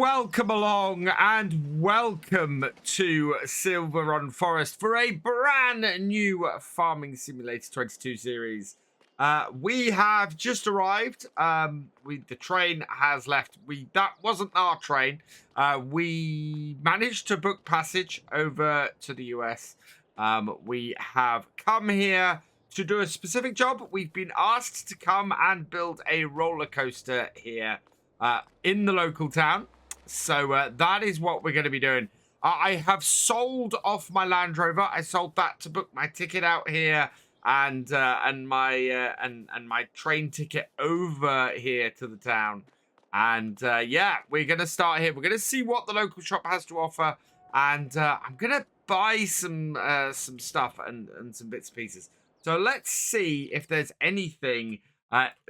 welcome along and welcome to Silverrun Forest for a brand new Farming Simulator 22 series. We have just arrived. The train has left. That wasn't our train. We managed to book passage over to the US. We have come here to do a specific job. We've been asked to come and build a roller coaster here in the local town. So that is what we're going to be doing. I have sold off my Land Rover. I sold that to book my ticket out here and my train ticket over here to the town. And yeah, we're going to start here. We're going to see what the local shop has to offer, and I'm going to buy some stuff and some bits and pieces. So let's see if there's anything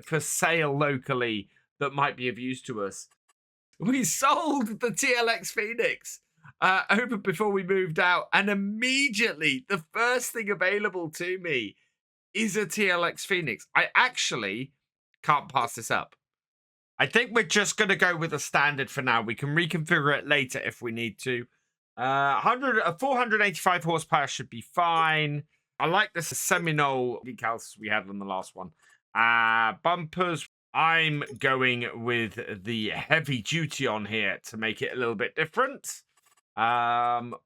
for sale locally that might be of use to us. We sold the TLX Phoenix over before we moved out, and immediately the first thing available to me is a TLX Phoenix. I actually can't pass this up. I think we're just going to go with a standard for now. We can reconfigure it later if we need to. 485 horsepower should be fine. I like the Seminole decals we had on the last one. Bumpers. I'm going with the heavy duty on here to make it a little bit different.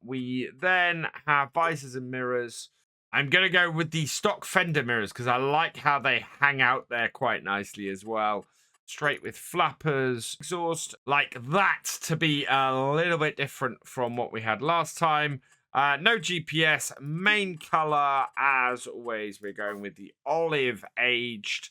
We then have visors and mirrors. I'm going to go with the stock fender mirrors because I like how they hang out there quite nicely as well. Straight with flappers. Exhaust like that to be a little bit different from what we had last time. No GPS. Main color, as always, we're going with the olive aged.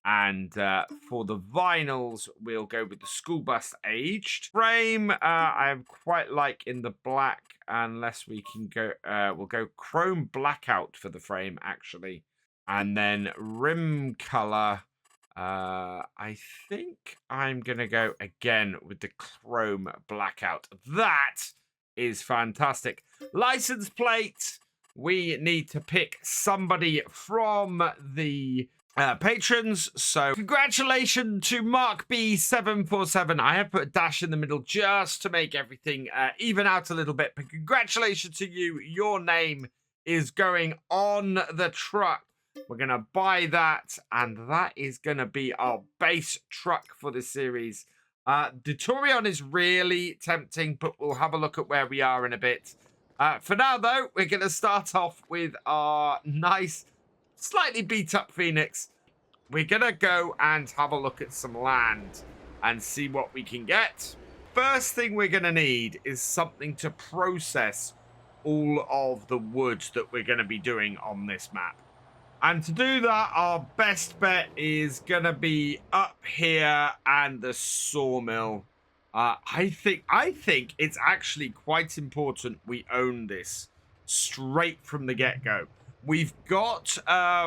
And for the vinyls, we'll go with the school bus aged. Frame, I quite like in the black, unless we can go, we'll go chrome blackout for the frame, actually. And then rim color, I think I'm going to go again with the chrome blackout. That is fantastic. License plate, we need to pick somebody from the patrons. So congratulations to Mark B747. I have put a dash in the middle just to make everything even out a little bit, but congratulations to you. Your name is going on the truck. We're gonna buy that, and that is gonna be our base truck for this series. The Torion is really tempting, but we'll have a look at where we are in a bit. For now though, we're gonna start off with our nice slightly beat up Phoenix. We're gonna go and have a look at some land and see what we can get. First thing we're gonna need is something to process all of the wood that we're gonna be doing on this map. And to do that, our best bet is gonna be up here and the sawmill. I think it's actually quite important we own this straight from the get-go. We've got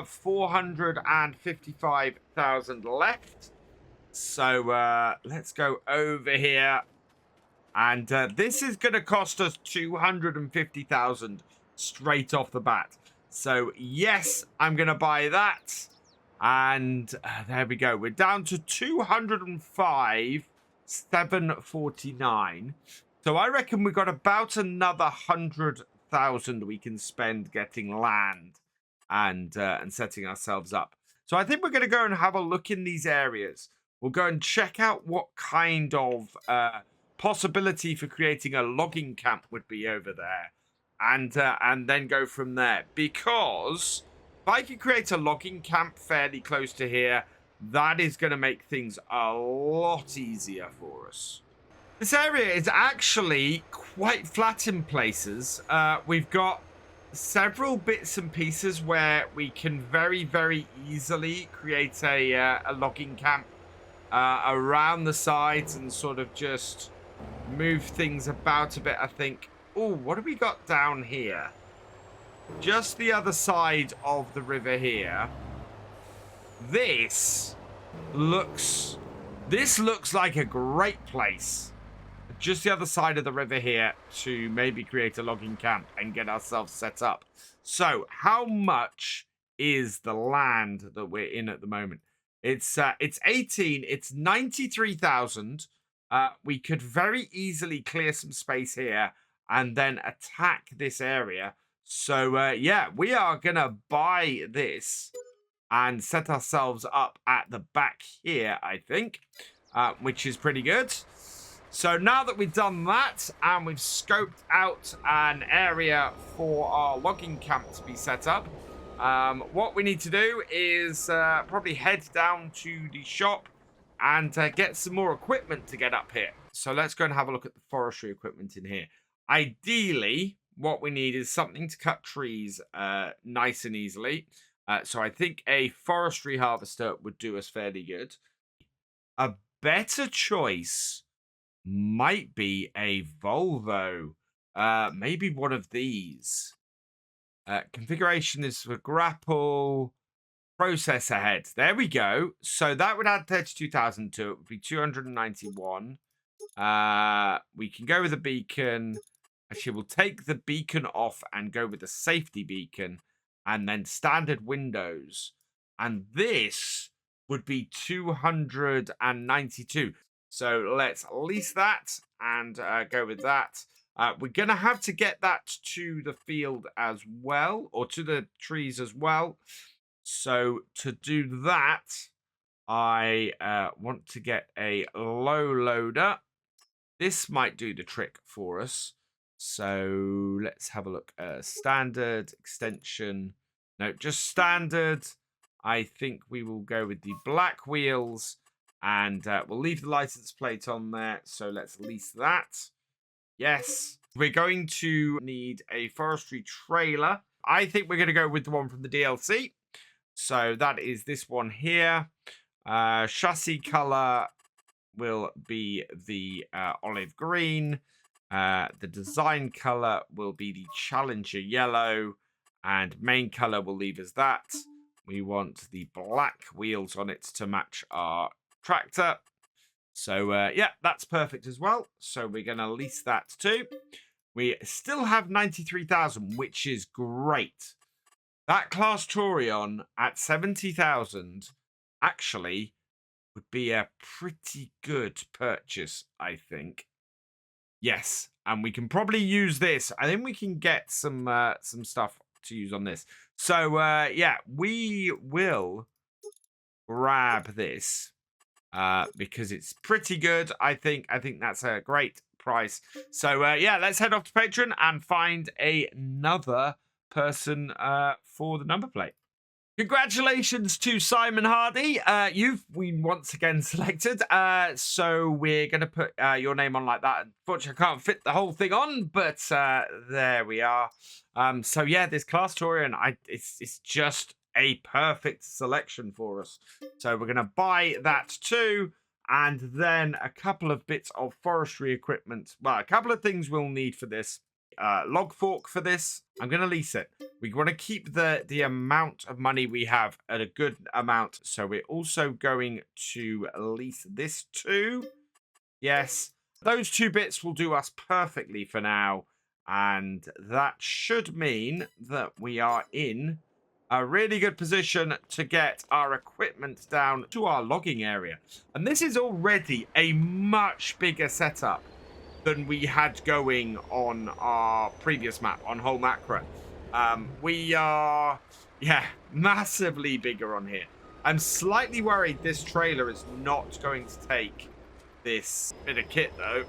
455,000 left. So let's go over here. And this is going to cost us 250,000 straight off the bat. So yes, I'm going to buy that. And there we go. We're down to 205,749. So I reckon we've got about another 100,000 we can spend getting land and setting ourselves up. So I think we're going to go and have a look in these areas. We'll go and check out what kind of possibility for creating a logging camp would be over there, and then go from there. Because if I can create a logging camp fairly close to here, that is going to make things a lot easier for us. This area is actually quite flat in places. We've got several bits and pieces where we can very, very easily create a logging camp around the sides and sort of just move things about a bit, I think. Oh, what have we got down here? Just the other side of the river here. This looks like a great place. Just the other side of the river here to maybe create a logging camp and get ourselves set up. So how much is the land that we're in at the moment? It's 18. It's 93,000. we could very easily clear some space here and then attack this area. So, yeah, we are going to buy this and set ourselves up at the back here, I think, which is pretty good. So now that we've done that and we've scoped out an area for our logging camp to be set up, what we need to do is probably head down to the shop and get some more equipment to get up here. So let's go and have a look at the forestry equipment in here. Ideally, what we need is something to cut trees nice and easily. So I think a forestry harvester would do us fairly good. A better choice might be a Volvo. Maybe one of these. Configuration is for grapple. Process ahead. There we go. So that would add 32,000 to it. It would be 291. We can go with a beacon. Actually, we'll take the beacon off and go with the safety beacon. And then standard windows. And this would be 292. So let's lease that and go with that. We're going to have to get that to the field as well. Or to the trees as well. So to do that, I want to get a low loader. This might do the trick for us. So let's have a look. Standard, extension. No, just standard. I think we will go with the black wheels. And we'll leave the license plate on there. So let's lease that. Yes. We're going to need a forestry trailer. I think we're going to go with the one from the DLC. So that is this one here. Chassis color will be the olive green. The design color will be the Challenger yellow. And main color will leave as that. We want the black wheels on it to match our tractor. So, yeah, that's perfect as well. So we're going to lease that too. We still have 93,000, which is great. That Class Torion at 70,000 actually would be a pretty good purchase, I think. Yes, and we can probably use this. I think we can get some stuff to use on this. So, yeah, we will grab this because it's pretty good, I think. I think that's a great price. So, yeah, let's head off to Patron and find another person for the number plate. Congratulations to Simon Hardy. You've been once again selected. So we're going to put your name on like that. Unfortunately, I can't fit the whole thing on, but there we are. So yeah, this Class Torion, it's just a perfect selection for us. So we're going to buy that too. And then a couple of bits of forestry equipment. Well, a couple of things we'll need for this. Log fork for this. I'm going to lease it. We want to keep the amount of money we have at a good amount. So we're also going to lease this too. Yes. Those two bits will do us perfectly for now. And that should mean that we are in a really good position to get our equipment down to our logging area. And this is already a much bigger setup than we had going on our previous map, on Whole Macro. We are, yeah, massively bigger on here. I'm slightly worried this trailer is not going to take this bit of kit, though.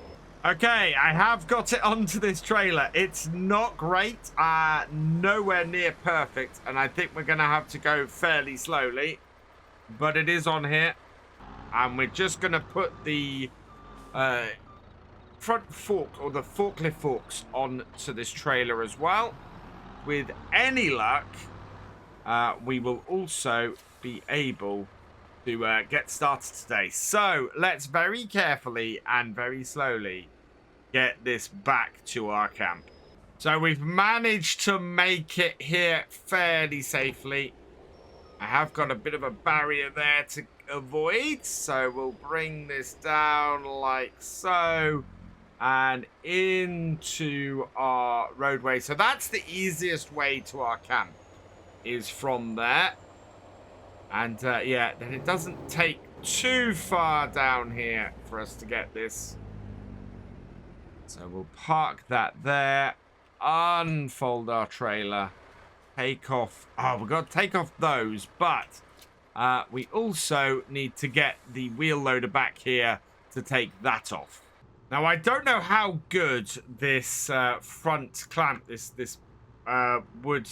Okay, I have got it onto this trailer. It's not great, nowhere near perfect, and I think we're going to have to go fairly slowly. But it is on here, and we're just going to put the front fork, or the forklift forks, onto this trailer as well. With any luck, we will also be able to get started today. So let's very carefully and very slowly get this back to our camp. So we've managed to make it here fairly safely. I have got a bit of a barrier there to avoid, so we'll bring this down like so and into our roadway. So that's the easiest way to our camp, is from there. And yeah, then it doesn't take too far down here for us to get this. So we'll park that there. Unfold our trailer. Take off. Oh, we've got to take off those, but we also need to get the wheel loader back here to take that off. Now, I don't know how good this front clamp, this wood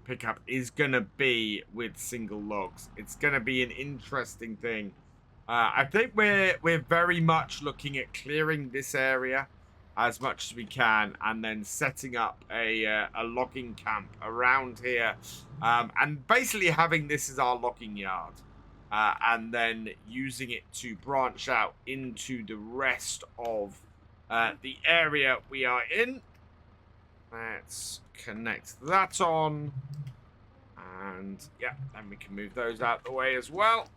pickup is going to be with single logs. It's going to be an interesting thing. I think we're very much looking at clearing this area as much as we can, and then setting up a logging camp around here, and basically having this as our logging yard, and then using it to branch out into the rest of the area we are in. Let's connect that on, and yeah, then we can move those out the way as well,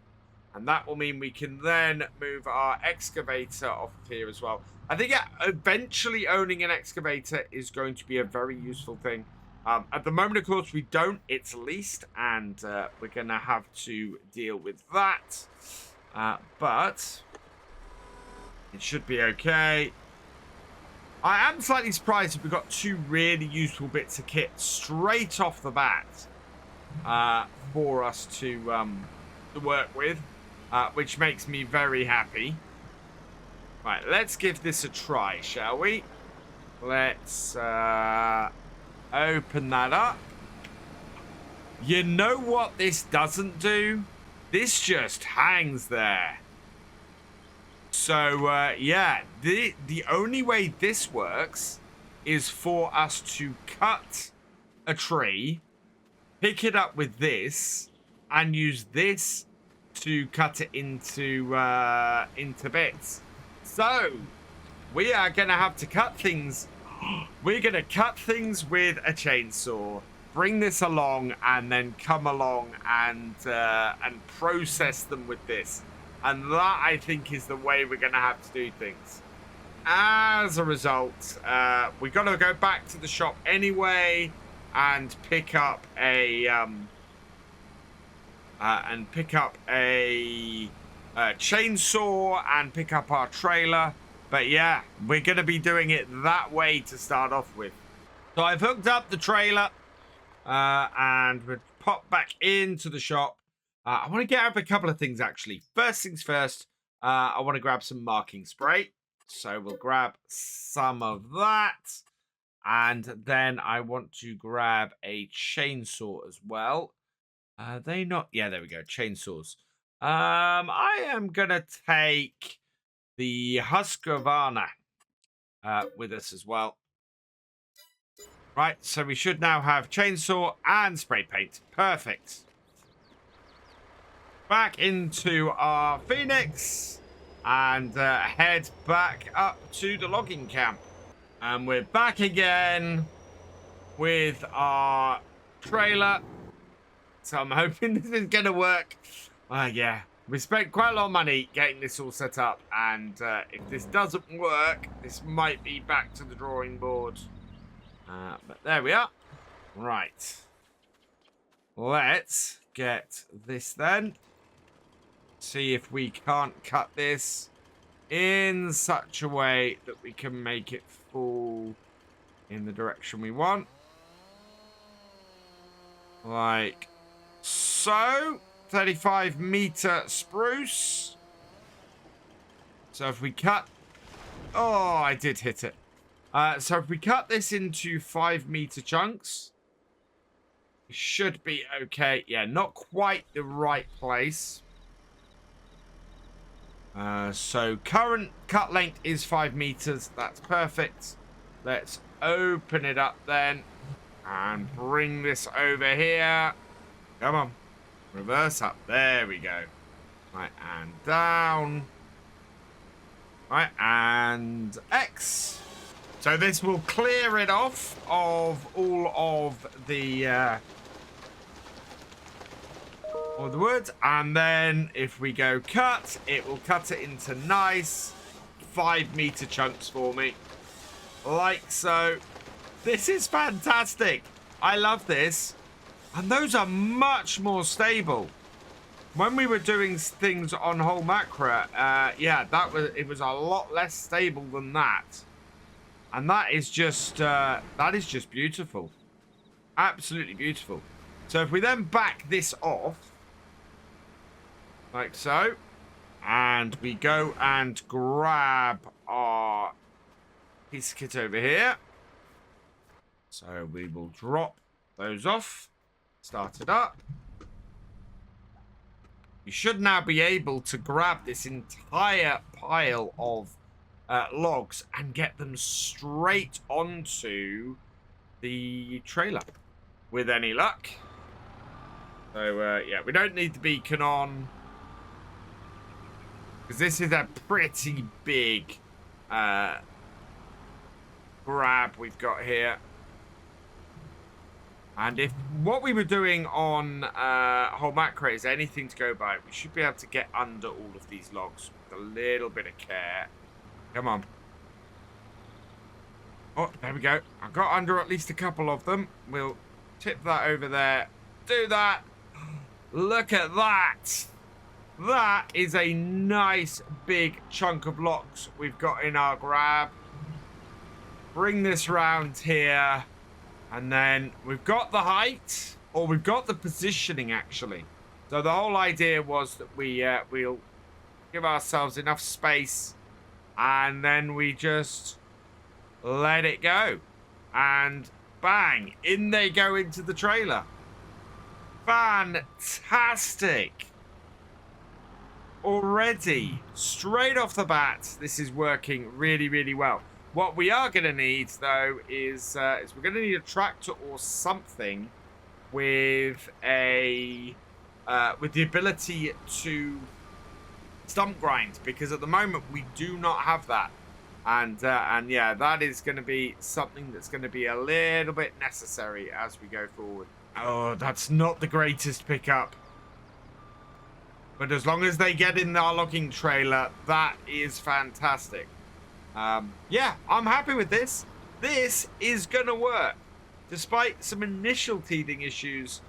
and that will mean we can then move our excavator off of here as well. I think eventually owning an excavator is going to be a very useful thing. At the moment, of course, we don't. It's leased, and we're going to have to deal with that. But it should be okay. I am slightly surprised that we've got two really useful bits of kit straight off the bat for us to work with, which makes me very happy. Right, let's give this a try, shall we? Let's open that up. You know what this doesn't do? This just hangs there. So, yeah, the only way this works is for us to cut a tree, pick it up with this, and use this to cut it into bits. So, we are going to have to cut things. We're going to cut things with a chainsaw, bring this along, and then come along and process them with this. And that, I think, is the way we're going to have to do things. As a result, we've got to go back to the shop anyway and pick up a chainsaw and pick up our trailer. But yeah, we're going to be doing it that way to start off with. So I've hooked up the trailer and we'll pop back into the shop. I want to get up a couple of things, actually. First things first, I want to grab some marking spray. So we'll grab some of that. And then I want to grab a chainsaw as well. Are they not? Yeah, there we go. Chainsaws. I am going to take the Husqvarna with us as well. Right, so we should now have chainsaw and spray paint. Perfect. Back into our Phoenix and head back up to the logging camp. And we're back again with our trailer. So I'm hoping this is going to work. Yeah, we spent quite a lot of money getting this all set up. And if this doesn't work, this might be back to the drawing board. But there we are. Right. Let's get this then. See if we can't cut this in such a way that we can make it fall in the direction we want. Like so. 35-meter spruce. So if we cut... Oh, I did hit it. So if we cut this into 5-meter chunks, it should be okay. Yeah, not quite the right place. So current cut length is 5 meters. That's perfect. Let's open it up then and bring this over here. Come on. Reverse up. There we go. Right, and down. Right, and X. So this will clear it off of all of the wood, and then if we go cut, it will cut it into nice 5-meter chunks for me, like so. This is fantastic. I love this, and those are much more stable. when we were doing things on whole macro, yeah, it was a lot less stable than that. And that is just beautiful. Absolutely beautiful. So if we then back this off, like so, and we go and grab our piece of kit over here. So we will drop those off, start it up. You should now be able to grab this entire pile of logs and get them straight onto the trailer with any luck. So yeah, we don't need the beacon on because this is a pretty big grab we've got here. And if what we were doing on whole macro is anything to go by, we should be able to get under all of these logs with a little bit of care. Come on. Oh, there we go. I got under at least a couple of them. We'll tip that over there. Do that. Look at that. That is a nice big chunk of logs we've got in our grab. Bring this round here. And then we've got the height, or we've got the positioning, actually. So the whole idea was that we'll give ourselves enough space, and then we just let it go. And bang, in they go into the trailer. Fantastic. Already, straight off the bat, this is working really, really well. What we are going to need, though, is we're going to need a tractor or something with a with the ability to stump grind, because at the moment we do not have that, and yeah, that is going to be something that's going to be a little bit necessary as we go forward. Oh, that's not the greatest pickup, but as long as they get in our logging trailer, that is fantastic. Yeah, I'm happy with this. This is gonna work. Despite some initial teething issues,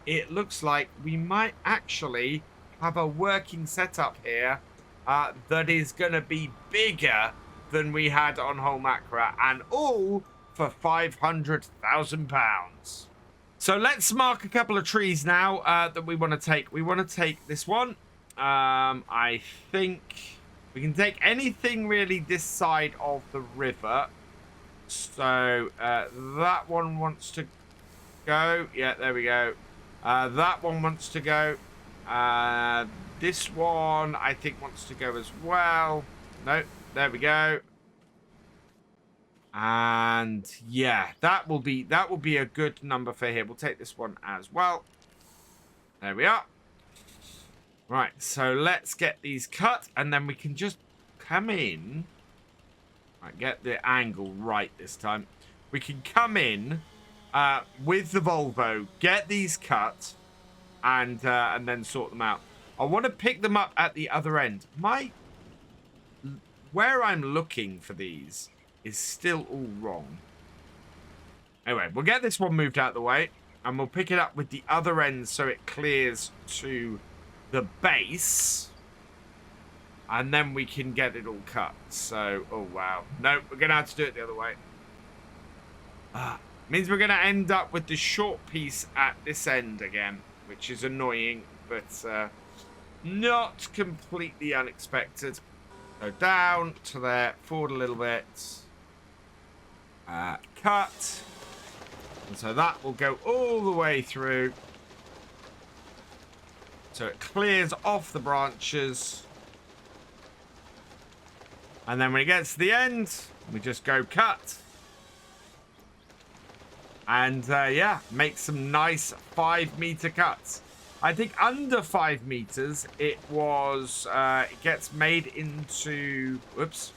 it looks like we might actually have a working setup here that is gonna be bigger than we had on whole macro, and all for £500,000. So let's mark a couple of trees now that we want to take. We want to take this one. I think we can take anything really this side of the river. So that one wants to go. Yeah, there we go. That one wants to go. This one I think wants to go as well. No, there we go. And yeah, that will be a good number for here. We'll take this one as well. There we are. Right, so let's get these cut, and then we can just come in. Right, get the angle right this time. We can come in with the Volvo, get these cut, and then sort them out. I want to pick them up at the other end. Where I'm looking for these is still all wrong. Anyway, we'll get this one moved out of the way, and we'll pick it up with the other end so it clears to the base, and then we can get it all cut. So, oh wow, no, we're gonna have to do it the other way. Means we're gonna end up with the short piece at this end again, which is annoying, but not completely unexpected. So down to there, forward a little bit, cut, and so that will go all the way through. So it clears off the branches. And then when it gets to the end, we just go cut. And yeah, make some nice 5-meter cuts. I think under 5 meters, it gets made into, whoops.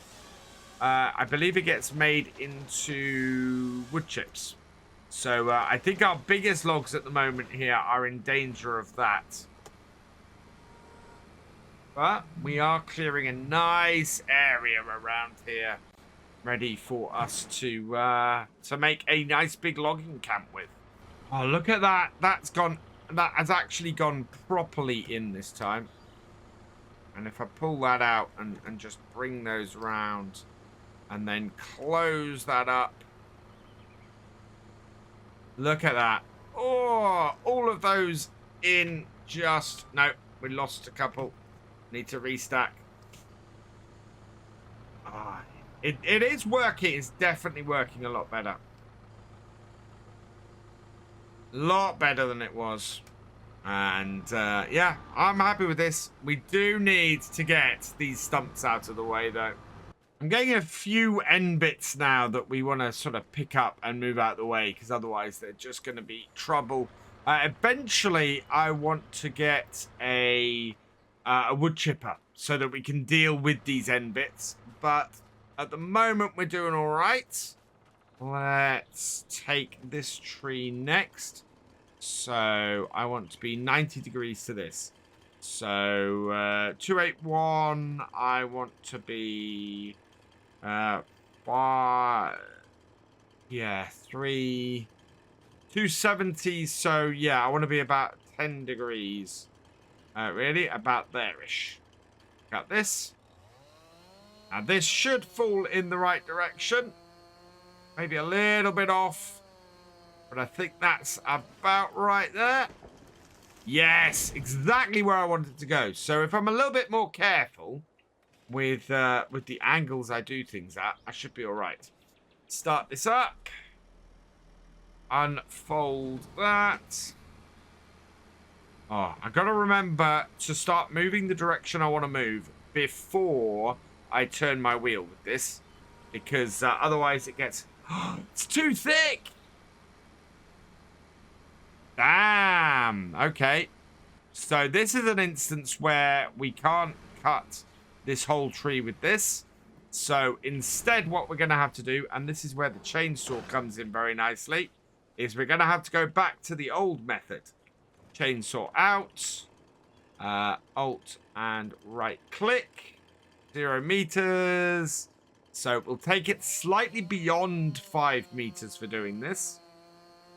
I believe it gets made into wood chips. So I think our biggest logs at the moment here are in danger of that. But we are clearing a nice area around here, ready for us to make a nice big logging camp with. Oh, look at that. That's gone that has actually gone properly in this time. And if I pull that out and just bring those round and then close that up. Look at that. Oh, all of those in just... No, we lost a couple. Need to restack. Oh, it is working. It's definitely working a lot better. A lot better than it was. And yeah, I'm happy with this. We do need to get these stumps out of the way, though. I'm getting a few end bits now that we want to sort of pick up and move out of the way, because otherwise they're just going to be trouble. Eventually, I want to get a wood chipper so that we can deal with these end bits. But at the moment, we're doing all right. Let's take this tree next. So I want to be 90 degrees to this. So 281, I want to be 5, yeah, 3, 270. So yeah, I want to be about 10 degrees. Really, about there-ish. Got this. Now this should fall in the right direction. Maybe a little bit off, but I think that's about right there. Yes, exactly where I wanted to go. So if I'm a little bit more careful with the angles I do things at, I should be all right. Start this up. Unfold that. Oh, I got to remember to start moving the direction I want to move before I turn my wheel with this, because otherwise it gets... it's too thick! Damn! Okay. So this is an instance where we can't cut this whole tree with this. So instead what we're going to have to do, and this is where the chainsaw comes in very nicely, is we're going to have to go back to the old method. Chainsaw out. Alt and right click. 0 meters. So we'll take it slightly beyond 5 meters for doing this.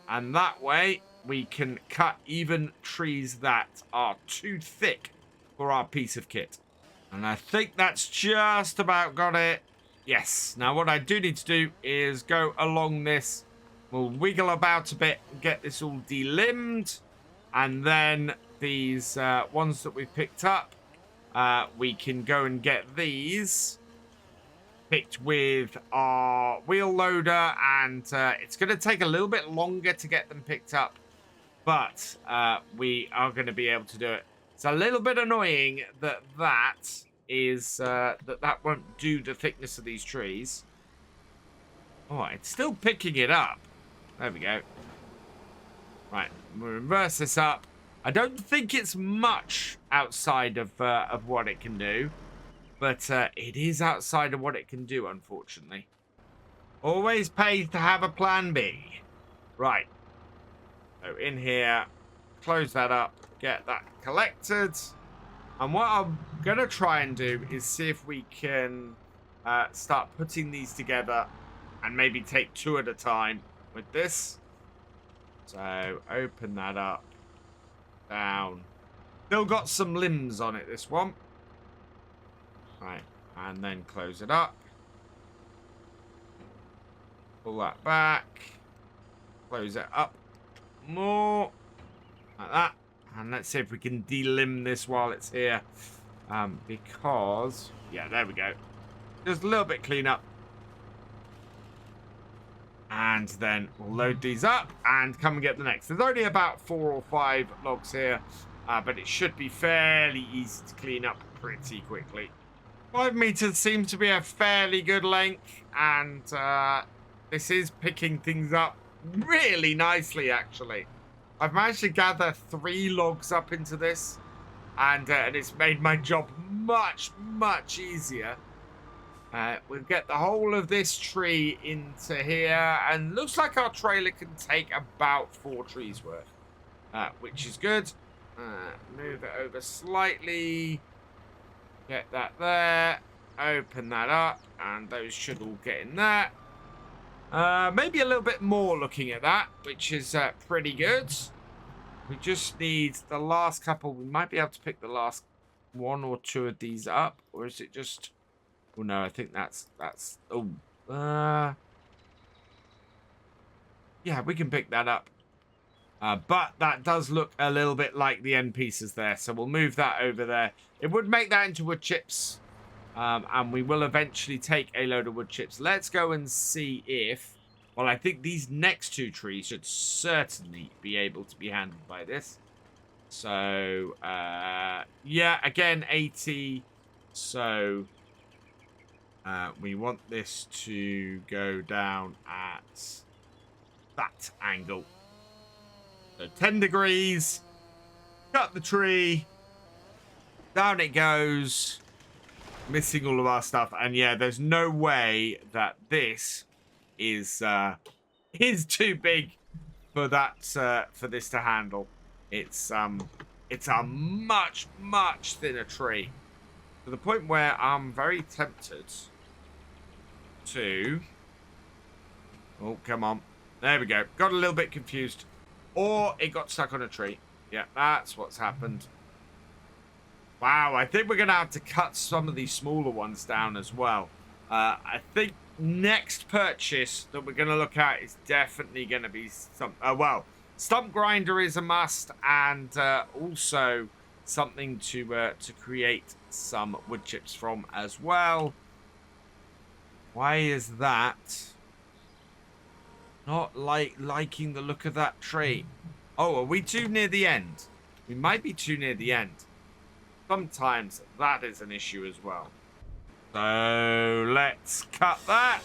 And that way we can cut even trees that are too thick for our piece of kit. And I think that's just about got it. Yes. Now what I do need to do is go along this. We'll wiggle about a bit and get this all delimbed. And then these ones that we've picked up, we can go and get these picked with our wheel loader. And it's going to take a little bit longer to get them picked up. But we are going to be able to do it. It's a little bit annoying that that won't do the thickness of these trees. Oh, it's still picking it up. There we go. Right, we'll reverse this up. I don't think it's much outside of what it can do, but it is outside of what it can do, unfortunately. Always pays to have a plan B. Right. So in here, close that up, get that collected. And what I'm going to try and do is see if we can start putting these together and maybe take 2 at a time with this. So open that up, down. Still got some limbs on it, this one. Right, and then close it up. Pull that back. Close it up more. Like that. And let's see if we can delimb this while it's here. Because, yeah, there we go. Just a little bit clean up. And then we'll load these up and come and get the next. There's only about 4 or 5 logs here, but it should be fairly easy to clean up pretty quickly. 5 meters seems to be a fairly good length, and this is picking things up really nicely, actually. I've managed to gather 3 logs up into this, and it's made my job much, much easier. We'll get the whole of this tree into here, and looks like our trailer can take about 4 trees worth, which is good. Move it over slightly, get that there, open that up, and those should all get in there. Maybe a little bit more looking at that, which is pretty good. We just need the last couple. We might be able to pick the last 1 or 2 of these up. Or is it just... Oh, no, I think that's... Oh, yeah, we can pick that up. But that does look a little bit like the end pieces there. So we'll move that over there. It would make that into wood chips. And we will eventually take a load of wood chips. Let's go and see if... Well, I think these next 2 trees should certainly be able to be handled by this. So, yeah, again, 80. So, we want this to go down at that angle. So, 10 degrees. Cut the tree. Down it goes. Missing all of our stuff. And, yeah, there's no way that this... is too big for that for this to handle. It's a much thinner tree, to the point where I'm very tempted to... Oh, come on, there we go. Got a little bit confused, or it got stuck on a tree. Yeah, that's what's happened. Wow, I think we're gonna have to cut some of these smaller ones down as well. I think next purchase that we're going to look at is definitely going to be some... well, stump grinder is a must, and also something to create some wood chips from as well. Why is that not liking the look of that tree? Oh, are we too near the end? We might be too near the end. Sometimes that is an issue as well. So let's cut that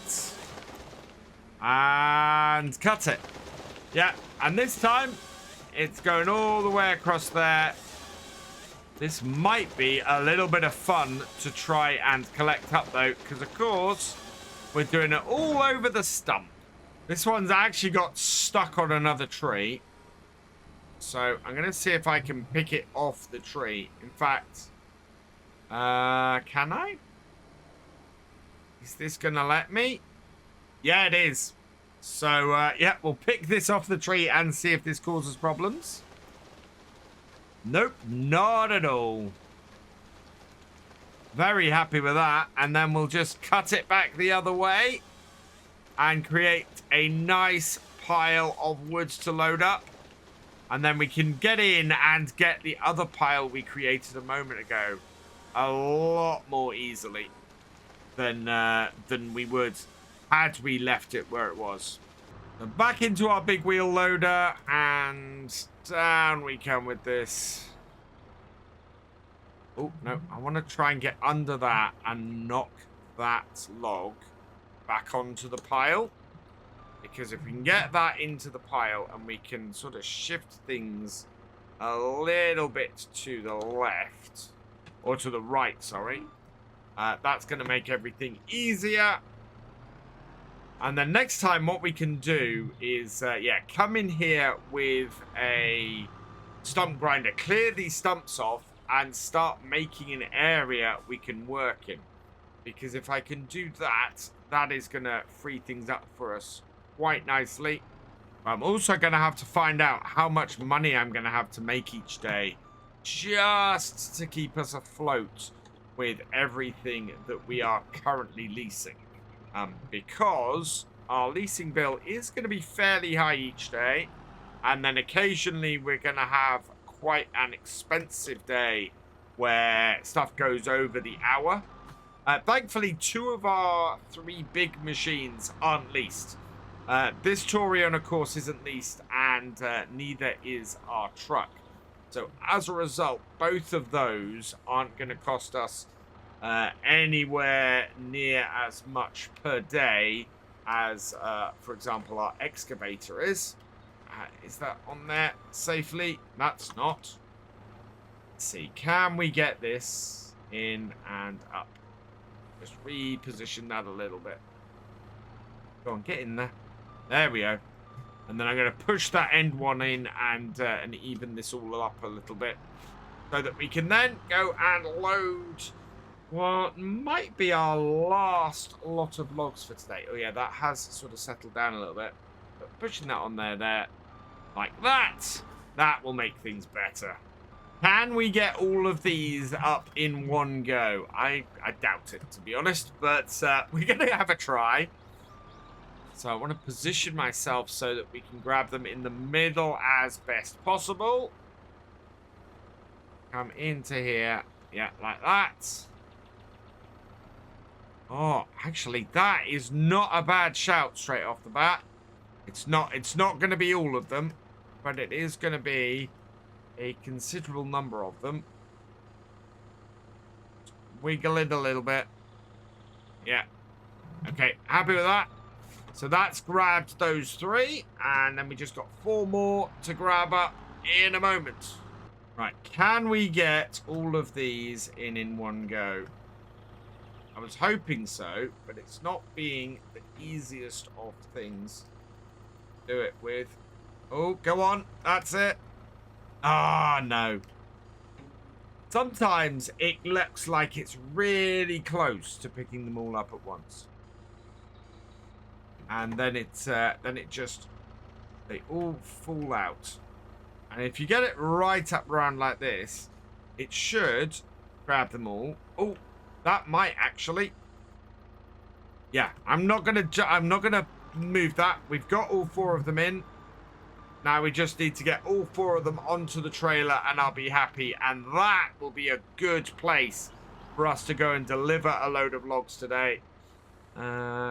and cut it. Yeah, and this time it's going all the way across there. This might be a little bit of fun to try and collect up though, because of course we're doing it all over the stump. This one's actually got stuck on another tree. So I'm going to see if I can pick it off the tree. In fact, can I? Is this going to let me? Yeah, it is. So, yeah, we'll pick this off the tree and see if this causes problems. Nope, not at all. Very happy with that. And then we'll just cut it back the other way and create a nice pile of woods to load up. And then we can get in and get the other pile we created a moment ago a lot more easily than we would had we left it where it was. So back into our big wheel loader, and down we come with this. Oh, no, I want to try and get under that and knock that log back onto the pile. Because if we can get that into the pile and we can sort of shift things a little bit to the left, or to the right, sorry, that's going to make everything easier. And then next time what we can do is, yeah, come in here with a stump grinder, clear these stumps off, and start making an area we can work in. Because if I can do that, that is going to free things up for us quite nicely. I'm also going to have to find out how much money I'm going to have to make each day just to keep us afloat with everything that we are currently leasing. Because our leasing bill is going to be fairly high each day, and then occasionally we're going to have quite an expensive day where stuff goes over the hour. Thankfully, 2 of our 3 big machines aren't leased. This Torion, of course, isn't leased, and neither is our truck. So as a result, both of those aren't going to cost us anywhere near as much per day as, for example, our excavator is. Is that on there safely? That's not. Let's see. Can we get this in and up? Just reposition that a little bit. Go on, get in there. There we go. And then I'm going to push that end one in and even this all up a little bit, so that we can then go and load what might be our last lot of logs for today. Oh yeah, that has sort of settled down a little bit. But pushing that on there, like that. That will make things better. Can we get all of these up in one go? I doubt it, to be honest, but we're going to have a try. So I want to position myself so that we can grab them in the middle as best possible. Come into here. Yeah, like that. Oh, actually, that is not a bad shout straight off the bat. It's not going to be all of them, but it is going to be a considerable number of them. Wiggle it a little bit. Yeah. Okay, happy with that. So that's grabbed those 3, and then we just got 4 more to grab up in a moment. Right, can we get all of these in one go? I was hoping so, but it's not being the easiest of things to do it with. Oh, go on. That's it. Ah, no. Sometimes it looks like it's really close to picking them all up at once. And then it just, they all fall out. And if you get it right up around like this, it should grab them all. Oh, that might actually. Yeah, I'm not gonna move that. We've got all 4 of them in. Now we just need to get all 4 of them onto the trailer, and I'll be happy. And that will be a good place for us to go and deliver a load of logs today.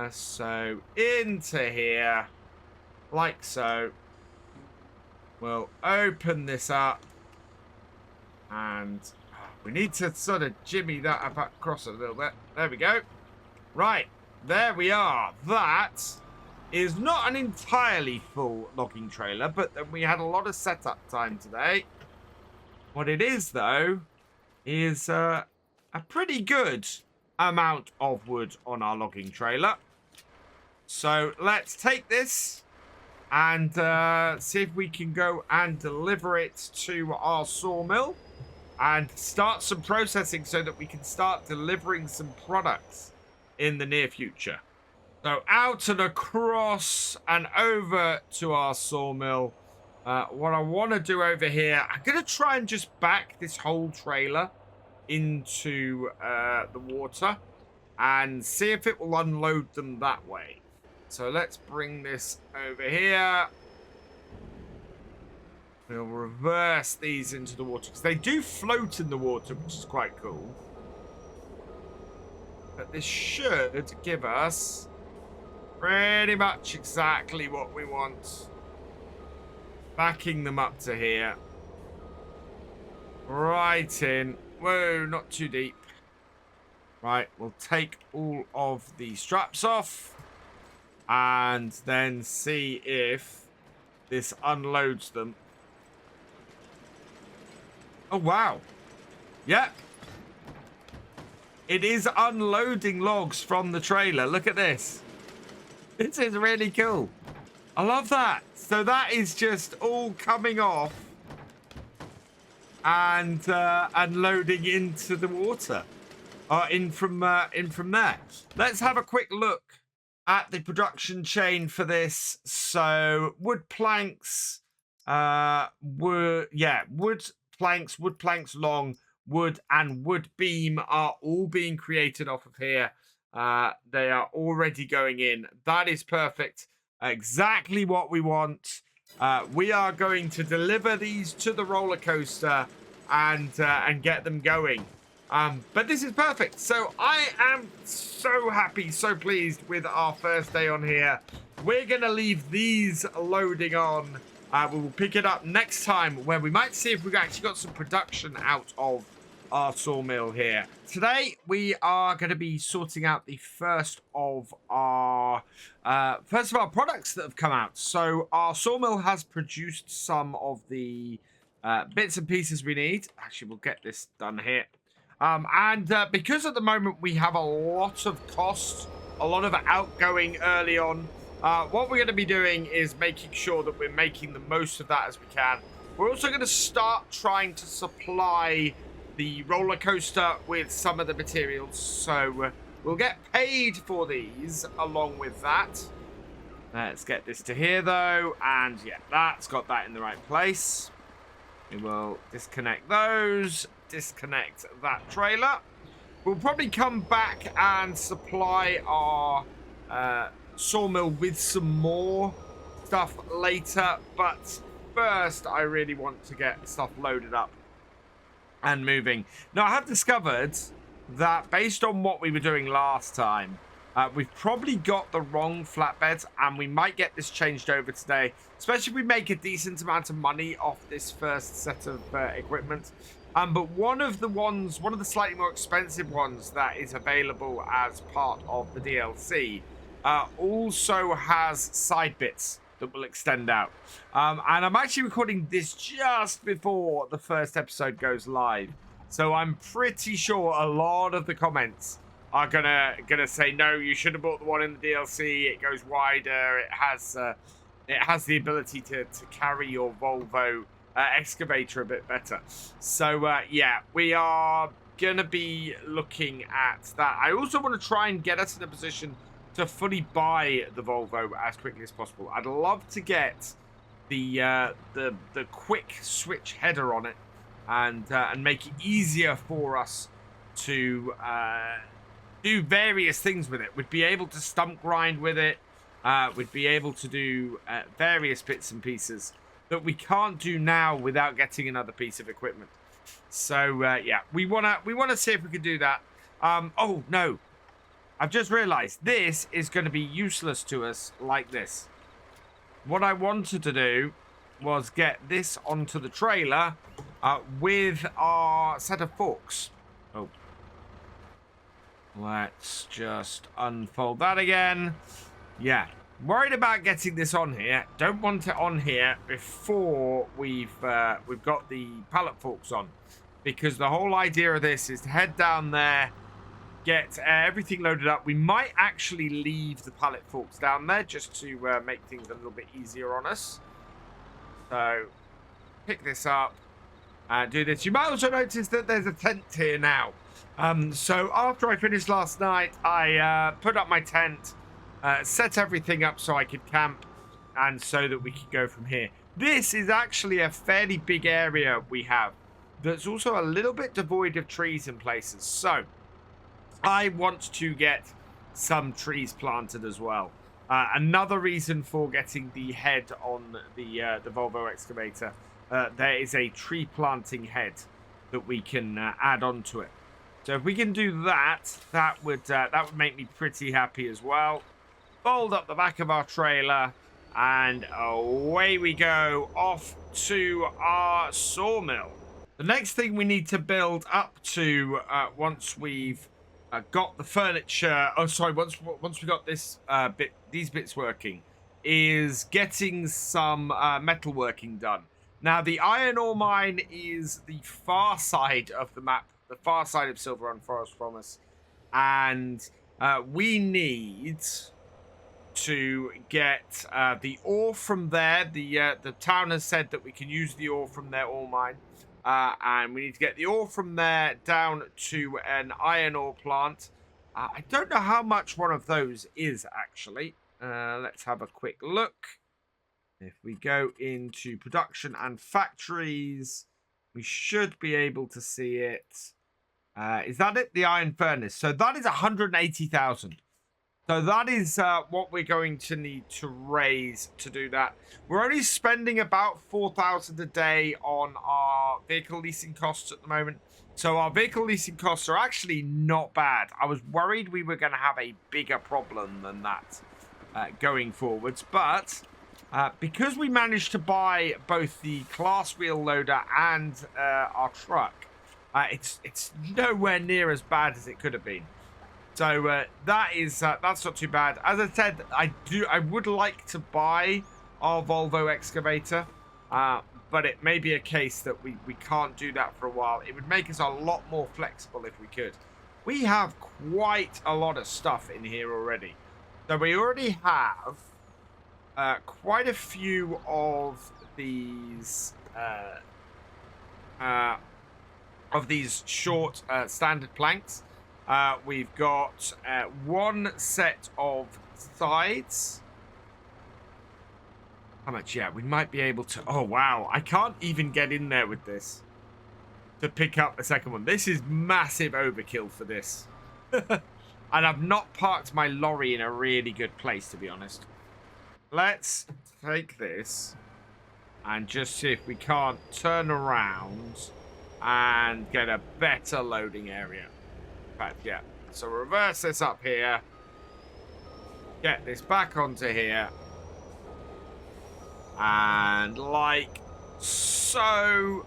So into here, like so. We'll open this up, and we need to sort of jimmy that up across a little bit. There we go. Right, there we are. That is not an entirely full logging trailer, but then we had a lot of setup time today. What it is, though, is a pretty good amount of wood on our logging trailer. So let's take this and see if we can go and deliver it to our sawmill and start some processing so that we can start delivering some products in the near future. So out and across and over to our sawmill. What I want to do over here, I'm going to try and just back this whole trailer into the water and see if it will unload them that way. So let's bring this over here. We'll reverse these into the water because they do float in the water, which is quite cool. But this should give us pretty much exactly what we want. Backing them up to here. Right in. Whoa, not too deep. Right, we'll take all of the straps off and then see if this unloads them. Oh, wow. Yep. It is unloading logs from the trailer. Look at this. This is really cool. I love that. So that is just all coming off and loading into the water. In from there. Let's have a quick look at the production chain for this. So wood planks, wood planks long, wood and wood beam are all being created off of here. They are already going in. That is perfect. Exactly what we want. We are going to deliver these to the roller coaster and get them going. But this is perfect. So I am so happy, so pleased with our first day on here. We're going to leave these loading on. We will pick it up next time where we might see if we've actually got some production out of our sawmill here. Today, we are going to be sorting out the first of our products that have come out. So our sawmill has produced some of the bits and pieces we need. Actually, we'll get this done here. Because at the moment we have a lot of cost, a lot of outgoing early on, what we're going to be doing is making sure that we're making the most of that as we can. We're also going to start trying to supply the roller coaster with some of the materials, so we'll get paid for these along with that. Let's get this to here though, and yeah, that's got that in the right place. We will disconnect those, disconnect that trailer. We'll probably come back and supply our sawmill with some more stuff later, but first I really want to get stuff loaded up and moving. Now, I have discovered that based on what we were doing last time, we've probably got the wrong flatbeds, and we might get this changed over today, especially if we make a decent amount of money off this first set of equipment. But one of the slightly more expensive ones that is available as part of the DLC also has side bits that will extend out. And I'm actually recording this just before the first episode goes live. So I'm pretty sure a lot of the comments are gonna say, no, you should have bought the one in the DLC. It goes wider. It has the ability to carry your Volvo excavator a bit better. So yeah, we are gonna be looking at that. I also want to try and get us in a position to fully buy the Volvo as quickly as possible. I'd love to get the quick switch header on it and make it easier for us to do various things with it. We'd be able to stump grind with it. We'd be able to do various bits and pieces that we can't do now without getting another piece of equipment. So yeah, we wanna see if we can do that. Oh no, I've just realized this is going to be useless to us like this. What I wanted to do was get this onto the trailer with our set of forks. Oh, let's just unfold that again. Yeah, worried about getting this on here. Don't want it on here before we've got the pallet forks on, because the whole idea of this is to head down there, get everything loaded up. We might actually leave the pallet forks down there just to make things a little bit easier on us. So pick this up and do this. You might also notice that there's a tent here now. So after I finished last night, I put up my tent, set everything up so I could camp, and so that we could go from here. This is actually a fairly big area we have that's also a little bit devoid of trees in places. So I want to get some trees planted as well. Another reason for getting the head on the Volvo excavator, there is a tree planting head that we can add onto it. So if we can do that, that would make me pretty happy as well. Fold up the back of our trailer, and away we go off to our sawmill. The next thing we need to build up to once we've got the furniture. Oh, sorry. Once we got these bits working, is getting some metalworking done. Now, the iron ore mine is the far side of the map, the far side of Silverrun Forest from us, and we need to get the ore from there. The town has said that we can use the ore from their ore mine. And we need to get the ore from there down to an iron ore plant. I don't know how much one of those is, actually. Let's have a quick look. If we go into production and factories, we should be able to see it. Is that it? The iron furnace. So that is 180,000. So that is what we're going to need to raise to do that. We're only spending about 4,000 a day on our vehicle leasing costs at the moment. So our vehicle leasing costs are actually not bad. I was worried we were going to have a bigger problem than that going forwards. But because we managed to buy both the class wheel loader and our truck, it's nowhere near as bad as it could have been. So that's not too bad. As I said, I would like to buy our Volvo excavator, but it may be a case that we can't do that for a while. It would make us a lot more flexible if we could. We have quite a lot of stuff in here already. So we already have quite a few of these short standard planks. We've got one set of sides. How much? Yeah, we might be able to... Oh, wow. I can't even get in there with this to pick up the second one. This is massive overkill for this. And I've not parked my lorry in a really good place, to be honest. Let's take this and just see if we can't turn around and get a better loading area. In fact, yeah. So reverse this up here. Get this back onto here. And like so,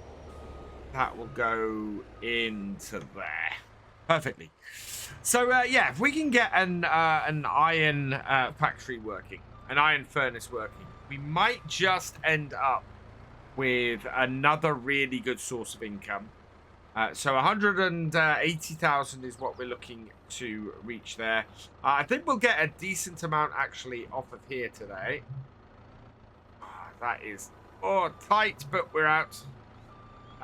that will go into there perfectly. So yeah, if we can get an iron factory working, an iron furnace working, we might just end up with another really good source of income. So 180,000 is what we're looking to reach there. I think we'll get a decent amount actually off of here today. That is tight, but we're out.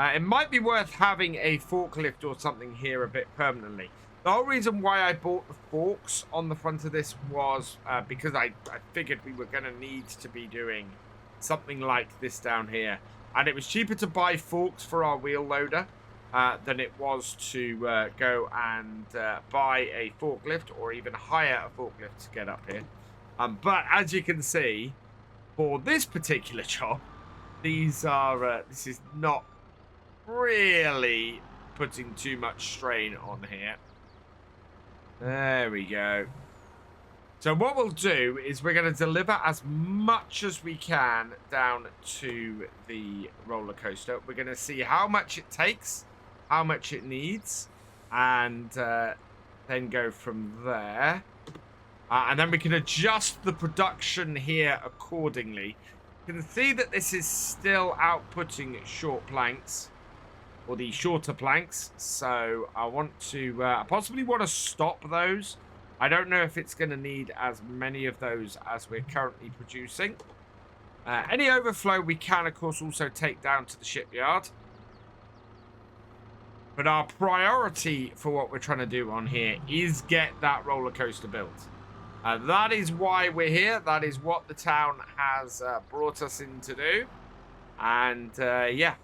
It might be worth having a forklift or something here a bit permanently. The whole reason why I bought the forks on the front of this was because I figured we were going to need to be doing something like this down here. And it was cheaper to buy forks for our wheel loader than it was to go and buy a forklift or even hire a forklift to get up here. But as you can see, for this particular job, these are this is not really putting too much strain on here. There we go. So what we'll do is we're going to deliver as much as we can down to the roller coaster. We're going to see how much it takes, how much it needs, and then go from there. And then we can adjust the production here accordingly. You can see that this is still outputting short planks, or the shorter planks. So I want to, I possibly want to stop those. I don't know if it's going to need as many of those as we're currently producing. Any overflow we can, of course, also take down to the shipyard. But our priority for what we're trying to do on here is get that roller coaster built. That is why we're here. That is what the town has brought us in to do. And yeah,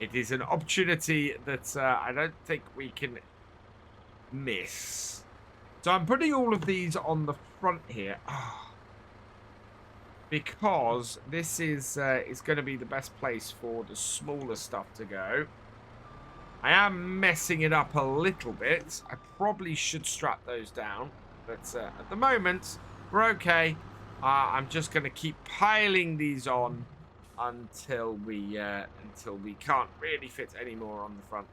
it is an opportunity that I don't think we can miss. So I'm putting all of these on the front here. Because this is going to be the best place for the smaller stuff to go. I am messing it up a little bit. I probably should strap those down. But at the moment, we're okay. I'm just going to keep piling these on until we can't really fit any more on the front.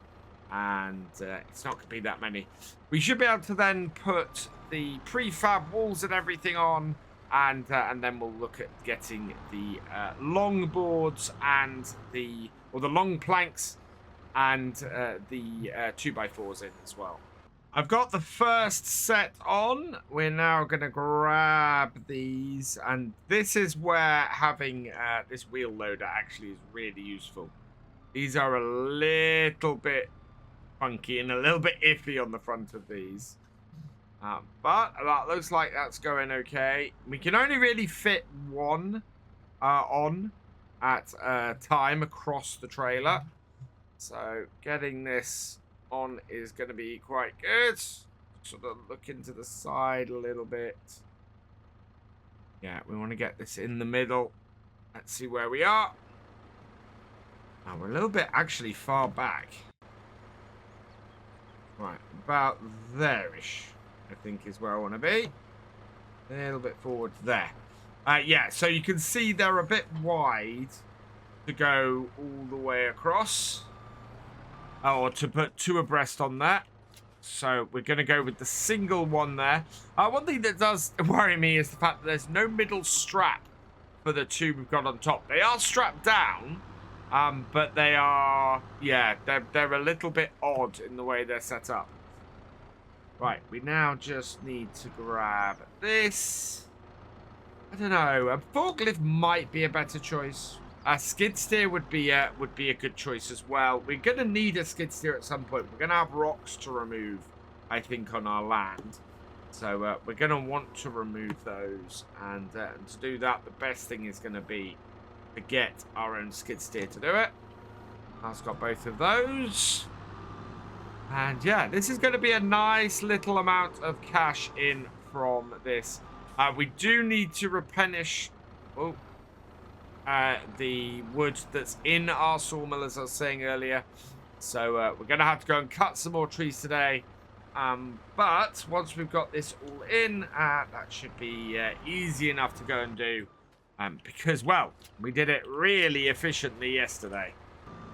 And it's not going to be that many. We should be able to then put the prefab walls and everything on. And then we'll look at getting the long boards and the long planks and the 2x4s in as well. I've got the first set on. We're now going to grab these. And this is where having this wheel loader actually is really useful. These are a little bit funky and a little bit iffy on the front of these. But that looks like that's going okay. We can only really fit one on at a time across the trailer. So getting this on is going to be quite good. Sort of look into the side a little bit. Yeah, we want to get this in the middle. Let's see where we are. Oh, we're a little bit actually far back. Right, about there-ish, I think is where I want to be. A little bit forward there. Yeah, so you can see they're a bit wide to go all the way across. Or to put two abreast on that. So we're going to go with the single one there. One thing that does worry me is the fact that there's no middle strap for the two we've got on top. They are strapped down, but they are, yeah, they're a little bit odd in the way they're set up. Right, we now just need to grab this. I don't know, a forklift might be a better choice. A skid steer would be a good choice as well. We're going to need a skid steer at some point. We're going to have rocks to remove, I think, on our land. So we're going to want to remove those. And to do that, the best thing is going to be to get our own skid steer to do it. I've got both of those. And yeah, this is going to be a nice little amount of cash in from this. We do need to replenish the wood that's in our sawmill, as I was saying earlier. So we're going to have to go and cut some more trees today. But once we've got this all in, that should be easy enough to go and do. Because, well, we did it really efficiently yesterday.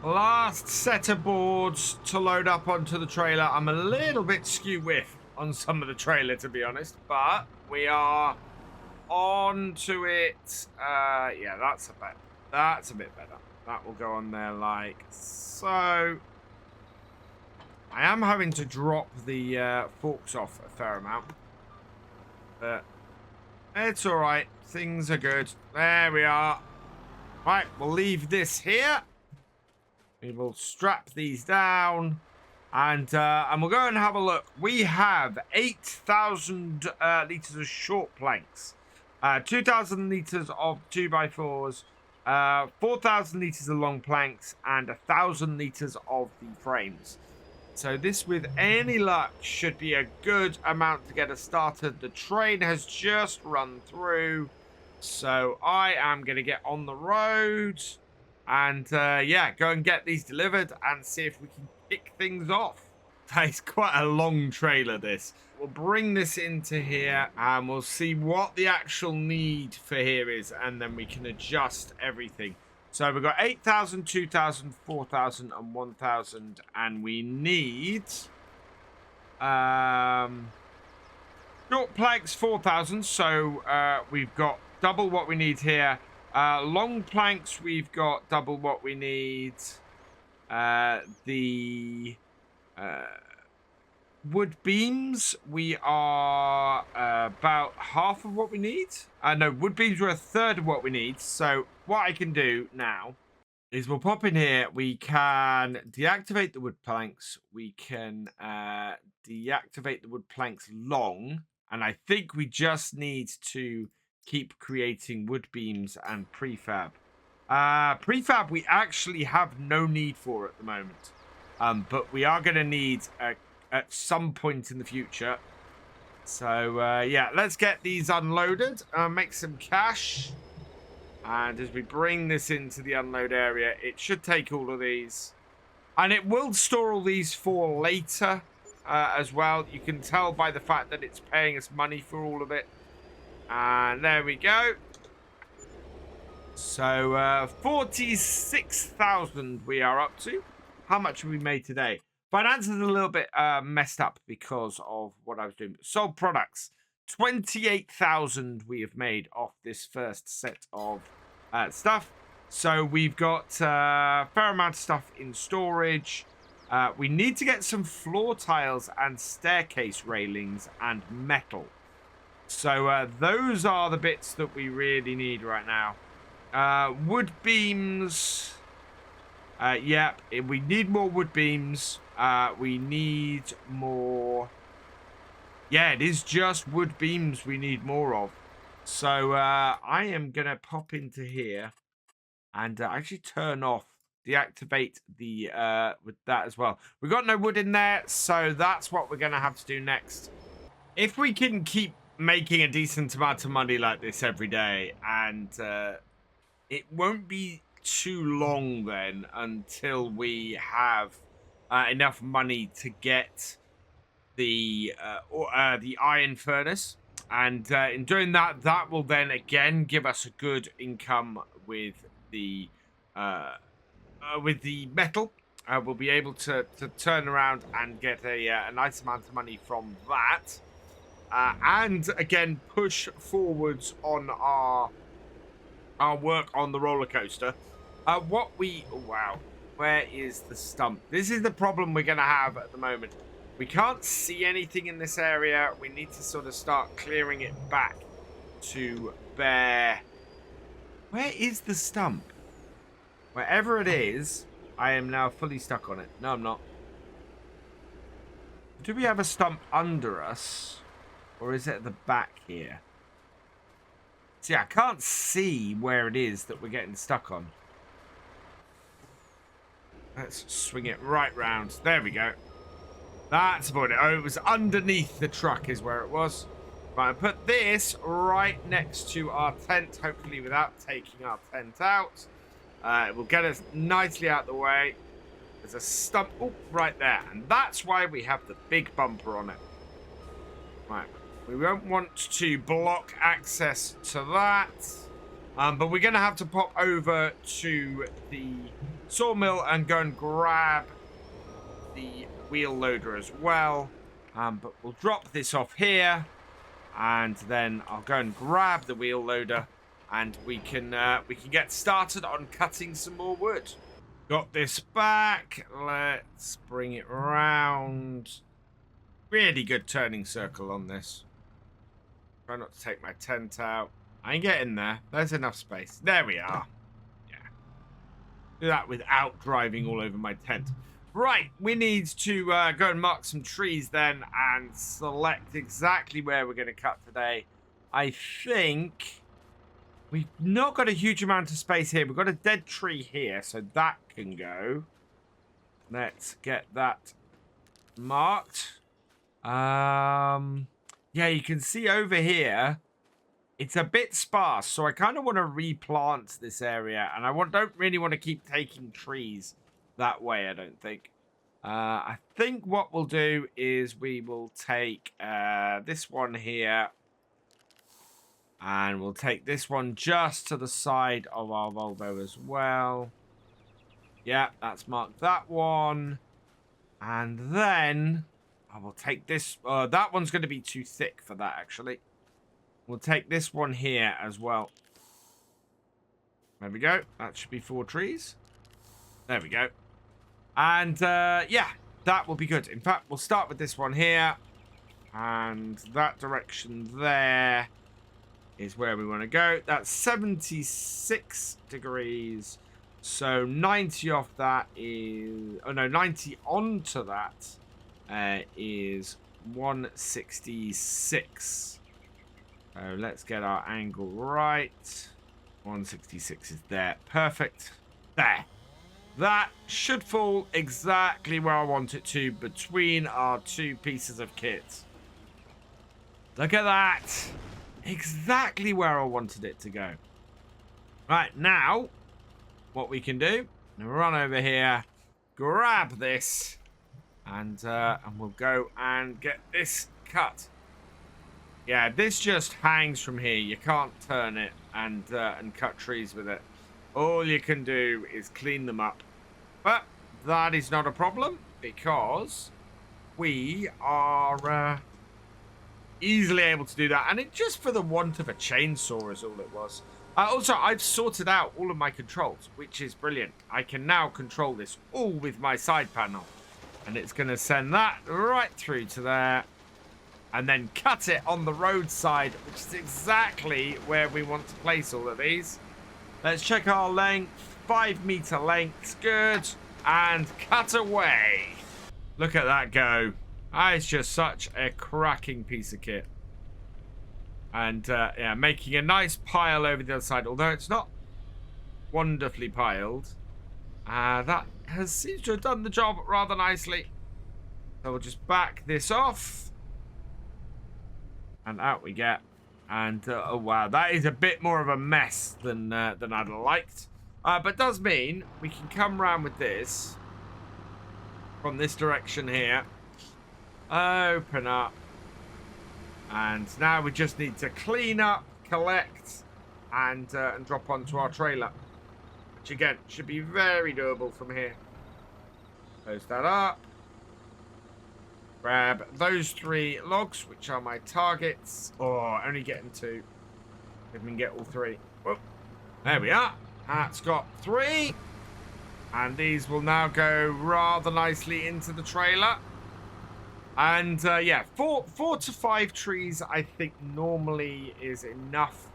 Last set of boards to load up onto the trailer. I'm a little bit skew-whiff on some of the trailer, to be honest. But we are on to it. Yeah, that's a bit better. That will go on there like so. I am having to drop the forks off a fair amount. But it's all right. Things are good. There we are. Right, we'll leave this here. We will strap these down, and we'll go and have a look. We have 8,000 litres of short planks, 2,000 litres of 2x4s, 4,000 litres of long planks, and 1,000 litres of the frames. So this, with any luck, should be a good amount to get us started. The train has just run through, so I am going to get on the road. And, yeah, go and get these delivered and see if we can kick things off. It's quite a long trailer, this. We'll bring this into here and we'll see what the actual need for here is. And then we can adjust everything. So we've got 8,000, 2,000, 4,000 and 1,000. And we need... short planks, 4,000. So we've got double what we need here. Long planks, we've got double what we need. The wood beams, we are about half of what we need. No, wood beams are a third of what we need. So what I can do now is we'll pop in here. We can deactivate the wood planks. We can deactivate the wood planks long. And I think we just need to keep creating wood beams and prefab. Prefab we actually have no need for at the moment, but we are going to need at some point in the future. So yeah, let's get these unloaded, make some cash, and as we bring this into the unload area, it should take all of these, and it will store all these for later as well. You can tell by the fact that it's paying us money for all of it. And there we go. So 46,000 we are up to. How much have we made today? Finance is a little bit messed up because of what I was doing. Sold products. 28,000 we have made off this first set of stuff. So we've got a fair amount of stuff in storage. We need to get some floor tiles and staircase railings and metal. So those are the bits that we really need right now. Wood beams. Yep, we need more wood beams. We need more. Yeah, it is just wood beams we need more of. So I am going to pop into here and actually turn off, deactivate the with that as well. We've got no wood in there, so that's what we're going to have to do next. If we can keep making a decent amount of money like this every day, and it won't be too long then until we have enough money to get the iron furnace, and in doing that, that will then again give us a good income with the metal. We'll be able to turn around and get a nice amount of money from that. And again, push forwards on our work on the roller coaster. Wow, where is the stump? This is the problem we're going to have at the moment. We can't see anything in this area. We need to sort of start clearing it back to bare. Where is the stump? Wherever it is, I am now fully stuck on it. No, I'm not. Do we have a stump under us? Or is it at the back here? See, I can't see where it is that we're getting stuck on. Let's swing it right round. There we go. That's about it. Oh, it was underneath the truck is where it was. Right, put this right next to our tent, hopefully without taking our tent out. It will get us nicely out of the way. There's a stump right there, and that's why we have the big bumper on it. Right, we won't want to block access to that, but we're going to have to pop over to the sawmill and go and grab the wheel loader as well. But we'll drop this off here. And then I'll go and grab the wheel loader, and we can get started on cutting some more wood. Got this back. Let's bring it round. Really good turning circle on this. Try not to take my tent out. I can get in there. There's enough space. There we are. Yeah. Do that without driving all over my tent. Right, we need to go and mark some trees then and select exactly where we're going to cut today. I think we've not got a huge amount of space here. We've got a dead tree here, so that can go. Let's get that marked. Yeah, you can see over here, it's a bit sparse, so I kind of want to replant this area, and I don't really want to keep taking trees that way, I don't think. I think what we'll do is we will take this one here, and we'll take this one just to the side of our Volvo as well. Yeah, that's marked that one. And then I will take this. That one's going to be too thick for that, actually. We'll take this one here as well. There we go. That should be 4 trees. There we go. And, yeah, that will be good. In fact, we'll start with this one here. And that direction there is where we want to go. That's 76 degrees. So 90 off that is... Oh, no, 90 onto that is 166. So let's get our angle right. 166 is there. Perfect. There. That should fall exactly where I want it to, between our 2 pieces of kit. Look at that. Exactly where I wanted it to go. Right, now, what we can do, run over here, grab this, and we'll go and get this cut. Yeah, this just hangs from here. You can't turn it and cut trees with it. All you can do is clean them up. But that is not a problem, because we are easily able to do that. And it just for the want of a chainsaw is all it was. Also, I've sorted out all of my controls, which is brilliant. I can now control this all with my side panel. And it's going to send that right through to there. And then cut it on the roadside, which is exactly where we want to place all of these. Let's check our length. 5 meter lengths. Good. And cut away. Look at that go. It's just such a cracking piece of kit. And, yeah, making a nice pile over the other side. Although it's not wonderfully piled. That seems to have done the job rather nicely. So we'll just back this off. And out we get. And, oh wow, that is a bit more of a mess than I'd liked. But does mean we can come around with this. From this direction here. Open up. And now we just need to clean up, collect, and drop onto our trailer. Which, again, should be very doable from here. Close that up. Grab those 3 logs, which are my targets. Oh, only getting 2. If we can get all 3. Whoop. There we are. That's got 3. And these will now go rather nicely into the trailer. And, yeah, 4 to 5 trees, I think, normally is enough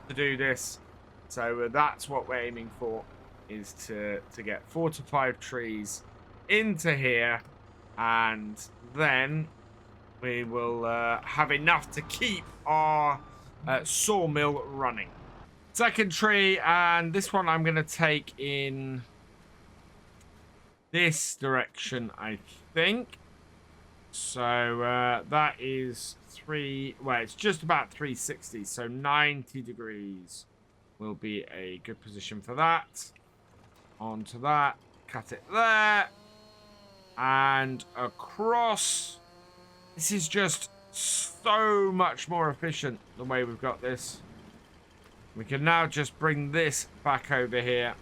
to do this. So that's what we're aiming for, is to get 4 to 5 trees into here. And then we will have enough to keep our sawmill running. Second tree, and this one I'm going to take in this direction, I think. So that is it's just about 360, so 90 degrees will be a good position for that. Onto that, cut it there, and across. This is just so much more efficient the way we've got this. We can now just bring this back over here.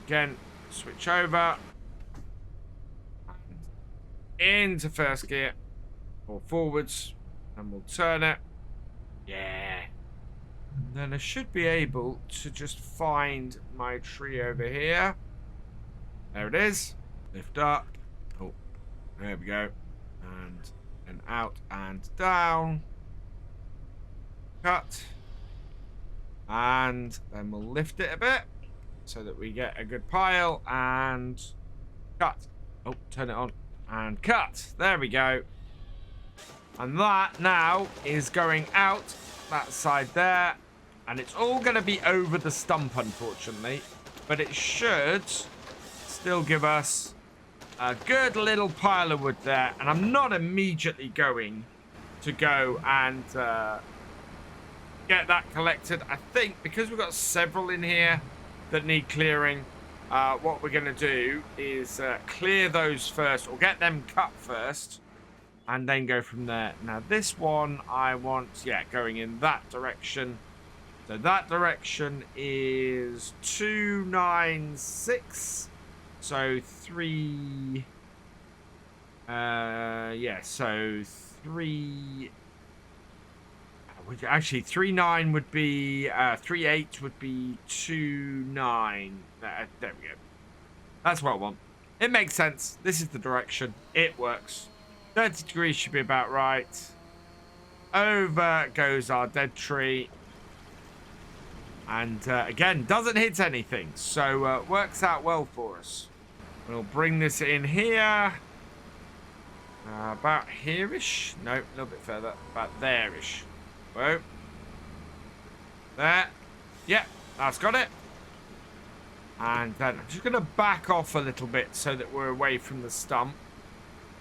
Again, switch over. Into first gear. Or forwards. And we'll turn it. Yeah. And then I should be able to just find my tree over here. There it is. Lift up. Oh, there we go. And out and down. Cut. And then we'll lift it a bit so that we get a good pile and cut. Oh, turn it on and cut. There we go. And that now is going out that side there. And it's all going to be over the stump, unfortunately. But it should still give us a good little pile of wood there. And I'm not immediately going to go and get that collected. I think because we've got several in here that need clearing, what we're going to do is clear those first, or get them cut first, and then go from there. Now this one I want, going in that direction. So that direction is 296. So 3. So 3. Actually, 39 would be 38 would be 29. There we go. That's what I want. It makes sense. This is the direction. It works. 30 degrees should be about right. Over goes our dead tree. And again, doesn't hit anything. So works out well for us. We'll bring this in here. About here-ish. No, a little bit further. About there-ish. Whoa. There. Yep, that's got it. And then I'm just going to back off a little bit so that we're away from the stump.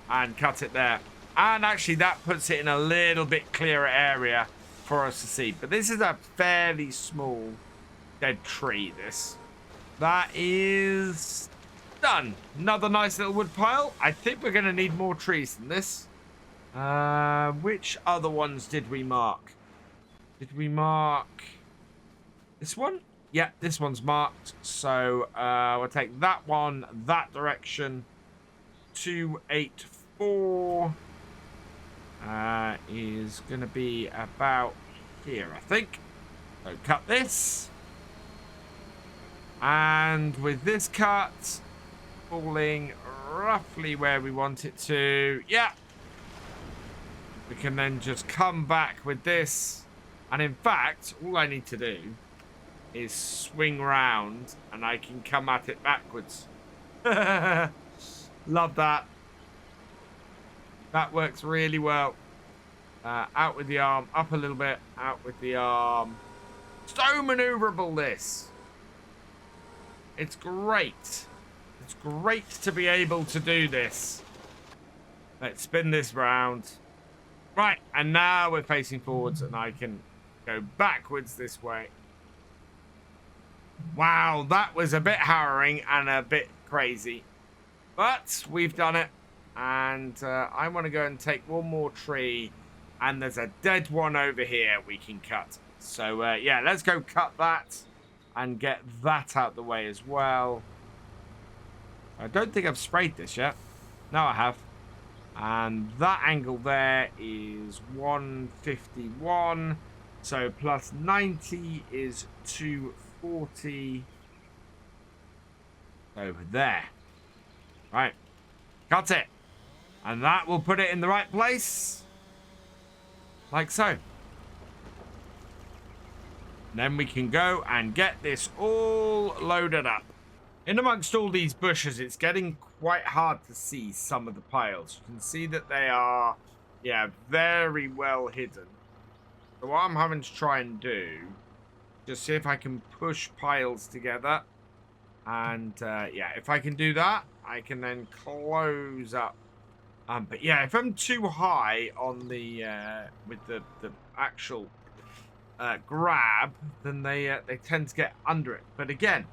And cut it there. And actually that puts it in a little bit clearer area for us to see. But this is a fairly small dead tree, this. That is done. Another nice little wood pile. I think we're going to need more trees than this. Which other ones did we mark? Did we mark this one? Yeah, this one's marked. So we'll take that one that direction. 284 is going to be about here, I think. So cut this. And with this cut falling roughly where we want it to. Yeah. We can then just come back with this. And in fact, all I need to do is swing round and I can come at it backwards. Love that. That works really well. Out with the arm, up a little bit, out with the arm. So maneuverable, this. It's great. It's great to be able to do this. Let's spin this round. Right, and now we're facing forwards and I can go backwards this way. Wow, that was a bit harrowing and a bit crazy. But we've done it. And I want to go and take one more tree. And there's a dead one over here we can cut. So, yeah, let's go cut that. And get that out the way as well. I don't think I've sprayed this yet. No, I have. And that angle there is 151. So plus 90 is 240. Over there. Right. Cut it. And that will put it in the right place. Like so. And then we can go and get this all loaded up. In amongst all these bushes, it's getting quite hard to see some of the piles. You can see that they are Yeah, very well hidden. So what I'm having to try and do, just see if I can push piles together. And yeah, if I can do that, I can then close up. But yeah, if I'm too high on the with the actual grab, then they tend to get under it. But again,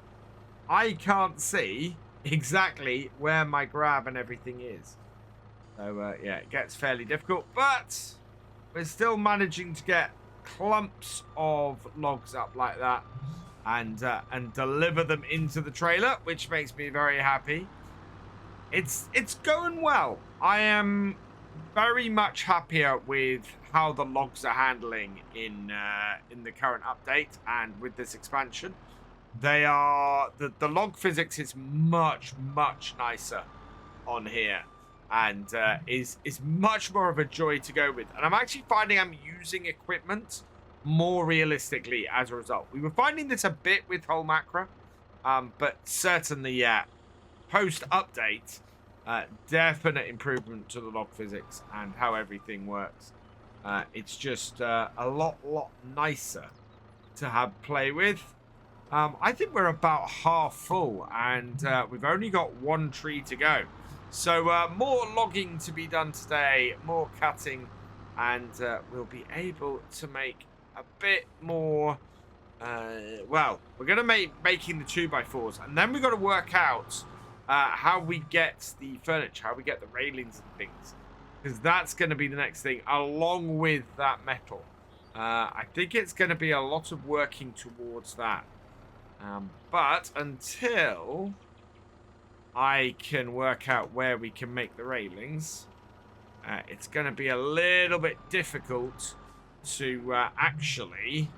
I can't see exactly where my grab and everything is. So yeah, it gets fairly difficult, but we're still managing to get clumps of logs up like that and deliver them into the trailer, which makes me very happy. It's going well. I am very much happier with how the logs are handling in the current update and with this expansion. They are the log physics is much nicer on here, and is much more of a joy to go with. And I'm actually finding I'm using equipment more realistically as a result. We were finding this a bit with whole macro, but certainly, yeah, post update, definite improvement to the log physics and how everything works. It's just a lot nicer to have play with. I think we're about half full, and we've only got one tree to go. So more logging to be done today, more cutting, and we'll be able to make a bit more. Well, we're going to making the 2x4s, and then we've got to work out how we get the furniture, how we get the railings and things, because that's going to be the next thing, along with that metal. I think it's going to be a lot of working towards that. But until I can work out where we can make the railings, it's going to be a little bit difficult to actually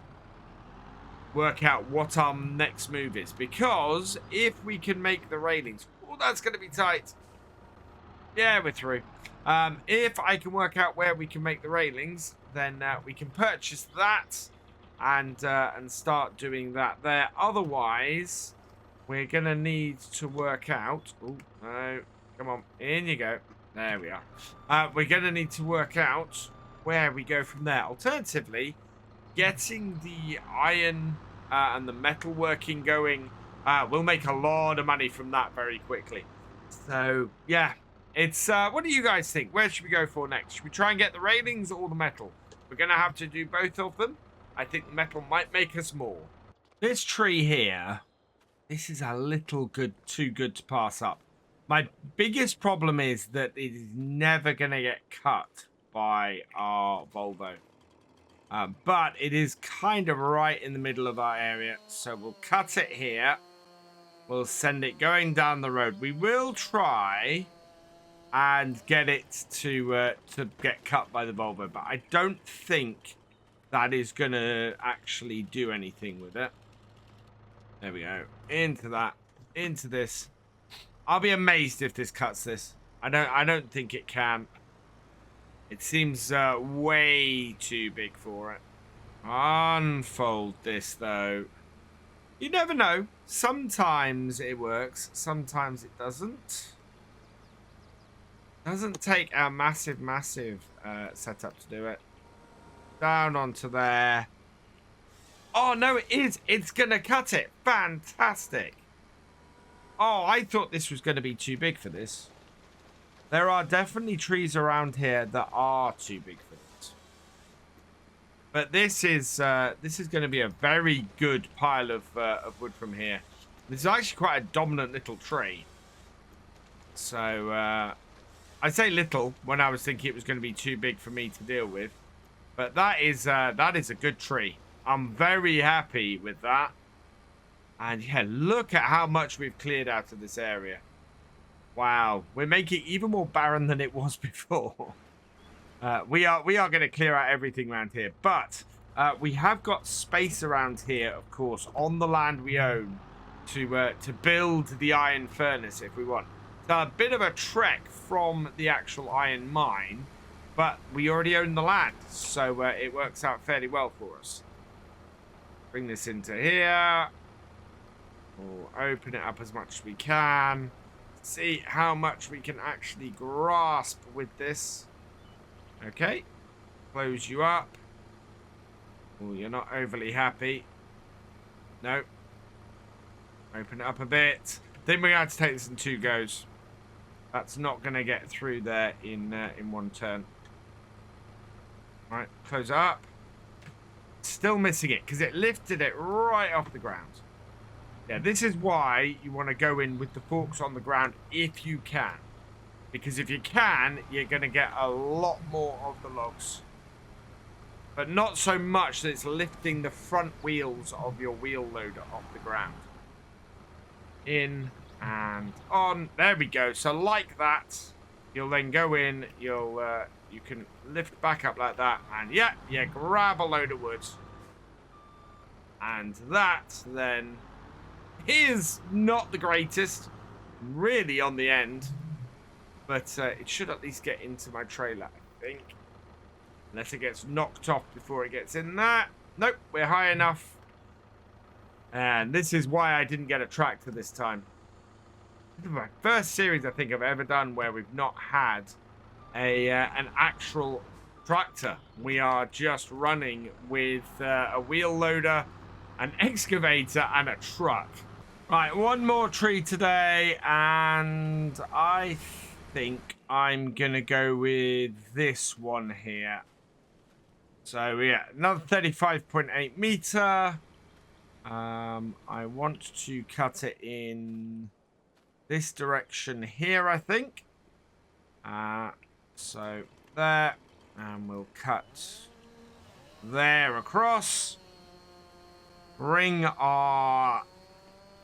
work out what our next move is. Because if we can make the railings, oh, that's going to be tight. Yeah, we're through. If I can work out where we can make the railings, then we can purchase that and start doing that there. Otherwise, we're going to need to work out... Oh, no. Come on. In you go. There we are. We're going to need to work out where we go from there. Alternatively, getting the iron and the metal working going, we'll make a lot of money from that very quickly. So, yeah. It's what do you guys think? Where should we go for next? Should we try and get the railings or the metal? We're going to have to do both of them. I think the metal might make us more. This tree here, this is a little too good to pass up. My biggest problem is that it is never going to get cut by our Volvo. But it is kind of right in the middle of our area. So we'll cut it here. We'll send it going down the road. We will try and get it to get cut by the Volvo, but I don't think that is going to actually do anything with it. There we go. Into that. Into this. I'll be amazed if this cuts this. I don't think it can. It seems way too big for it. Unfold this, though. You never know. Sometimes it works. Sometimes it doesn't. Doesn't take a massive setup to do it. Down onto there. Oh, no, it is. It's going to cut it. Fantastic. Oh, I thought this was going to be too big for this. There are definitely trees around here that are too big for it. But this is going to be a very good pile of wood from here. This is actually quite a dominant little tree. So, I say little when I was thinking it was going to be too big for me to deal with. But that is a good tree. I'm very happy with that. And yeah, look at how much we've cleared out of this area. Wow, we're making it even more barren than it was before. We are going to clear out everything around here. But we have got space around here, of course, on the land we own to build the iron furnace if we want. It's a bit of a trek from the actual iron mine, but we already own the land, so it works out fairly well for us. Bring this into here. We'll open it up as much as we can. See how much we can actually grasp with this. Okay. Close you up. Oh, you're not overly happy. No. Open it up a bit. Then we're going to have to take this in 2 goes. That's not going to get through there in 1 turn. Right, close it up. Still missing it because it lifted it right off the ground. Yeah, this is why you want to go in with the forks on the ground if you can. Because if you can, you're going to get a lot more of the logs. But not so much that it's lifting the front wheels of your wheel loader off the ground. In and on. There we go. So like that, you'll then go in, you can lift back up like that, and yeah, grab a load of wood. And that then is not the greatest, really, on the end. But it should at least get into my trailer, I think. Unless it gets knocked off before it gets in there. Nope, we're high enough. And this is why I didn't get a tractor this time. This is my first series I think I've ever done where we've not had an actual tractor. We are just running with a wheel loader, an excavator, and a truck. Right, 1 more tree today, and I think I'm gonna go with this one here. So yeah, another 35.8 meter. I want to cut it in this direction here, I think. So there, and we'll cut there across. Bring our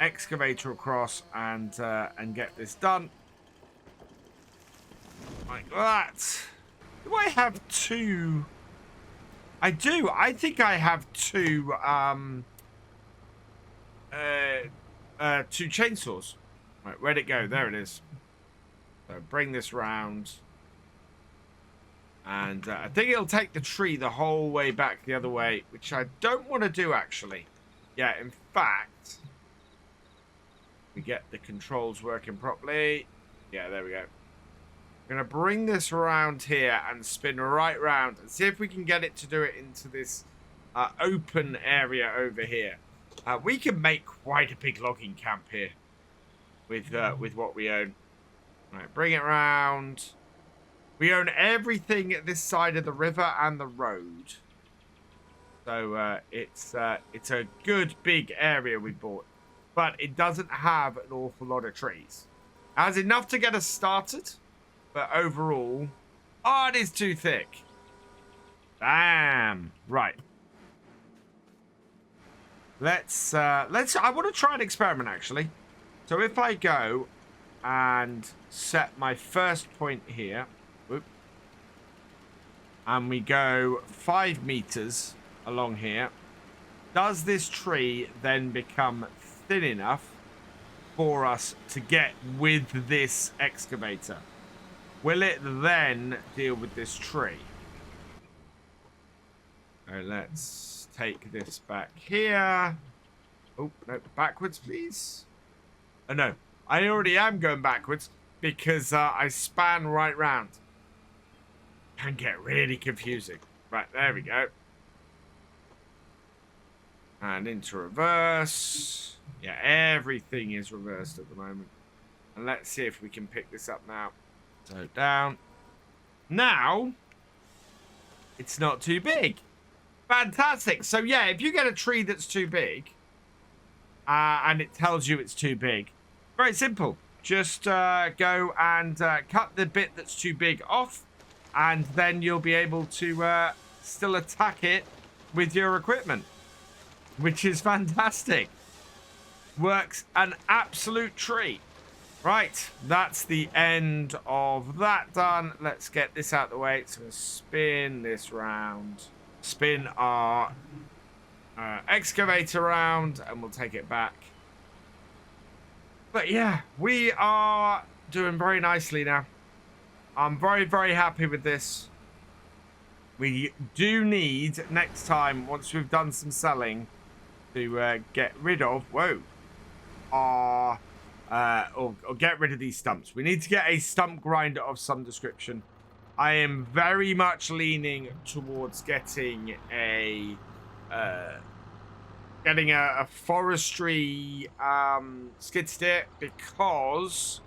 excavator across and get this done. Like that. Do I have 2? I do. I think I have 2 2 chainsaws. Right, where'd it go? There it is. So bring this round. And I think it'll take the tree the whole way back the other way, which I don't want to do, actually. Yeah, in fact, we get the controls working properly. Yeah, there we go. I'm going to bring this around here and spin right round and see if we can get it to do it into this open area over here. We can make quite a big logging camp here with what we own. Right, bring it round. We own everything at this side of the river and the road. So it's a good big area we bought. But it doesn't have an awful lot of trees. It has enough to get us started. But overall, oh, it is too thick. Damn. Right. Let's I want to try an experiment, actually. So if I go and set my first point here, whoop, and we go 5 meters along here, does this tree then become thin enough for us to get with this excavator? Will it then deal with this tree? So let's take this back here. Oh, no, backwards, please. Oh, no. I already am going backwards because I span right round. Can get really confusing. Right, there we go. And into reverse. Yeah, everything is reversed at the moment. And let's see if we can pick this up now. So down. Now, it's not too big. Fantastic. So yeah, if you get a tree that's too big, and it tells you it's too big, very simple. Just go and cut the bit that's too big off, and then you'll be able to still attack it with your equipment, which is fantastic. Works an absolute treat. Right, that's the end of that done. Let's get this out of the way. So spin this round. Spin our excavator around, and we'll take it back. But yeah, we are doing very nicely now. I'm very, very happy with this. We do need, next time, once we've done some selling, to get rid of, our... or get rid of these stumps. We need to get a stump grinder of some description. I am very much leaning towards getting a forestry skid steer, because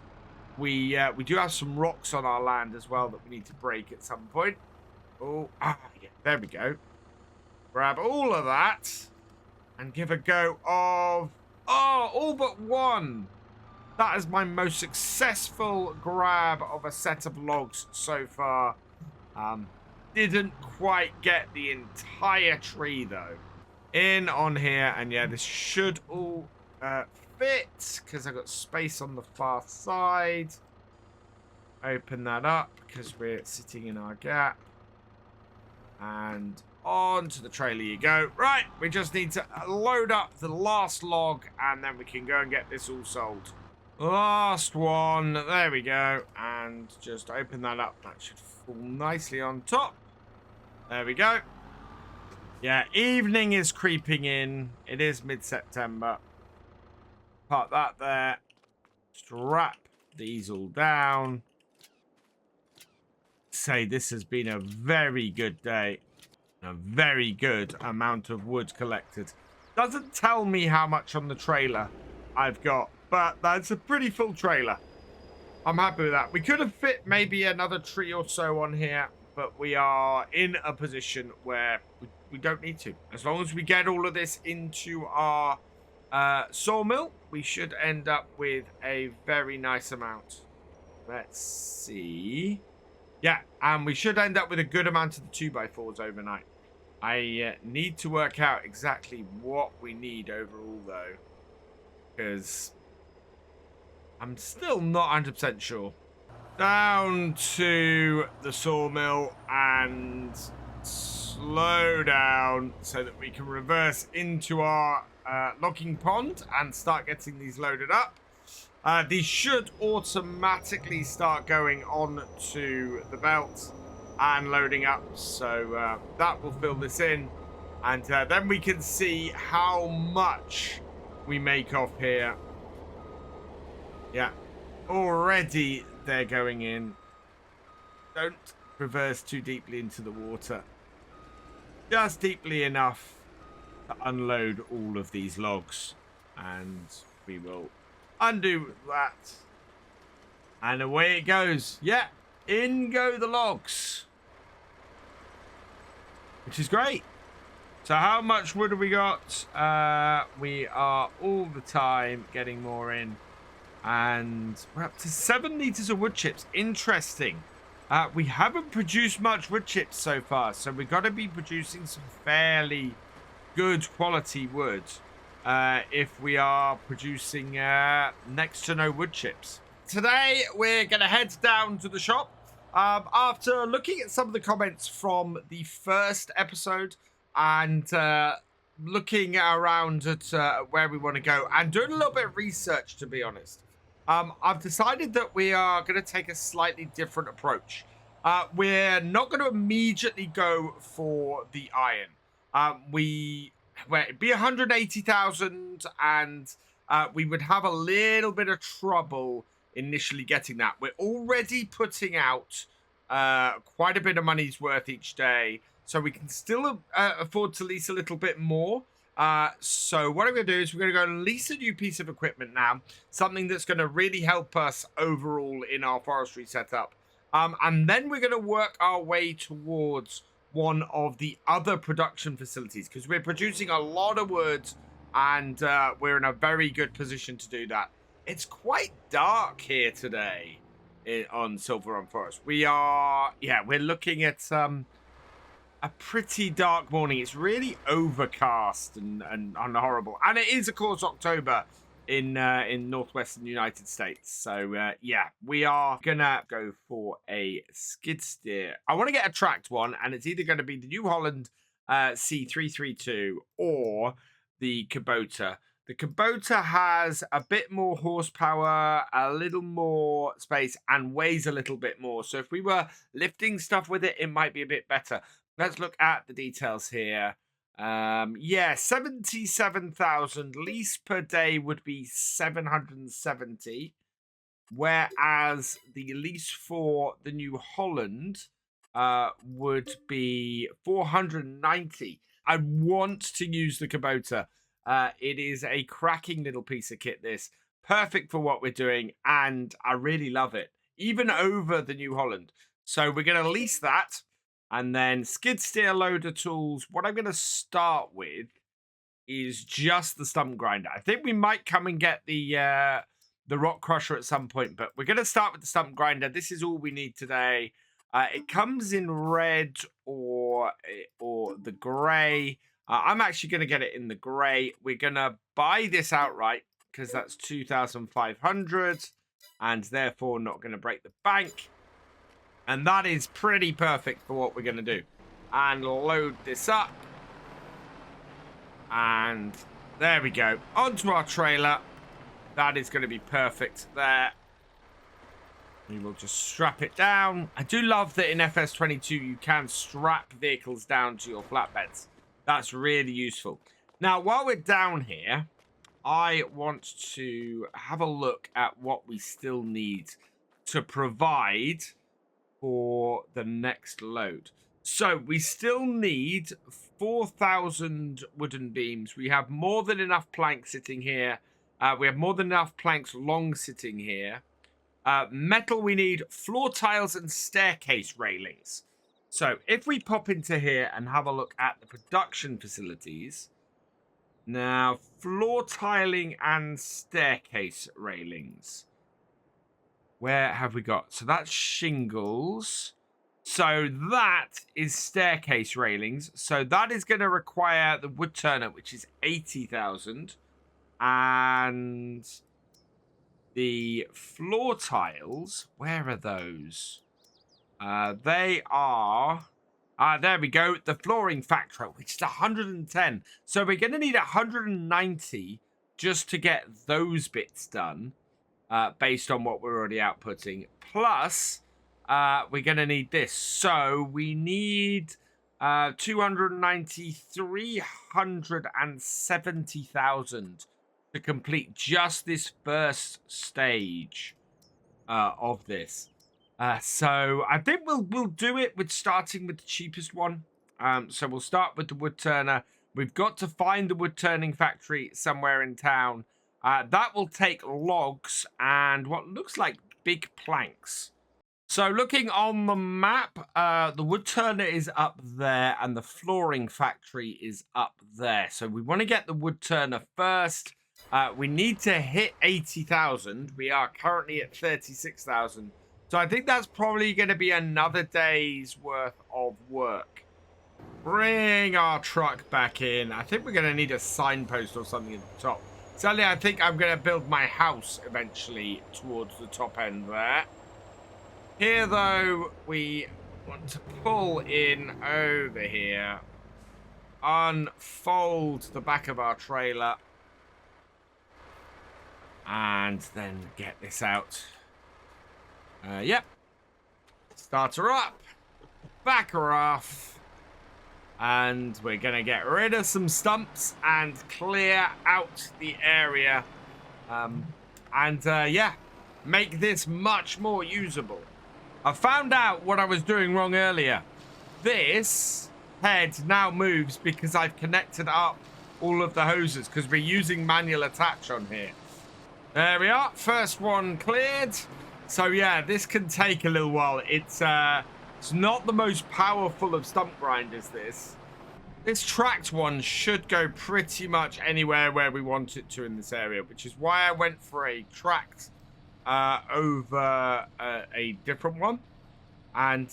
we do have some rocks on our land as well that we need to break at some point. Oh, yeah, there we go. Grab all of that and give a go of all but one. That is my most successful grab of a set of logs so far. Didn't quite get the entire tree though. In on here, and yeah, this should all fit because I've got space on the far side. Open that up because we're sitting in our gap. And onto the trailer you go. Right, we just need to load up the last log and then we can go and get this all sold. Last one. There we go. And just open that up. That should fall nicely on top. There we go. Yeah, evening is creeping in. It is mid-September. Park that there. Strap these all down. Say this has been a very good day. A very good amount of wood collected. Doesn't tell me how much on the trailer I've got, but that's a pretty full trailer. I'm happy with that. We could have fit maybe another tree or so on here, but we are in a position where we don't need to. As long as we get all of this into our sawmill, we should end up with a very nice amount. Let's see. Yeah, and we should end up with a good amount of the 2x4s overnight. I need to work out exactly what we need overall, though, because I'm still not 100% sure. Down to the sawmill and slow down so that we can reverse into our logging pond and start getting these loaded up. These should automatically start going on to the belt and loading up, so that will fill this in, and then we can see how much we make off here. Yeah, already they're going in. Don't reverse too deeply into the water, just deeply enough to unload all of these logs, and we will undo that, and away it goes. Yeah, in go the logs, which is great. So how much wood have we got? We are all the time getting more in, and we're up to 7 liters of wood chips. Interesting. We haven't produced much wood chips so far, so we've got to be producing some fairly good quality wood if we are producing next to no wood chips. Today we're gonna head down to the shop after looking at some of the comments from the first episode and looking around at where we want to go and doing a little bit of research, to be honest. I've decided that we are going to take a slightly different approach. We're not going to immediately go for the iron. It'd be 180,000, and we would have a little bit of trouble initially getting that. We're already putting out quite a bit of money's worth each day, so we can still afford to lease a little bit more. So what I'm going to do is we're going to go and lease a new piece of equipment now, something that's going to really help us overall in our forestry setup. And then we're going to work our way towards one of the other production facilities, because we're producing a lot of wood, and we're in a very good position to do that. It's quite dark here today on Silverrun Forest. We're looking at a pretty dark morning. It's really overcast and horrible, and it is, of course, October in northwestern United States. So yeah, we are gonna go for a skid steer. I want to get a tracked one, and it's either going to be the New Holland C332 or the Kubota. The Kubota has a bit more horsepower, a little more space, and weighs a little bit more. So if we were lifting stuff with it, it might be a bit better. Let's look at the details here. Yeah, 77,000. Lease per day would be 770. Whereas the lease for the New Holland would be 490. I want to use the Kubota. It is a cracking little piece of kit, this. Perfect for what we're doing, and I really love it. Even over the New Holland. So we're going to lease that, and then skid steer loader tools. What I'm going to start with is just the stump grinder. I think we might come and get the rock crusher at some point, but we're going to start with the stump grinder. This is all we need today. It comes in red or the grey. I'm actually going to get it in the grey. We're going to buy this outright because that's 2,500 and therefore not going to break the bank. And that is pretty perfect for what we're going to do. And load this up. And there we go. Onto our trailer. That is going to be perfect there. We will just strap it down. I do love that in FS22 you can strap vehicles down to your flatbeds. That's really useful. Now, while we're down here, I want to have a look at what we still need to provide for the next load. So we still need 4,000 wooden beams. We have more than enough planks sitting here. We have more than enough planks long sitting here. Metal, we need floor tiles and staircase railings. So if we pop into here and have a look at the production facilities. Now, floor tiling and staircase railings. Where have we got? So that's shingles. So that is staircase railings. So that is going to require the wood turner, which is 80,000. And the floor tiles, where are those? They are... there we go. The flooring factory, which is 110. So we're going to need 190 just to get those bits done, based on what we're already outputting. Plus, we're going to need this. So we need 290, 370,000 to complete just this first stage of this. So I think we'll do it with starting with the cheapest one. So we'll start with the wood turner. We've got to find the wood turning factory somewhere in town. That will take logs and what looks like big planks. So looking on the map, the wood turner is up there and the flooring factory is up there. So we want to get the wood turner first. We need to hit 80,000. We are currently at 36,000. So I think that's probably going to be another day's worth of work. Bring our truck back in. I think we're going to need a signpost or something at the top. Sadly, I think I'm going to build my house eventually towards the top end there. Here, though, we want to pull in over here. Unfold the back of our trailer. And then get this out. Yep. Start her up. Back her off. And we're going to get rid of some stumps and clear out the area. Yeah, make this much more usable. I found out what I was doing wrong earlier. This head now moves because I've connected up all of the hoses because we're using manual attach on here. There we are. First one cleared. So yeah, this can take a little while. It's not the most powerful of stump grinders, this. This tracked one should go pretty much anywhere where we want it to in this area, which is why I went for a tracked over a different one. And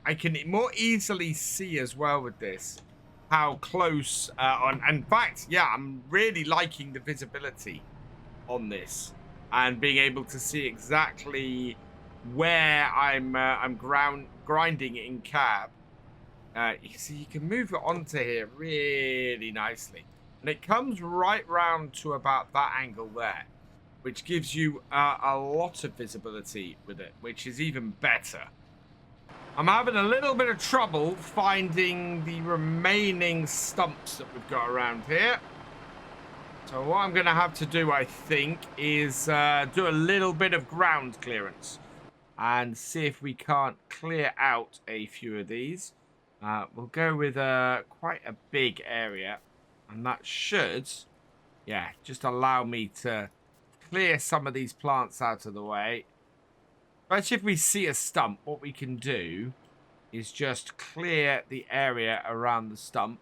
I can more easily see as well with this how close, in fact, yeah, I'm really liking the visibility on this and being able to see exactly where I'm grinding in cab. You see, you can move it onto here really nicely, and it comes right round to about that angle there, which gives you a lot of visibility with it, which is even better. I'm having a little bit of trouble finding the remaining stumps that we've got around here. So what I'm going to have to do, I think, is do a little bit of ground clearance. and see if we can't clear out a few of these. We'll go with quite a big area, and that should, yeah, just allow me to clear some of these plants out of the way. Especially if we see a stump, what we can do is just clear the area around the stump.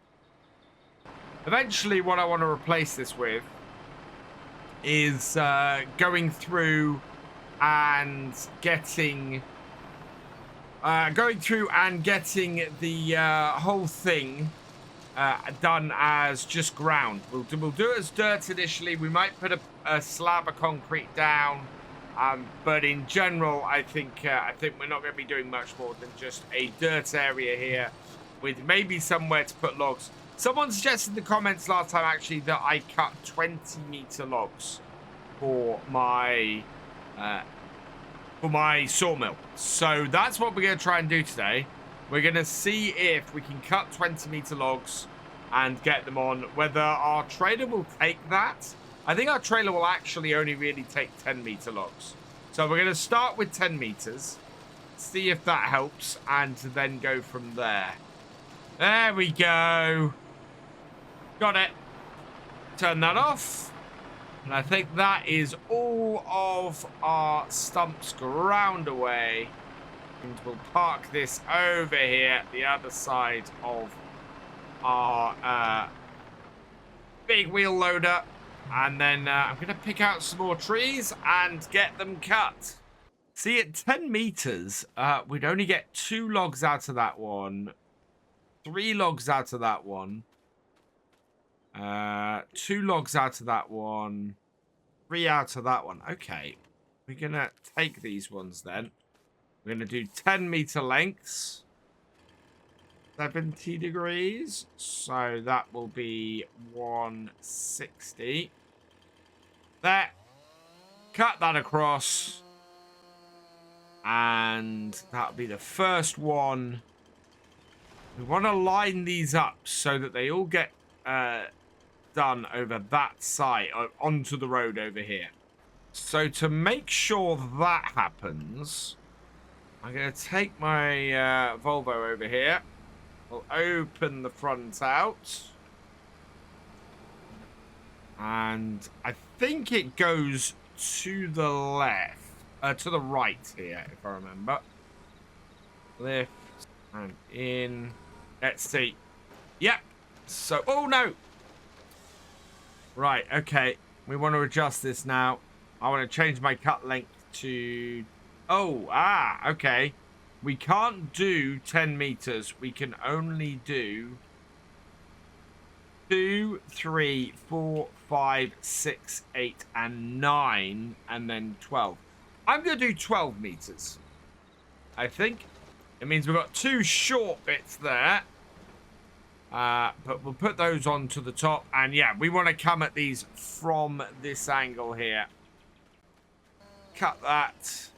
Eventually, what I want to replace this with is going through and getting the whole thing done as just ground. We'll do it as dirt initially. We might put a slab of concrete down, but in general, I think we're not going to be doing much more than just a dirt area here, with maybe somewhere to put logs. Someone suggested in the comments last time actually that I cut 20-meter logs for my sawmill. So that's what we're going to try and do today. We're going to see if we can cut 20-meter logs and get them on. Whether our trailer will take that. I think our trailer will actually only really take 10-meter logs. So we're going to start with 10 meters. See if that helps. And then go from there. There we go. Got it. Turn that off. And I think that is all of our stumps ground away. And we'll park this over here, the other side of our big wheel loader. And then I'm going to pick out some more trees and get them cut. See, at 10 meters, we'd only get 2 logs out of that one. 3 logs out of that one. 2 logs out of that one. 3 out of that one. Okay. We're going to take these ones then. We're going to do 10-meter lengths. 70 degrees. So that will be 160. There. Cut that across. And that'll be the first one. We want to line these up so that they all get done over that side, onto the road over here. So to make sure that happens, I'm going to take my Volvo over here. We'll open the front out. And I think it goes to the left. To the right here, if I remember. Lift and in. Let's see. Yep. So, oh no. Right, okay. We want to adjust this now. I want to change my cut length to... okay. We can't do 10 meters. We can only do 2, 3, 4, 5, 6, 8, and 9, and then 12. I'm going to do 12 meters. I think. It means we've got 2 short bits there. But we'll put those onto the top. And yeah, we want to come at these from this angle here. Cut that.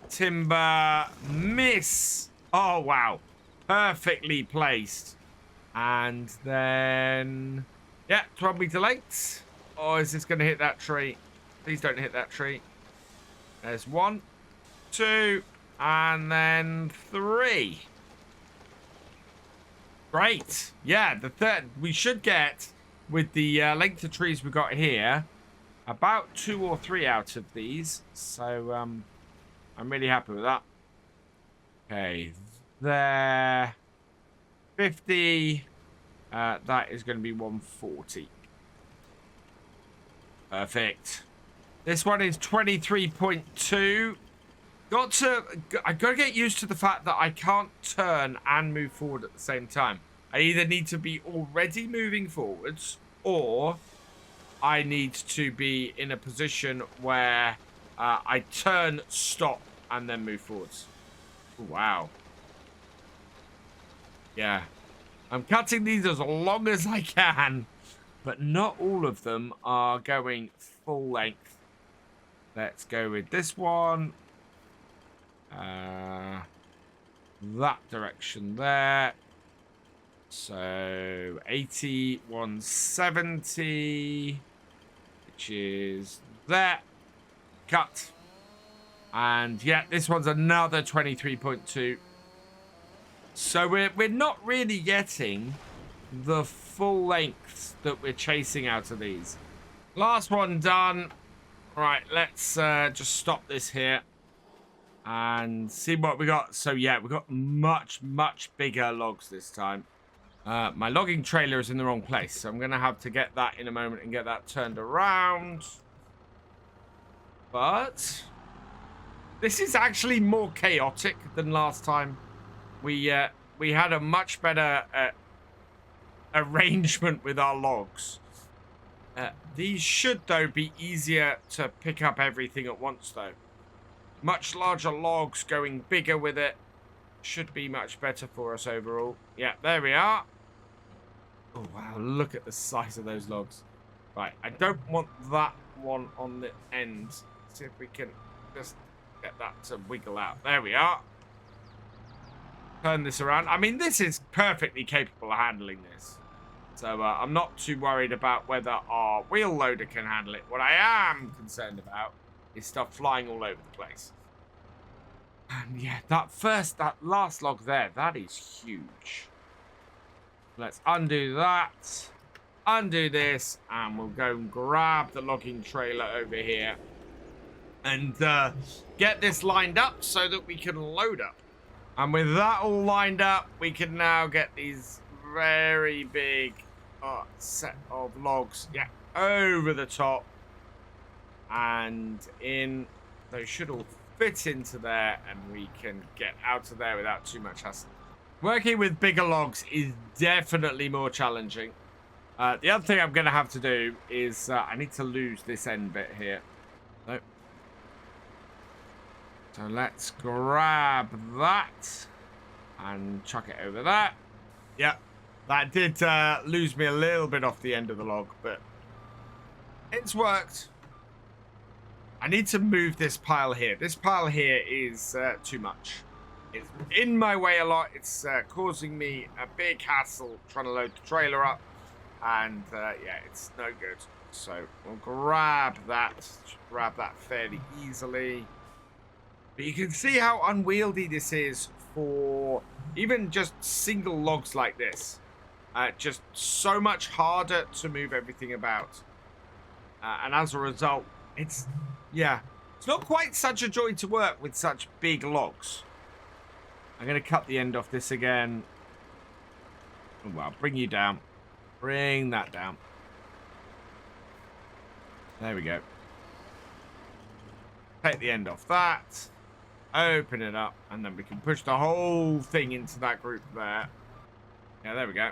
Timber. Miss. Oh, wow. Perfectly placed. And then... yeah, 12-meter lengths. Or is this going to hit that tree? Please don't hit that tree. There's 1, 2, and then 3. Great. Yeah, the third. We should get, with the length of trees we got here, about 2 or 3 out of these. So, I'm really happy with that. Okay, there. 50. That is going to be 140. Perfect. This one is 23.2. I got to get used to the fact that I can't turn and move forward at the same time. I either need to be already moving forwards, or I need to be in a position where I turn, stop, and then move forwards. Wow. Yeah. I'm cutting these as long as I can, but not all of them are going full length. Let's go with this one. That direction there. So 80, 170, which is there. Cut. And yeah, this one's another 23.2. So we're not really getting the full lengths that we're chasing out of these. Last one done. Right, let's just stop this here and see what we got. So yeah, we got much bigger logs this time. My logging trailer is in the wrong place, so I'm gonna have to get that in a moment and get that turned around. But this is actually more chaotic than last time. We had a much better arrangement with our logs. These should, though, be easier to pick up everything at once, though. Much larger logs going bigger with it should be much better for us overall. Yeah, there we are. Oh, wow, look at the size of those logs. Right, I don't want that one on the end. Let's see if we can just get that to wiggle out. There we are. Turn this around. I mean, this is perfectly capable of handling this. So I'm not too worried about whether our wheel loader can handle it. What I am concerned about is stuff flying all over the place. And yeah, that last log there, that is huge. Let's undo that, undo this, and we'll go and grab the logging trailer over here and get this lined up so that we can load up. And with that all lined up, we can now get these very big set of logs, yeah, over the top and in. Those should all fit into there, and we can get out of there without too much hassle. Working with bigger logs is definitely more challenging. The other thing I'm going to have to do is I need to lose this end bit here. Nope. So let's grab that and chuck it over there. Yeah, that did lose me a little bit off the end of the log, but it's worked. I need to move this pile here. This pile here is too much. It's in my way a lot. It's causing me a big hassle trying to load the trailer up. And yeah, it's no good. So we'll grab that fairly easily. But you can see how unwieldy this is for even just single logs like this. Just so much harder to move everything about. And as a result, it's not quite such a joy to work with such big logs. I'm going to cut the end off this again. Oh, well, bring you down. Bring that down. There we go. Take the end off that. Open it up. And then we can push the whole thing into that group there. Yeah, there we go.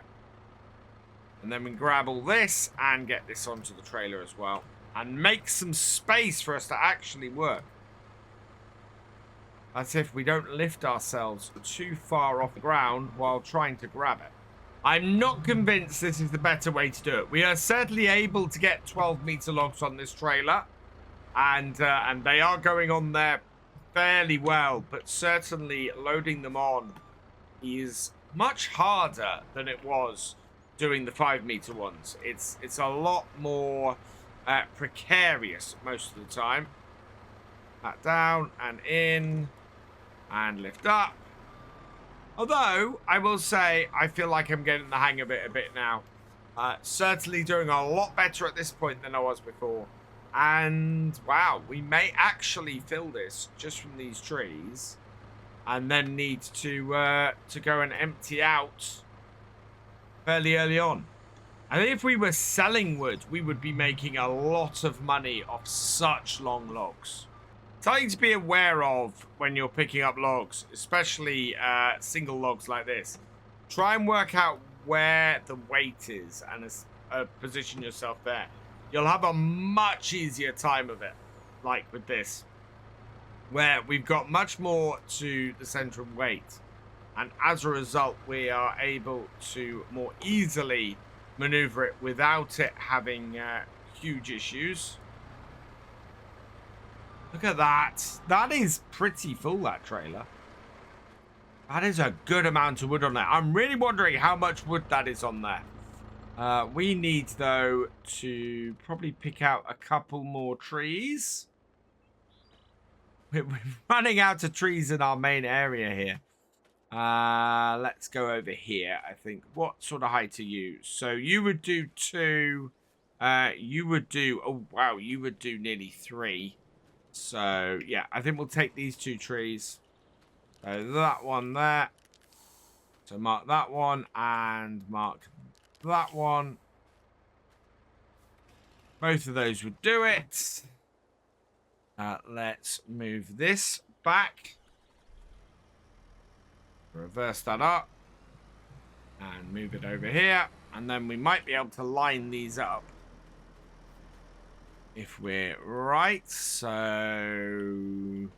And then we can grab all this and get this onto the trailer as well. And make some space for us to actually work. That's if we don't lift ourselves too far off the ground while trying to grab it. I'm not convinced this is the better way to do it. We are certainly able to get 12-meter logs on this trailer. And they are going on there fairly well. But certainly loading them on is much harder than it was doing the 5-meter ones. It's a lot more precarious most of the time. That down and in. And lift up. Although, I will say, I feel like I'm getting the hang of it a bit now. Certainly doing a lot better at this point than I was before. And, wow, we may actually fill this just from these trees. And then need to go and empty out fairly early on. I think if we were selling wood, we would be making a lot of money off such long logs. Something to be aware of when you're picking up logs, especially single logs like this. Try and work out where the weight is and position yourself there. You'll have a much easier time of it, like with this, where we've got much more to the center of weight. And as a result, we are able to more easily maneuver it without it having huge issues. Look at that. That is pretty full, that trailer. That is a good amount of wood on there. I'm really wondering how much wood that is on there. We need, though, to probably pick out a couple more trees. we're running out of trees in our main area here. Let's go over here, I think. What sort of height are you? So you would do 2. You would do... Oh, wow. You would do nearly 3. So, yeah. I think we'll take these 2 trees. So that one there. So mark that one and mark that one. Both of those would do it. Let's move this back. Reverse that up. And move it over here. And then we might be able to line these up. If we're right. So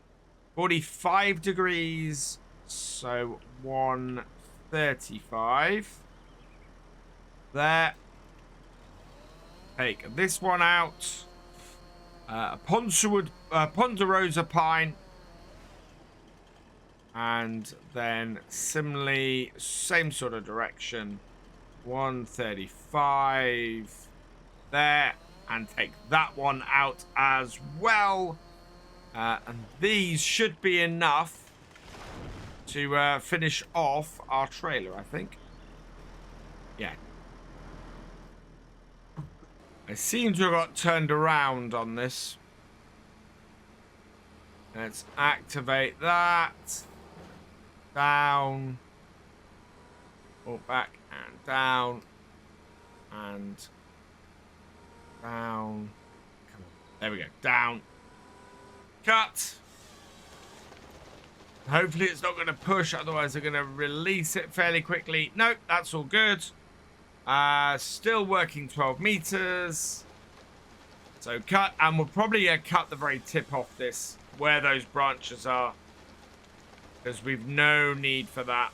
45 degrees. So 135. There. Take this one out. Ponderosa pine. And then similarly, same sort of direction. 135 there. And take that one out as well. And these should be enough to finish off our trailer, I think. Yeah. I seem to have got turned around on this. Let's activate that. Down. Pull back and down. And down. Come on. There we go. Down. Cut. Hopefully it's not going to push, otherwise they're going to release it fairly quickly. Nope, that's all good. Still working 12 meters. So cut, and we're probably going to cut the very tip off this, where those branches are, because we've no need for that.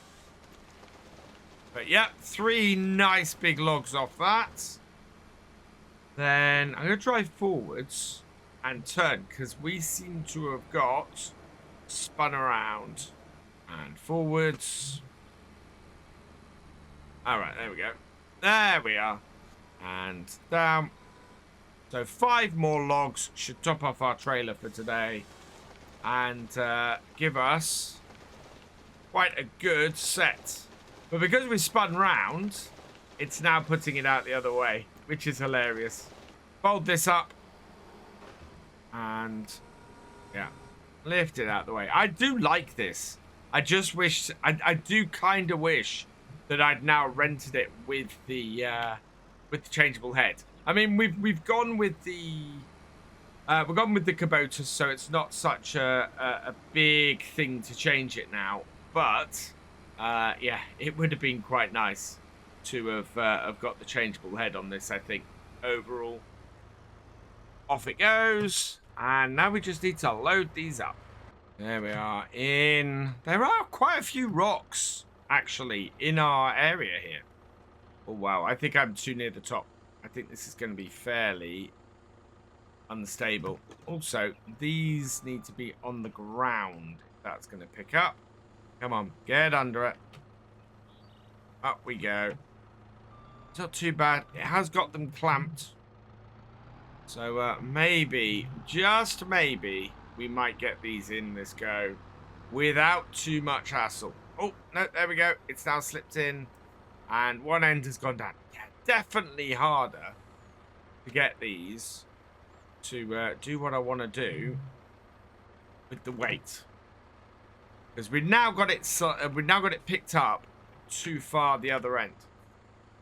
But yep, 3 nice big logs off that. Then I'm going to drive forwards and turn, because we seem to have got spun around and forwards. All right, there we go. There we are. And down. So 5 more logs should top off our trailer for today and give us quite a good set. But because we spun round, it's now putting it out the other way, which is hilarious. Fold this up and yeah, lift it out the way. I do like this. I just wish, I do kind of wish that I'd now rented it with the changeable head. I mean, we've gone with the Kubota, so it's not such a big thing to change it now. But yeah, it would have been quite nice to have got the changeable head on this, I think, overall. Off it goes, and now we just need to load these up. There we are. There are quite a few rocks actually in our area here. Oh wow, I think I'm too near the top. I think this is going to be fairly unstable. Also, these need to be on the ground. That's going to pick up. Come on, get under it. Up we go. It's not too bad. It has got them clamped. So maybe, just maybe, we might get these in this go without too much hassle. Oh, no, there we go. It's now slipped in. And one end has gone down. Yeah, definitely harder to get these to do what I want to do with the weight. Because we've now got it picked up too far the other end.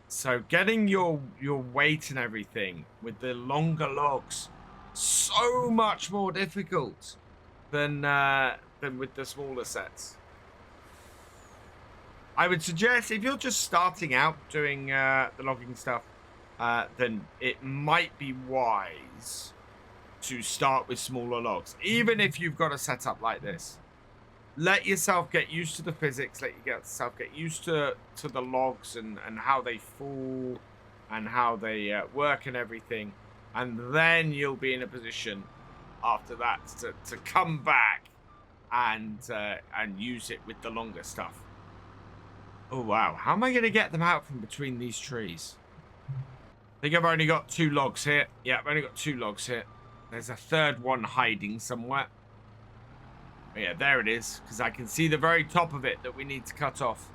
So getting your weight and everything with the longer logs, so much more difficult than with the smaller sets. I would suggest if you're just starting out doing the logging stuff, then it might be wise to start with smaller logs, even if you've got a setup like this. Let yourself get used to the physics. Let yourself get used to the logs and how they fall and how they work and everything. And then you'll be in a position after that to come back and use it with the longer stuff. Oh, wow. How am I going to get them out from between these trees? I think I've only got 2 logs here. Yeah, I've only got 2 logs here. There's a third one hiding somewhere. Oh, yeah, there it is, because I can see the very top of it that we need to cut off.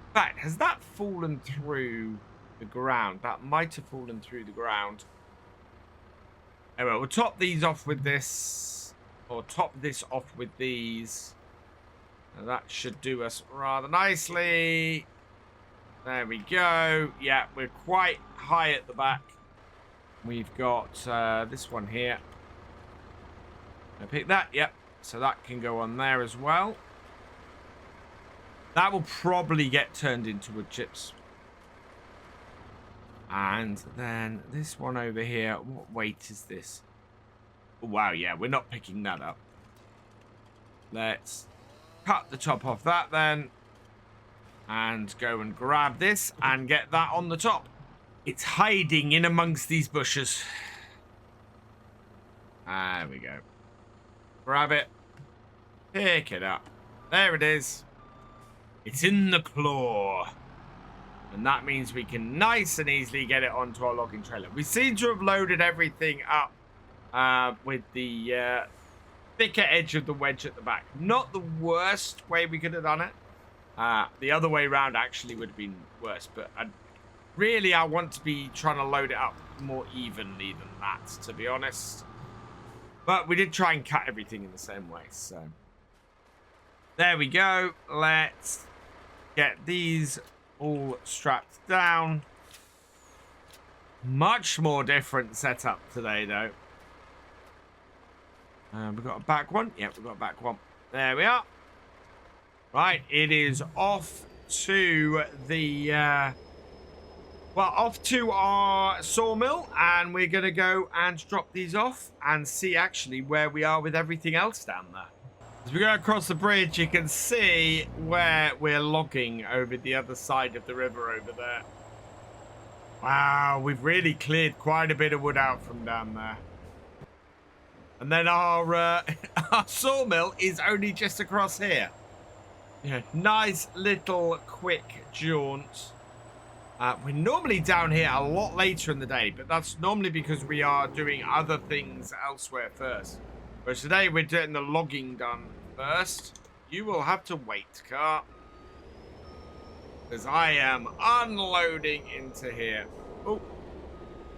In fact, has that fallen through the ground? That might have fallen through the ground. Anyway, we'll top these off with this, or top this off with these. And that should do us rather nicely. There we go. Yeah, we're quite high at the back. We've got this one here. I pick that, yep. So that can go on there as well. That will probably get turned into wood chips. And then this one over here. What weight is this? Wow, yeah, we're not picking that up. Let's cut the top off that then. And go and grab this and get that on the top. It's hiding in amongst these bushes. There we go. Grab it. Pick it up. There it is. It's in the claw. And that means we can nice and easily get it onto our logging trailer. We seem to have loaded everything up with the thicker edge of the wedge at the back. Not the worst way we could have done it. The other way around actually would have been worse. But really, I want to be trying to load it up more evenly than that, to be honest. But we did try and cut everything in the same way, so. There we go. Let's get these all strapped down. Much more different setup today, though. We've got a back one. Yeah, we've got a back one. There we are. Right, it is off to the... well, off to our sawmill, and we're going to go and drop these off and see actually where we are with everything else down there. As we go across the bridge, you can see where we're logging over the other side of the river over there. Wow, we've really cleared quite a bit of wood out from down there. And then our, our sawmill is only just across here. Yeah, nice little quick jaunt. We're normally down here a lot later in the day, but that's normally because we are doing other things elsewhere first. Whereas today we're getting the logging done first. You will have to wait, car. Because I am unloading into here. Oh,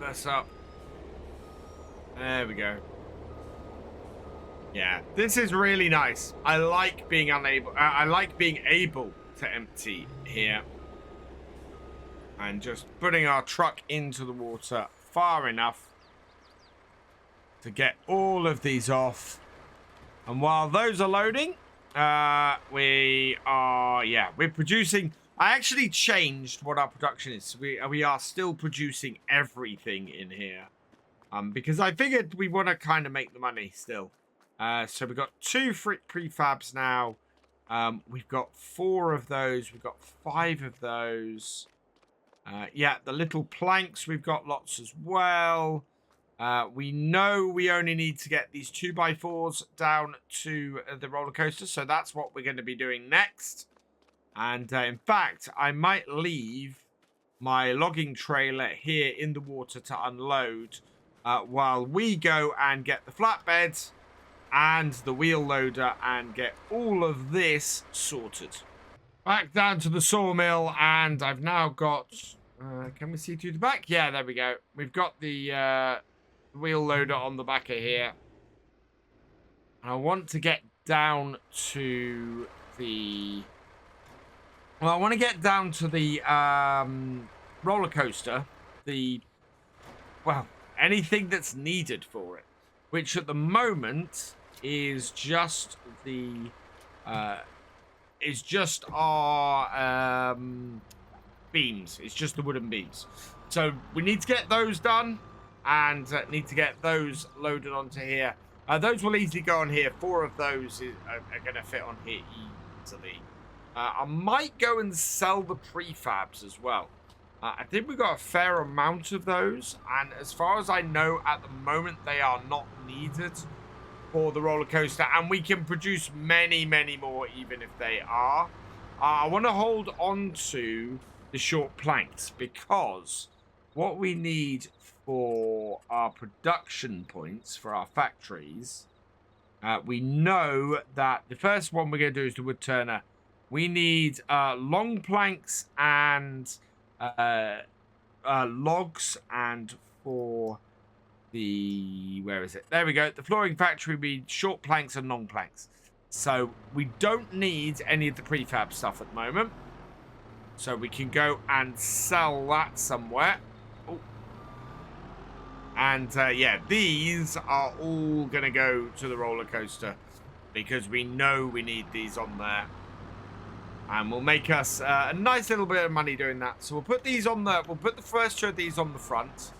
that's up. There we go. Yeah, this is really nice. I like being able to empty here. And just putting our truck into the water far enough to get all of these off. And while those are loading, we're producing. I actually changed what our production is. We are still producing everything in here. Because I figured we want to kind of make the money still. So we've got 2 prefabs now. We've got 4 of those. We've got 5 of those. Yeah, the little planks, we've got lots as well. We know we only need to get these 2x4s down to the roller coaster. So that's what we're going to be doing next. And in fact, I might leave my logging trailer here in the water to unload while we go and get the flatbeds and the wheel loader and get all of this sorted. Back down to the sawmill, and I've now got... can we see through the back? Yeah, there we go. We've got the wheel loader on the back of here. And I want to get down to the... Well, I want to get down to the roller coaster. Well, anything that's needed for it. Which at the moment is just our beams. It's just the wooden beams. So we need to get those done and need to get those loaded onto here. Those will easily go on here. 4 of those are going to fit on here easily. I might go and sell the prefabs as well. I think we've got a fair amount of those, and as far as I know at the moment they are not needed for the roller coaster, and we can produce many more even if they are. I want to hold on to the short planks because what we need for our production points for our factories We know that the first one we're going to do is the wood turner. We need long planks and logs, and for the, where is it? There we go. The flooring factory, we need short planks and long planks. So we don't need any of the prefab stuff at the moment. So we can go and sell that somewhere. Oh. And yeah, these are all going to go to the roller coaster because we know we need these on there. And we'll make us a nice little bit of money doing that. So we'll put these on the, we'll put the first two of these on the front.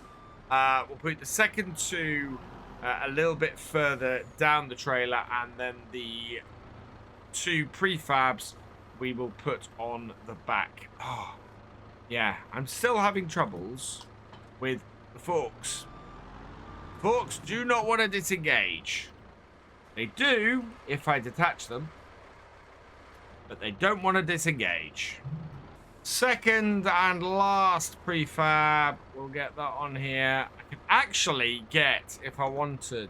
We'll put the second two a little bit further down the trailer, and then the two prefabs we will put on the back. Oh, yeah, I'm still having troubles with the forks. Forks do not want to disengage. They do if I detach them, but they don't want to disengage. Second and last prefab, we'll get that on here. I could actually get, if I wanted,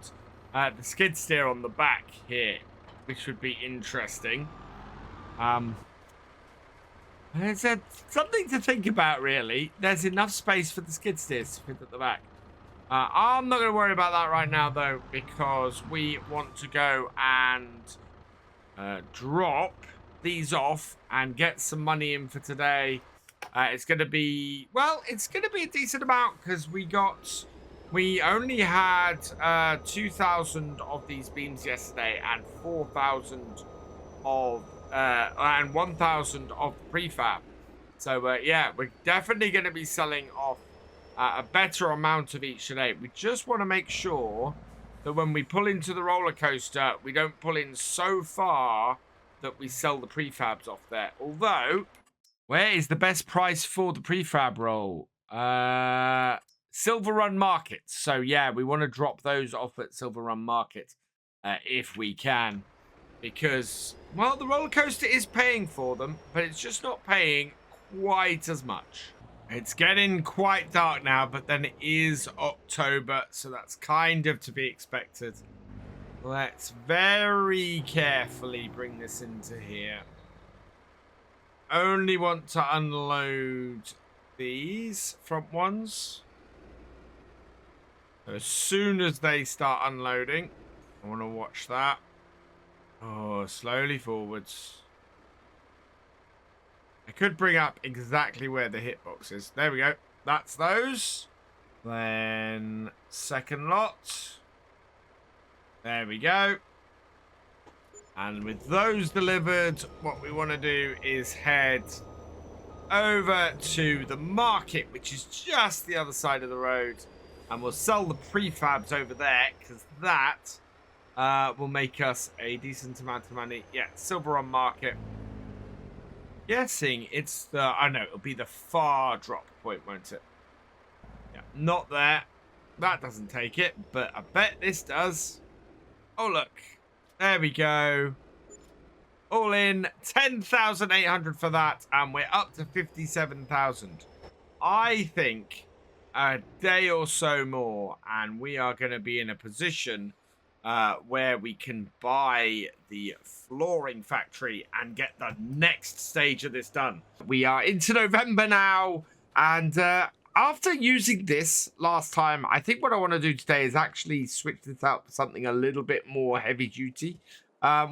the skid steer on the back here, which would be interesting. It's something to think about, really. There's enough space for the skid steers to fit at the back. I'm not going to worry about that right now, though, because we want to go and drop these off and get some money in for today. It's going to be, well, it's going to be a decent amount because we only had 2,000 of these beams yesterday and 4,000 of and 1,000 of prefab. So yeah, we're definitely going to be selling off a better amount of each today. We just want to make sure that when we pull into the roller coaster, we don't pull in so far that we sell the prefabs off there. Although, where is the best price for the prefab roll? Silverrun Market. So yeah, we want to drop those off at Silverrun Market if we can. Because, well, the roller coaster is paying for them, but it's just not paying quite as much. It's getting quite dark now, but then it is October, so that's kind of to be expected. Let's very carefully bring this into here. Only want to unload these front ones. As soon as they start unloading, I want to watch that. Oh, slowly forwards. I could bring up exactly where the hitbox is. There we go. That's those. Then second lot. There we go. And with those delivered, what we want to do is head over to the market, which is just the other side of the road. And we'll sell the prefabs over there, because that will make us a decent amount of money. Yeah, Silverrun Market. Guessing it's the, I know, it'll be the far drop point, won't it? Yeah, not there. That doesn't take it, but I bet this does. Oh, look. There we go. All in, 10,800 for that, and we're up to 57,000. I think a day or so more, and we are going to be in a position where we can buy the flooring factory and get the next stage of this done. We are into November now, and after using this last time, I think what I want to do today is actually switch this out for something a little bit more heavy duty.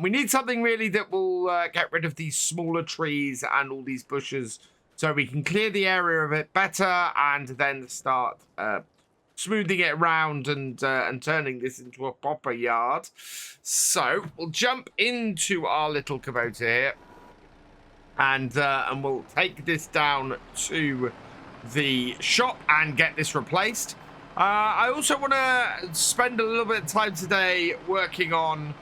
We need something really that will get rid of these smaller trees and all these bushes, so we can clear the area of it better and then start smoothing it around and turning this into a proper yard. So we'll jump into our little Kubota here, and we'll take this down to the shop and get this replaced. I also want to spend a little bit of time today working on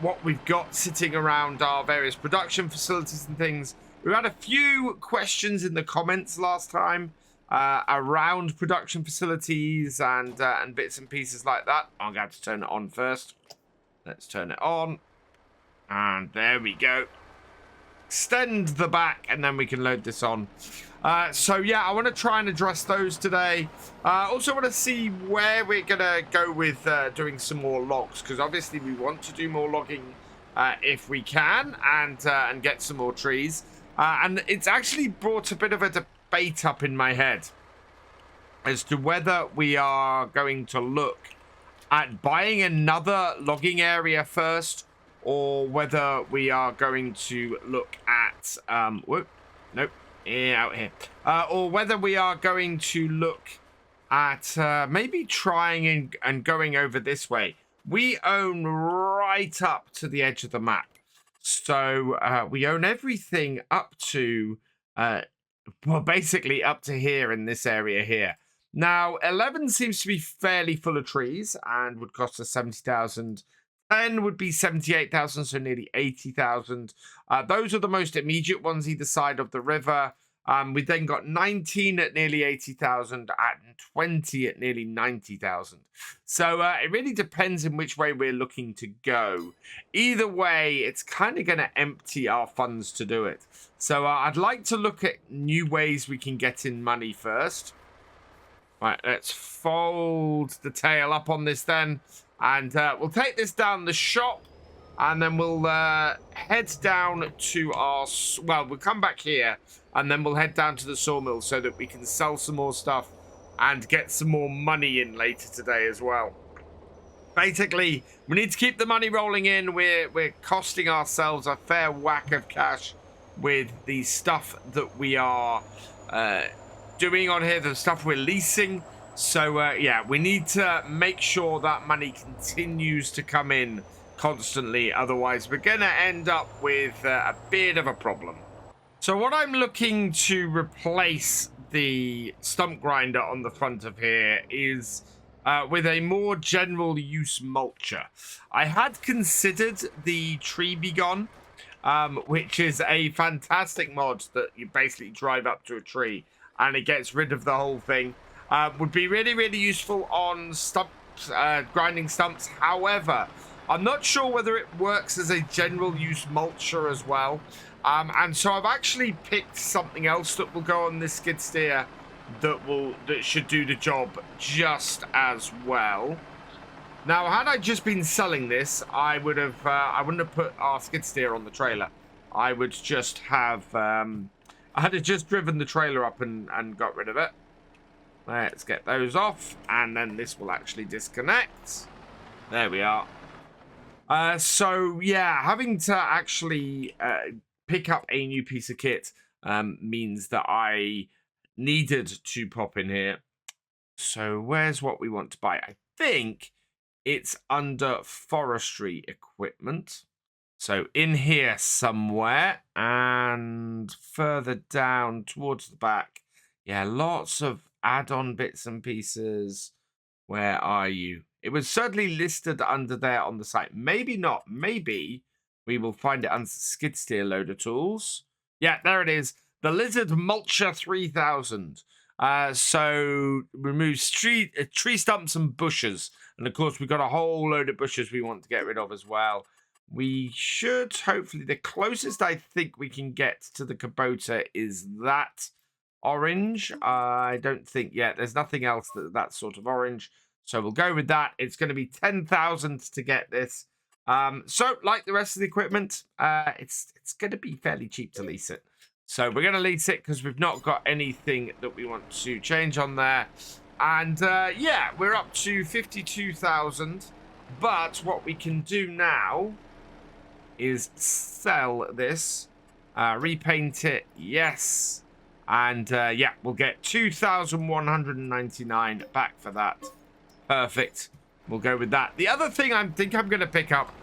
what we've got sitting around our various production facilities and things. We had a few questions in the comments last time around production facilities and bits and pieces like that. I'm going to have to turn it on first. Let's turn it on. And there we go. Extend the back, and then we can load this on. So yeah, I want to try and address those today. Also want to see where we're gonna go with doing some more logs, because obviously we want to do more logging if we can, and get some more trees. And it's actually brought a bit of a debate up in my head as to whether we are going to look at buying another logging area first, or whether we are going to look at whoop, nope, yeah, out here, or whether we are going to look at maybe trying and going over this way. We own right up to the edge of the map, so we own everything up to well, basically up to here in this area here. Now, 11 seems to be fairly full of trees and would cost us 70,000. 10 would be 78,000, so nearly 80,000. Those are the most immediate ones either side of the river. We then got 19 at nearly 80,000 and 20 at nearly 90,000. So it really depends in which way we're looking to go. Either way, it's kind of going to empty our funds to do it. So I'd like to look at new ways we can get in money first. Right, let's fold the tail up on this then. And we'll take this down the shop. And then we'll head down to our... Well, we'll come back here. And then we'll head down to the sawmill so that we can sell some more stuff and get some more money in later today as well. Basically, we need to keep the money rolling in. We're costing ourselves a fair whack of cash with the stuff that we are doing on here, the stuff we're leasing. So, yeah, we need to make sure that money continues to come in constantly. Otherwise, we're going to end up with a bit of a problem. So what I'm looking to replace the stump grinder on the front of here is with a more general use mulcher. I had considered the Tree Be Gone, which is a fantastic mod that you basically drive up to a tree and it gets rid of the whole thing. Would be really, really useful on stumps, grinding stumps. However, I'm not sure whether it works as a general use mulcher as well. And so I've actually picked something else that will go on this skid steer that should do the job just as well. Now, had I just been selling this, I wouldn't have put our skid steer on the trailer. I would just have I had just driven the trailer up and got rid of it. Let's get those off, and then this will actually disconnect. There we are. So yeah, having to actually pick up a new piece of kit means that I needed to pop in here. So where's what we want to buy? I think it's under forestry equipment. So in here somewhere, and further down towards the back. Yeah, lots of add-on bits and pieces. Where are you? It was certainly listed under there on the site. Maybe not. Maybe we will find it under skid steer loader tools. Yeah, there it is. The Lizard Mulcher 3000. So removes tree stumps and bushes. And of course, we've got a whole load of bushes we want to get rid of as well. We should hopefully, the closest I think we can get to the Kubota is that orange. I don't think yet. There's nothing else that's sort of orange. So we'll go with that. It's going to be 10,000 to get this. So like the rest of the equipment, it's going to be fairly cheap to lease it. So we're going to lease it because we've not got anything that we want to change on there. And yeah, we're up to 52,000. But what we can do now is sell this, repaint it. Yes. And yeah, we'll get 2,199 back for that. Perfect. We'll go with that. The other thing I think I'm going to pick up,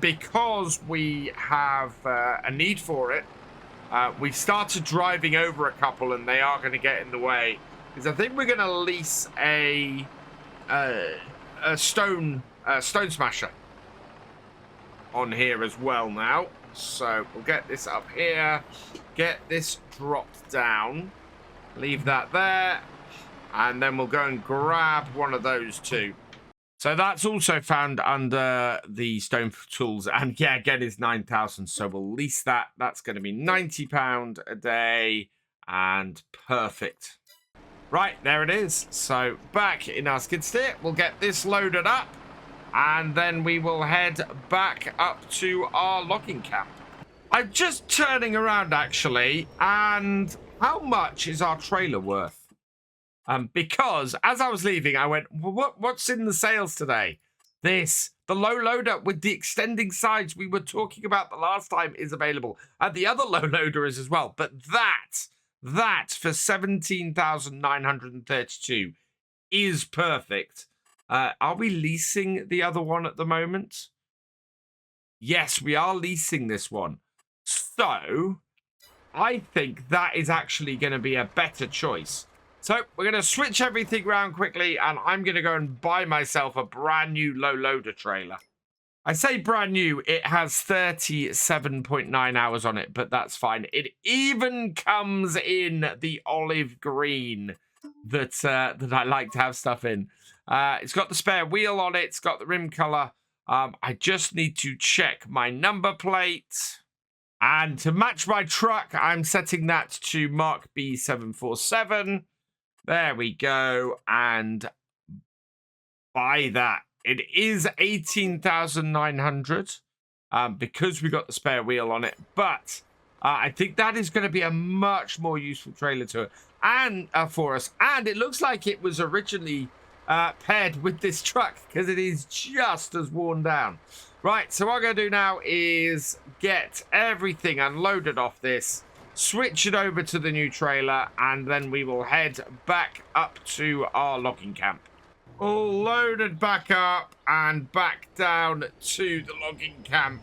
because we have a need for it, we started driving over a couple and they are going to get in the way, is I think we're going to lease a stone smasher on here as well now. So we'll get this up here, get this dropped down, leave that there, and then we'll go and grab one of those two. So that's also found under the stone tools, and yeah, again is 9,000. So we'll lease that. That's going to be £90 a day. And perfect. Right, there it is. So back in our skid steer, we'll get this loaded up. And then we will head back up to our logging camp. I'm just turning around, actually. And how much is our trailer worth? Because as I was leaving, I went, well, what's in the sales today? This, the low loader with the extending sides we were talking about the last time is available. And the other low loader is as well. But that for 17,932 is perfect. Are we leasing the other one at the moment? Yes, we are leasing this one. So I think that is actually going to be a better choice. So we're going to switch everything around quickly, and I'm going to go and buy myself a brand new low loader trailer. I say brand new, it has 37.9 hours on it, but that's fine. It even comes in the olive green that I like to have stuff in. It's got the spare wheel on it. It's got the rim color. I just need to check my number plate. And to match my truck, I'm setting that to Mark B747. There we go. And buy that. It is 18,900 because we got the spare wheel on it. But I think that is going to be a much more useful trailer to it and for us. And it looks like it was originally paired with this truck because it is just as worn down. Right, so what I'm going to do now is get everything unloaded off this, switch it over to the new trailer, and then we will head back up to our logging camp. All loaded back up and back down to the logging camp.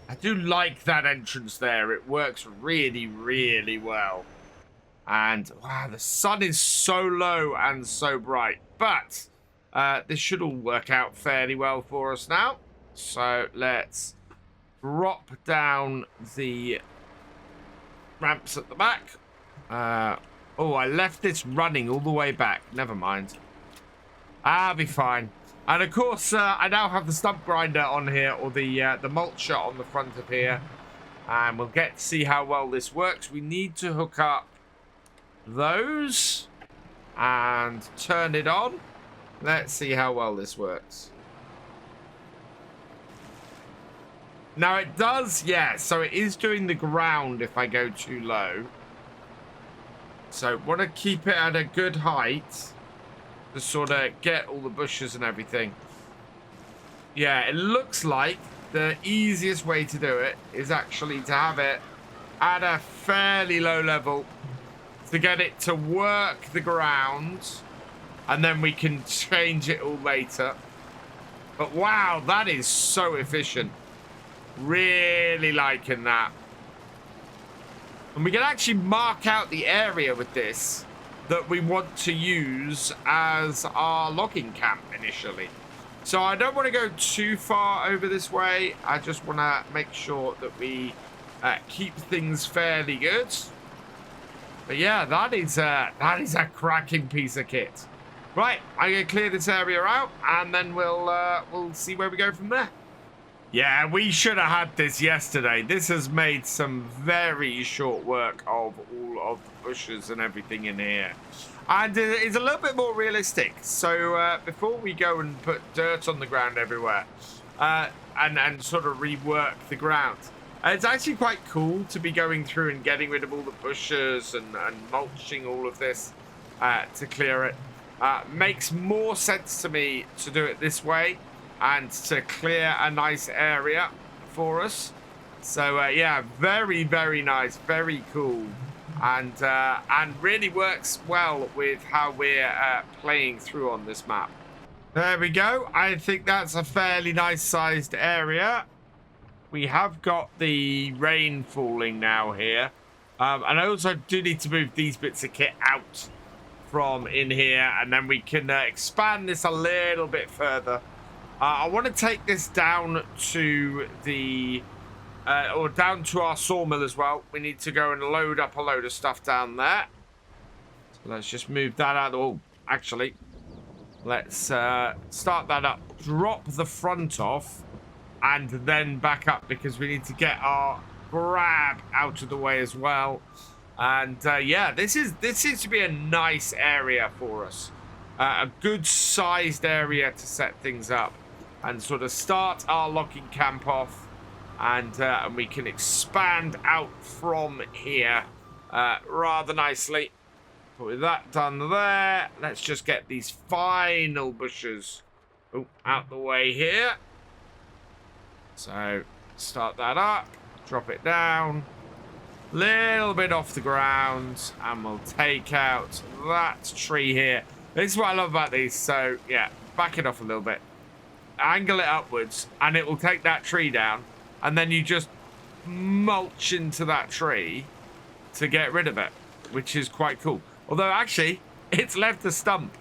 I do like that entrance there. It works really, really well. And wow, the sun is so low and so bright. But this should all work out fairly well for us now. So let's drop down the ramps at the back. Oh, I left this running all the way back. Never mind. I'll be fine. And of course, I now have the stump grinder on here, or the mulcher on the front of here. And we'll get to see how well this works. We need to hook up those and turn it on. Let's see how well this works. Now it does, yeah, so it is doing the ground if I go too low. So want to keep it at a good height to sort of get all the bushes and everything. Yeah, it looks like the easiest way to do it is actually to have it at a fairly low level to get it to work the ground, and then we can change it all later. But wow, that is so efficient. Really liking that. And we can actually mark out the area with this that we want to use as our logging camp initially. So I don't want to go too far over this way. I just want to make sure that we keep things fairly good. But yeah, that is a cracking piece of kit. Right, I'm gonna clear this area out, and then we'll see where we go from there. Yeah, we should have had this yesterday. This has made some very short work of all of the bushes and everything in here. And it's a little bit more realistic. So before we go and put dirt on the ground everywhere and sort of rework the ground, it's actually quite cool to be going through and getting rid of all the bushes and mulching all of this to clear it. Makes more sense to me to do it this way and to clear a nice area for us. So yeah, very, very nice, very cool, and really works well with how we're playing through on this map. There we go. I think that's a fairly nice sized area. We have got the rain falling now here, and I also do need to move these bits of kit out from in here, and then we can expand this a little bit further. I want to take this down to the or down to our sawmill as well. We need to go and load up a load of stuff down there. So let's just move that out. Oh, actually, let's start that up, drop the front off, and then back up, because we need to get our grab out of the way as well. And yeah, this seems to be a nice area for us. A good sized area to set things up and sort of start our logging camp off. And we can expand out from here rather nicely. But with that done there, let's just get these final bushes out the way here. So start that up, drop it down, little bit off the ground, and we'll take out that tree here. This is what I love about these. So yeah, back it off a little bit, angle it upwards, and it will take that tree down, and then you just mulch into that tree to get rid of it, which is quite cool. Although actually it's left a stump,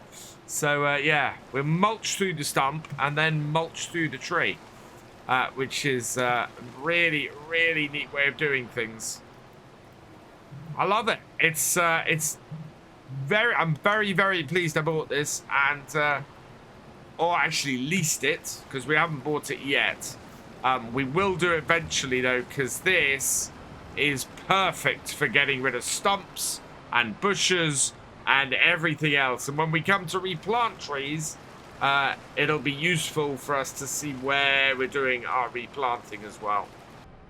so yeah, we mulch through the stump and then mulch through the tree, which is really neat way of doing things. I love it. I'm very pleased I bought this, and or actually leased it, because we haven't bought it yet. We will do it eventually though, because this is perfect for getting rid of stumps and bushes and everything else. And when we come to replant trees, it'll be useful for us to see where we're doing our replanting as well.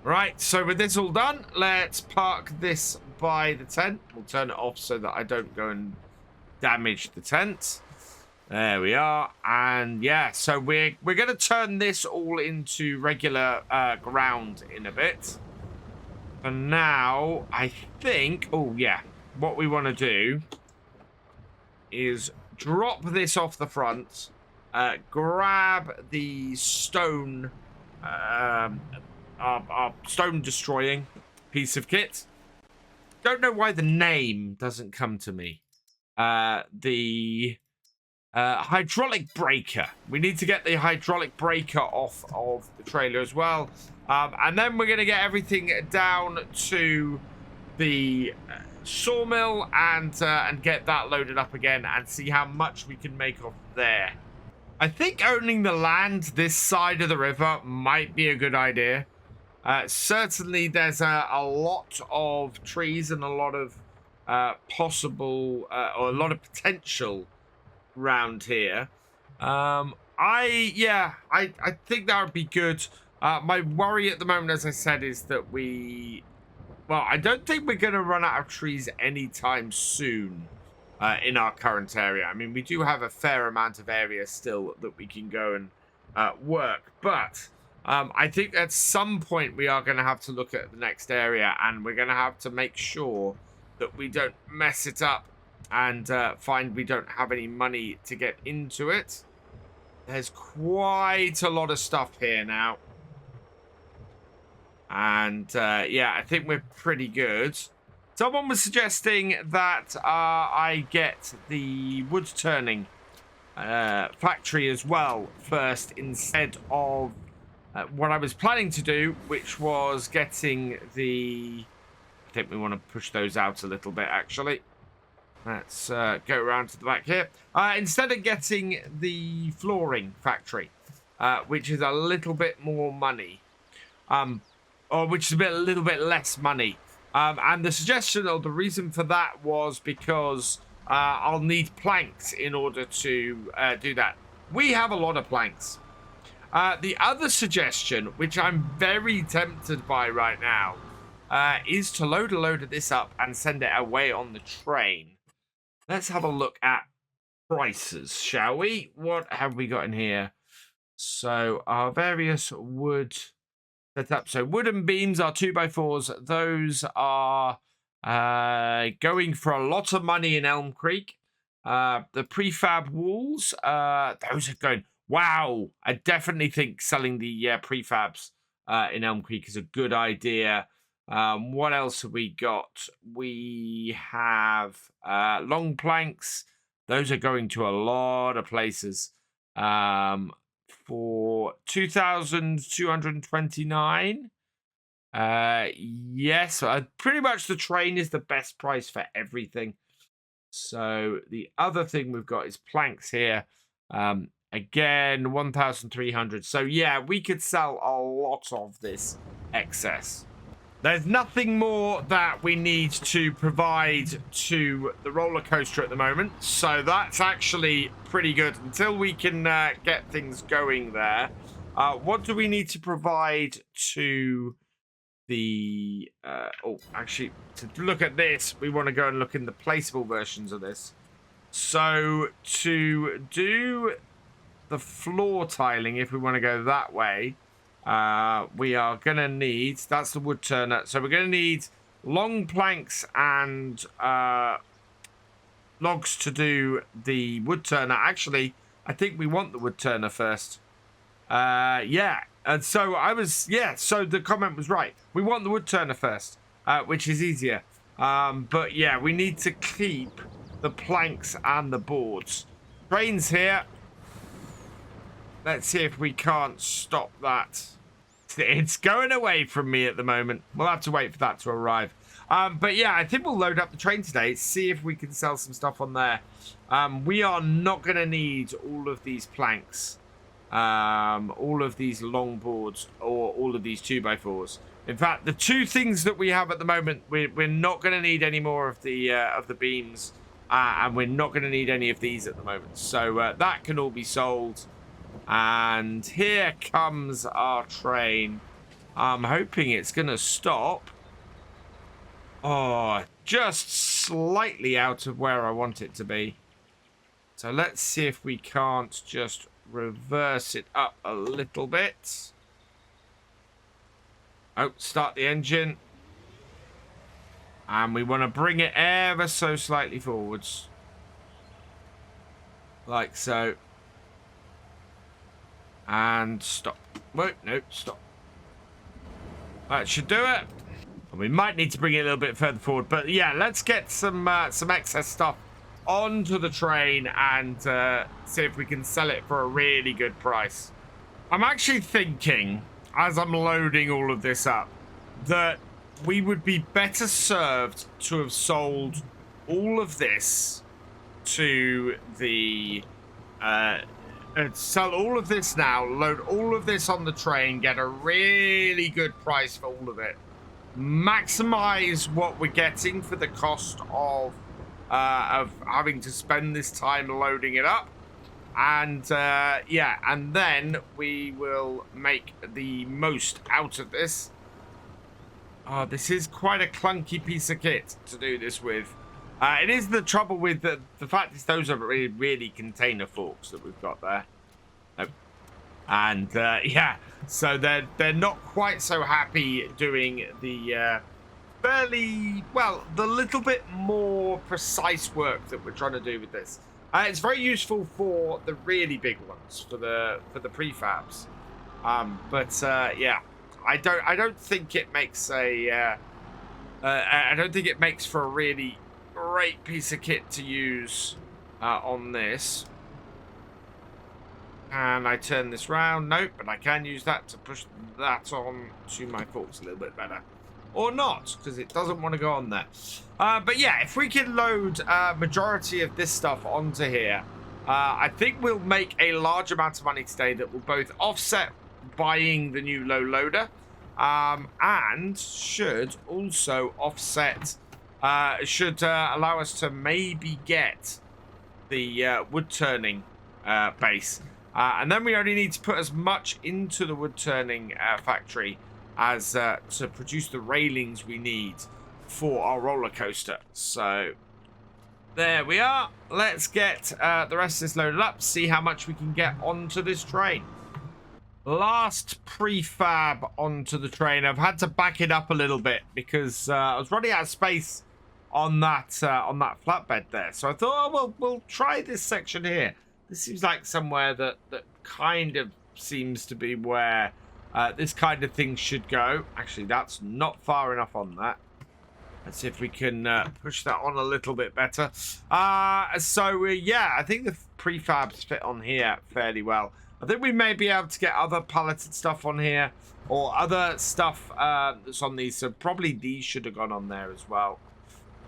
Right, so with this all done, let's park this by the tent. We'll turn it off so that I don't go and damage the tent. There we are. And yeah, so we're going to turn this all into regular ground in a bit. For now, I think, oh yeah, what we want to do is drop this off the front, grab the stone, our stone destroying piece of kit. Don't know why the name doesn't come to me. The hydraulic breaker. We need to get the hydraulic breaker off of the trailer as well. And then we're going to get everything down to the sawmill and get that loaded up again and see how much we can make off there. I think owning the land this side of the river might be a good idea. Certainly there's a lot of trees and a lot of possible or a lot of potential around here. I think that would be good. My worry at the moment, as I said, is that I don't think we're going to run out of trees anytime soon in our current area. I mean, we do have a fair amount of area still that we can go and work, but I think at some point we are going to have to look at the next area, and we're going to have to make sure that we don't mess it up and find we don't have any money to get into it. There's quite a lot of stuff here now. And yeah, I think we're pretty good. Someone was suggesting that I get the wood turning factory as well first, instead of what I was planning to do, which was getting the... I think we want to push those out a little bit, actually. Let's go around to the back here. Instead of getting the flooring factory, which is a little bit more money, or which is a little bit less money. And the suggestion, or the reason for that, was because I'll need planks in order to do that. We have a lot of planks. The other suggestion, which I'm very tempted by right now, is to load a load of this up and send it away on the train. Let's have a look at prices, shall we? What have we got in here? So our various wood set up. So wooden beams are 2x4s. Those are going for a lot of money in Elm Creek. The prefab walls, those are going... Wow! I definitely think selling the prefabs in Elm Creek is a good idea. What else have we got? We have long planks. Those are going to a lot of places. For 2,229. Yes, pretty much the train is the best price for everything. So the other thing we've got is planks here. Again, 1,300. So yeah, we could sell a lot of this excess. There's nothing more that we need to provide to the roller coaster at the moment, so that's actually pretty good until we can get things going there. What do we need to provide to the... actually, to look at this, we want to go and look in the placeable versions of this. So to do the floor tiling, if we want to go that way, we are going to need, that's the wood turner, so we're going to need long planks and logs to do the wood turner. Actually, I think we want the wood turner first. Yeah, and so so the comment was right. We want the wood turner first, which is easier. But yeah, we need to keep the planks and the boards. Train's here. Let's see if we can't stop that. It's going away from me at the moment. We'll have to wait for that to arrive. But yeah, I think we'll load up the train today, see if we can sell some stuff on there. We are not going to need all of these planks, all of these long boards, or all of these 2x4s. In fact, the two things that we have at the moment, we're not going to need any more of the beams, and we're not going to need any of these at the moment. So that can all be sold. And here comes our train. I'm hoping it's going to stop. Oh, just slightly out of where I want it to be. So let's see if we can't just reverse it up a little bit. Oh, start the engine. And we want to bring it ever so slightly forwards. Like so. And stop. Wait, no, stop. That should do it. And we might need to bring it a little bit further forward. But yeah, let's get some excess stuff onto the train and see if we can sell it for a really good price. I'm actually thinking, as I'm loading all of this up, that we would be better served to have sold all of this to the... sell all of this now, load all of this on the train, get a really good price for all of it, maximize what we're getting for the cost of having to spend this time loading it up, and yeah, and then we will make the most out of this. Oh, this is quite a clunky piece of kit to do this with. It is the trouble with the fact is those are really container forks that we've got there. Nope. And yeah, so they're not quite so happy doing the fairly, well, the little bit more precise work that we're trying to do with this. It's very useful for the really big ones, for the prefabs. But yeah, I don't think it makes I don't think it makes for a really great piece of kit to use on this. And I turn this round. Nope, but I can use that to push that on to my forks a little bit better. Or not, because it doesn't want to go on there. But yeah, if we can load majority of this stuff onto here, I think we'll make a large amount of money today that will both offset buying the new low loader and should also offset... should allow us to maybe get the wood turning base. And then we only need to put as much into the wood turning factory as to produce the railings we need for our roller coaster. So there we are. Let's get the rest of this loaded up, see how much we can get onto this train. Last prefab onto the train. I've had to back it up a little bit because I was running out of space on that flatbed there. So I thought, oh, we'll try this section here. This seems like somewhere that kind of seems to be where this kind of thing should go. Actually, that's not far enough on that. Let's see if we can push that on a little bit better. So yeah, I think the prefabs fit on here fairly well. I think we may be able to get other palleted stuff on here or other stuff that's on these. So probably these should have gone on there as well.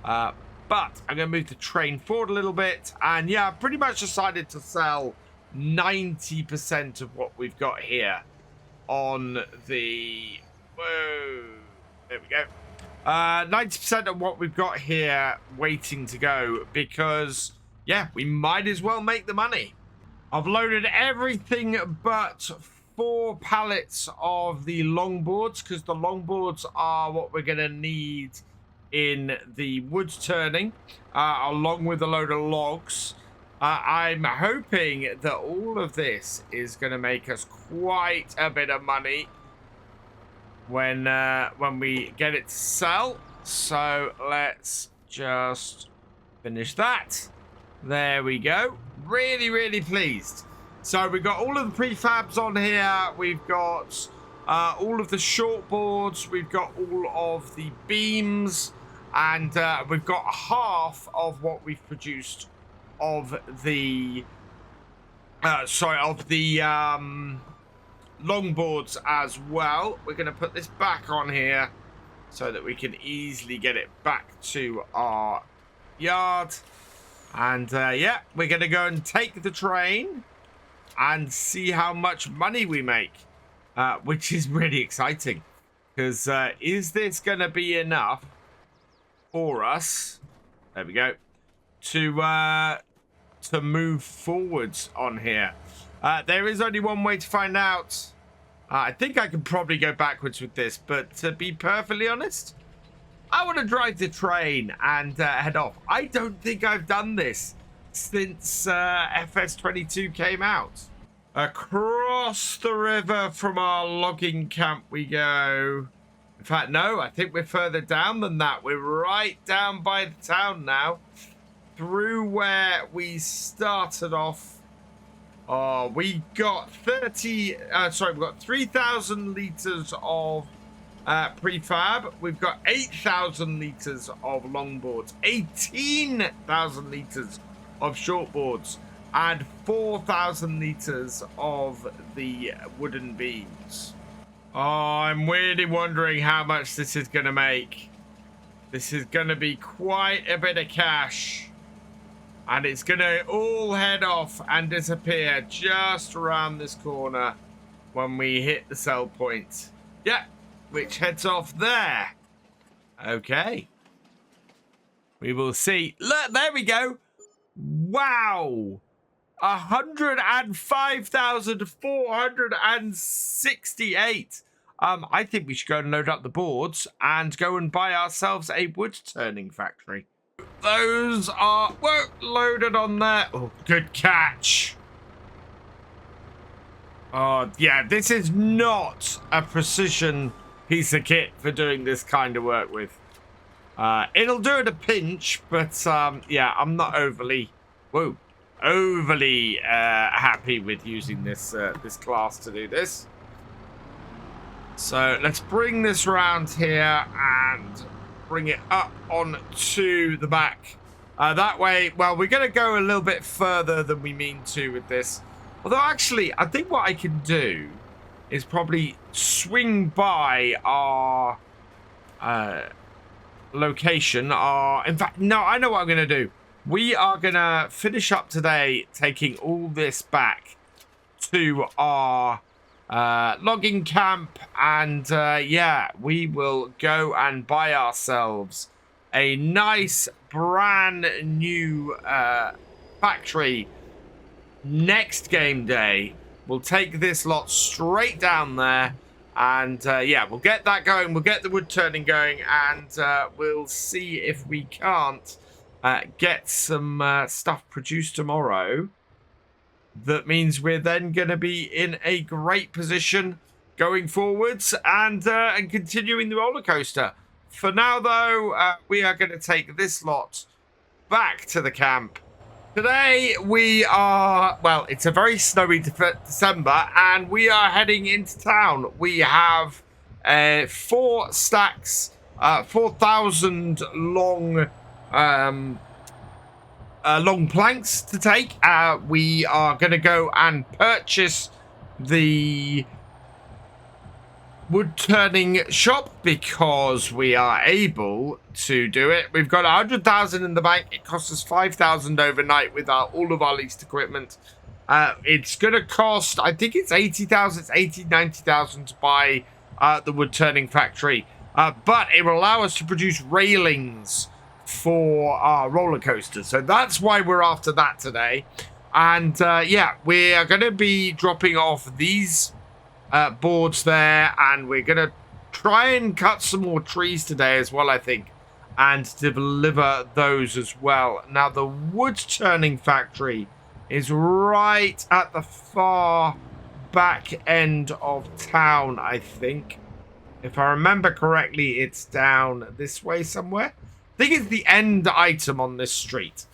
But I'm going to move the train forward a little bit. And yeah, I've pretty much decided to sell 90% of what we've got here on the... Whoa. There we go. 90% of what we've got here waiting to go because, yeah, we might as well make the money. I've loaded everything but 4 pallets of the longboards because the longboards are what we're going to need in the wood turning, along with a load of logs. I'm hoping that all of this is going to make us quite a bit of money when we get it to sell. So let's just finish that. There we go. Really, really pleased. So we've got all of the prefabs on here. We've got all of the short boards. We've got all of the beams. And we've got half of what we've produced of the longboards as well. We're going to put this back on here so that we can easily get it back to our yard. And yeah, we're going to go and take the train and see how much money we make, which is really exciting. Because is this going to be enough for us? There we go. To move forwards on here. There is only one way to find out. I think I can probably go backwards with this, but to be perfectly honest, I want to drive the train and head off. I don't think I've done this since FS22 came out. Across the river from our logging camp we go. In fact, no, I think we're further down than that. We're right down by the town now. Through where we started off. Oh, we got we've got 3,000 litres of prefab. We've got 8,000 litres of longboards, 18,000 litres of shortboards, and 4,000 litres of the wooden beams. Oh, I'm really wondering how much this is going to make. This is going to be quite a bit of cash. And it's going to all head off and disappear just around this corner when we hit the sell point. Yeah, which heads off there. Okay. We will see. Look, there we go. Wow. 105,468. I think we should go and load up the boards and go and buy ourselves a wood turning factory. Those are loaded on there. Oh, good catch. Oh, yeah, this is not a precision piece of kit for doing this kind of work with. It'll do at a pinch, but yeah, I'm not overly happy with using this this class to do this. So let's bring this round here and bring it up onto the back. That way, well, we're going to go a little bit further than we mean to with this. Although, actually, I think what I can do is probably swing by our location. In fact, no, I know what I'm going to do. We are going to finish up today taking all this back to our logging camp, and yeah, we will go and buy ourselves a nice brand new factory next game day. We'll take this lot straight down there, and yeah, we'll get that going. We'll get the wood turning going, and we'll see if we can't get some stuff produced tomorrow. That means we're then going to be in a great position going forwards and continuing the roller coaster. For now, though, we are going to take this lot back to the camp. Today we are, well, it's a very snowy December, and we are heading into town. We have 4 stacks, 4,000 long long planks to take. We are going to go and purchase the wood turning shop because we are able to do it. We've got 100,000 in the bank. It costs us 5,000 overnight with all of our leased equipment. It's going to cost, I think it's 80,000, it's 90,000 to buy the wood turning factory. but it will allow us to produce railings for our roller coasters. So that's why we're after that today. And yeah, we are going to be dropping off these boards there, and we're going to try and cut some more trees today as well, I think, and deliver those as well. Now, the wood turning factory is right at the far back end of town, I think. If I remember correctly, it's down this way somewhere. I think it's the end item on this street.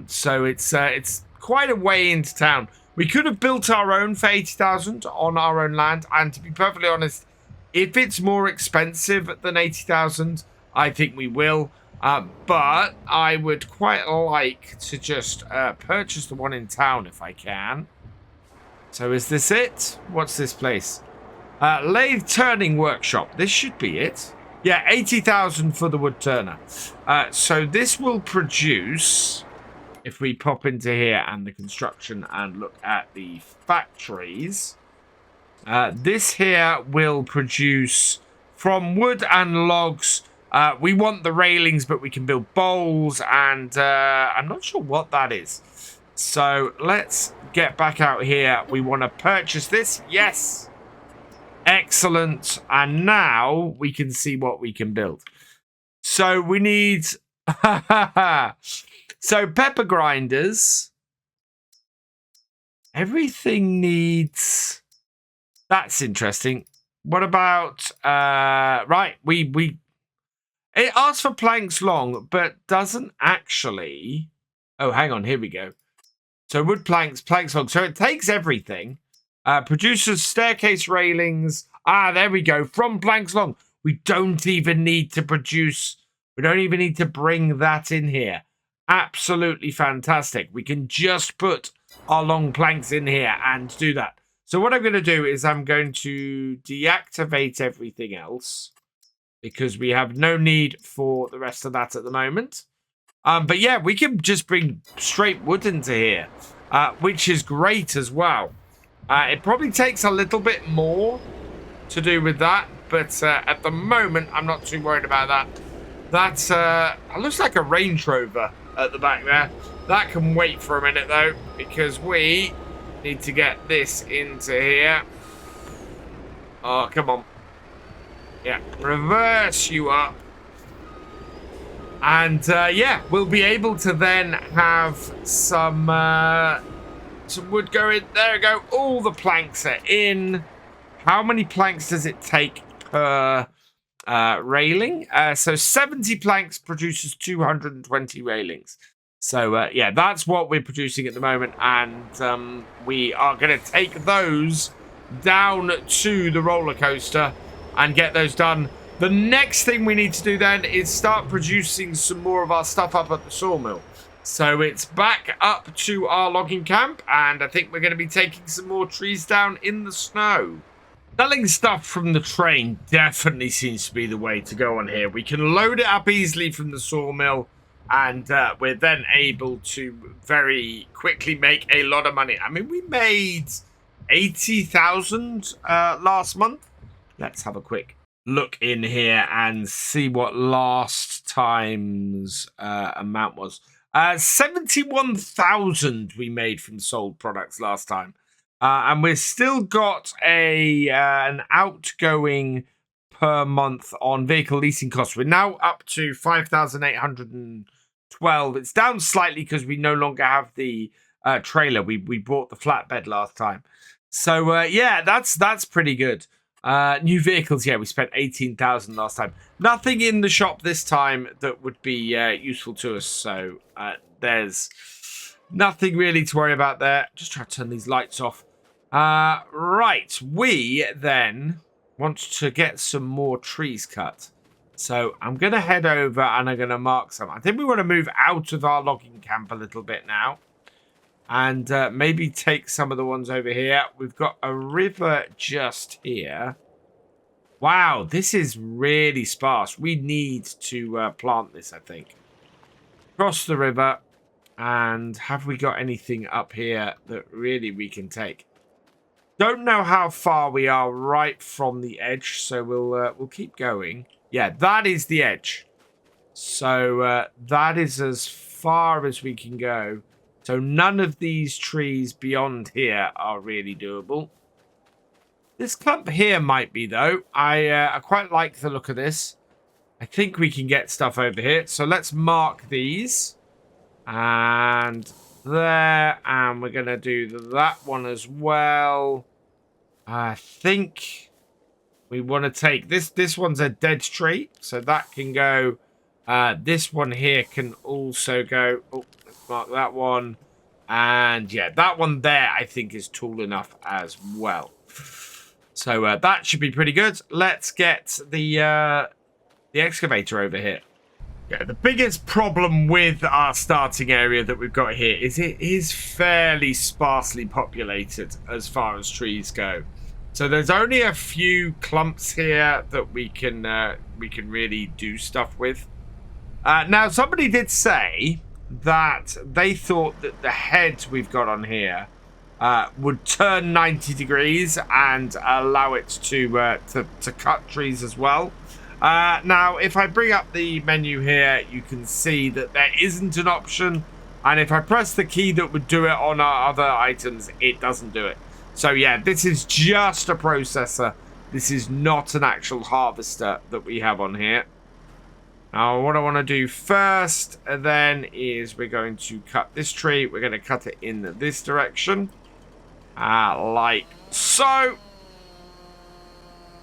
So it's quite a way into town. We could have built our own for 80,000 on our own land, and to be perfectly honest, if it's more expensive than 80,000, I think we will. But I would quite like to just purchase the one in town if I can. So is this it? What's this place? Lathe turning workshop. This should be it. Yeah, 80,000 for the wood turner. So this will produce, if we pop into here and the construction and look at the factories, this here will produce from wood and logs. We want the railings, but we can build bowls, and I'm not sure what that is. So let's get back out here. We want to purchase this. Yes. Excellent. And now we can see what we can build. So we need... So pepper grinders. Everything needs... That's interesting. What about... right, we... It asks for planks long, but doesn't actually... Oh, hang on. Here we go. So wood planks, planks long. So it takes everything. Produces staircase railings. Ah, there we go. From planks long. We don't even need to produce... We don't even need to bring that in here. Absolutely fantastic. We can just put our long planks in here and do that. So what I'm going to do is I'm going to deactivate everything else, because we have no need for the rest of that at the moment. But yeah, we can just bring straight wood into here, which is great as well. It probably takes a little bit more to do with that, but at the moment, I'm not too worried about that. That looks like a Range Rover at the back there. That can wait for a minute, though, because we need to get this into here. Oh, come on. Yeah, reverse you up. And, yeah, we'll be able to then have some wood go in. There we go. All the planks are in. How many planks does it take per railing? So 70 planks produces 220 railings. So, yeah, that's what we're producing at the moment. And we are going to take those down to the roller coaster and get those done. The next thing we need to do then is start producing some more of our stuff up at the sawmill. So it's back up to our logging camp, and I think we're going to be taking some more trees down in the snow. Selling stuff from the train definitely seems to be the way to go on here. We can load it up easily from the sawmill, and we're then able to very quickly make a lot of money. I mean, we made 80,000 last month. Let's have a quick look in here and see what last time's amount was. 71,000 we made from sold products last time. And we've still got an outgoing per month on vehicle leasing costs. We're now up to 5,812. It's down slightly because we no longer have the trailer. We bought the flatbed last time. So, yeah, that's pretty good. New vehicles, yeah, we spent 18,000 last time. Nothing in the shop this time that would be useful to us. So, there's nothing really to worry about there. Just try to turn these lights off. Right, we then want to get some more trees cut. So I'm going to head over and I'm going to mark some. I think we want to move out of our logging camp a little bit now. And maybe take some of the ones over here. We've got a river just here. Wow, this is really sparse. We need to plant this, I think. Cross the river. And have we got anything up here that really we can take? Don't know how far we are right from the edge, so we'll keep going. Yeah, that is the edge. So that is as far as we can go. So none of these trees beyond here are really doable. This clump here might be, though. I quite like the look of this. I think we can get stuff over here. So let's mark these. And there. And we're going to do that one as well. I think we want to take this. This one's a dead tree. So that can go. This one here can also go. Oh, let's mark that one. And yeah, that one there I think is tall enough as well. So that should be pretty good. Let's get the excavator over here. Yeah, the biggest problem with our starting area that we've got here is it is fairly sparsely populated as far as trees go. So there's only a few clumps here that we can really do stuff with. Now, somebody did say that they thought that the head we've got on here would turn 90 degrees and allow it to cut trees as well. Now, if I bring up the menu here, you can see that there isn't an option. And if I press the key that would do it on our other items, it doesn't do it. So yeah, this is just a processor. This is not an actual harvester that we have on here. Now, what I want to do first then is we're going to cut this tree. We're going to cut it in this direction. Like so.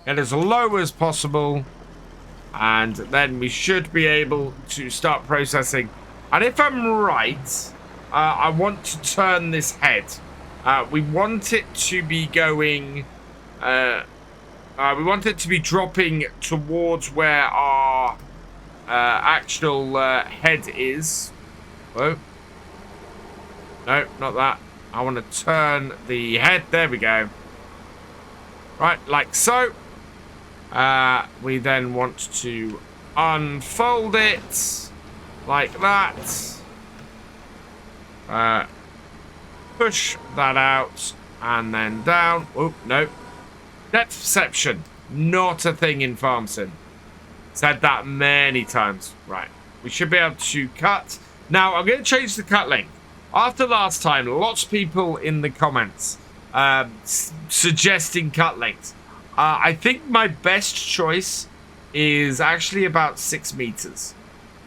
Get as low as possible. And then we should be able to start processing. And if I'm right, I want to turn this head. We want it to be going... we want it to be dropping towards where our actual head is. Whoa. No, not that. I want to turn the head. There we go. Right, like so. We then want to unfold it like that. Push that out and then down. Oh, no. Depth perception. Not a thing in FarmSim. Said that many times. Right. We should be able to cut. Now, I'm going to change the cut length. After last time, lots of people in the comments suggesting cut lengths. I think my best choice is actually about 6 meters.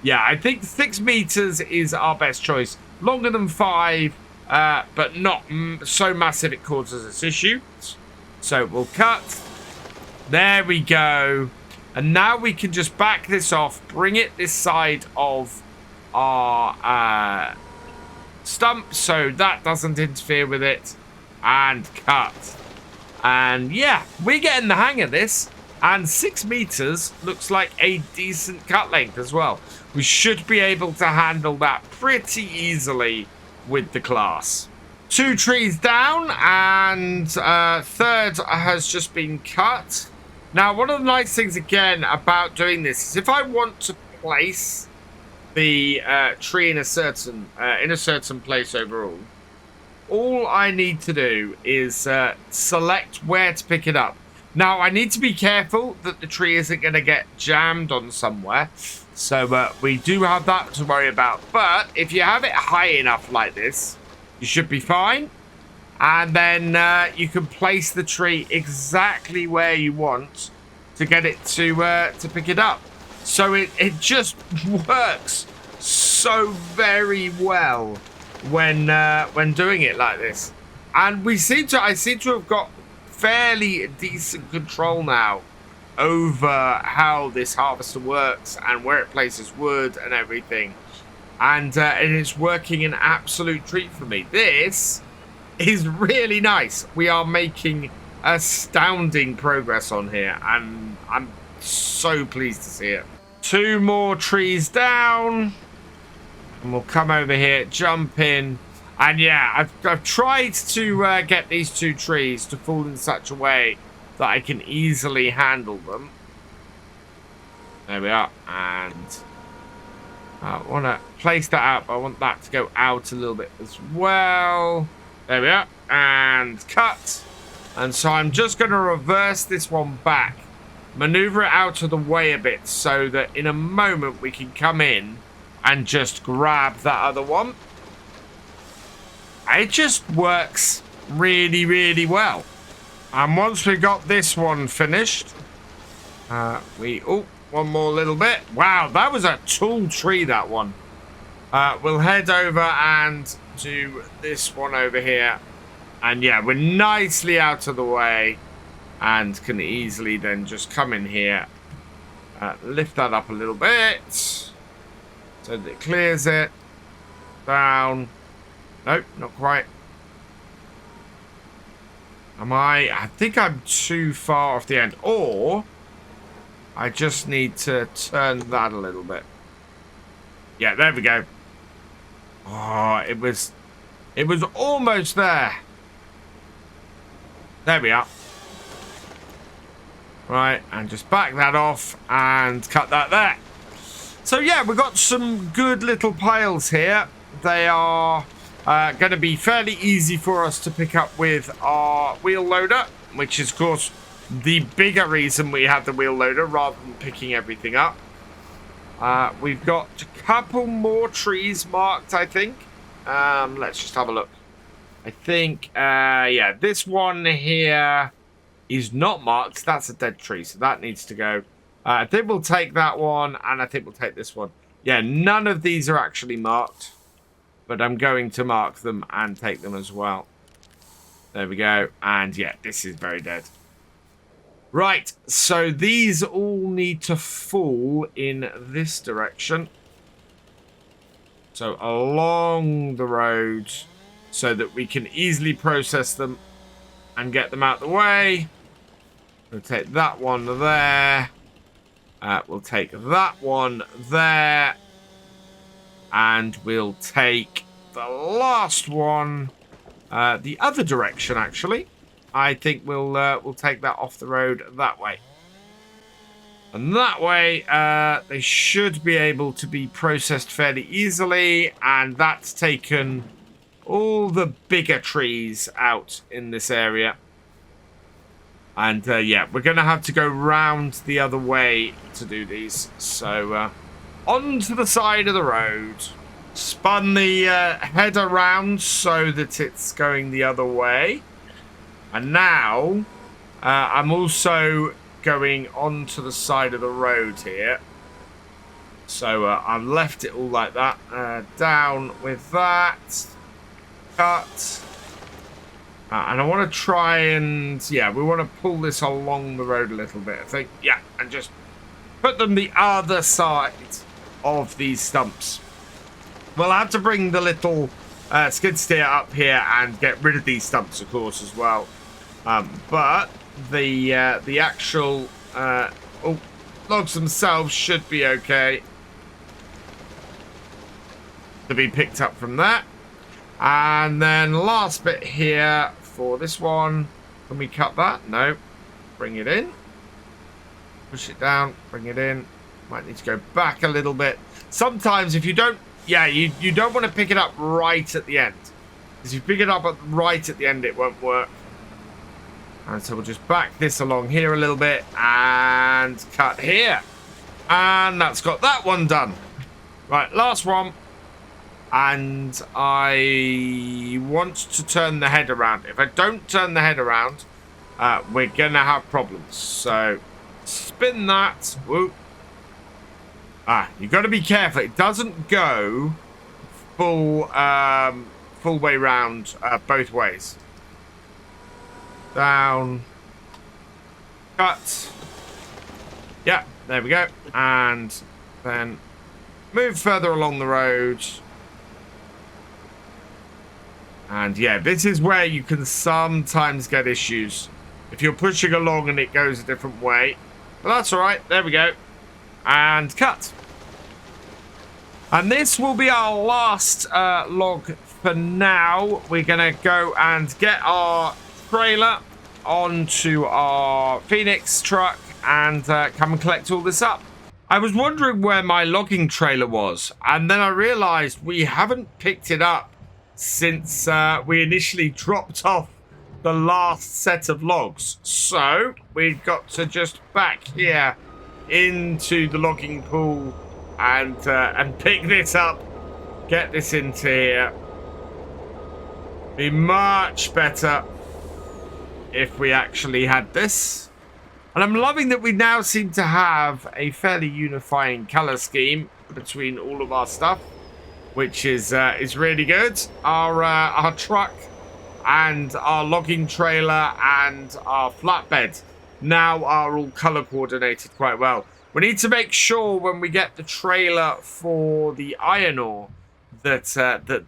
Yeah, I think 6 meters is our best choice. Longer than 5, but not so massive it causes us issues. So we'll cut. There we go. And now we can just back this off, bring it this side of our stump so that doesn't interfere with it, and cut. And yeah, we're getting the hang of this. And 6 meters looks like a decent cut length as well. We should be able to handle that pretty easily with the class. 2 trees down, and third has just been cut. Now, one of the nice things again about doing this is if I want to place the tree in a certain place overall, all I need to do is select where to pick it up. Now, I need to be careful that the tree isn't going to get jammed on somewhere. So we do have that to worry about. But if you have it high enough like this, you should be fine. And then you can place the tree exactly where you want to get it to pick it up. So it just works so very well when doing it like this. And I seem to have got fairly decent control now over how this harvester works and where it places wood and everything. And it's working an absolute treat for me. This is really nice. We are making astounding progress on here, and I'm so pleased to see it. 2 more trees down, and we'll come over here, jump in, and yeah, I've tried to get these 2 trees to fall in such a way that I can easily handle them. There we are, and I want to place that out, but I want that to go out a little bit as well. There we are, and cut. And so I'm just going to reverse this one back maneuver it out of the way a bit so that in a moment we can come in and just grab that other one. It just works really, really well. And once we got this one finished, one more little bit. Wow, that was a tall tree, that one. We'll head over and do this one over here. And yeah, we're nicely out of the way and can easily then just come in here, lift that up a little bit so that it clears it. Down. Nope, not quite. I think I'm too far off the end, or I just need to turn that a little bit. Yeah, there we go. Oh, it was almost there. There we are. Right, and just back that off and cut that there. So yeah, we've got some good little piles here. They are going to be fairly easy for us to pick up with our wheel loader, which is, of course, the bigger reason we have the wheel loader rather than picking everything up. We've got a couple more trees marked, I think. Let's just have a look. I think, yeah, this one here is not marked. That's a dead tree, so that needs to go. I think we'll take that one, and I think we'll take this one. Yeah, none of these are actually marked, but I'm going to mark them and take them as well. There we go. And yeah, this is very dead. Right, so these all need to fall in this direction. So along the road, so that we can easily process them and get them out the way. We'll take that one there. We'll take that one there. And we'll take the last one the other direction, actually. I think we'll take that off the road that way. And that way, they should be able to be processed fairly easily. And that's taken all the bigger trees out in this area. And yeah, we're going to have to go round the other way to do these. So onto the side of the road. Spun the head around so that it's going the other way. And now I'm also going onto the side of the road here. So I've left it all like that. Down with that. Cut. And I want to try and, yeah, we want to pull this along the road a little bit, I think. Yeah, and just put them the other side of these stumps. We'll have to bring the little skid steer up here and get rid of these stumps, of course, as well. But the actual logs themselves should be okay to be picked up from that. And then last bit here for this one. Can we cut that? No. Bring it in. Push it down. Bring it in. Might need to go back a little bit. Sometimes if you don't, yeah, you don't want to pick it up right at the end. Because if you pick it up right at the end, it won't work. And so we'll just back this along here a little bit and cut here. And that's got that one done. Right, last one. And I want to turn the head around. If I don't turn the head around, we're going to have problems. So spin that. Whoop. You've got to be careful. It doesn't go full way round both ways. Down. Cut. Yeah, there we go. And then move further along the road. And yeah, this is where you can sometimes get issues. If you're pushing along and it goes a different way. But that's alright. There we go. And cut. And this will be our last log for now. We're going to go and get our trailer onto our Phoenix truck and come and collect all this up. I was wondering where my logging trailer was. And then I realized we haven't picked it up since we initially dropped off the last set of logs. So we've got to just back here into the logging pool and pick this up, get this into here. Be much better if we actually had this. And I'm loving that we now seem to have a fairly unifying color scheme between all of our stuff, which is really good. Our truck and our logging trailer and our flatbed now are all color coordinated quite well. We need to make sure when we get the trailer for the iron ore that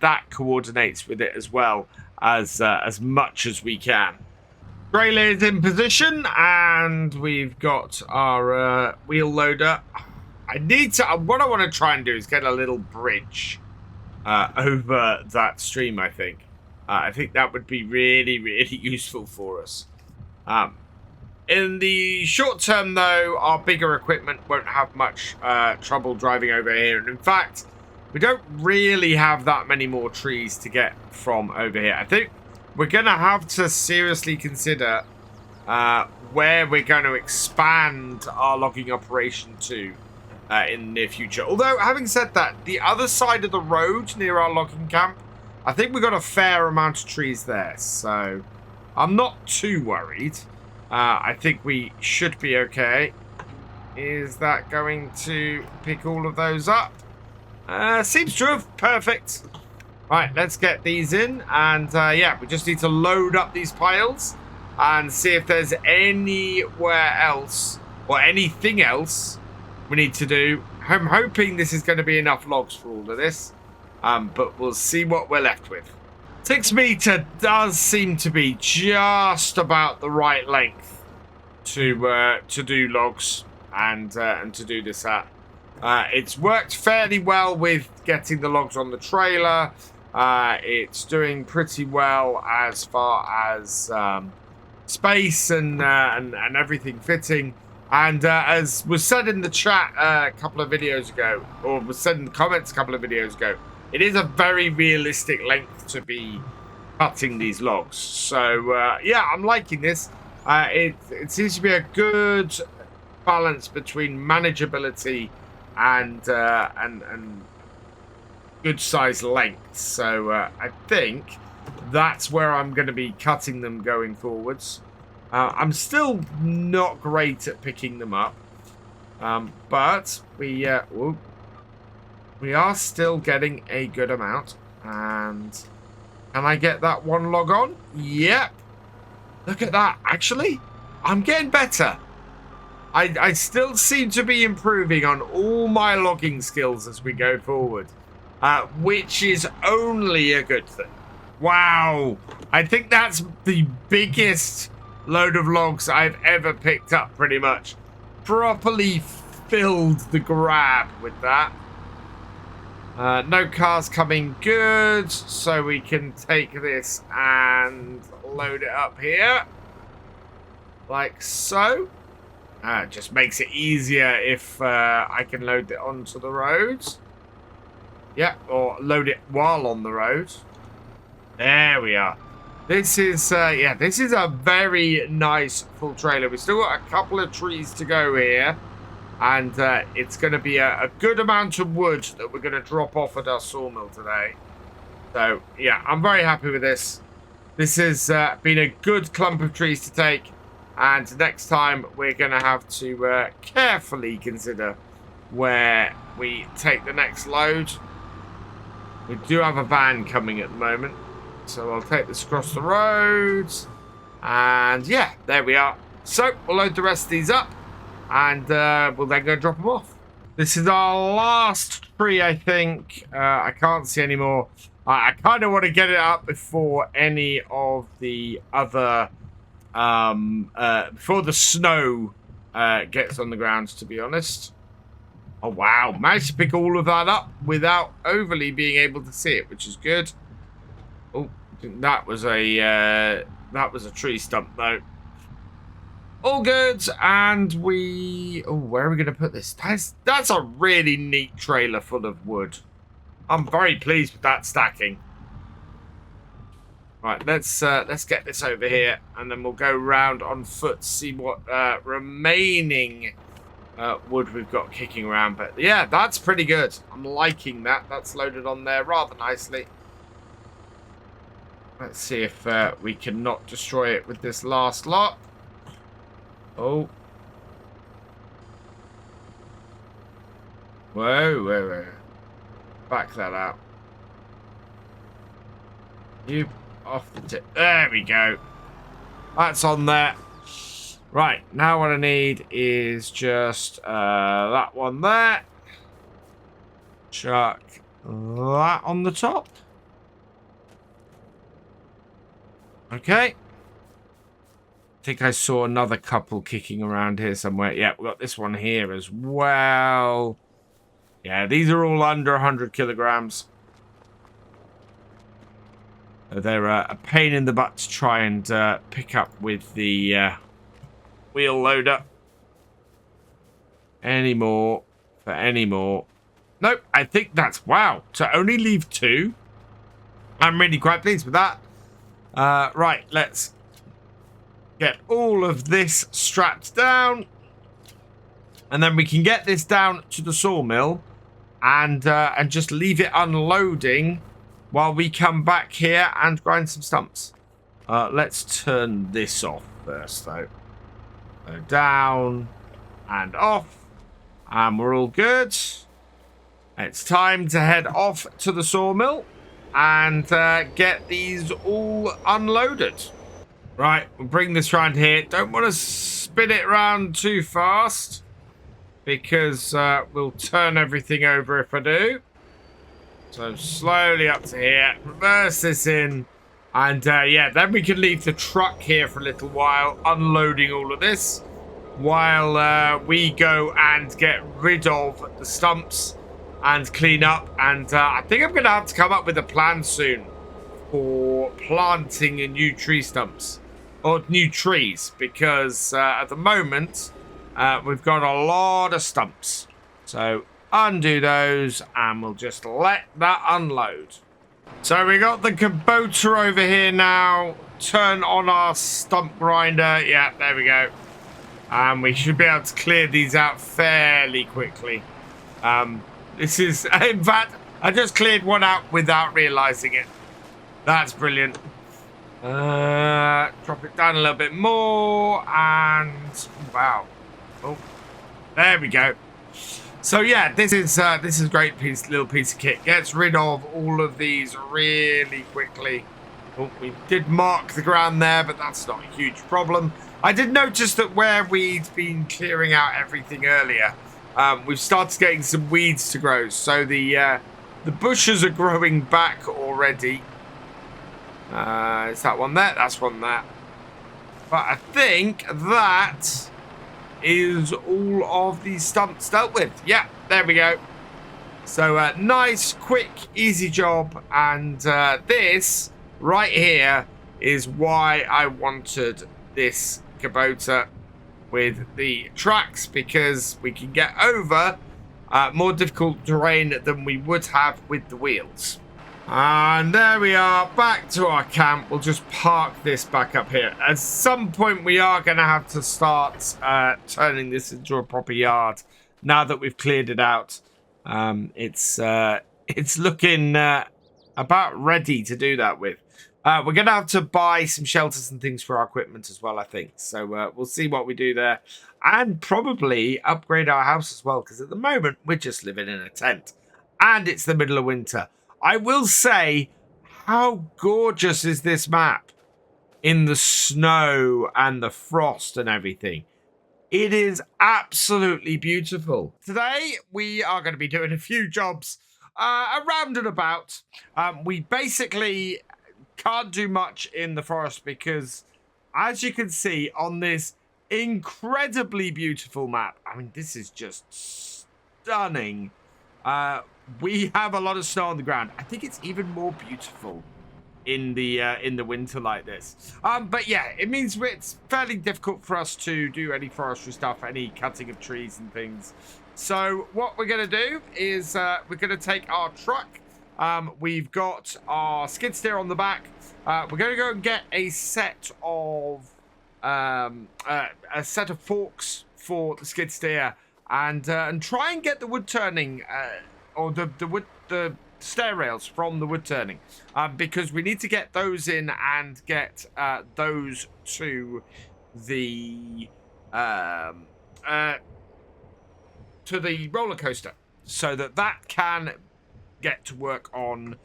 that coordinates with it as well as much as we can. Trailer is in position and we've got our wheel loader. What I want to try and do is get a little bridge over that stream, I think. I think that would be really, really useful for us. In the short term, though, our bigger equipment won't have much trouble driving over here. And in fact, we don't really have that many more trees to get from over here. I think we're going to have to seriously consider where we're going to expand our logging operation to in the near future. Although, having said that, the other side of the road near our logging camp, I think we've got a fair amount of trees there. So I'm not too worried. I think we should be okay. Is that going to pick all of those up? Seems to have. Perfect. Right, let's get these in. And yeah, we just need to load up these piles and see if there's anywhere else or anything else we need to do. I'm hoping this is going to be enough logs for all of this. But we'll see what we're left with. 6 meter does seem to be just about the right length to do logs and to do this at. It's worked fairly well with getting the logs on the trailer. It's doing pretty well as far as space and everything fitting. And as was said in the chat a couple of videos ago, or was said in the comments a couple of videos ago, it is a very realistic length to be cutting these logs. So, yeah, I'm liking this. It seems to be a good balance between manageability and good size length. So, I think that's where I'm going to be cutting them going forwards. I'm still not great at picking them up. But we are still getting a good amount. And can I get that one log on? Yep. Look at that. Actually, I'm getting better. I still seem to be improving on all my logging skills as we go forward. Which is only a good thing. Wow. I think that's the biggest load of logs I've ever picked up, pretty much. Properly filled the grab with that. No cars coming, good, so we can take this and load it up here, like so. It just makes it easier if I can load it onto the roads. Yeah, or load it while on the road. There we are. This is, yeah, this is a very nice full trailer. We've still got a couple of trees to go here. And it's going to be a good amount of wood that we're going to drop off at our sawmill today. So, yeah, I'm very happy with this. This has been a good clump of trees to take. And next time, we're going to have to carefully consider where we take the next load. We do have a van coming at the moment. So I'll take this across the roads. And, yeah, there we are. So, we'll load the rest of these up. And we'll then go drop them off. This is our last tree, I think. I can't see any more. I kind of want to get it up before any of the other... before the snow gets on the ground, to be honest. Oh, wow. Managed to pick all of that up without overly being able to see it, which is good. Oh, I think that was a tree stump, though. All good, and we... Oh, where are we going to put this? That's a really neat trailer full of wood. I'm very pleased with that stacking. Right, let's get this over here, and then we'll go round on foot, see what remaining wood we've got kicking around. But yeah, that's pretty good. I'm liking that. That's loaded on there rather nicely. Let's see if we can not destroy it with this last lot. Oh. Whoa. Back that out. You off the tip. There we go. That's on there. Right, now what I need is just that one there. Chuck that on the top. Okay. I think I saw another couple kicking around here somewhere. Yeah, we've got this one here as well. Yeah, these are all under 100 kilograms. They're a pain in the butt to try and pick up with the wheel loader. Any more for any more. Nope, I think that's... Wow, to only leave 2. I'm really quite pleased with that. Right, let's get all of this strapped down. And then we can get this down to the sawmill and just leave it unloading while we come back here and grind some stumps. Let's turn this off first, though. So down and off. And we're all good. It's time to head off to the sawmill and get these all unloaded. Right, we'll bring this round here. Don't want to spin it around too fast because we'll turn everything over if I do. So slowly up to here, reverse this in, and yeah, then we can leave the truck here for a little while, unloading all of this, while we go and get rid of the stumps and clean up. And I think I'm going to have to come up with a plan soon for planting new tree stumps, or new trees, because at the moment, we've got a lot of stumps. So undo those, and we'll just let that unload. So we got the Kubota over here now. Turn on our stump grinder. Yeah, there we go. And we should be able to clear these out fairly quickly. This is, in fact, I just cleared one out without realizing it. That's brilliant. Drop it down a little bit more, and wow. Oh, there we go. So yeah, this is a great little piece of kit. Gets rid of all of these really quickly. Oh, we did mark the ground there, but that's not a huge problem. I did notice that where we'd been clearing out everything earlier, we've started getting some weeds to grow. So the bushes are growing back already. Is that one there? That's one there. But I think that is all of these stumps dealt with. Yeah, there we go. So nice, quick, easy job. And this right here is why I wanted this Kubota with the tracks, because we can get over more difficult terrain than we would have with the wheels. And there we are, back to our camp. We'll just park this back up here. At some point, we are going to have to start turning this into a proper yard. Now that we've cleared it out, it's looking about ready to do that with. We're going to have to buy some shelters and things for our equipment as well, I think. So we'll see what we do there. And probably upgrade our house as well, because at the moment, we're just living in a tent. And it's the middle of winter. I will say, how gorgeous is this map in the snow and the frost and everything? It is absolutely beautiful. Today, we are going to be doing a few jobs around and about. We basically can't do much in the forest because, as you can see on this incredibly beautiful map, I mean, this is just stunning. We have a lot of snow on the ground. I think it's even more beautiful in the winter like this. But yeah, it means it's fairly difficult for us to do any forestry stuff, any cutting of trees and things. So what we're going to do is we're going to take our truck We've got our skid steer on the back. We're going to go and get a set of forks for the skid steer, and try and get the wood turning or the stair rails from the wood turning, because we need to get those in and get those to the roller coaster, so that can get to work on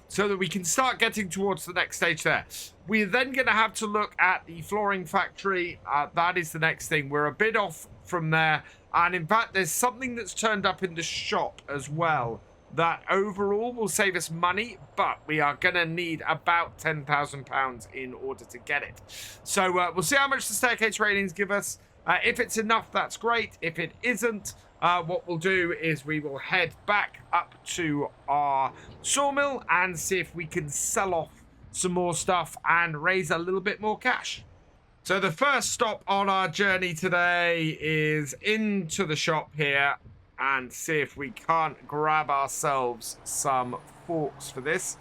so that we can start getting towards the next stage there. We're then going to have to look at the flooring factory. That is the next thing. We're a bit off from there, and in fact there's something that's turned up in the shop as well that overall will save us money, but we are going to need about £10,000 in order to get it. So we'll see how much the staircase railings give us. If it's enough, that's great. If it isn't, what we'll do is we will head back up to our sawmill and see if we can sell off some more stuff and raise a little bit more cash. So the first stop on our journey today is into the shop here and see if we can't grab ourselves some forks for this.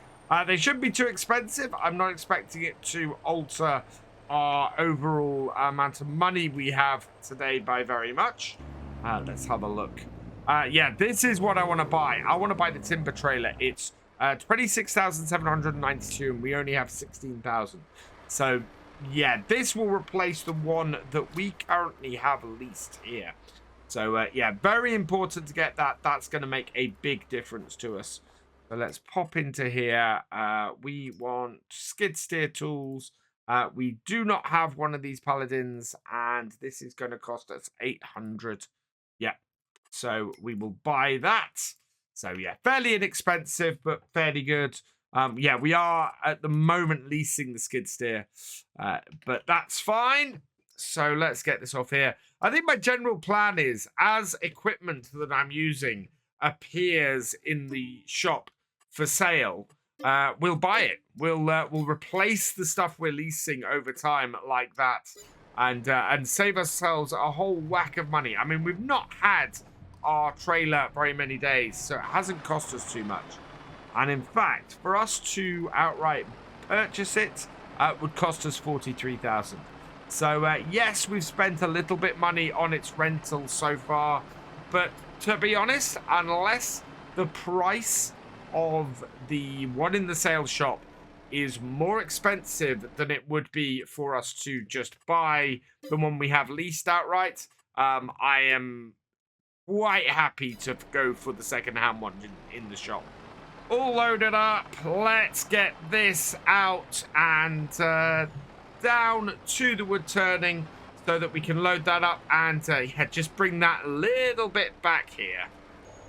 They shouldn't be too expensive. I'm not expecting it to alter our overall amount of money we have today by very much. Let's have a look. Yeah, this is what I want to buy. I want to buy the timber trailer. It's 26,792 and we only have 16,000. So yeah, this will replace the one that we currently have leased here. So yeah, very important to get that. That's going to make a big difference to us. So let's pop into here. We want skid steer tools. We do not have one of these paladins, and this is going to cost us 800. Yeah, so we will buy that. So yeah, fairly inexpensive, but fairly good. Yeah, we are at the moment leasing the skid steer, but that's fine. So let's get this off here. I think my general plan is, as equipment that I'm using appears in the shop for sale, we'll buy it. We'll replace the stuff we're leasing over time like that, and save ourselves a whole whack of money. I mean, we've not had our trailer very many days, so it hasn't cost us too much. And in fact, for us to outright purchase it, would cost us 43,000. So yes, we've spent a little bit money on its rental so far, but to be honest, unless the price of the one in the sales shop is more expensive than it would be for us to just buy the one we have leased outright, I am quite happy to go for the second-hand one in the shop. All loaded up. Let's get this out and down to the wood turning so that we can load that up and yeah, just bring that little bit back here.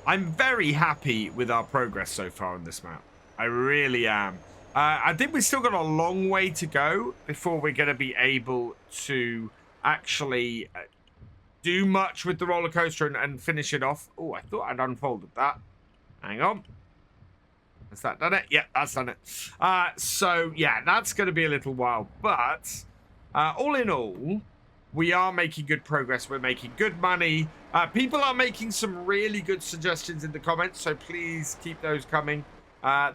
I'm very happy with our progress so far on this map. I really am. I think we've still got a long way to go before we're going to be able to actually do much with the roller coaster and finish it off. Oh, I thought I'd unfolded that. Hang on. Has that done it? Yeah, that's done it. So, yeah, that's going to be a little while. But, all in all, we are making good progress. We're making good money. People are making some really good suggestions in the comments, so please keep those coming.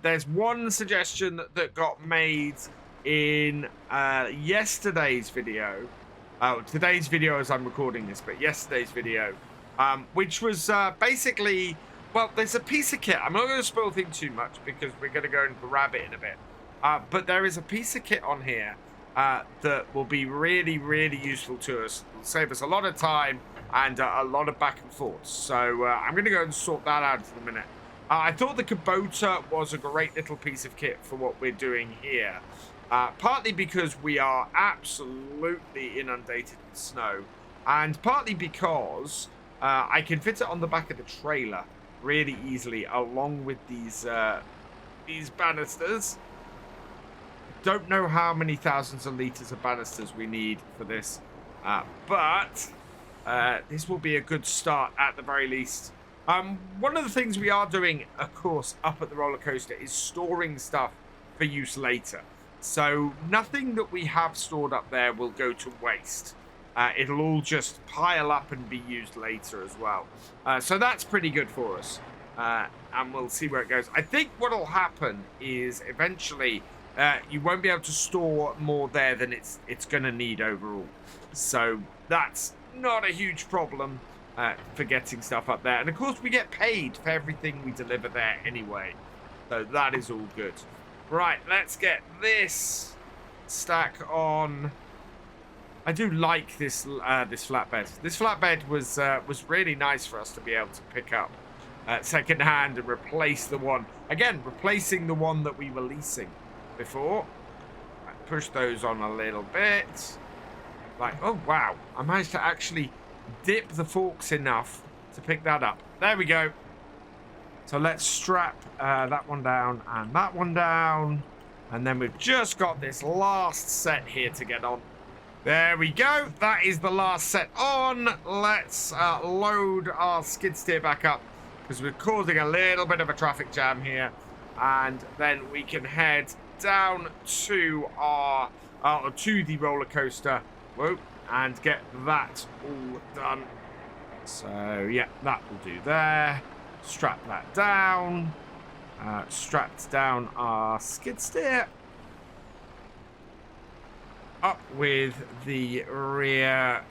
There's one suggestion that got made in yesterday's video. Today's video as I'm recording this, but yesterday's video, which was basically... Well, there's a piece of kit. I'm not going to spoil things too much because we're going to go and grab it in a bit. But there is a piece of kit on here that will be really, really useful to us. It'll save us a lot of time and a lot of back and forth. So I'm going to go and sort that out in a minute. I thought the Kubota was a great little piece of kit for what we're doing here. Partly because we are absolutely inundated with snow. And partly because I can fit it on the back of the trailer really easily, along with these banisters. Don't know how many thousands of liters of banisters we need for this, but this will be a good start at the very least. One of the things we are doing, of course, up at the roller coaster is storing stuff for use later. So nothing that we have stored up there will go to waste. It'll all just pile up and be used later as well. So that's pretty good for us. and we'll see where it goes. I think what'll happen is eventually you won't be able to store more there than it's going to need overall. So that's not a huge problem for getting stuff up there. And of course, we get paid for everything we deliver there anyway. So that is all good. Right, let's get this stack on. I do like this this flatbed. This flatbed was really nice for us to be able to pick up second hand and replace the one. Again, replacing the one that we were leasing before. Right, push those on a little bit. Like, oh wow, I managed to actually dip the forks enough to pick that up. There we go. So let's strap that one down and that one down. And then we've just got this last set here to get on. There we go. That is the last set on. Let's load our skid steer back up because we're causing a little bit of a traffic jam here. And then we can head down to our to the roller coaster. Whoa, and get that all done. So yeah, that will do there. Strap that down. Strapped down our skid steer. Up with the rear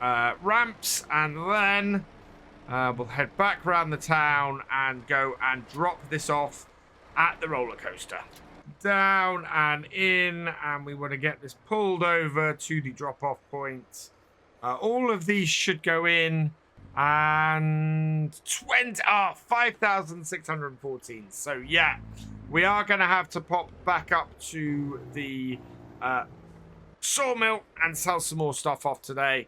ramps, and then we'll head back around the town and go and drop this off at the roller coaster. Down and in, and we want to get this pulled over to the drop-off point. All of these should go in, and 5,614. So yeah, we are going to have to pop back up to the sawmill and sell some more stuff off today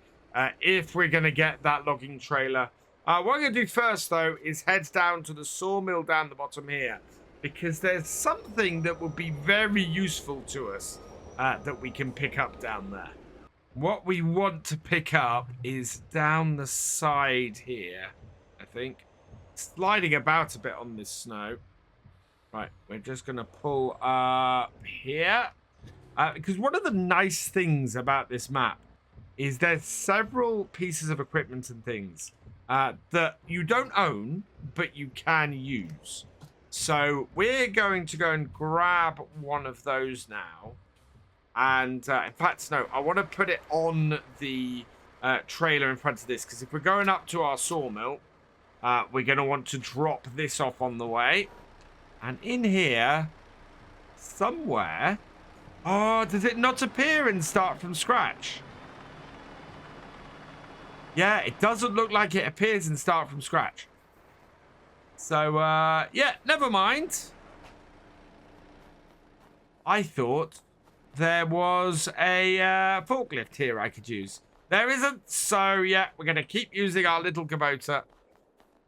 if we're going to get that logging trailer. What I'm going to do first, though, is head down to the sawmill down the bottom here, because there's something that will be very useful to us that we can pick up down there. What we want to pick up is down the side here, I think. Sliding about a bit on this snow. Right, we're just going to pull up here. Because one of the nice things about this map is there's several pieces of equipment and things that you don't own, but you can use. So we're going to go and grab one of those now. And in fact, no, I want to put it on the trailer in front of this, because if we're going up to our sawmill, we're going to want to drop this off on the way. And in here, somewhere... Oh, does it not appear and start from scratch? Yeah, it doesn't look like it appears and start from scratch. So, yeah, never mind. I thought there was a forklift here I could use. There isn't, so yeah, we're going to keep using our little Kubota.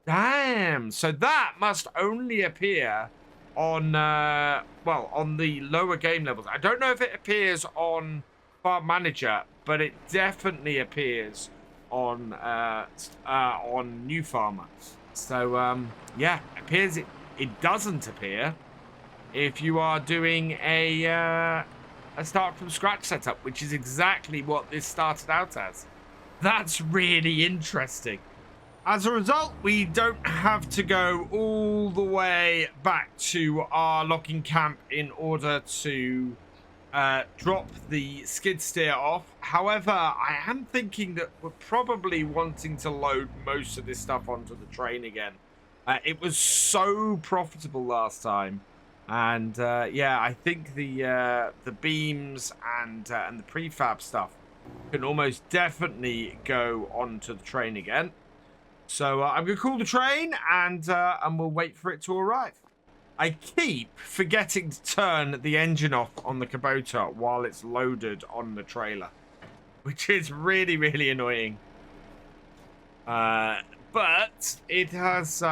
Damn, so that must only appear on, well, on the lower game levels. I don't know if it appears on Farm Manager, but it definitely appears on New Farmer. So, yeah, it appears it doesn't appear if you are doing a start from scratch setup, which is exactly what this started out as. That's really interesting. As a result, we don't have to go all the way back to our logging camp in order to drop the skid steer off. However, I am thinking that we're probably wanting to load most of this stuff onto the train again. It was so profitable last time. And yeah, I think the beams and the prefab stuff can almost definitely go onto the train again. So I'm going to call the train and we'll wait for it to arrive. I keep forgetting to turn the engine off on the Kubota while it's loaded on the trailer, which is really, really annoying. But it has...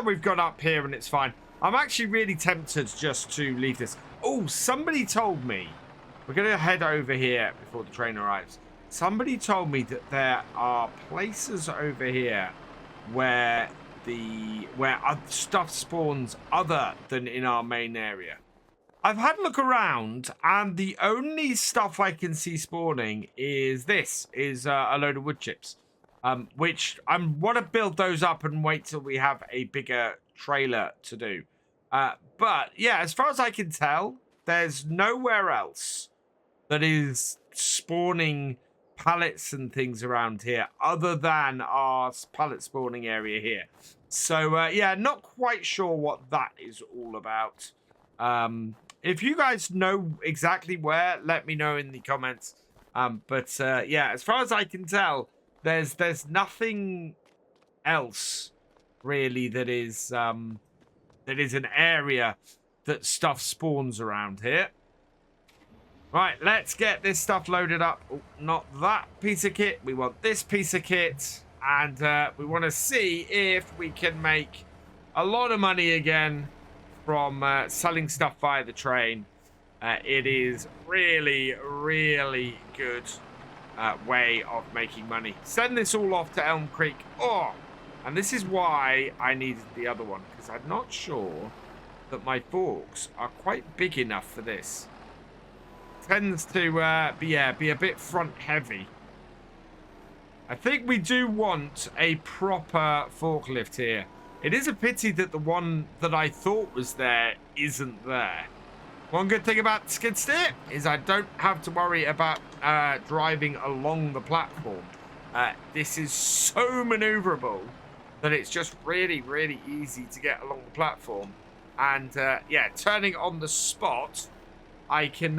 we've got up here and it's fine. I'm actually really tempted just to leave this. Oh, somebody told me... We're going to head over here before the train arrives. Somebody told me that there are places over here where stuff spawns other than in our main area. I've had a look around, and the only stuff I can see spawning is this, a load of wood chips. which I want to build those up and wait till we have a bigger trailer to do. But yeah, as far as I can tell, there's nowhere else that is spawning pallets and things around here other than our pallet spawning area here. So yeah, not quite sure what that is all about. If you guys know exactly where, let me know in the comments. But yeah, as far as I can tell, there's nothing else really that is an area that stuff spawns around here. Right, let's get this stuff loaded up. Oh, not that piece of kit. We want this piece of kit. And we want to see if we can make a lot of money again from selling stuff via the train. It is really, really good way of making money. Send this all off to Elm Creek. Oh, and this is why I needed the other one, because I'm not sure that my forks are quite big enough for this. Tends to be a bit front heavy. I think we do want a proper forklift here. It is a pity that the one that I thought was there isn't there. One good thing about the skid steer is I don't have to worry about driving along the platform. This is so maneuverable that it's just really, really easy to get along the platform. And yeah, turning on the spot, I can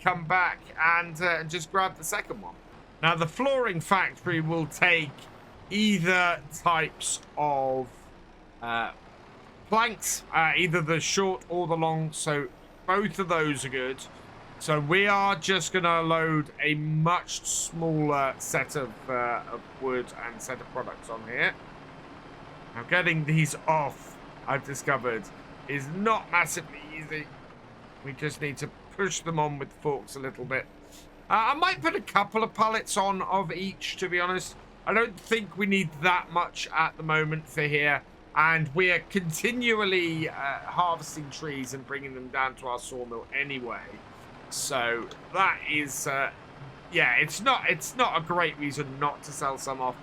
come back and just grab the second one. Now, the flooring factory will take either types of planks, either the short or the long, so both of those are good. So we are just going to load a much smaller set of wood and set of products on here. Now, getting these off, I've discovered, is not massively easy. We just need to push them on with the forks a little bit. I might put a couple of pallets on of each, to be honest. I don't think we need that much at the moment for here. And we are continually harvesting trees and bringing them down to our sawmill anyway. So that is, yeah, it's not a great reason not to sell some off.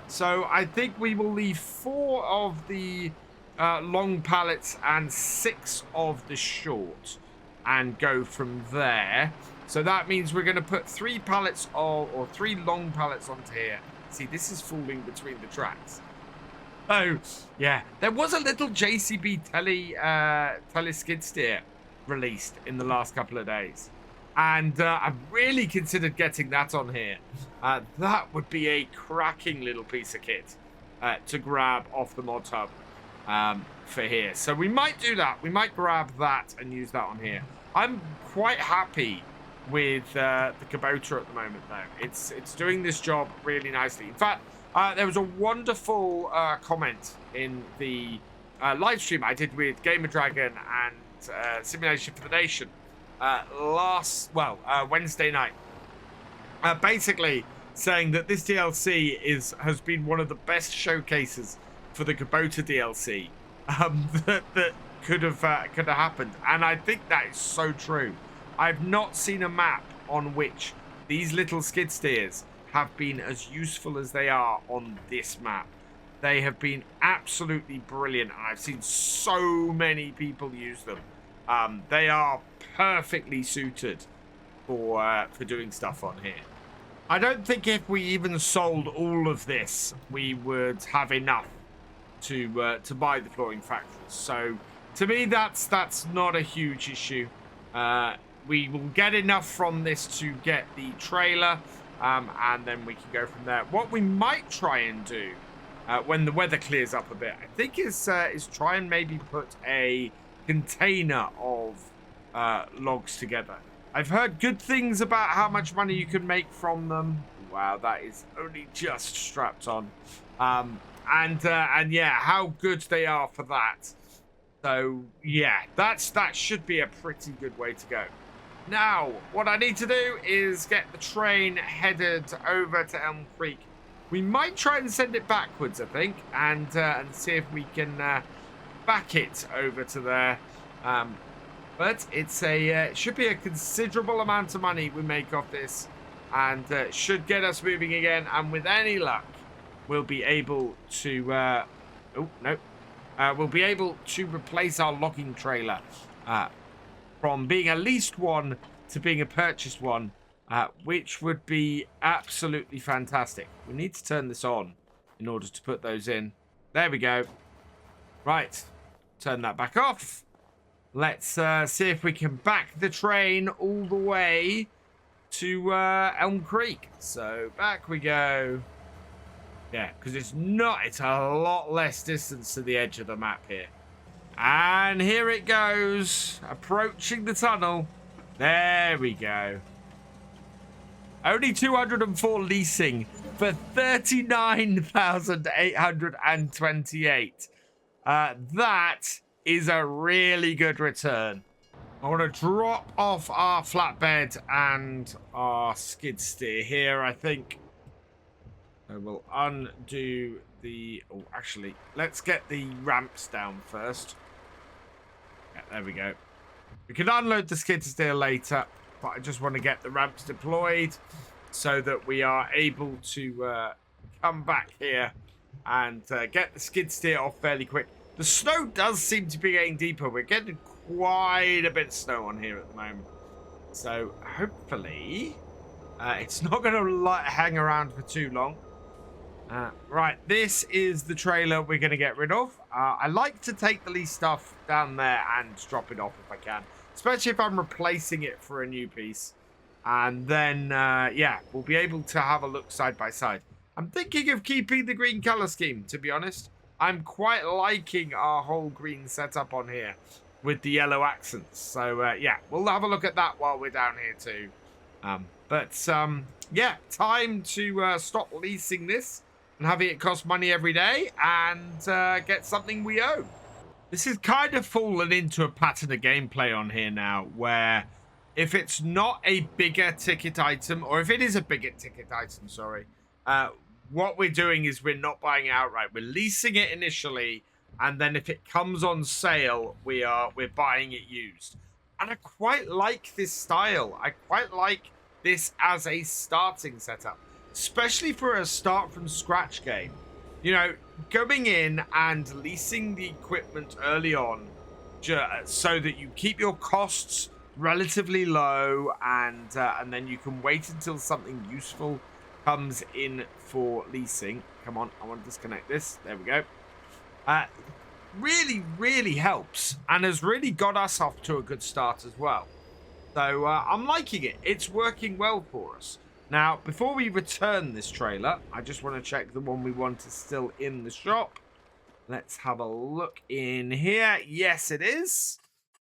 So I think we will leave 4 of the long pallets and 6 of the short and go from there. So that means we're going to put 3 pallets or 3 long pallets onto here. See, this is falling between the tracks. Oh, yeah. There was a little JCB tele skid steer released in the last couple of days. And I've really considered getting that on here. That would be a cracking little piece of kit to grab off the mod hub for here. So we might do that. We might grab that and use that on here. I'm quite happy with the Kubota at the moment, though. It's doing this job really nicely. In fact, there was a wonderful comment in the live stream I did with Gamer Dragon and Simulation for the Nation Wednesday night. Basically saying that this DLC has been one of the best showcases for the Kubota DLC that could have happened, and I think that is so true. I've not seen a map on which these little skid steers have been as useful as they are on this map. They have been absolutely brilliant, and I've seen so many people use them. They are perfectly suited for doing stuff on here. I don't think if we even sold all of this, we would have enough to buy the flooring factory. So to me, that's not a huge issue. We will get enough from this to get the trailer, and then we can go from there. What we might try and do when the weather clears up a bit, I think, is try and maybe put a container of logs together. I've heard good things about how much money you can make from them. Wow, that is only just strapped on. And yeah, how good they are for that. So yeah, that should be a pretty good way to go. Now, what I need to do is get the train headed over to Elm Creek. We might try and send it backwards, I think, and see if we can back it over to there. But it should be a considerable amount of money we make off this, and should get us moving again. And with any luck, we'll be able to... oh, no. We'll be able to replace our logging trailer from being a leased one to being a purchased one, which would be absolutely fantastic. We need to turn this on in order to put those in. There we go. Right. Turn that back off. Let's see if we can back the train all the way to Elm Creek. So back we go. Yeah, because it's a lot less distance to the edge of the map here. And here it goes, approaching the tunnel. There we go. Only 204 leasing for 39,828. That is a really good return. I want to drop off our flatbed and our skid steer here, I think. I will undo the... Oh, actually, let's get the ramps down first. Yeah, there we go. We can unload the skid steer later, but I just want to get the ramps deployed so that we are able to come back here and get the skid steer off fairly quick. The snow does seem to be getting deeper. We're getting quite a bit of snow on here at the moment. So hopefully it's not going to hang around for too long. Right, this is the trailer we're going to get rid of. I like to take the lease stuff down there and drop it off if I can, especially if I'm replacing it for a new piece. And then, yeah, we'll be able to have a look side by side. I'm thinking of keeping the green color scheme, to be honest. I'm quite liking our whole green setup on here with the yellow accents. So, yeah, we'll have a look at that while we're down here too. Yeah, time to stop leasing this and having it cost money every day and get something we own. This is kind of fallen into a pattern of gameplay on here now where if it's not a bigger ticket item, or if it is a bigger ticket item, sorry, what we're doing is we're not buying it outright. We're leasing it initially, and then if it comes on sale, we're buying it used. And I quite like this style. I quite like this as a starting setup, especially for a start from scratch game. You know, going in and leasing the equipment early on so that you keep your costs relatively low, and then you can wait until something useful comes in for leasing. Come on, I want to disconnect this. There we go. Really helps and has really got us off to a good start as well. So I'm liking it. It's working well for us. Now, before we return this trailer, I just want to check the one we want is still in the shop. Let's have a look in here. Yes, it is.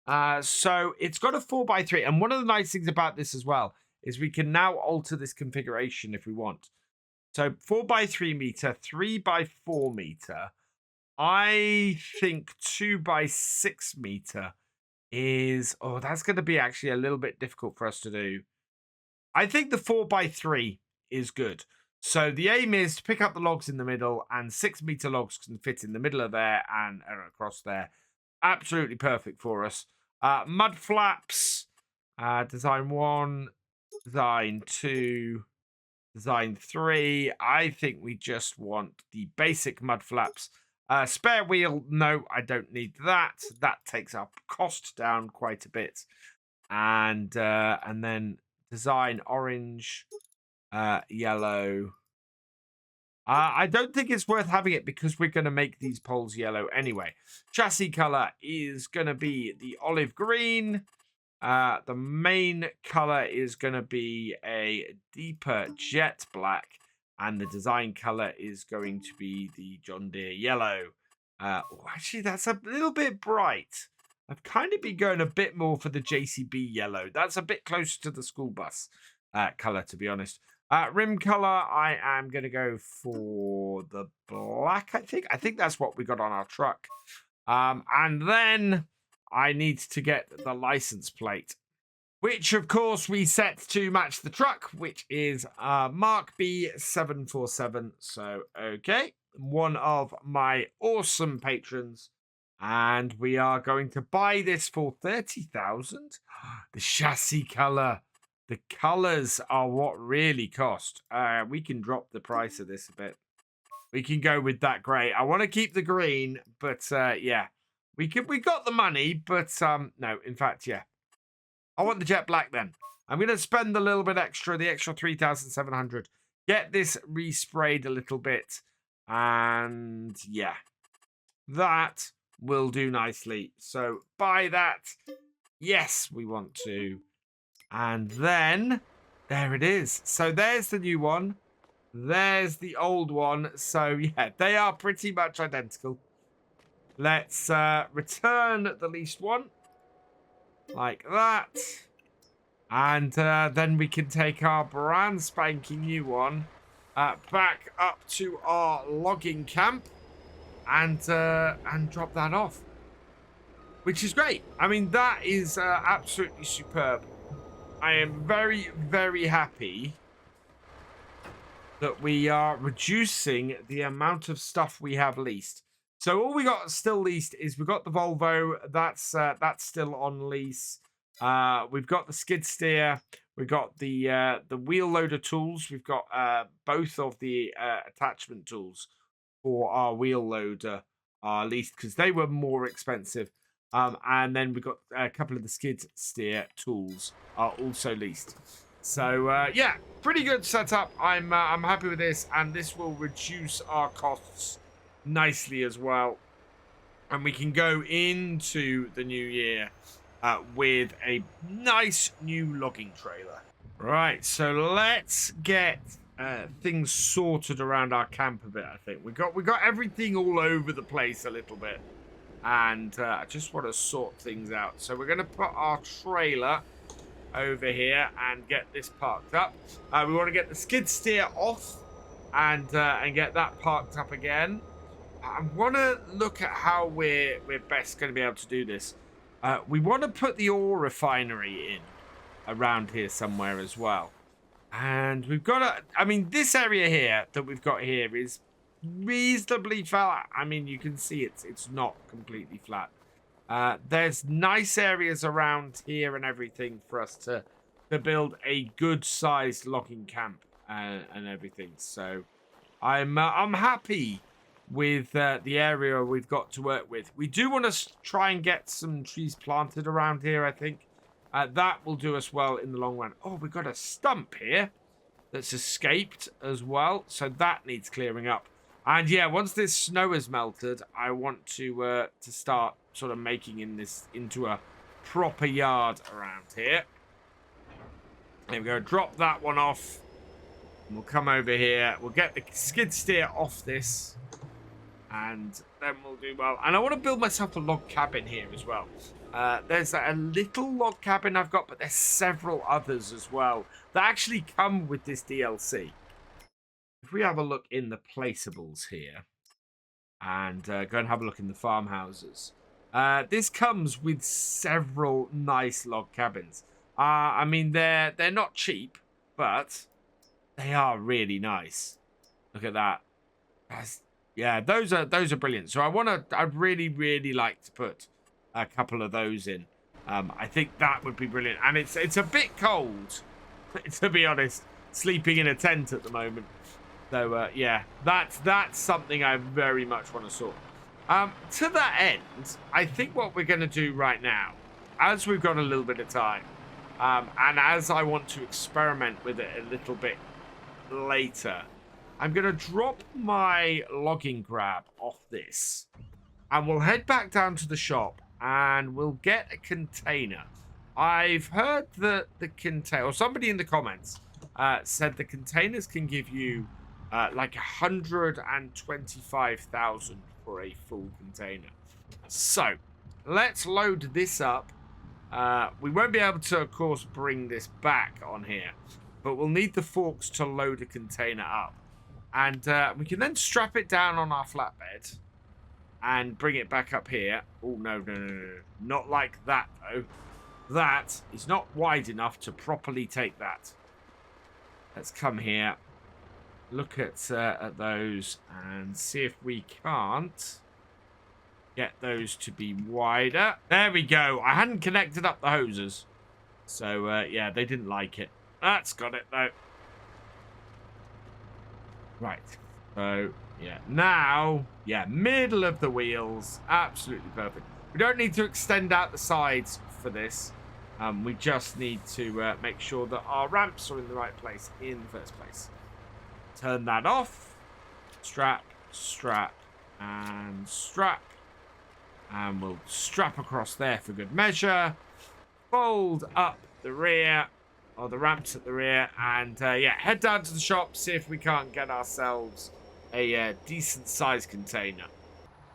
So it's got a 4x3. And one of the nice things about this as well is we can now alter this configuration if we want. So 4x3 meter, 3x4 meter. I think 2x6 meter is... Oh, that's going to be actually a little bit difficult for us to do. I think the 4x3 is good. So the aim is to pick up the logs in the middle, and 6 meter logs can fit in the middle of there and across there. Absolutely perfect for us. Mud flaps, design 1, design 2, design 3. I think we just want the basic mud flaps. Spare wheel, no, I don't need that. That takes our cost down quite a bit. And then design orange, yellow. I don't think it's worth having it because we're going to make these poles yellow anyway. Chassis color is going to be the olive green. The main color is going to be a deeper jet black. And the design color is going to be the John Deere yellow. Actually, that's a little bit bright. I've kind of been going a bit more for the JCB yellow. That's a bit closer to the school bus color, to be honest. Rim color, I am going to go for the black, I think. I think that's what we got on our truck. And then I need to get the license plate, which, of course, we set to match the truck, which is Mark B747. So, okay, one of my awesome patrons. And we are going to buy this for 30,000. The chassis color. The colors are what really cost. We can drop the price of this a bit. We can go with that grey. I want to keep the green, but yeah. We got the money, but no, in fact, yeah. I want the jet black then. I'm going to spend a little bit extra, the extra 3,700. Get this resprayed a little bit. And yeah, that will do nicely. So buy that. Yes, we want to. And then there it is. So there's the new one. There's the old one. So yeah, they are pretty much identical. Let's return the least one. Like that. And then we can take our brand spanking new one back up to our logging camp and drop that off. Which is great. I mean, that is absolutely superb. I am very, very happy that we are reducing the amount of stuff we have leased. So all we got still leased is we've got the Volvo. That's still on lease. We've got the skid steer. We've got the wheel loader tools. We've got both of the attachment tools for our wheel loader leased because they were more expensive. And then we've got a couple of the skid steer tools are also leased. So yeah, pretty good setup. I'm happy with this, and this will reduce our costs nicely as well. And we can go into the new year with a nice new logging trailer. Right, so let's get things sorted around our camp a bit. I think we got everything all over the place a little bit, and I just want to sort things out. So we're going to put our trailer over here and get this parked up. We want to get the skid steer off and get that parked up again. I want to look at how we're best going to be able to do this. We want to put the ore refinery in around here somewhere as well. And we've got I mean, this area here that we've got here is reasonably flat. I mean, you can see it's not completely flat. There's nice areas around here and everything for us to build a good-sized logging camp and everything. So I'm happy with the area we've got to work with. We do want to try and get some trees planted around here, I think. That will do us well in the long run. Oh, we've got a stump here that's escaped as well. So that needs clearing up. And yeah, once this snow is melted, I want to start sort of making into a proper yard around here. There we go. Drop that one off. And we'll come over here. We'll get the skid steer off this. And then we'll do well. And I want to build myself a log cabin here as well. There's a little log cabin I've got, but there's several others as well that actually come with this DLC. If we have a look in the placeables here and go and have a look in the farmhouses, this comes with several nice log cabins. I mean, they're not cheap, but they are really nice. Look at that. Yeah, those are brilliant. So I'd really like to put a couple of those in. I think that would be brilliant. And it's a bit cold, to be honest, sleeping in a tent at the moment. So yeah, that's something I very much want to sort. To that end, I think what we're going to do right now, as we've got a little bit of time, and as I want to experiment with it a little bit later, I'm going to drop my logging grab off this, and we'll head back down to the shop, and we'll get a container. I've heard that the container, or somebody in the comments said the containers can give you like 125,000 for a full container. So let's load this up. We won't be able to, of course, bring this back on here, but we'll need the forks to load a container up. And we can then strap it down on our flatbed and bring it back up here. Oh, no. Not like that, though. That is not wide enough to properly take that. Let's come here. Look at those and see if we can't get those to be wider. There we go. I hadn't connected up the hoses. So, yeah, they didn't like it. That's got it, though. Right. So, yeah, now, yeah, middle of the wheels. Absolutely perfect. We don't need to extend out the sides for this. We just need to make sure that our ramps are in the right place in the first place. Turn that off. Strap, strap, and strap. And we'll strap across there for good measure. Fold up the rear, or the ramps at the rear, and yeah, head down to the shop, see if we can't get ourselves a decent sized container.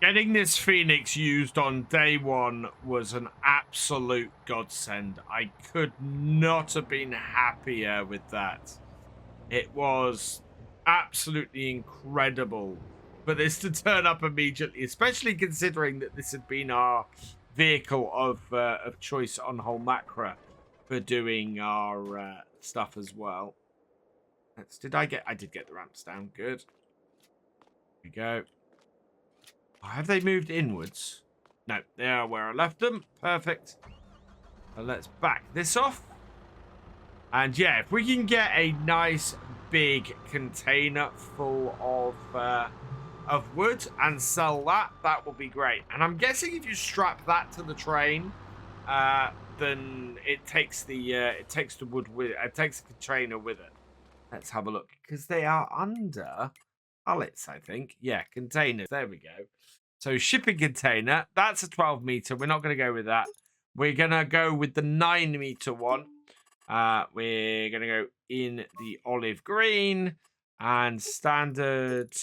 Getting this Phoenix used on day one was an absolute godsend. I could not have been happier with that. It was absolutely incredible for this to turn up immediately, especially considering that this had been our vehicle of choice on whole macro for doing our stuff as well. I did get the ramps down. Good. Here we go. Oh, have they moved inwards? No, they are where I left them. Perfect. So let's back this off. And yeah, if we can get a nice big container full of wood and sell that, that will be great. And I'm guessing if you strap that to the train, then it takes the wood with it takes the container with it. Let's have a look, because they are under pallets, I think. Yeah, containers. There we go. So shipping container, that's a 12 meter. We're not going to go with that. We're going to go with the 9 meter one. We're going to go in the olive green and standard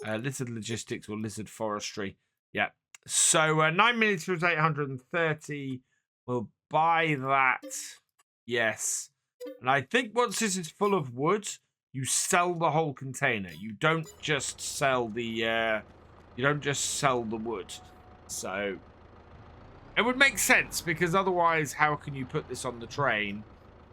lizard logistics or lizard forestry. Yeah. So 9 minutes was 830. We'll buy that. Yes. And I think once this is full of wood, you sell the whole container. You don't just sell the wood. So it would make sense, because otherwise, how can you put this on the train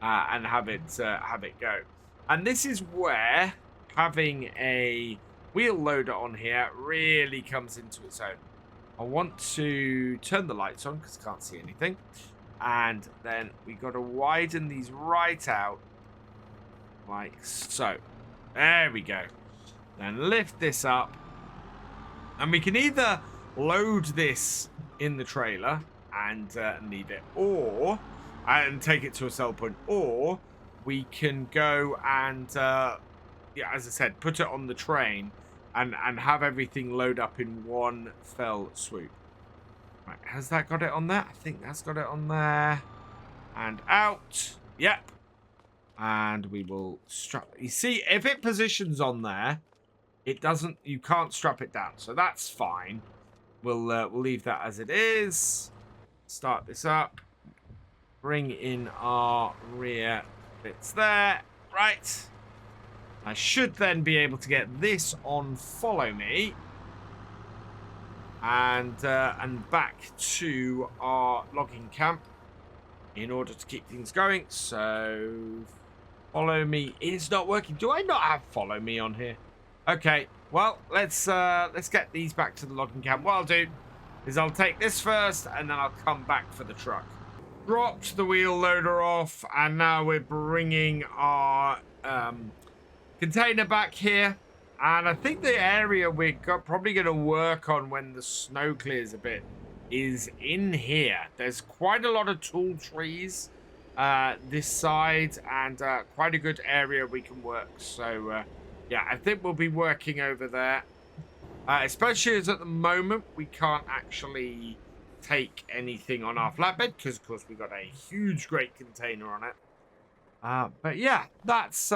and have it go? And this is where having a wheel loader on here really comes into its own. I want to turn the lights on because I can't see anything, and then we got to widen these right out like so. There we go. Then lift this up, and we can either load this in the trailer and leave it, and take it to a sell point, or we can go and yeah, as I said, put it on the train and have everything load up in one fell swoop. Right, has that got it on there? I think that's got it on there. And out. Yep. And we will strap. You see, if it positions on there, it doesn't. You can't strap it down, so that's fine. We'll leave that as it is. Start this up. Bring in our rear bits there. Right. I should then be able to get this on follow me. And back to our logging camp in order to keep things going. So follow me is not working. Do I not have follow me on here? Okay, well, let's get these back to the logging camp. What I'll do is I'll take this first, and then I'll come back for the truck. Dropped the wheel loader off, and now we're bringing our container back here. And I think the area we're probably going to work on when the snow clears a bit is in here. There's quite a lot of tall trees this side, and quite a good area we can work. So yeah, I think we'll be working over there. Especially as at the moment we can't actually take anything on our flatbed, because of course we've got a huge great container on it. But yeah, that's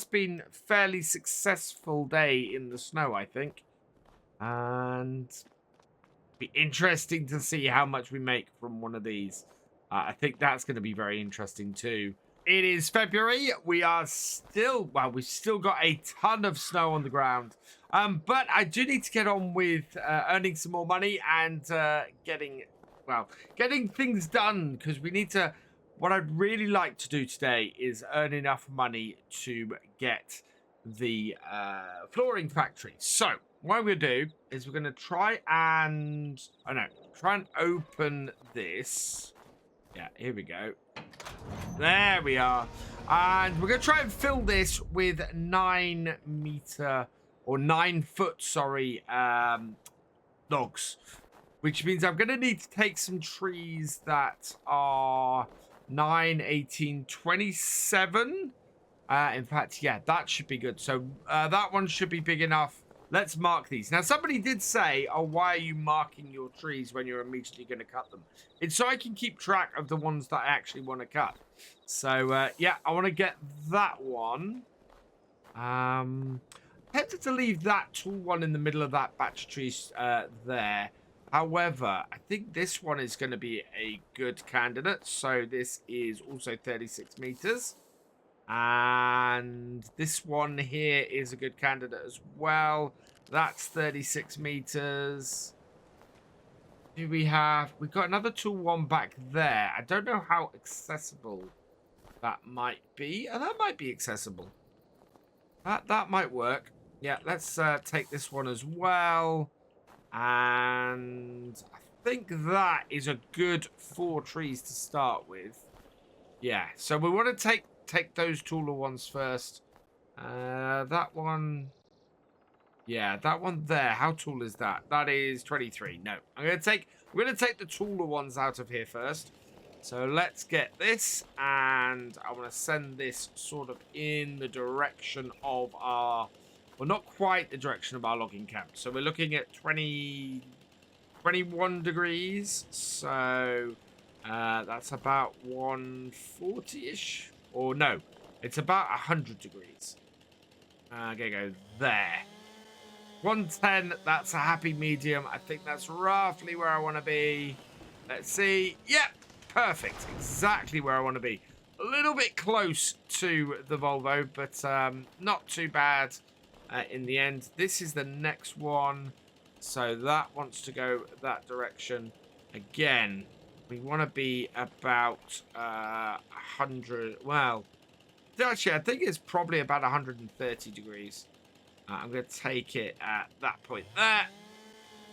been a fairly successful day in the snow, I think. And be interesting to see how much we make from one of these. I think that's going to be very interesting too. It is February. We are still, well, we've still got a ton of snow on the ground. But I do need to get on with earning some more money and getting things done, because we need to. What I'd really like to do today is earn enough money to get the flooring factory. So what I'm going to do is we're going to try and open this. Yeah, here we go. There we are. And we're going to try and fill this with 9 meter or 9 foot, sorry, logs. Which means I'm going to need to take some trees that are 9, 18, 27. In fact, yeah, that should be good. So that one should be big enough. Let's mark these. Now, somebody did say, oh, why are you marking your trees when you're immediately going to cut them? It's so I can keep track of the ones that I actually want to cut. So, yeah, I want to get that one. Tempted to leave that tall one in the middle of that batch of trees there. However, I think this one is going to be a good candidate. So this is also 36 meters. And this one here is a good candidate as well. That's 36 meters. Do we have... We've got another tall one back there. I don't know how accessible that might be. Oh, that might be accessible. That might work. Yeah, let's take this one as well. And I think that is a good 4 trees to start with. Yeah, so we want to take those taller ones first. That one... Yeah, that one there. How tall is that? That is 23. No, I'm gonna take the taller ones out of here first. So let's get this, and I want to send this sort of in the direction of our, well, not quite the direction of our logging camp. So we're looking at 21 degrees. So that's about 140-ish, or no, it's about 100 degrees. I'm gonna go there. 110, that's a happy medium. I think that's roughly where I want to be. Let's see. Yep, perfect. Exactly where I want to be. A little bit close to the Volvo, but not too bad in the end. This is the next one. So that wants to go that direction. Again, we want to be about 100. Well, actually, I think it's probably about 130 degrees. I'm going to take it at that point there,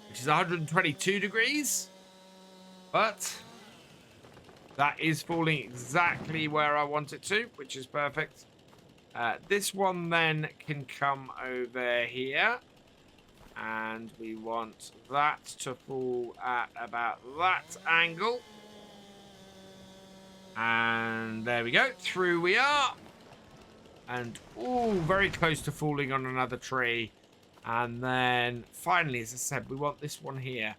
which is 122 degrees. But that is falling exactly where I want it to, which is perfect. This one then can come over here. And we want that to fall at about that angle. And there we go. Through we are. And, oh, very close to falling on another tree. And then, finally, as I said, we want this one here.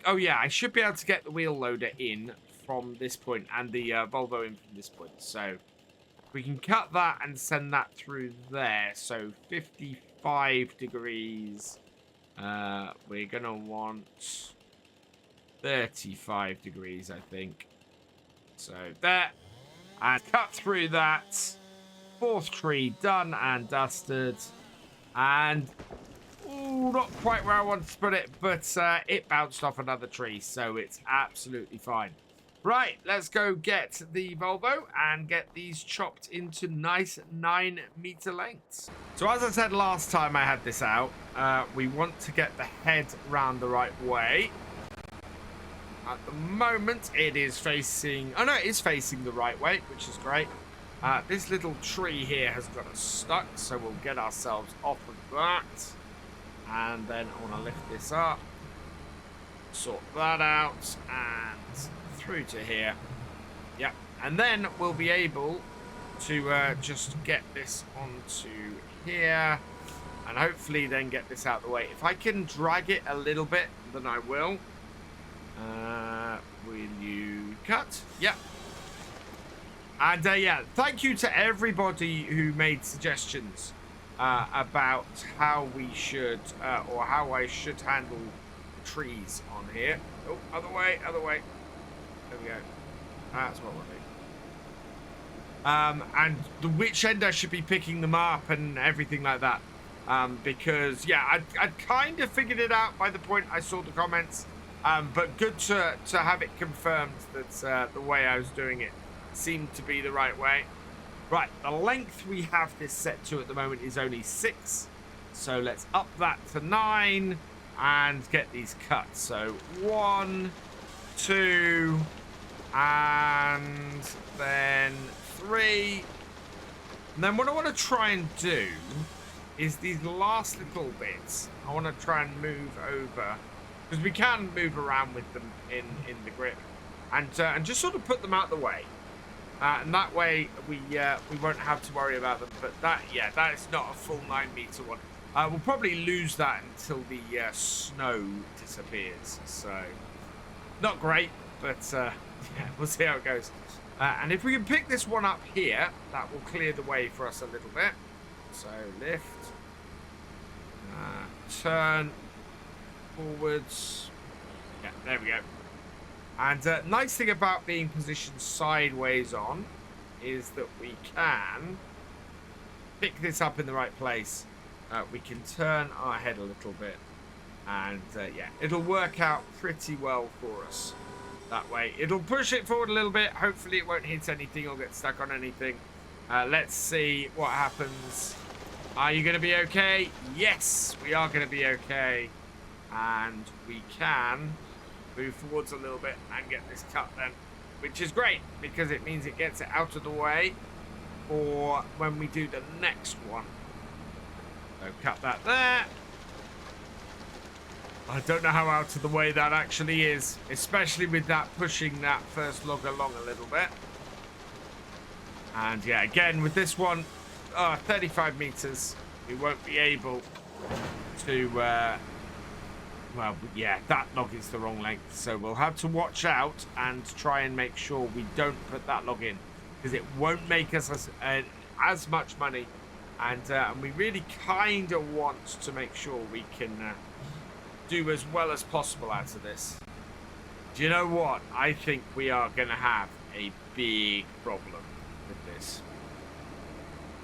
Oh, yeah, I should be able to get the wheel loader in from this point and the Volvo in from this point. So, we can cut that and send that through there. So, 55 degrees. We're going to want 35 degrees, I think. So, there. And cut through that. 4th tree done and dusted. And, ooh, not quite where I wanted to put it, but it bounced off another tree, so it's absolutely fine. Right, let's go get the Volvo and get these chopped into nice 9-meter lengths. So as I said last time I had this out, we want to get the head round the right way. At the moment, it is facing... Oh, no, it is facing the right way, which is great. This little tree here has got us stuck, so we'll get ourselves off of that. And then I want to lift this up, sort that out, and through to here. Yep. And then we'll be able to just get this onto here, and hopefully then get this out of the way. If I can drag it a little bit, then I will. Will you cut? Yep. And yeah, thank you to everybody who made suggestions about how we should, or how I should handle trees on here. Oh, other way, other way. There we go. That's what we'll do. And which end I should be picking them up and everything like that. Because, yeah, I'd kind of figured it out by the point I saw the comments. But good to have it confirmed that the way I was doing it seemed to be the right way. Right, the length we have this set to at the moment is only 6. So let's up that to 9 and get these cut. So 1, 2, And then 3. And then what I want to try and do is these last little bits. I want to try and move over, because we can move around with them in the grip, and just sort of put them out the way. And that way we won't have to worry about them. But that is not a full 9-meter one. We'll probably lose that until the snow disappears. So not great, but yeah, we'll see how it goes. And if we can pick this one up here, that will clear the way for us a little bit. So lift, turn forwards. Yeah, there we go. And nice thing about being positioned sideways on is that we can pick this up in the right place. We can turn our head a little bit, and yeah, it'll work out pretty well for us that way. It'll push it forward a little bit. Hopefully it won't hit anything or get stuck on anything. Let's see what happens. Are you going to be okay? Yes, we are going to be okay. And we can move forwards a little bit and get this cut then, which is great because it means it gets it out of the way for when we do the next one. So cut that there. I don't know how out of the way that actually is, especially with that pushing that first log along a little bit. And yeah, again with this one, 35 meters, we won't be able to well, yeah, that log is the wrong length, so we'll have to watch out and try and make sure we don't put that log in, because it won't make us as much money, and we really kind of want to make sure we can do as well as possible out of this. Do you know what? I think we are going to have a big problem with this.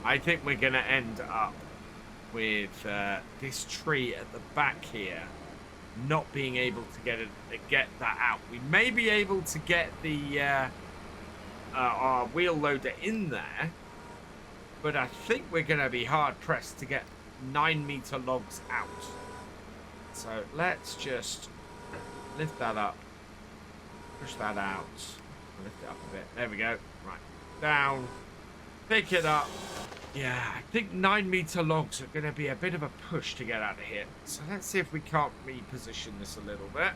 I think we're going to end up with this tree at the back here not being able to get that out. We may be able to get the our wheel loader in there, but I think we're going to be hard pressed to get 9-meter logs out. So let's just lift that up, push that out, lift it up a bit. There we go. Right, down, pick it up. Yeah, I think 9-meter logs are going to be a bit of a push to get out of here. So let's see if we can't reposition this a little bit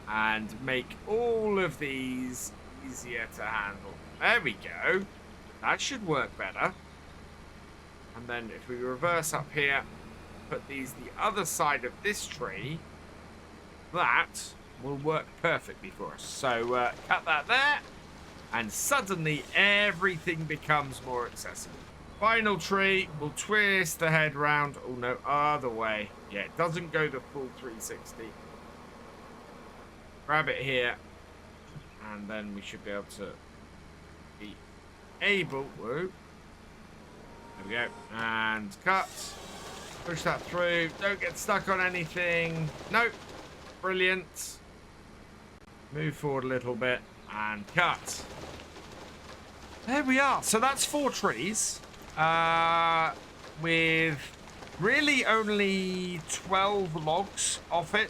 and make all of these easier to handle. There we go. That should work better. And then if we reverse up here, put these the other side of this tree, that will work perfectly for us. So cut that there, and suddenly everything becomes more accessible. Final tree, we'll twist the head round. Oh no, other way. Yeah, it doesn't go the full 360. Grab it here, and then we should be able to be able, whoa. There we go, and cut. Push that through, don't get stuck on anything. Nope, brilliant. Move forward a little bit, and cut. There we are. So that's 4 trees with really only 12 logs off it.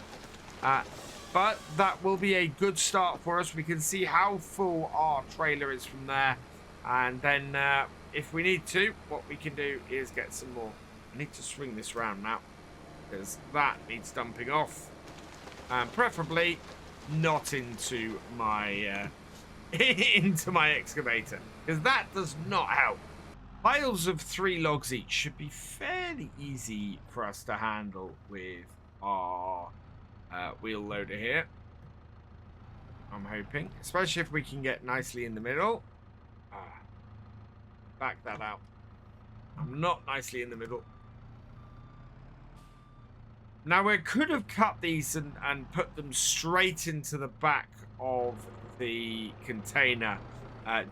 But that will be a good start for us. We can see how full our trailer is from there. And then if we need to, what we can do is get some more. I need to swing this round now, because that needs dumping off. And preferably not into my into my excavator, because that does not help. Piles of 3 logs each should be fairly easy for us to handle with our wheel loader here. I'm hoping, especially if we can get nicely in the middle. Back that out. I'm not nicely in the middle. Now we could have cut these and put them straight into the back of the container,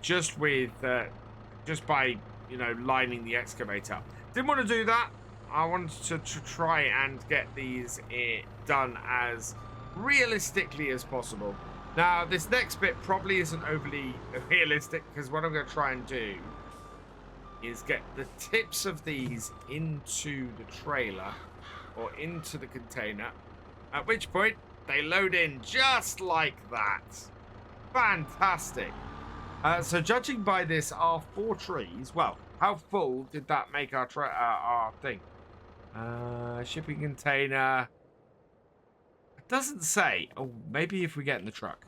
just by, you know, lining the excavator up. Didn't want to do that. I wanted to try and get these done as realistically as possible. Now this next bit probably isn't overly realistic, because what I'm going to try and do is get the tips of these into the trailer or into the container, at which point they load in just like that. Fantastic. So judging by this, our 4 trees, well, how full did that make our thing? Shipping container. It doesn't say. Oh, maybe if we get in the truck.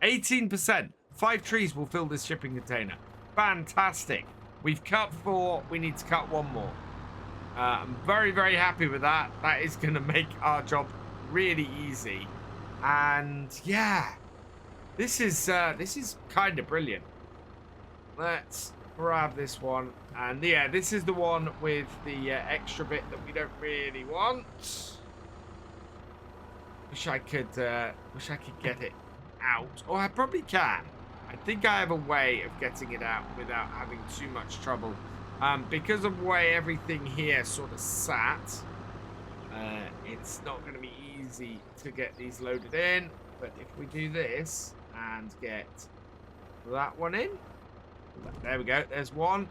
18%. 5 trees will fill this shipping container. Fantastic. We've cut 4. We need to cut 1 more. I'm very, very happy with that. That is going to make our job really easy. And yeah, this is kind of brilliant. Let's grab this one. And yeah, this is the one with the extra bit that we don't really want. Wish I could get it out. Oh, I probably can. I think I have a way of getting it out without having too much trouble. Because of the way everything here sort of sat, it's not going to be easy to get these loaded in. But if we do this and get that one in, there we go. There's one.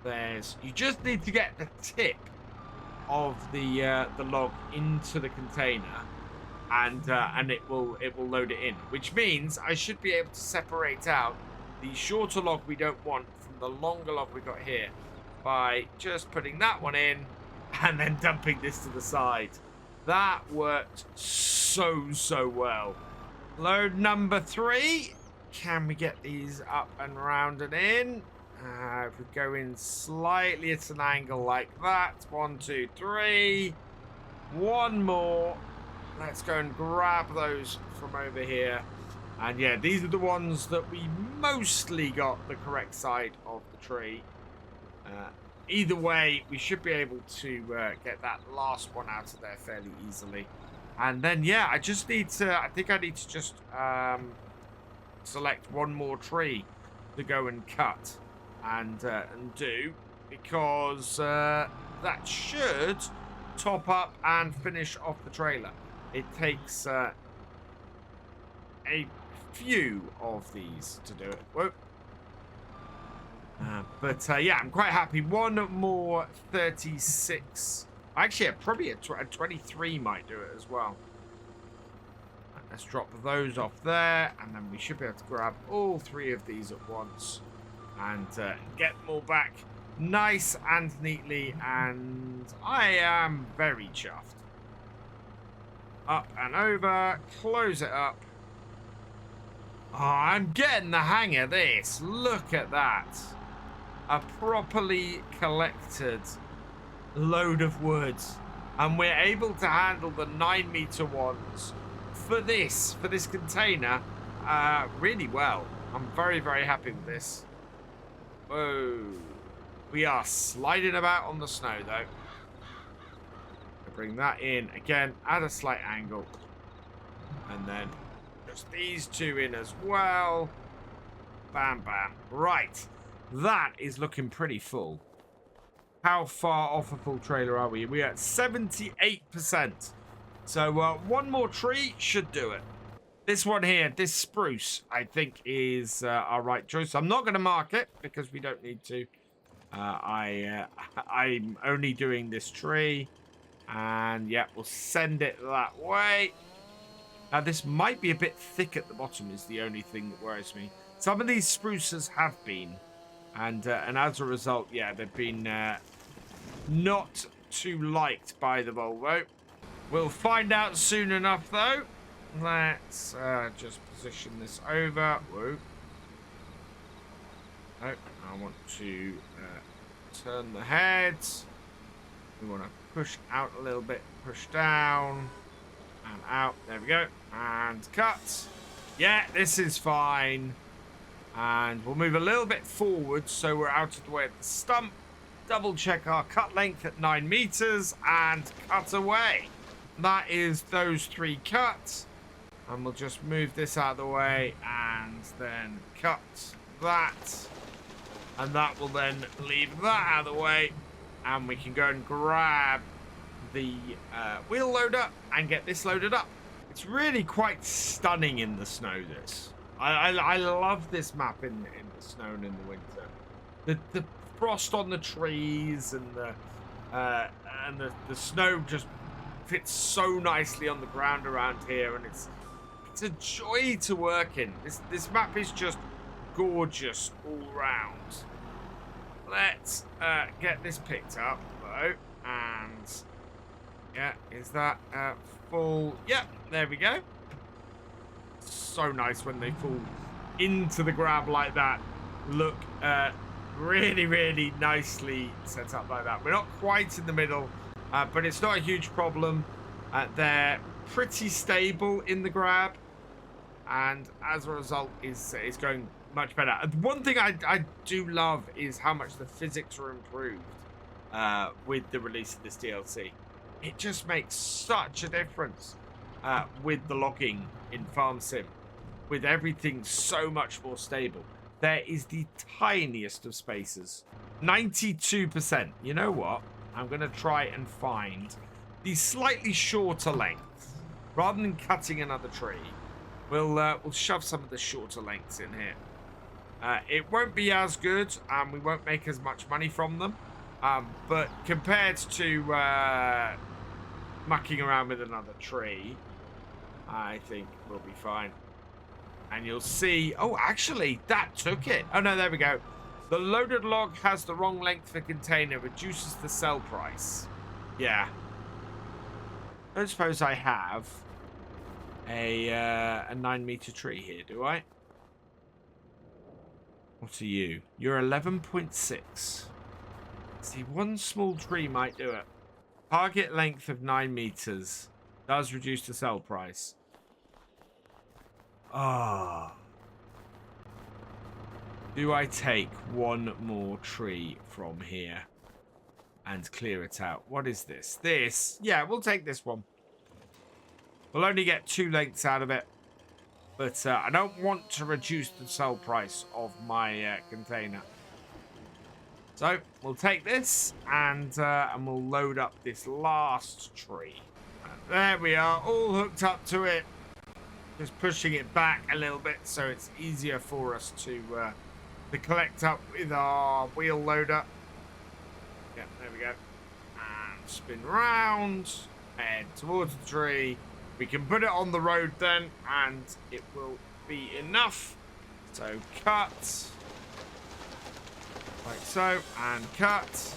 You just need to get the tip of the log into the container, and it will load it in. Which means I should be able to separate out the shorter log we don't want from the longer log we got here by just putting that one in and then dumping this to the side. That worked so well. Load number 3. Can we get these up and round and in? If we go in slightly at an angle like that. 1, 2, 3. One more. Let's go and grab those from over here. And yeah, these are the ones that we mostly got the correct side of the tree. Either way, we should be able to get that last one out of there fairly easily. And then, yeah, I think I need to just select one more tree to go and cut and do, because that should top up and finish off the trailer. It takes a few of these to do it. Whoa. But yeah, I'm quite happy. One more 36. Actually, probably a 23 might do it as well. Let's drop those off there, and then we should be able to grab all 3 of these at once and get them all back nice and neatly. And I am very chuffed. Up and over, close it up. Oh, I'm getting the hang of this. Look at that. A properly collected load of wood. And we're able to handle the 9-meter ones for this container really well. I'm very, very happy with this. Whoa. We are sliding about on the snow, though. Bring that in again at a slight angle. And then just these 2 in as well. Bam, bam. Right. That is looking pretty full. How far off a full trailer are we? We're at 78%. So one more tree should do it. This one here, this spruce, I think is our right choice. I'm not going to mark it because we don't need to. I'm only doing this tree. And yeah, we'll send it that way. Now this might be a bit thick at the bottom is the only thing that worries me. Some of these spruces have been. And as a result, yeah, they've been not too liked by the Volvo. We'll find out soon enough, though. Let's just position this over. Whoa. Oh, I want to turn the heads. We want to push out a little bit, push down, and out. There we go. And cut. Yeah, this is fine. And we'll move a little bit forward so we're out of the way of the stump. Double check our cut length at 9 meters and cut away. That is those 3 cuts. And we'll just move this out of the way and then cut that. And that will then leave that out of the way. And we can go and grab the wheel loader and get this loaded up. It's really quite stunning in the snow, this. I love this map in the snow and in the winter. The frost on the trees and the snow just fits so nicely on the ground around here, and it's It's a joy to work in. This map is just gorgeous all round. Let's get this picked up though, and yeah, is that full? Yep, there we go. So nice when they fall into the grab like that. Look, really, really nicely set up like that. We're not quite in the middle, but it's not a huge problem. They're pretty stable in the grab, and as a result, is going much better. One thing I do love is how much the physics are improved with the release of this DLC. It just makes such a difference with the logging in Farm Sim, with everything so much more stable. There is the tiniest of spaces. 92%. You know what? I'm going to try and find the slightly shorter length. Rather than cutting another tree, we'll shove some of the shorter lengths in here. It won't be as good, and we won't make as much money from them. But compared to mucking around with another tree, I think we'll be fine. And you'll see... Oh, actually, that took it. Oh, no, there we go. The loaded log has the wrong length for container. Reduces the sell price. Yeah. I don't suppose I have a 9-meter tree here, do I? What are you? You're 11.6. See, one small tree might do it. Target length of 9 meters. Does reduce the sell price. Ah. Do I take one more tree from here and clear it out? What is this? This? Yeah, we'll take this one. We'll only get 2 lengths out of it. But I don't want to reduce the sell price of my container. So we'll take this and we'll load up this last tree. And there we are, all hooked up to it. Just pushing it back a little bit so it's easier for us to collect up with our wheel loader. Yeah, there we go. And spin round, head towards the tree. We can put it on the road then, and it will be enough. So cut. Like so, and cut.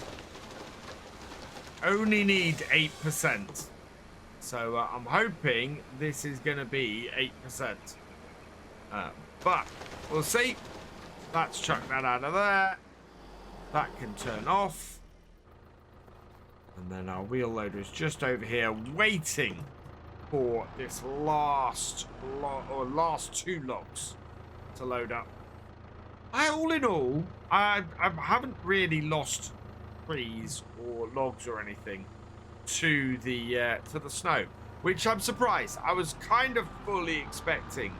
Only need 8%. So I'm hoping this is going to be 8%. But we'll see. Let's chuck that out of there. That can turn off. And then our wheel loader is just over here waiting for this last 2 logs to load up. All in all, I haven't really lost trees or logs or anything to the snow, which I'm surprised. I was kind of fully expecting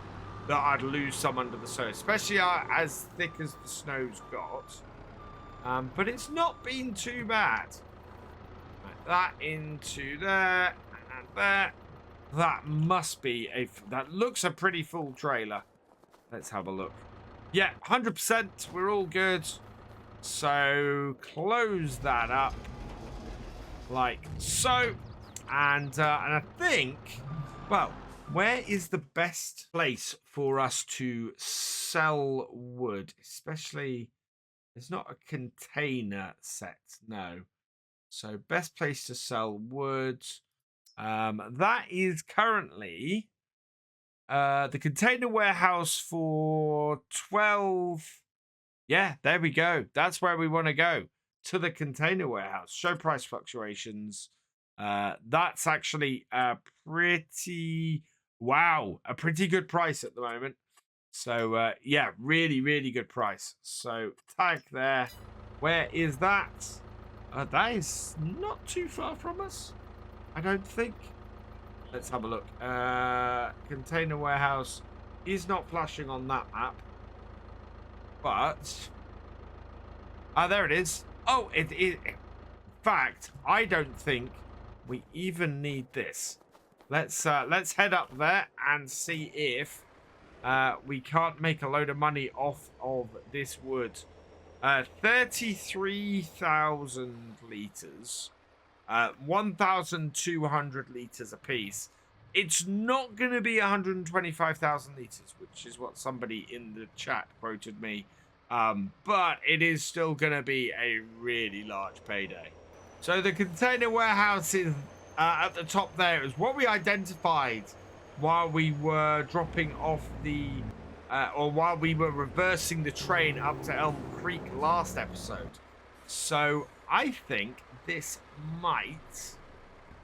that I'd lose some under the snow, especially as thick as the snow's got. But it's not been too bad. Like that into there and there. That must be that looks a pretty full trailer. Let's have a look. Yeah, 100%. We're all good. So close that up like so. And I think, well, where is the best place for us to sell wood? Especially, there's not a container set. No. So best place to sell wood. That is currently the container warehouse for 12. Yeah, there we go. That's where we want to go, to the container warehouse. Show price fluctuations. That's actually a pretty good price at the moment. So yeah, really, really good price. So tag there. Where is that? That is not too far from us, I don't think. Let's have a look. Container warehouse is not flashing on that map. But there it is. Oh, it is. In fact, I don't think we even need this. Let's head up there and see if we can't make a load of money off of this wood. 33,000 liters. 1,200 liters a piece. It's not going to be 125,000 liters, which is what somebody in the chat quoted me. But it is still going to be a really large payday. So the container warehouse is at the top there is what we identified while we were dropping off the, or while we were reversing the train up to Elm Creek last episode. So I think this might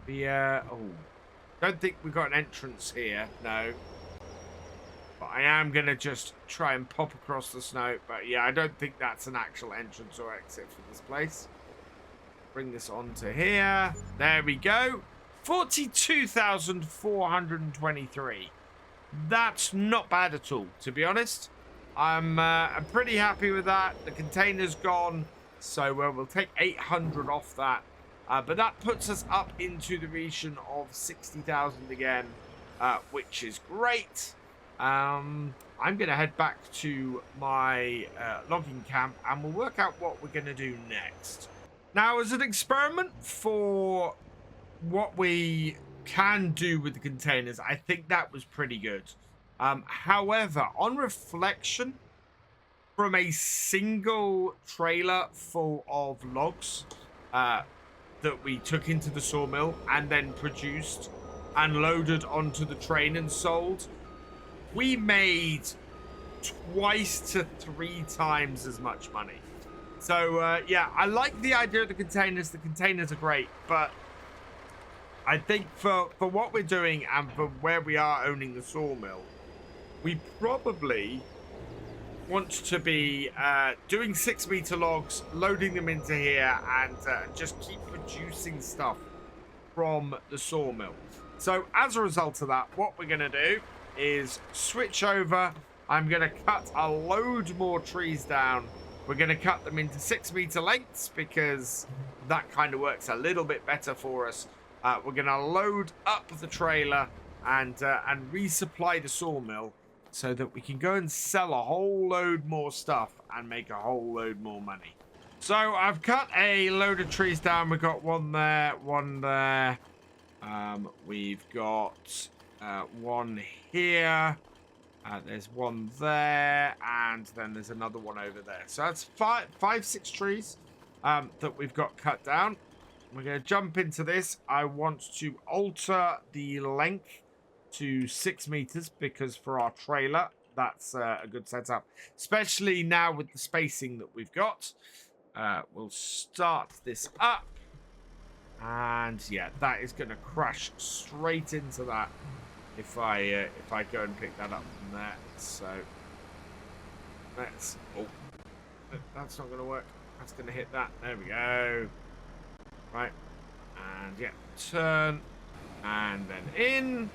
be, don't think we've got an entrance here, no. But I am going to just try and pop across the snow. But yeah, I don't think that's an actual entrance or exit for this place. Bring this onto here. There we go. 42,423. That's not bad at all, to be honest. I'm pretty happy with that. The container's gone, so we'll take 800 off that. But that puts us up into the region of 60,000 again, which is great. I'm going to head back to my logging camp, and we'll work out what we're going to do next. Now, as an experiment for what we can do with the containers, I think that was pretty good. However, on reflection, from a single trailer full of logs that we took into the sawmill and then produced and loaded onto the train and sold, we made twice to 3 times as much money. So, yeah, I like the idea of the containers. The containers are great, but I think for what we're doing and for where we are owning the sawmill, we probably want to be doing 6-meter logs, loading them into here, and just keep producing stuff from the sawmill. So, as a result of that, what we're going to do is switch over. I'm going to cut a load more trees down. We're going to cut them into 6-meter lengths because that kind of works a little bit better for us. We're going to load up the trailer and resupply the sawmill so that we can go and sell a whole load more stuff and make a whole load more money. So I've cut a load of trees down. We've got one there, one there. We've got one here. There's one there, and then there's another one over there. So that's 6 trees that we've got cut down. We're going to jump into this. I want to alter the length to 6 meters because for our trailer, that's a good setup, especially now with the spacing that we've got. We'll start this up, and yeah, that is going to crash straight into that. If I go and pick that up from there, so that's that's not going to work. That's going to hit that. There we go. Right, and yeah, turn, and then in,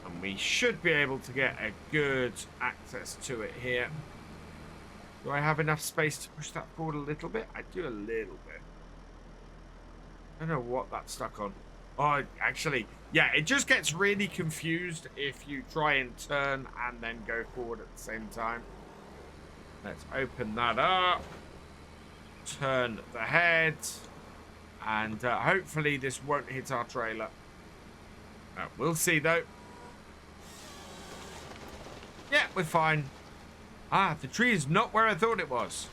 and we should be able to get a good access to it here. Do I have enough space to push that forward a little bit? I do a little bit. I don't know what that's stuck on. Oh, actually, yeah, it just gets really confused if you try and turn and then go forward at the same time. Let's open that up. Turn the head. And hopefully this won't hit our trailer. We'll see, though. Yeah, we're fine. Ah, the tree is not where I thought it was.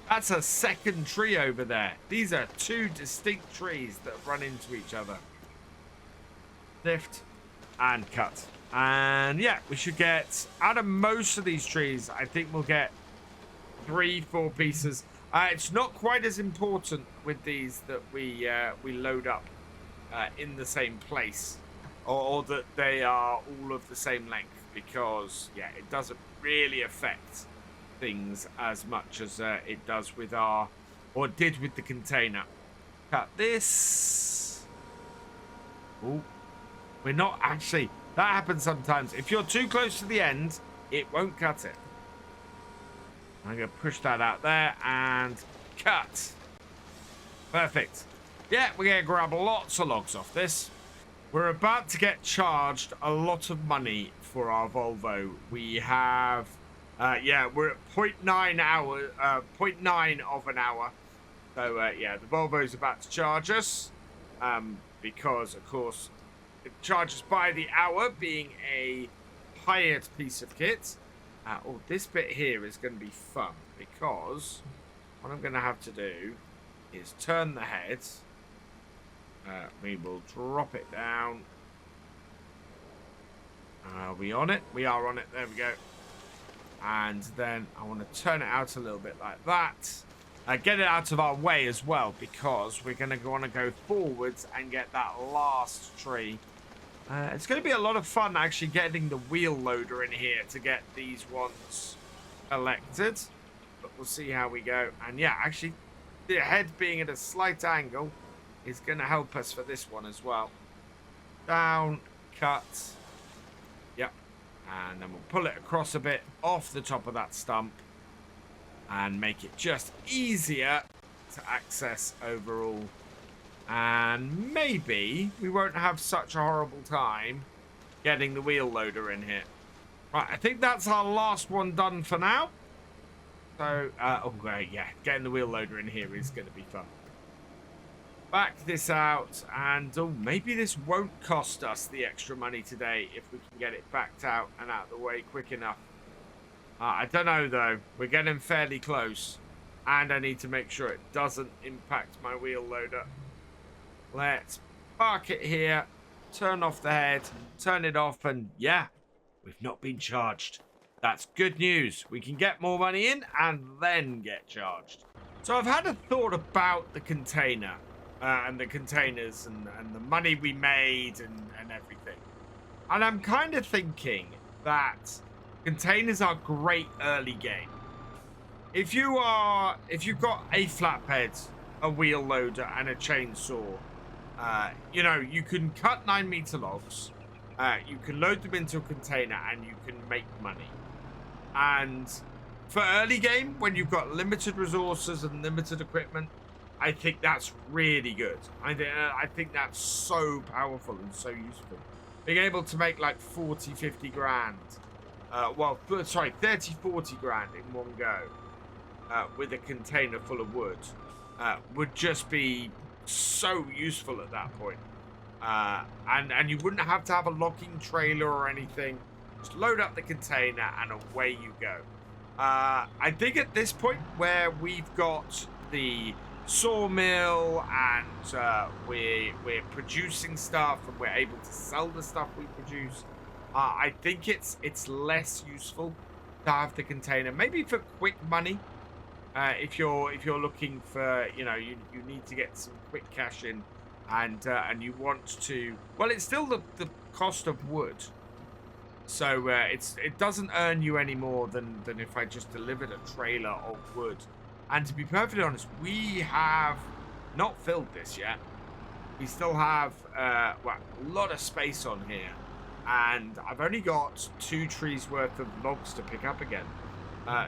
That's a second tree over there. These are 2 distinct trees that run into each other. Lift and cut. And yeah, we should get, out of most of these trees, I think we'll get 3-4 pieces. It's not quite as important with these that we load up in the same place, or that they are all of the same length, because yeah, it doesn't really affect things as much as it does with our, or did with the container. Cut this. Oh, we're not actually, that happens sometimes. If you're too close to the end, it won't cut it. I'm going to push that out there and cut. Perfect. Yeah, we're going to grab lots of logs off this. We're about to get charged a lot of money for our Volvo. We have, yeah, we're at 0.9 of an hour. So, yeah, the Volvo's about to charge us. because, of course, it charges by the hour, being a hired piece of kit. Oh, this bit here is going to be fun, because what I'm going to have to do is turn the head. We will drop it down. Are we on it? We are on it. There we go. And then I want to turn it out a little bit like that. Get it out of our way as well, because we're going to want to go forwards and get that last tree. It's going to be a lot of fun actually getting the wheel loader in here to get these ones elected. But we'll see how we go. And yeah, actually, the head being at a slight angle is going to help us for this one as well. Down, cut. Yep. And then we'll pull it across a bit off the top of that stump and make it just easier to access overall. And maybe we won't have such a horrible time getting the wheel loader in here. Right, I think that's our last one done for now. So, oh great, yeah, getting the wheel loader in here is going to be fun. Back this out, and oh, maybe this won't cost us the extra money today if we can get it backed out and out of the way quick enough. I don't know though, we're getting fairly close, and I need to make sure it doesn't impact my wheel loader. Let's park it here, turn off the head, turn it off, and yeah, we've not been charged. That's good news. We can get more money in and then get charged. So I've had a thought about the container and the containers and the money we made and everything. And I'm kind of thinking that containers are great early game. If you've got a flatbed, a wheel loader, and a chainsaw, you know, you can cut 9-meter logs, you can load them into a container, and you can make money. And for early game, when you've got limited resources and limited equipment, I think that's really good. I think that's so powerful and so useful. Being able to make like 40, 50 grand, 30, 40 grand in one go with a container full of wood would just be so useful at that point. And you wouldn't have to have a logging trailer or anything. Just load up the container and away you go. I think at this point where we've got the sawmill and we're producing stuff and we're able to sell the stuff we produce, I think it's less useful to have the container. Maybe for quick money, if you're looking for, you know, you need to get some quick cash in, and you want to, well, it's still the cost of wood. So it doesn't earn you any more than if I just delivered a trailer of wood. And to be perfectly honest, we have not filled this yet. We still have a lot of space on here. And I've only got 2 trees worth of logs to pick up again.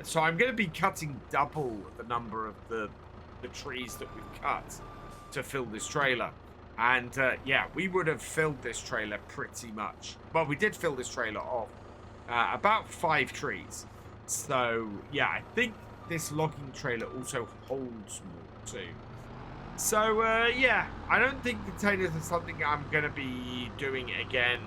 So I'm going to be cutting double the number of the trees that we've cut to fill this trailer. And yeah, we would have filled this trailer pretty much. Well, we did fill this trailer off about 5 trees. So yeah, I think this logging trailer also holds more too. So yeah, I don't think containers are something I'm going to be doing again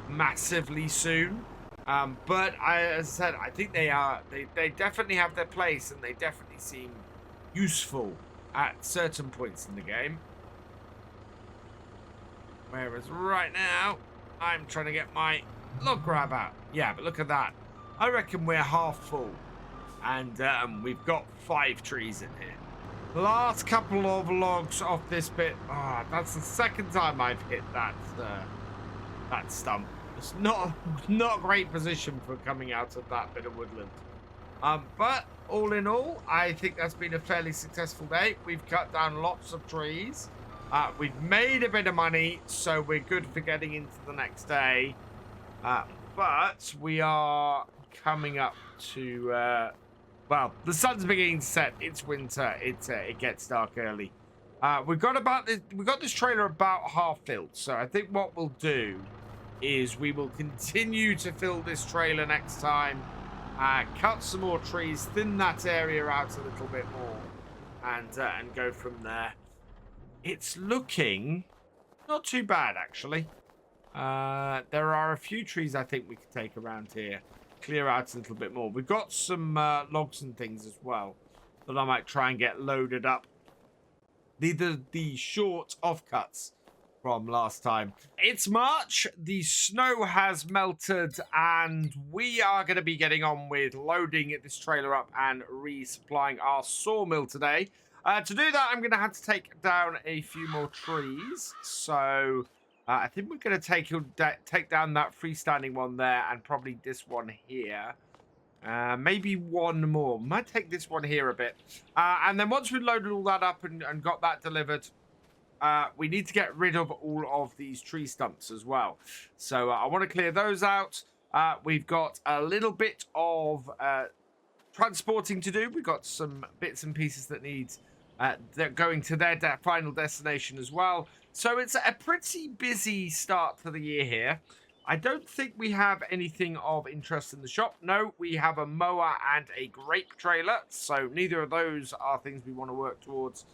massively soon. But as I said, I think they definitely have their place, and they definitely seem useful at certain points in the game. Whereas right now, I'm trying to get my log grab out. Yeah, but look at that. I reckon we're half full. And we've got 5 trees in here. The last couple of logs off this bit. Oh, that's the second time I've hit that stump. It's not a great position for coming out of that bit of woodland. But all in all, I think that's been a fairly successful day. We've cut down lots of trees. We've made a bit of money, so we're good for getting into the next day. But we are coming up to, well, the sun's beginning to set. It's winter. It gets dark early. We got this trailer about half filled. So I think what we'll do is we will continue to fill this trailer next time. Cut some more trees, thin that area out a little bit more, and go from there. It's looking Not too bad, actually. There are a few trees I think we could take around here. Clear out a little bit more. We've got some logs and things as well that I might try and get loaded up. The short offcuts from last time. It's March. The snow has melted, and we are going to be getting on with loading this trailer up and resupplying our sawmill today. To do that, I'm going to have to take down a few more trees. So I think we're going to take down that freestanding one there and probably this one here. Maybe one more. Might take this one here a bit. And then once we've loaded all that up and got that delivered, we need to get rid of all of these tree stumps as well. So I want to clear those out. We've got a little bit of transporting to do. We've got some bits and pieces that need they're going to their final destination as well. So it's a pretty busy start to the year here. I don't think we have anything of interest in the shop. No, we have a mower and a grape trailer. So neither of those are things we want to work towards.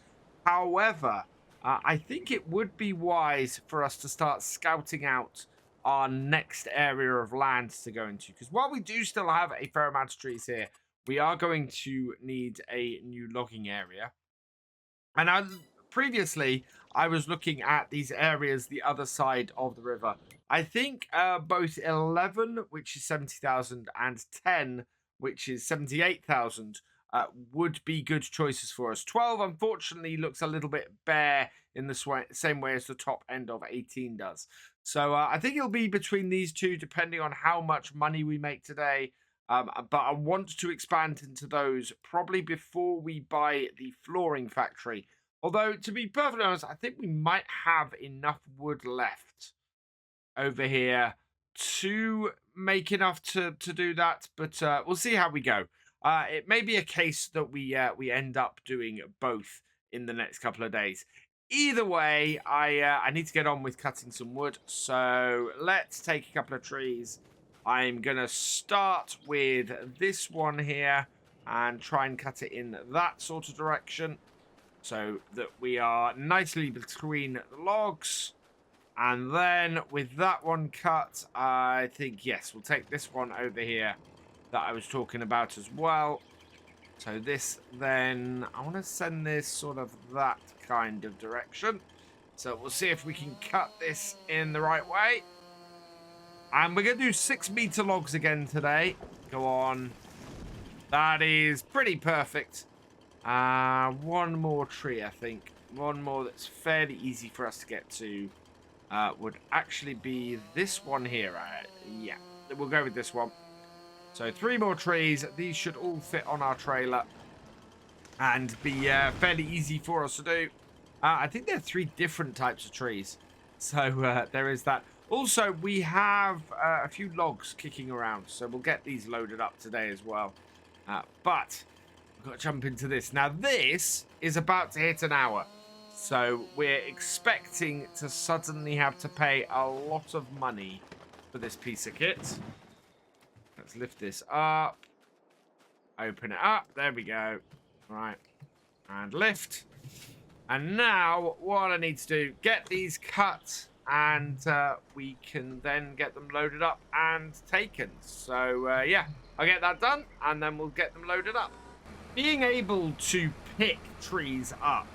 However, I think it would be wise for us to start scouting out our next area of land to go into. Because while we do still have a fair amount of trees here, we are going to need a new logging area. And previously, I was looking at these areas the other side of the river. I think both 11, which is 70,000, and 10, which is 78,000, would be good choices for us. 12, unfortunately, looks a little bit bare in the same way as the top end of 18 does. So I think it'll be between these two, depending on how much money we make today. But I want to expand into those probably before we buy the flooring factory. Although, to be perfectly honest, I think we might have enough wood left over here to make enough to do that. But we'll see how we go. It may be a case that we end up doing both in the next couple of days. Either way, I need to get on with cutting some wood. So let's take a couple of trees. I'm going to start with this one here and try and cut it in that sort of direction so that we are nicely between the logs. And then with that one cut, I think, yes, we'll take this one over here that I was talking about as well. So this then, I want to send this sort of that kind of direction. So we'll see if we can cut this in the right way. And we're going to do 6-meter logs again today. Go on. That is pretty perfect. One more tree, I think. One more that's fairly easy for us to get to would actually be this one here. Yeah, we'll go with this one. So 3 more trees. These should all fit on our trailer and be fairly easy for us to do. I think there are 3 different types of trees. So there is that. Also, we have a few logs kicking around, so we'll get these loaded up today as well. But we've got to jump into this. Now, this is about to hit an hour. So we're expecting to suddenly have to pay a lot of money for this piece of kit. Let's lift this up. Open it up. There we go. Right. And lift. And now what I need to do, get these cut, and we can then get them loaded up and taken. So yeah, I'll get that done, and then we'll get them loaded up. Being able to pick trees up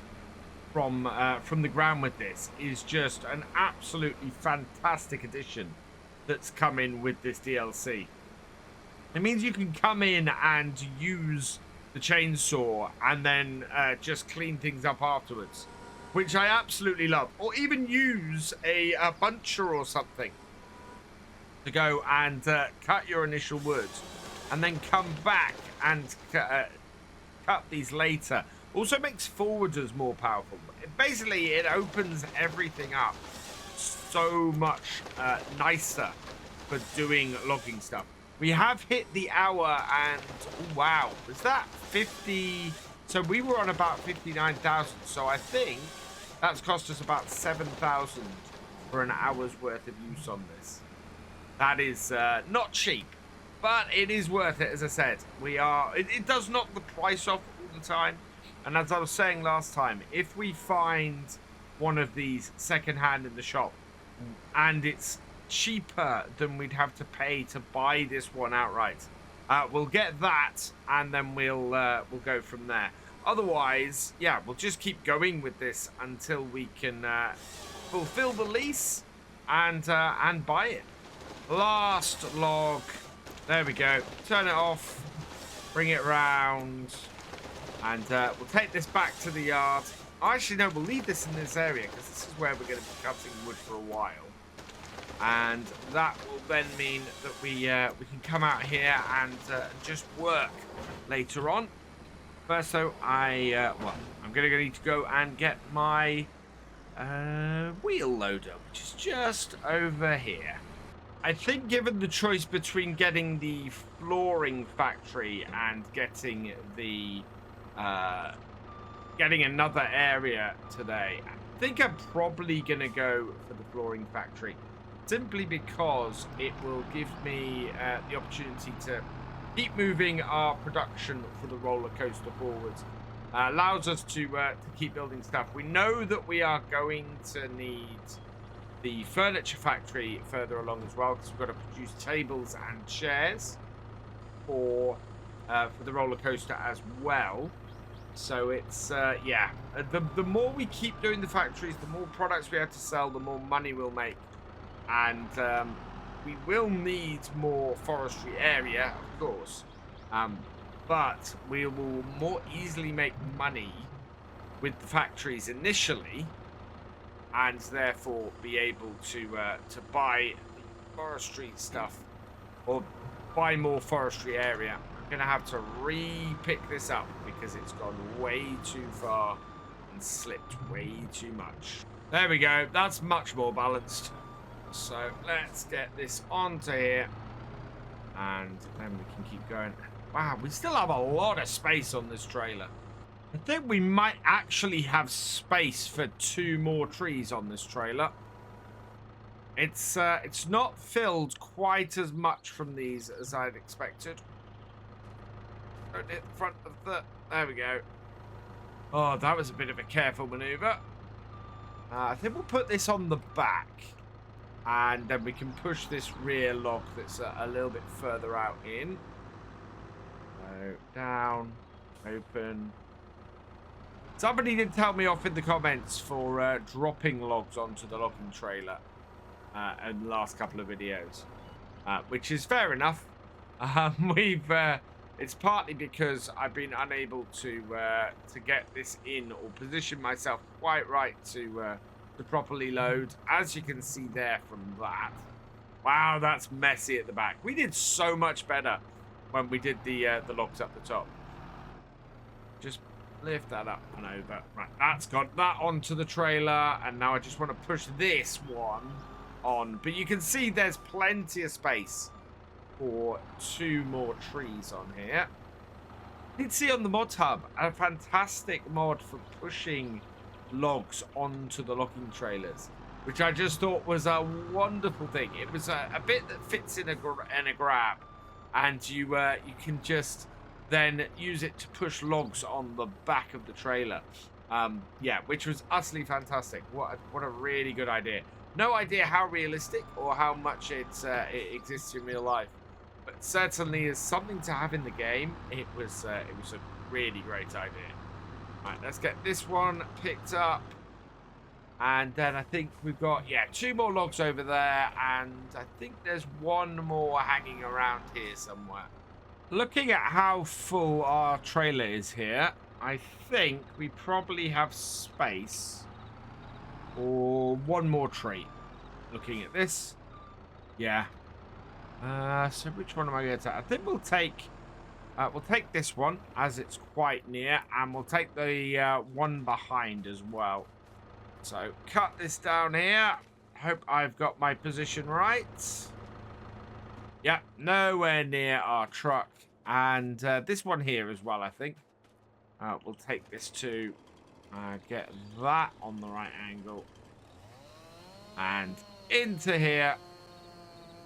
from the ground with this is just an absolutely fantastic addition that's come in with this DLC. It means you can come in and use the chainsaw and then just clean things up afterwards, which I absolutely love. Or even use a buncher or something to go and cut your initial wood and then come back and cut these later. Also makes forwarders more powerful. Basically, it opens everything up so much nicer for doing logging stuff. We have hit the hour, and wow, was that 50? So we were on about 59,000. So I think that's cost us about 7,000 for an hour's worth of use on this. That is not cheap, but it is worth it. As I said, it does knock the price off all the time. And as I was saying last time, if we find one of these secondhand in the shop, and it's cheaper than we'd have to pay to buy this one outright. We'll get that, and then we'll go from there. Otherwise, yeah, we'll just keep going with this until we can fulfill the lease and buy it. Last log. There we go. Turn it off. Bring it round. And we'll take this back to the yard. Actually, no, we'll leave this in this area because this is where we're going to be cutting wood for a while. And that will then mean that we can come out here and just work later on. First, though, I'm going to need to go and get my wheel loader, which is just over here. I think given the choice between getting the flooring factory and getting the getting another area today, I think I'm probably going to go for the flooring factory. Simply because it will give me the opportunity to keep moving our production for the roller coaster forwards. Allows us to keep building stuff. We know that we are going to need the furniture factory further along as well, because we've got to produce tables and chairs for the roller coaster as well. So it's yeah, the more we keep doing the factories, the more products we have to sell, the more money we'll make. And we will need more forestry area, of course, but we will more easily make money with the factories initially, and therefore be able to buy the forestry stuff or buy more forestry area. I'm gonna have to re-pick this up because it's gone way too far and slipped way too much. There we go. That's much more balanced. So let's get this onto here, and then we can keep going. Wow, we still have a lot of space on this trailer. I think we might actually have space for 2 more trees on this trailer. It's not filled quite as much from these as I'd expected. Don't hit the front of the... There we go. Oh, that was a bit of a careful maneuver. I think we'll put this on the back. And then we can push this rear log that's a little bit further out in. So, down, open. Somebody did tell me off in the comments for dropping logs onto the logging trailer in the last couple of videos. Which is fair enough. It's partly because I've been unable to get this in or position myself quite right to properly load, as you can see there from that. Wow, that's messy at the back. We did so much better when we did the logs up the top. Just lift that up and over. Right, that's got that onto the trailer, and now I just want to push this one on. But you can see there's plenty of space for 2 more trees on here. You can see on the mod hub a fantastic mod for pushing logs onto the logging trailers, which I just thought was a wonderful thing. It was a bit that fits in a grab, and you can just then use it to push logs on the back of the trailer. Yeah, which was utterly fantastic. What a really good idea. No idea how realistic or how much it exists in real life, but certainly is something to have in the game. It was a really great idea. Right, let's get this one picked up. And then I think we've got, yeah, 2 more logs over there. And I think there's 1 more hanging around here somewhere. Looking at how full our trailer is here, I think we probably have space for 1 more tree. Looking at this. Yeah. So which one am I going to take? I think we'll take this one, as it's quite near, and we'll take the one behind as well. So, cut this down here. Hope I've got my position right. Yep, nowhere near our truck. And this one here as well, I think. We'll take this too. Get that on the right angle. And into here.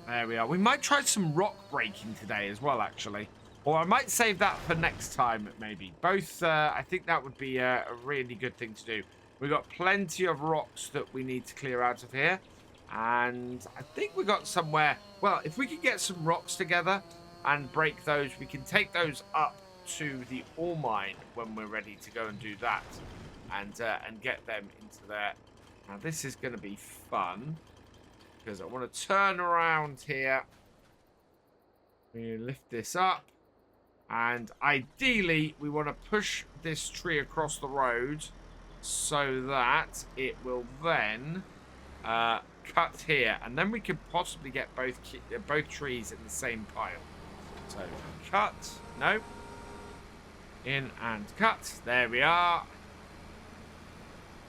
There we are. We might try some rock breaking today as well, actually. Or I might save that for next time, maybe. Both, I think that would be a really good thing to do. We've got plenty of rocks that we need to clear out of here. And I think we got somewhere... Well, if we can get some rocks together and break those, we can take those up to the ore mine when we're ready to go and do that. And get them into there. Now, this is going to be fun. Because I want to turn around here. We lift this up. And ideally, we want to push this tree across the road so that it will then cut here. And then we could possibly get both trees in the same pile. So, cut. No. In and cut. There we are.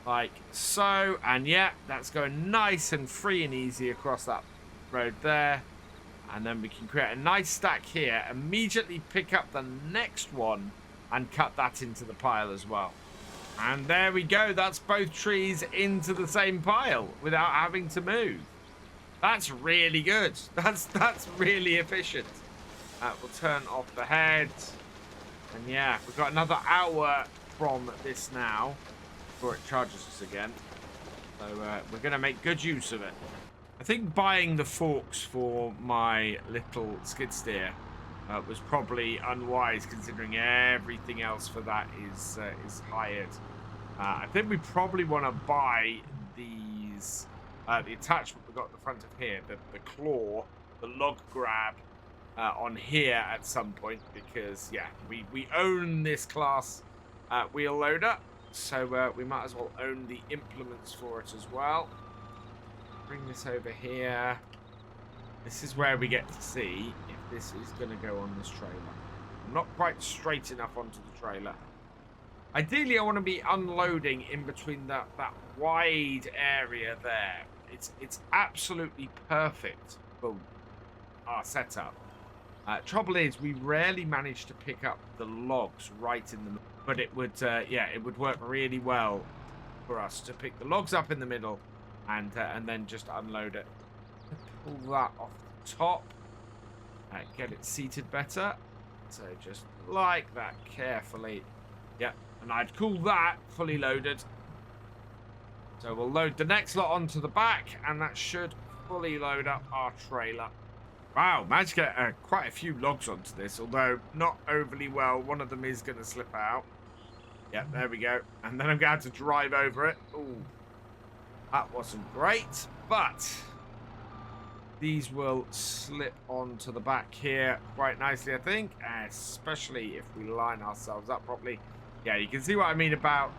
Like so. And yeah, that's going nice and free and easy across that road there. And then we can create a nice stack here, immediately pick up the next one and cut that into the pile as well. And there we go. That's both trees into the same pile without having to move. That's really good. That's really efficient. We'll turn off the head. And yeah, we've got another hour from this now before it charges us again. So we're going to make good use of it. I think buying the forks for my little skid steer was probably unwise, considering everything else for that is hired. I think we probably want to buy these, the attachment we've got at the front of here, the claw, the log grab on here at some point, because yeah, we own this class wheel loader, so we might as well own the implements for it as well. Bring this over here. This is where we get to see if this is going to go on this trailer. I'm not quite straight enough onto the trailer. Ideally, I want to be unloading in between that wide area there. It's absolutely perfect for our setup. Trouble is, we rarely manage to pick up the logs right in the middle. But it would, yeah, it would work really well for us to pick the logs up in the middle and then just unload it. Pull that off the top. Get it seated better. So just like that, carefully. Yep, and I'd call that fully loaded. So we'll load the next lot onto the back, and that should fully load up our trailer. Wow, managed to get quite a few logs onto this, although not overly well. One of them is going to slip out. Yep, there we go. And then I'm going to have to drive over it. Ooh, that wasn't great, but these will slip onto the back here quite nicely, I think, especially if we line ourselves up properly. Yeah, you can see what I mean about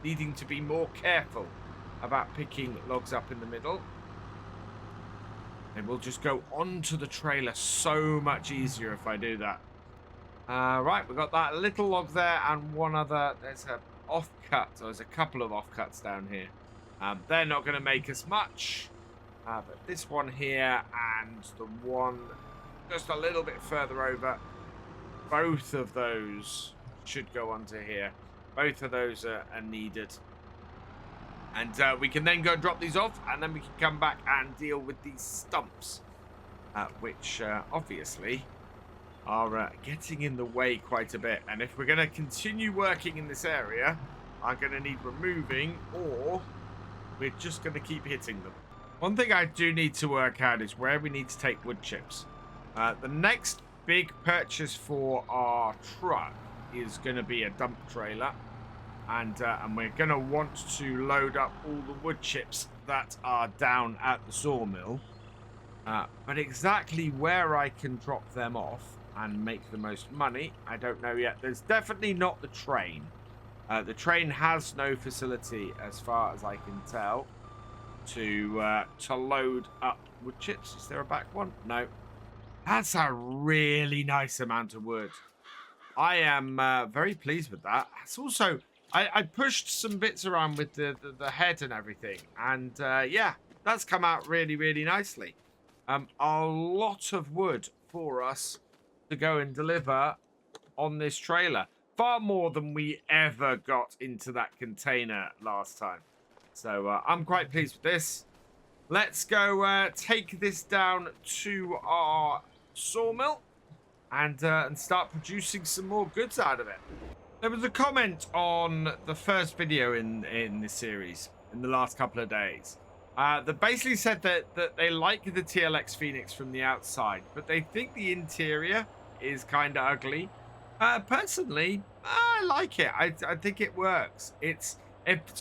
needing to be more careful about picking logs up in the middle. It will just go onto the trailer so much easier if I do that. Right, we've got that little log there and one other. There's a offcut. So there's a couple of offcuts down here. They're not going to make us much. But this one here and the one just a little bit further over, both of those should go onto here. Both of those are needed. And we can then go drop these off, and then we can come back and deal with these stumps, which obviously are getting in the way quite a bit. And if we're going to continue working in this area, I'm going to need removing, or we're just going to keep hitting them. One thing I do need to work out is where we need to take wood chips. The next big purchase for our truck is going to be a dump trailer. And we're going to want to load up all the wood chips that are down at the sawmill. But exactly where I can drop them off and make the most money, I don't know yet. There's definitely not the train. The train has no facility, as far as I can tell, to load up wood chips. Is there a back one? No. That's a really nice amount of wood. I am very pleased with that. It's also... I pushed some bits around with the head and everything, and yeah, that's come out really, really nicely. A lot of wood for us to go and deliver on this trailer. Far more than we ever got into that container last time. So I'm quite pleased with this. Let's go take this down to our sawmill and start producing some more goods out of it. There was a comment on the first video in this series in the last couple of days that basically said that they like the TLX Phoenix from the outside, but they think the interior is kind of ugly. Personally, I like it. I think it works. It's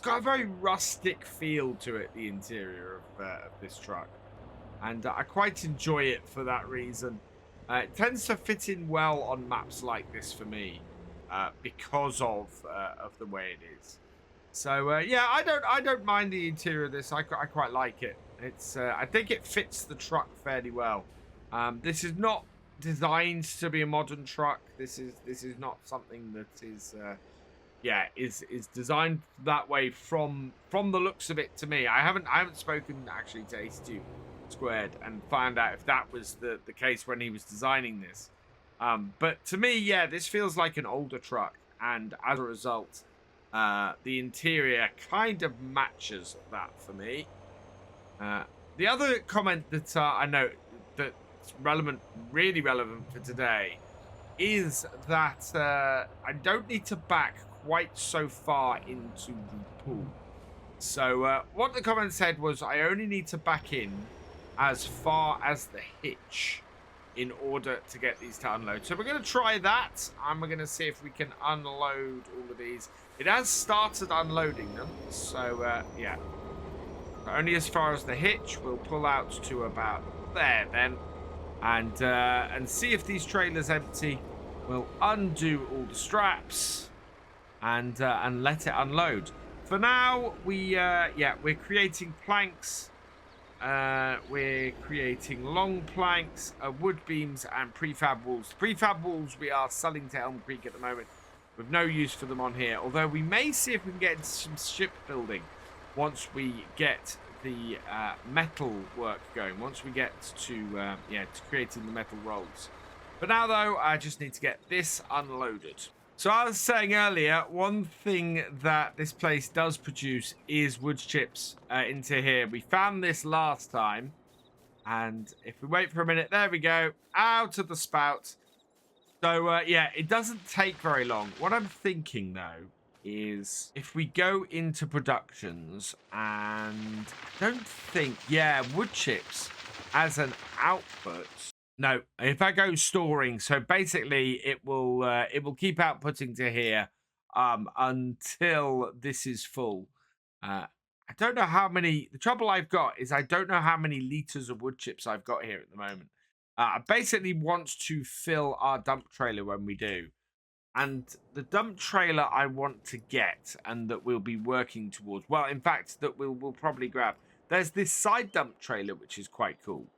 got a very rustic feel to it, the interior of this truck, and I quite enjoy it for that reason. It tends to fit in well on maps like this for me. Because of the way it is. So yeah, I don't mind the interior of this. I quite like it. It's I think it fits the truck fairly well. This is not designed to be a modern truck. This is not something that is yeah is designed that way from the looks of it to me. I haven't spoken actually to 82 Squared and found out if that was the case when he was designing this. But to me, yeah, this feels like an older truck, and as a result, the interior kind of matches that for me. The other comment that I know that's relevant, really relevant for today, is that I don't need to back quite so far into the pool. So what the comment said was I only need to back in as far as the hitch in order to get these to unload. So we're going to try that, and we're going to see if we can unload all of these. It has started unloading them, so yeah. Only as far as the hitch. We'll pull out to about there then, and see if these trailers empty. We'll undo all the straps and let it unload. For now, we're creating planks. We're creating long planks, wood beams, and prefab walls. Prefab walls we are selling to Elm Creek at the moment, with no use for them on here. Although we may see if we can get into some shipbuilding once we get the metal work going. Once we get to creating the metal rolls. For now, though, I just need to get this unloaded. So I was saying earlier, one thing that this place does produce is wood chips into here. We found this last time, and if we wait for a minute, there we go, out of the spout. So yeah, it doesn't take very long. What I'm thinking though is if we go into productions, and I don't think, yeah, wood chips as an output. No, if I go storing, so basically it will keep outputting to here until this is full. I don't know how many. The trouble I've got is I don't know how many liters of wood chips I've got here at the moment. I basically want to fill our dump trailer when we do, and the dump trailer I want to get and that we'll be working towards. Well, in fact, that we'll probably grab. There's this side dump trailer which is quite cool.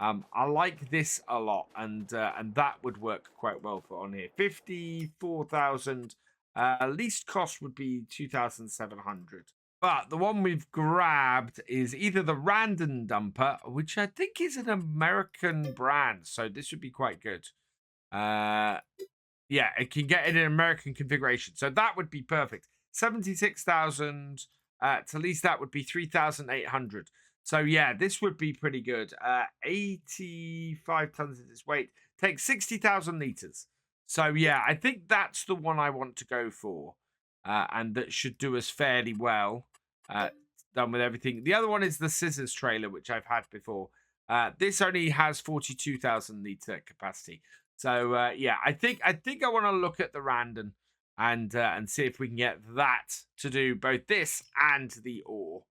I like this a lot, and that would work quite well for on here. 54,000. Least cost would be 2,700. But the one we've grabbed is either the Random Dumper, which I think is an American brand, so this would be quite good. Yeah, it can get in an American configuration, so that would be perfect. 76,000. To lease that would be 3,800. So yeah, this would be pretty good. 85 tons of this weight takes 60,000 liters. So yeah, I think that's the one I want to go for, and that should do us fairly well. Done with everything. The other one is the scissors trailer, which I've had before. This only has 42,000 liter capacity. So yeah, I think I want to look at the Random and see if we can get that to do both this and the ore.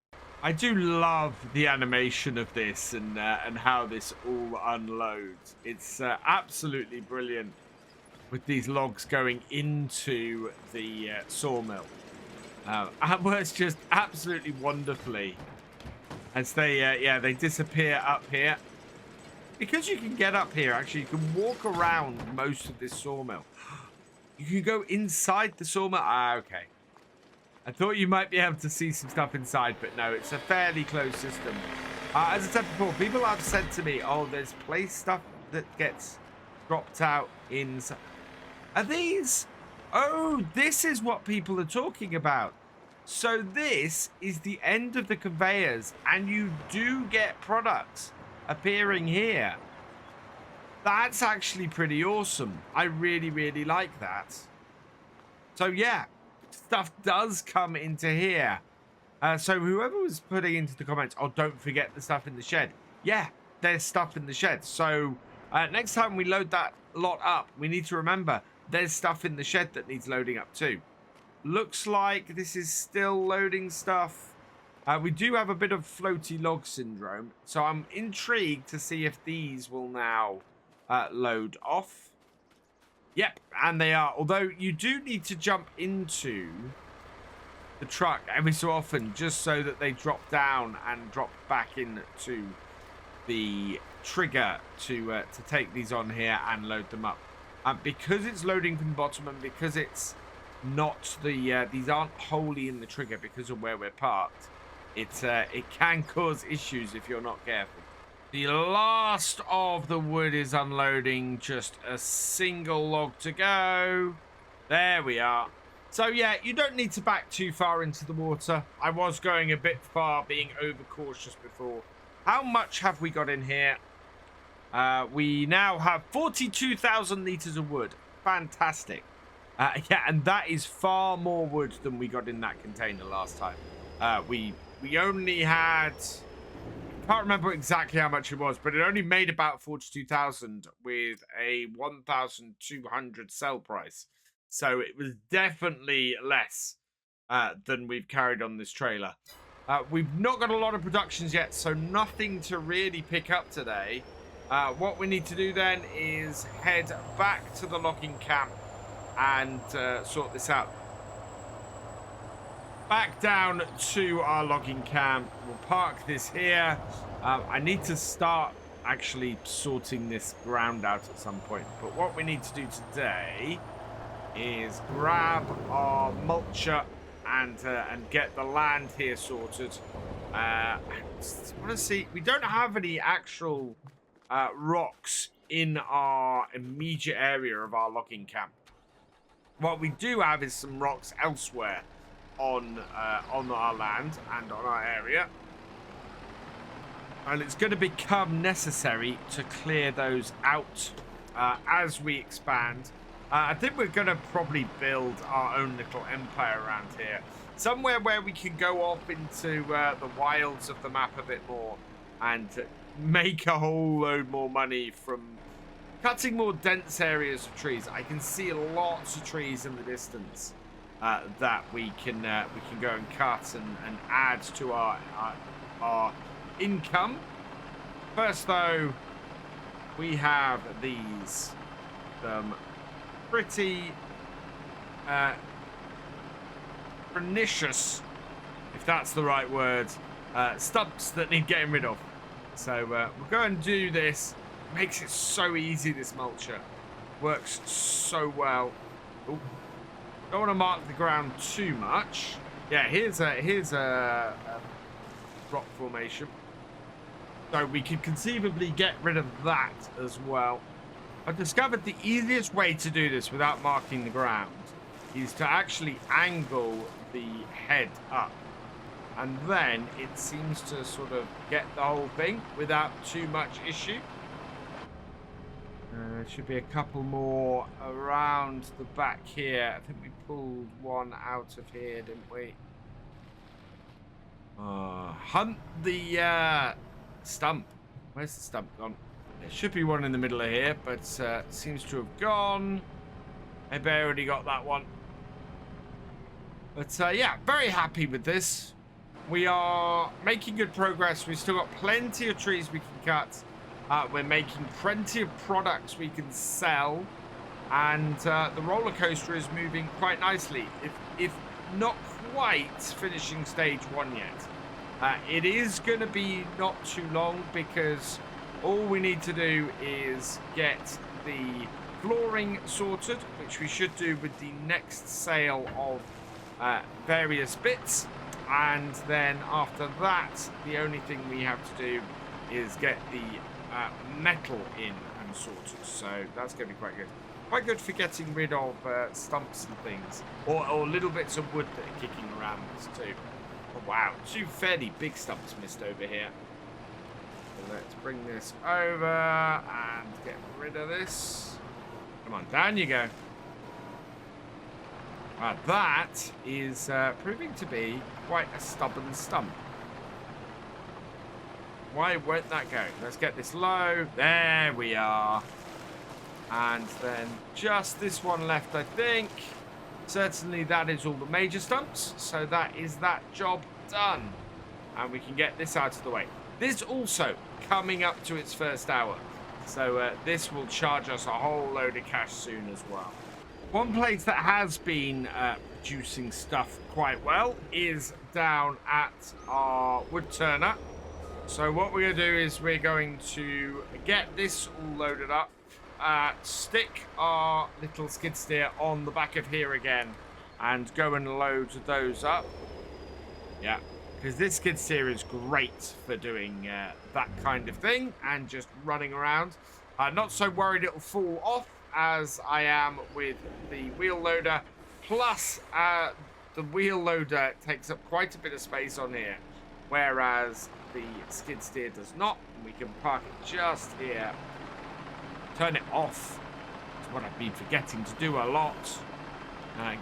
I do love the animation of this and how this all unloads. It's absolutely brilliant with these logs going into the sawmill. It works just absolutely wonderfully as they disappear up here. Because you can get up here, actually, you can walk around most of this sawmill. You can go inside the sawmill. Ah, okay. I thought you might be able to see some stuff inside, but no, it's a fairly closed system. As I said before, people have said to me, oh, there's place stuff that gets dropped out inside. Are these? Oh, this is what people are talking about. So this is the end of the conveyors, and you do get products appearing here. That's actually pretty awesome. I really, really like that. So yeah, stuff does come into here. So whoever was putting into the comments, oh, don't forget the stuff in the shed. Yeah, there's stuff in the shed. So next time we load that lot up, we need to remember there's stuff in the shed that needs loading up too. Looks like this is still loading stuff. We do have a bit of floaty log syndrome. So I'm intrigued to see if these will now load off. Yep, and they are. Although you do need to jump into the truck every so often just so that they drop down and drop back into the trigger to take these on here and load them up. Because it's loading from the bottom and because it's not the these aren't wholly in the trigger because of where we're parked, it can cause issues if you're not careful. The last of the wood is unloading, just a single log to go. There we are. So yeah, you don't need to back too far into the water. I was going a bit far, being overcautious before. How much have we got in here? We now have 42,000 litres of wood. Fantastic. Yeah, and that is far more wood than we got in that container last time. We only had... I can't remember exactly how much it was, but it only made about 42,000 with a 1,200 sell price. So it was definitely less than we've carried on this trailer. We've not got a lot of productions yet, so nothing to really pick up today. What we need to do then is head back to the logging camp and sort this out. Back down to our logging camp. We'll park this here. I need to start actually sorting this ground out at some point. But what we need to do today is grab our mulcher and get the land here sorted. I want to see. We don't have any actual rocks in our immediate area of our logging camp. What we do have is some rocks elsewhere on our land and on our area, and it's going to become necessary to clear those out as we expand. I think we're going to probably build our own little empire around here, somewhere where we can go off into the wilds of the map a bit more and make a whole load more money from cutting more dense areas of trees. I can see lots of trees in the distance that we can go and cut and add to our income. First, though, we have these pretty pernicious, if that's the right word, stumps that need getting rid of. So we'll go and do this. Makes it so easy, this mulcher. Works so well. Ooh. Don't want to mark the ground too much. Yeah, here's a rock formation. So we could conceivably get rid of that as well. I've discovered the easiest way to do this without marking the ground is to actually angle the head up. And then it seems to sort of get the whole thing without too much issue. There should be a couple more around the back here. I think we pulled one out of here, didn't we? Hunt the stump. Where's the stump gone? There should be one in the middle of here, but seems to have gone. Maybe I already got that one. But yeah, very happy with this. We are making good progress. We've still got plenty of trees we can cut. We're making plenty of products we can sell, and the roller coaster is moving quite nicely, if not quite finishing stage 1 yet. It is going to be not too long, because all we need to do is get the flooring sorted, which we should do with the next sale of various bits, and then after that, the only thing we have to do is get the metal in and sorted. So that's going to be quite good. Quite good for getting rid of stumps and things, or little bits of wood that are kicking around this too. Oh, wow, 2 fairly big stumps missed over here. So let's bring this over and get rid of this. Come on, down you go. That is proving to be quite a stubborn stump. Why won't that go? Let's get this low. There we are. And then just this one left, I think. Certainly that is all the major stumps. So that is that job done. And we can get this out of the way. This also coming up to its first hour. So this will charge us a whole load of cash soon as well. One place that has been producing stuff quite well is down at our wood turner. So what we're going to do is we're going to get this all loaded up, stick our little skid steer on the back of here again, and go and load those up. Yeah, because this skid steer is great for doing that kind of thing and just running around. Not so worried it'll fall off as I am with the wheel loader. Plus, the wheel loader takes up quite a bit of space on here, whereas the skid steer does not. We can park it just here. Turn it off. That's what I've been forgetting to do a lot.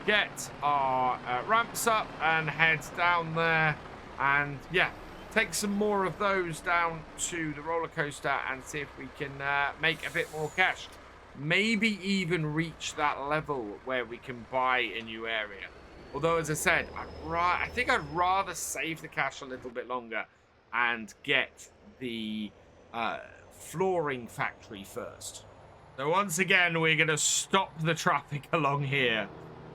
Get our ramps up and head down there. And yeah, take some more of those down to the roller coaster and see if we can make a bit more cash. Maybe even reach that level where we can buy a new area. Although, as I said, I think I'd rather save the cash a little bit longer and get the flooring factory first. So once again, we're going to stop the traffic along here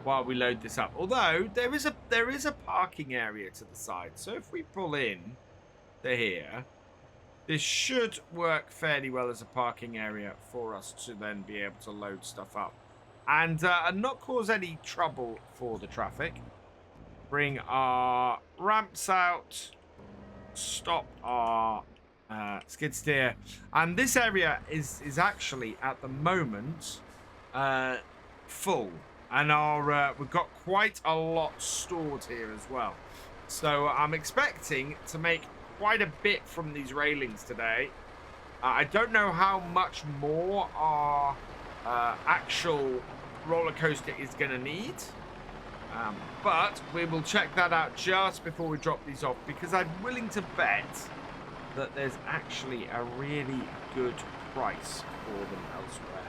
while we load this up. Although there is a parking area to the side. So if we pull in to here, this should work fairly well as a parking area for us to then be able to load stuff up. And not cause any trouble for the traffic. Bring our ramps out. Stop our skid steer. And this area is actually, at the moment, full. And we've got quite a lot stored here as well. So I'm expecting to make quite a bit from these railings today. I don't know how much more our actual roller coaster is going to need, but we will check that out just before we drop these off, because I'm willing to bet that there's actually a really good price for them elsewhere.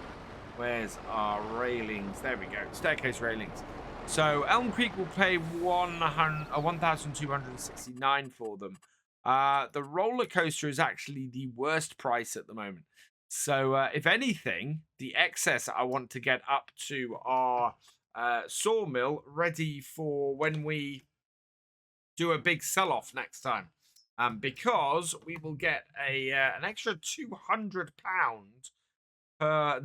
Where's our railings? There we go, staircase railings. So Elm Creek will pay 1,269 for them. The roller coaster is actually the worst price at the moment. So if anything, the excess I want to get up to our sawmill ready for when we do a big sell-off next time. Because we will get an extra £400 per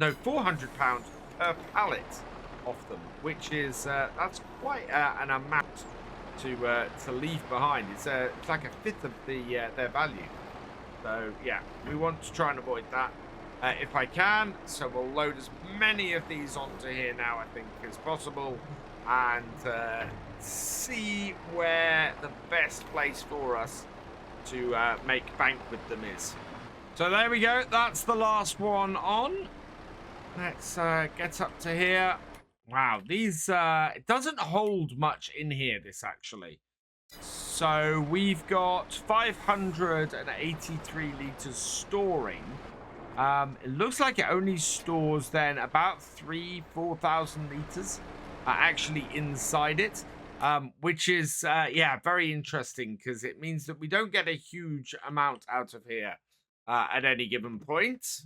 pallet off them, which is that's quite an amount to leave behind. It's like a fifth of their value. So yeah, we want to try and avoid that if I can. So we'll load as many of these onto here now, I think, as possible, and see where the best place for us to make bank with them is. So there we go. That's the last one on. Let's get up to here. Wow, these it doesn't hold much in here, this actually. So we've got 583 liters storing. It looks like it only stores then about 4,000 liters actually inside it, which is yeah, very interesting, because it means that we don't get a huge amount out of here at any given point.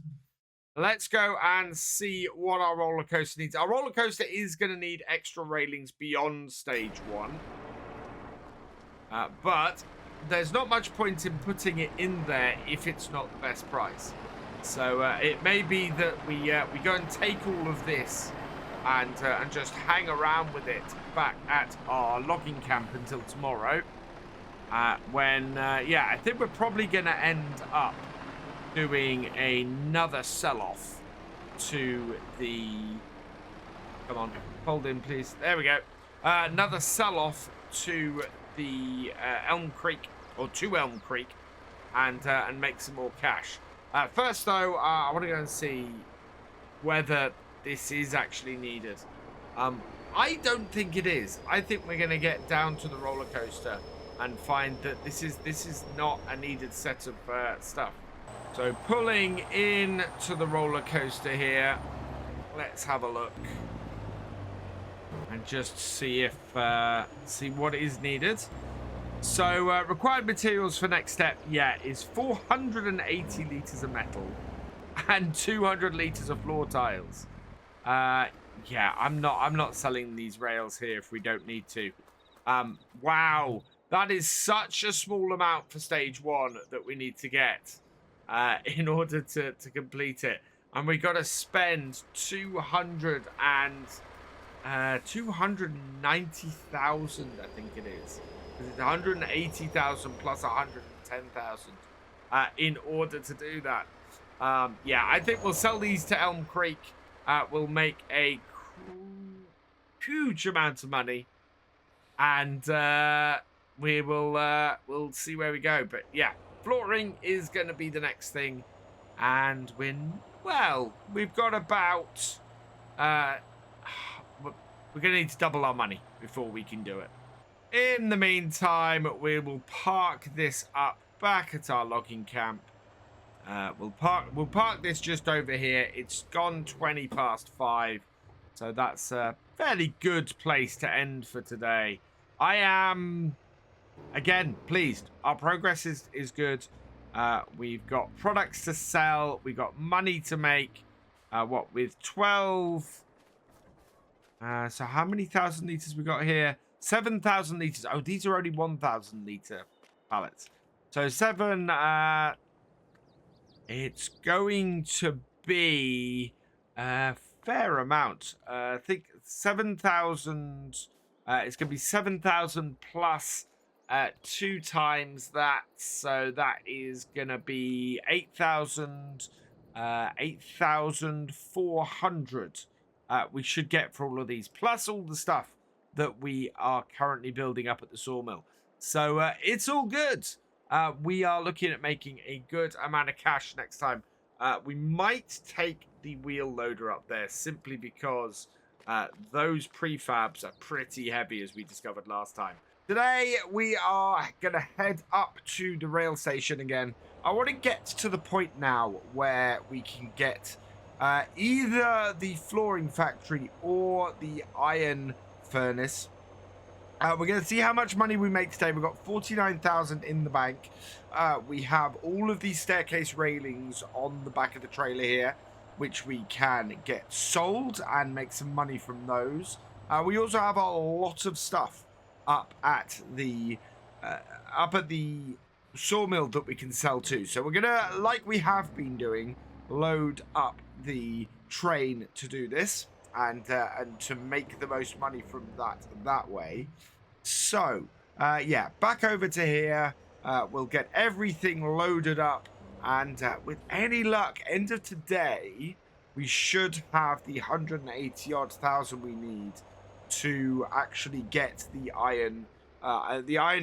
Let's go and see what our roller coaster needs. Our roller coaster is going to need extra railings beyond stage 1. But there's not much point in putting it in there if it's not the best price. So it may be that we go and take all of this and just hang around with it back at our logging camp until tomorrow. When, yeah, I think we're probably going to end up doing another sell-off to the... Come on, hold in, please. There we go. Another sell-off to the Elm Creek, or to Elm Creek, and make some more cash. First, though, I want to go and see whether this is actually needed. I don't think it is. I think we're going to get down to the roller coaster and find that this is not a needed set of stuff. So pulling in to the roller coaster here. Let's have a look and just see if see what is needed. So required materials for next step, yeah, is 480 liters of metal and 200 liters of floor tiles. Yeah, I'm not selling these rails here if we don't need to. Wow, that is such a small amount for stage 1 that we need to get in order to complete it. And we got to spend 290,000, I think it is. It's 180,000 plus 110,000 in order to do that. Yeah, I think we'll sell these to Elm Creek. We'll make a huge amount of money, and we'll see where we go. But yeah, flooring is going to be the next thing, and we've got about we're going to need to double our money before we can do it. In the meantime, we will park this up back at our logging camp. We'll park this just over here. It's gone 20 past 5, so that's a fairly good place to end for today. I am, again, pleased. Our progress is good. We've got products to sell. We've got money to make. With 12... so how many thousand liters we got here? 7,000 liters. Oh, these are only 1,000 liter pallets. So 7... it's going to be a fair amount. I think 7,000. It's going to be 7,000 plus 2 times that. So that is going to be 8,000. 8,400. We should get for all of these, plus all the stuff that we are currently building up at the sawmill. So it's all good. We are looking at making a good amount of cash next time. We might take the wheel loader up there simply because those prefabs are pretty heavy, as we discovered last time. Today, we are going to head up to the rail station again. I want to get to the point now where we can get either the flooring factory or the iron furnace. We're going to see how much money we make today. We've got 49,000 in the bank. We have all of these staircase railings on the back of the trailer here, which we can get sold and make some money from those. We also have a lot of stuff up at the sawmill that we can sell to. So we're going to, like we have been doing, load up the train to do this and to make the most money from that way. So, yeah, back over to here. We'll get everything loaded up, and with any luck, end of today, we should have the 180-odd thousand we need to actually get the iron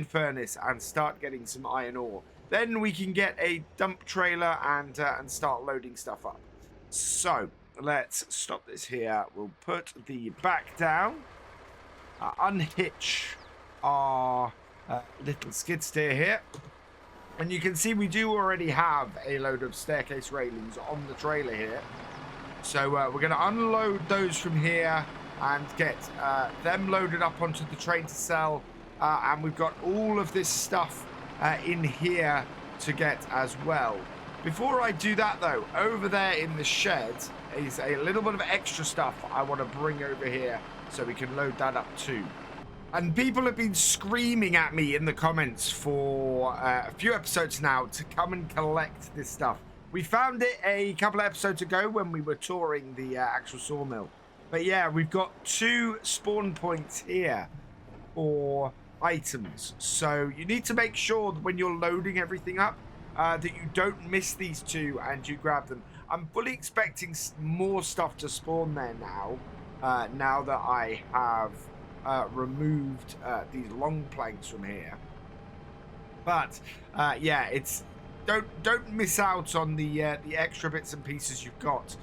furnace and start getting some iron ore. Then we can get a dump trailer and start loading stuff up. So, let's stop this here. We'll put the back down, unhitch our little skid steer here, and you can see we do already have a load of staircase railings on the trailer here. So we're going to unload those from here and get them loaded up onto the train to sell, and we've got all of this stuff in here to get as well. Before I do that though, over there in the shed is a little bit of extra stuff I want to bring over here so we can load that up too. And people have been screaming at me in the comments for a few episodes now to come and collect this stuff. We found it a couple of episodes ago when we were touring the actual sawmill. But yeah, we've got 2 spawn points here for items. So you need to make sure that when you're loading everything up, that you don't miss these 2 and you grab them. I'm fully expecting more stuff to spawn there now, now that I have removed these long planks from here. But yeah, it's don't miss out on the extra bits and pieces you've got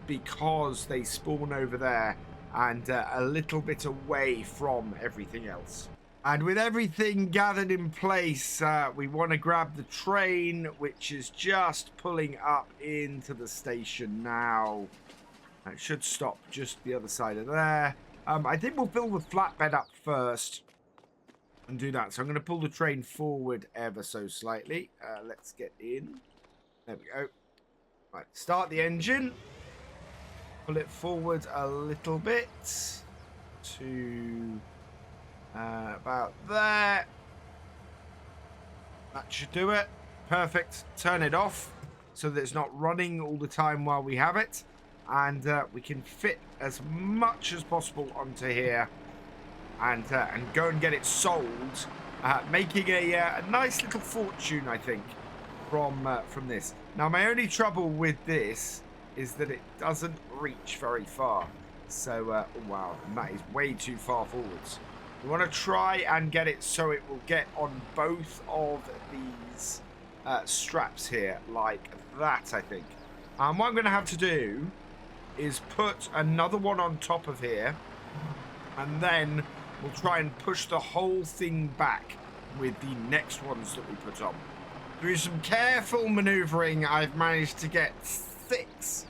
because they spawn over there and a little bit away from everything else. And with everything gathered in place, we want to grab the train, which is just pulling up into the station now. It should stop just the other side of there. I think we'll fill the flatbed up first and do that. So I'm going to pull the train forward ever so slightly. Let's get in. There we go. Right, start the engine. Pull it forward a little bit to about there. That should do it. Perfect. Turn it off so that it's not running all the time while we have it. And we can fit as much as possible onto here and go and get it sold, making a nice little fortune, I think, from this. Now, my only trouble with this is that it doesn't reach very far. So, oh, wow, and that is way too far forwards. We want to try and get it so it will get on both of these straps here, like that, I think. What I'm going to have to do is put another one on top of here, and then we'll try and push the whole thing back with the next ones that we put on. Through some careful maneuvering, I've managed to get 6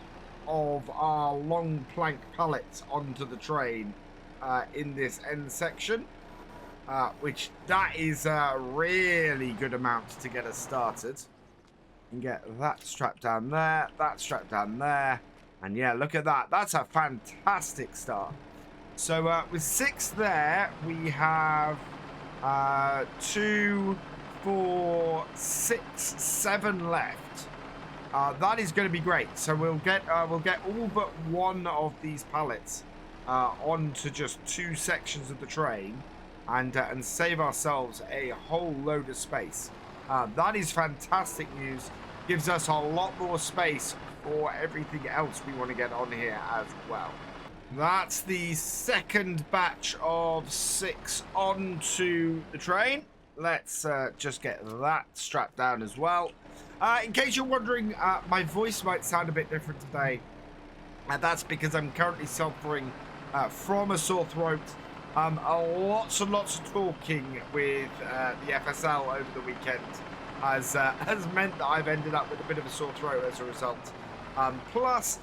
of our long plank pallets onto the train in this end section, which that is a really good amount to get us started. And get that strap down there, that strap down there, and yeah, look at that. That's a fantastic start. So with 6 there, we have 2, 4, 6, 7 left. That is going to be great. So we'll get all but one of these pallets onto just 2 sections of the train, and save ourselves a whole load of space. That is fantastic news. Gives us a lot more space for everything else we want to get on here as well. That's the second batch of 6 onto the train. Let's just get that strapped down as well. In case you're wondering, my voice might sound a bit different today. That's because I'm currently suffering from a sore throat. Lots and lots of talking with the FSL over the weekend has meant that I've ended up with a bit of a sore throat as a result. Plus,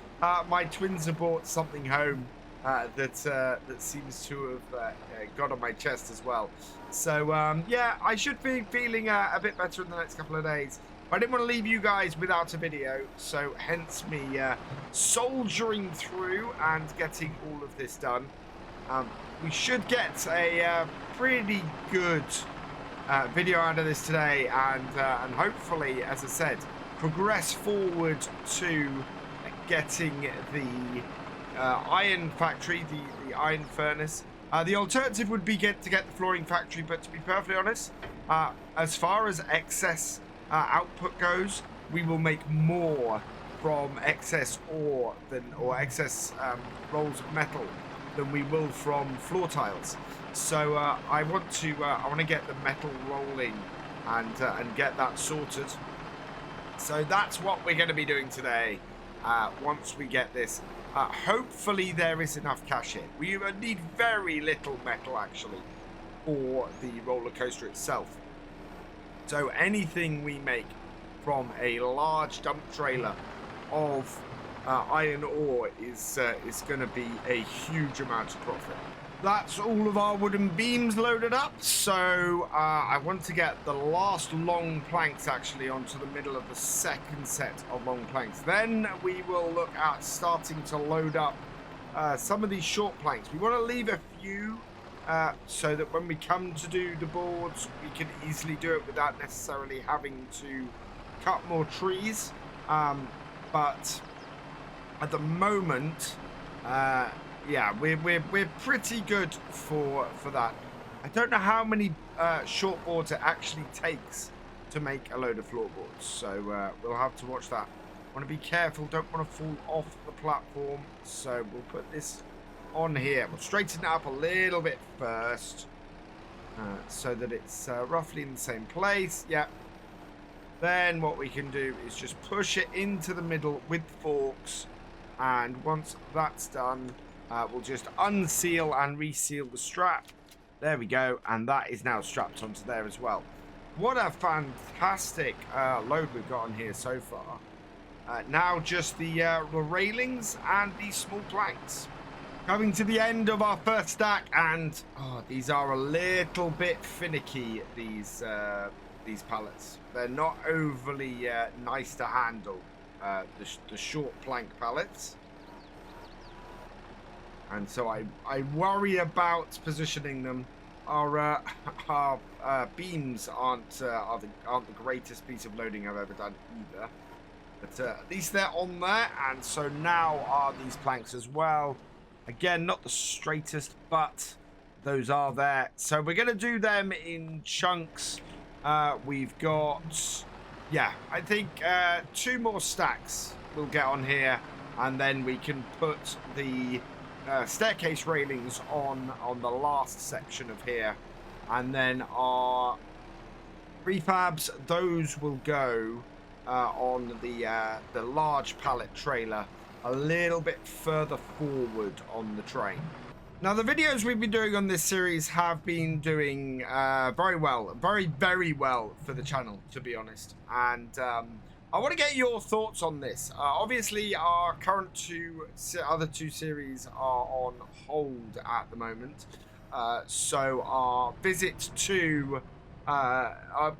my twins have brought something home that seems to have got on my chest as well. So, yeah, I should be feeling a bit better in the next couple of days. But I didn't want to leave you guys without a video, so hence me soldiering through and getting all of this done. We should get a pretty good video out of this today, and hopefully, as I said, progress forward to getting the iron factory, the iron furnace. The alternative would be to get the flooring factory, but to be perfectly honest, as far as excess output goes, we will make more from excess ore or excess rolls of metal than we will from floor tiles. So I want to get the metal rolling and get that sorted. So that's what we're going to be doing today. Once we get this, hopefully there is enough cash here. We need very little metal actually for the roller coaster itself. So anything we make from a large dump trailer of iron ore is going to be a huge amount of profit. That's all of our wooden beams loaded up, so I want to get the last long planks actually onto the middle of the second set of long planks. Then we will look at starting to load up some of these short planks. We want to leave a few so that when we come to do the boards, we can easily do it without necessarily having to cut more trees. But at the moment, yeah, we're pretty good for that. I don't know how many short boards it actually takes to make a load of floorboards, so we'll have to watch that. Want to be careful, don't want to fall off the platform, so we'll put this on here. We'll straighten it up a little bit first, so that it's roughly in the same place. Yeah. Then what we can do is just push it into the middle with forks, and once that's done, we'll just unseal and reseal the strap. There we go, and that is now strapped onto there as well. What a fantastic load we've got on here so far. Now just the railings and these small planks. Coming to the end of our first stack, and these are a little bit finicky, these pallets. They're not overly nice to handle, the short plank pallets. And so I worry about positioning them. Our beams aren't the greatest piece of loading I've ever done either. But at least they're on there, and so now are these planks as well. Again, not the straightest, but those are there. So we're going to do them in chunks. We've got, yeah, I think 2 more stacks we'll get on here, and then we can put the staircase railings on the last section of here, and then our prefabs, those will go on the large pallet trailer a little bit further forward on the train. Now, the videos we've been doing on this series have been doing very well, very well for the channel, to be honest. And I want to get your thoughts on this. Obviously, our current other two series are on hold at the moment. So our visit to our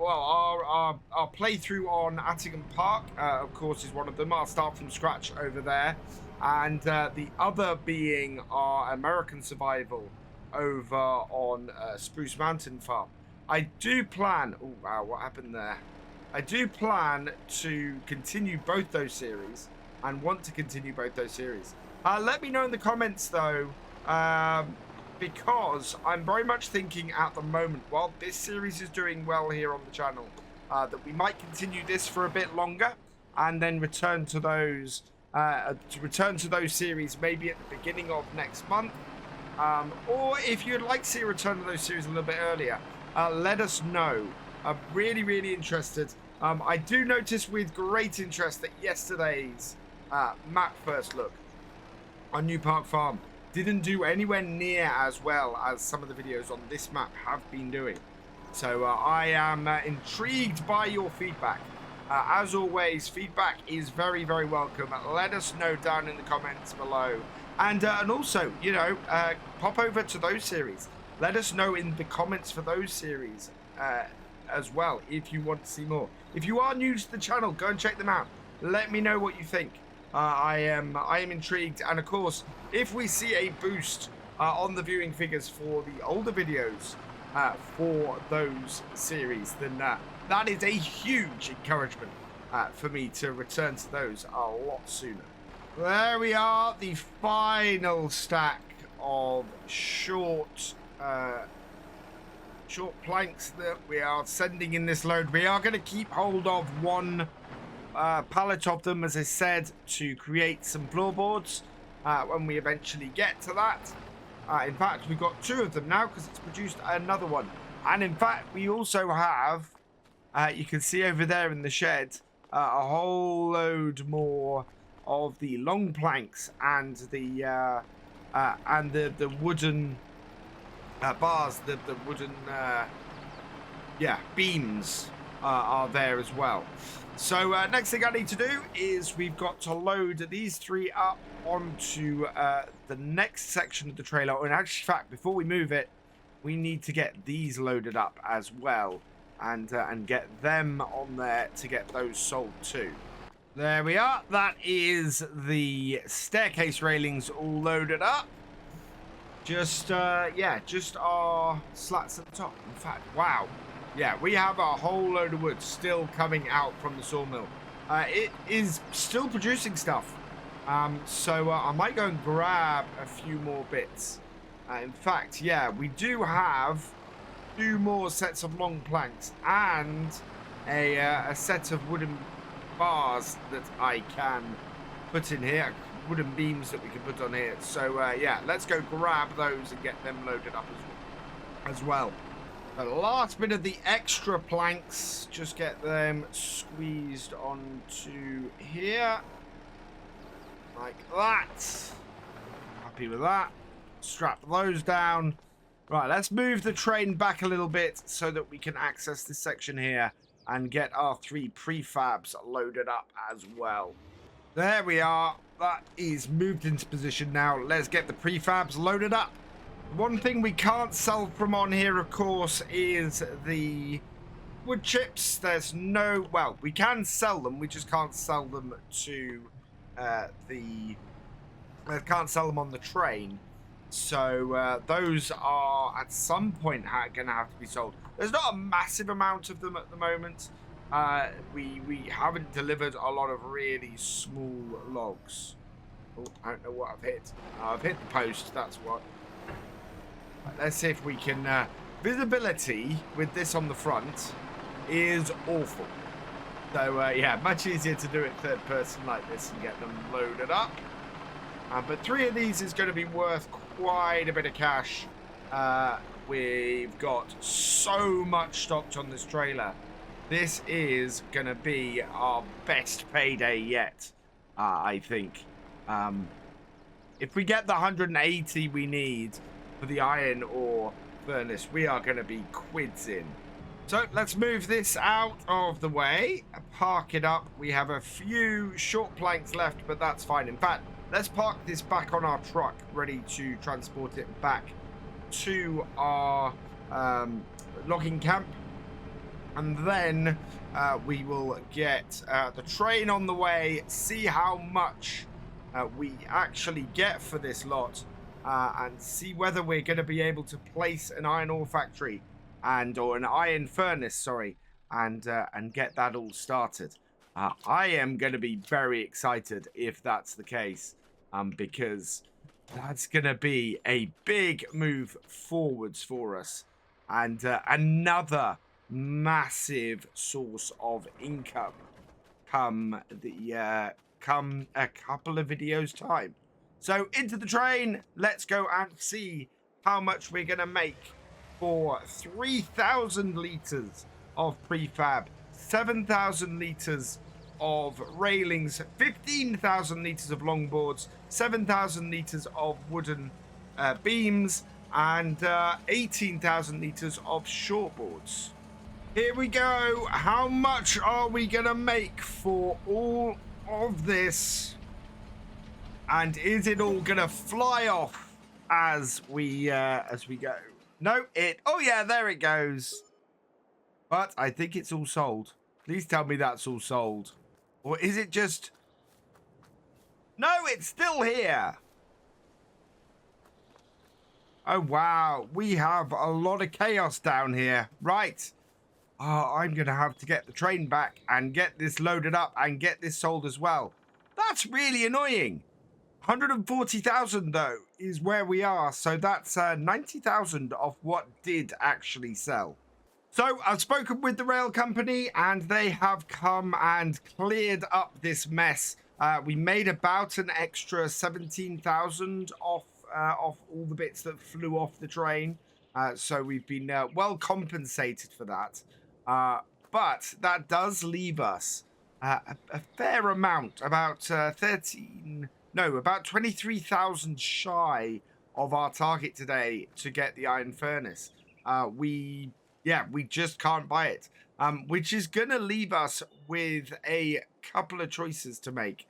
playthrough on Attingham Park, of course, is one of them. I'll start from scratch over there. And the other being our American survival over on Spruce Mountain Farm. I do plan... Oh, wow, what happened there? I do plan to continue both those series and want to continue both those series. Let me know in the comments, though, because I'm very much thinking at the moment, while this series is doing well here on the channel, that we might continue this for a bit longer and then return to those series maybe at the beginning of next month. Or if you'd like to see a return to those series a little bit earlier, let us know. I'm really, really interested. I do notice with great interest that yesterday's map first look on New Park Farm didn't do anywhere near as well as some of the videos on this map have been doing. So I am intrigued by your feedback. As always, feedback is very, very welcome. Let us know down in the comments below. And also, you know, pop over to those series. Let us know in the comments for those series as well if you want to see more. If you are new to the channel, go and check them out. Let me know what you think. I am intrigued. And of course, if we see a boost on the viewing figures for the older videos for those series, then that is a huge encouragement for me to return to those a lot sooner. There we are, the final stack of short planks that we are sending in this load. We are going to keep hold of one pallet of them, as I said, to create some floorboards when we eventually get to that. In fact, we've got 2 of them now because it's produced another one. And in fact, we also have, you can see over there in the shed, a whole load more of the long planks and the wooden bars, the wooden beams are there as well. So next thing I need to do is we've got to load these 3 up onto the next section of the trailer. And actually, in fact, before we move it, we need to get these loaded up as well, and get them on there to get those sold too. There we are. That is the staircase railings all loaded up. Just just our slats at the top. In fact, wow. Yeah, we have a whole load of wood still coming out from the sawmill. It is still producing stuff. So I might go and grab a few more bits. In fact, yeah, we do have 2 more sets of long planks and a set of wooden bars that I can put in here. Wooden beams that we can put on here. So, yeah, let's go grab those and get them loaded up as well. The last bit of the extra planks, just get them squeezed onto here. Like that. Happy with that. Strap those down. Right, let's move the train back a little bit so that we can access this section here and get our 3 prefabs loaded up as well. There we are. That is moved into position now. Let's get the prefabs loaded up. One thing we can't sell from on here, of course, is the wood chips. There's no... Well, we can sell them. We just can't sell them to can't sell them on the train. So those are at some point going to have to be sold. There's not a massive amount of them at the moment. We haven't delivered a lot of really small logs. Oh, I don't know what I've hit. I've hit the post, that's what. Right, let's see if we can... visibility with this on the front is awful. So, yeah, much easier to do it third person like this and get them loaded up. But 3 of these is going to be worth quite a bit of cash. We've got so much stocked on this trailer. This is going to be our best payday yet, I think. If we get the 180 we need for the iron ore furnace, we are going to be quids in. So let's move this out of the way, park it up. We have a few short planks left, but that's fine. In fact, let's park this back on our truck, ready to transport it back to our logging camp. And then we will get the train on the way, see how much we actually get for this lot, and see whether we're going to be able to place an iron ore factory or an iron furnace, sorry, and get that all started. I am going to be very excited if that's the case, because that's going to be a big move forwards for us, and another massive source of income come a couple of videos time. So into the train, let's go and see how much we're gonna make for 3,000 liters of prefab, 7,000 liters of railings, 15,000 liters of longboards, 7,000 liters of wooden beams, and 18,000 liters of shortboards. Here we go. How much are we gonna make for all of this? And is it all gonna fly off as we go? No, oh yeah, there it goes. But I think it's all sold. Please tell me that's all sold. Or is it just... No, it's still here. Oh wow, we have a lot of chaos down here. Right. I'm going to have to get the train back and get this loaded up and get this sold as well. That's really annoying. 140,000 though is where we are. So that's 90,000 of what did actually sell. So I've spoken with the rail company and they have come and cleared up this mess. We made about an extra 17,000 off all the bits that flew off the train. So we've been well compensated for that. But that does leave us a fair amount, about 23,000 shy of our target today to get the iron furnace. We just can't buy it, which is going to leave us with a couple of choices to make.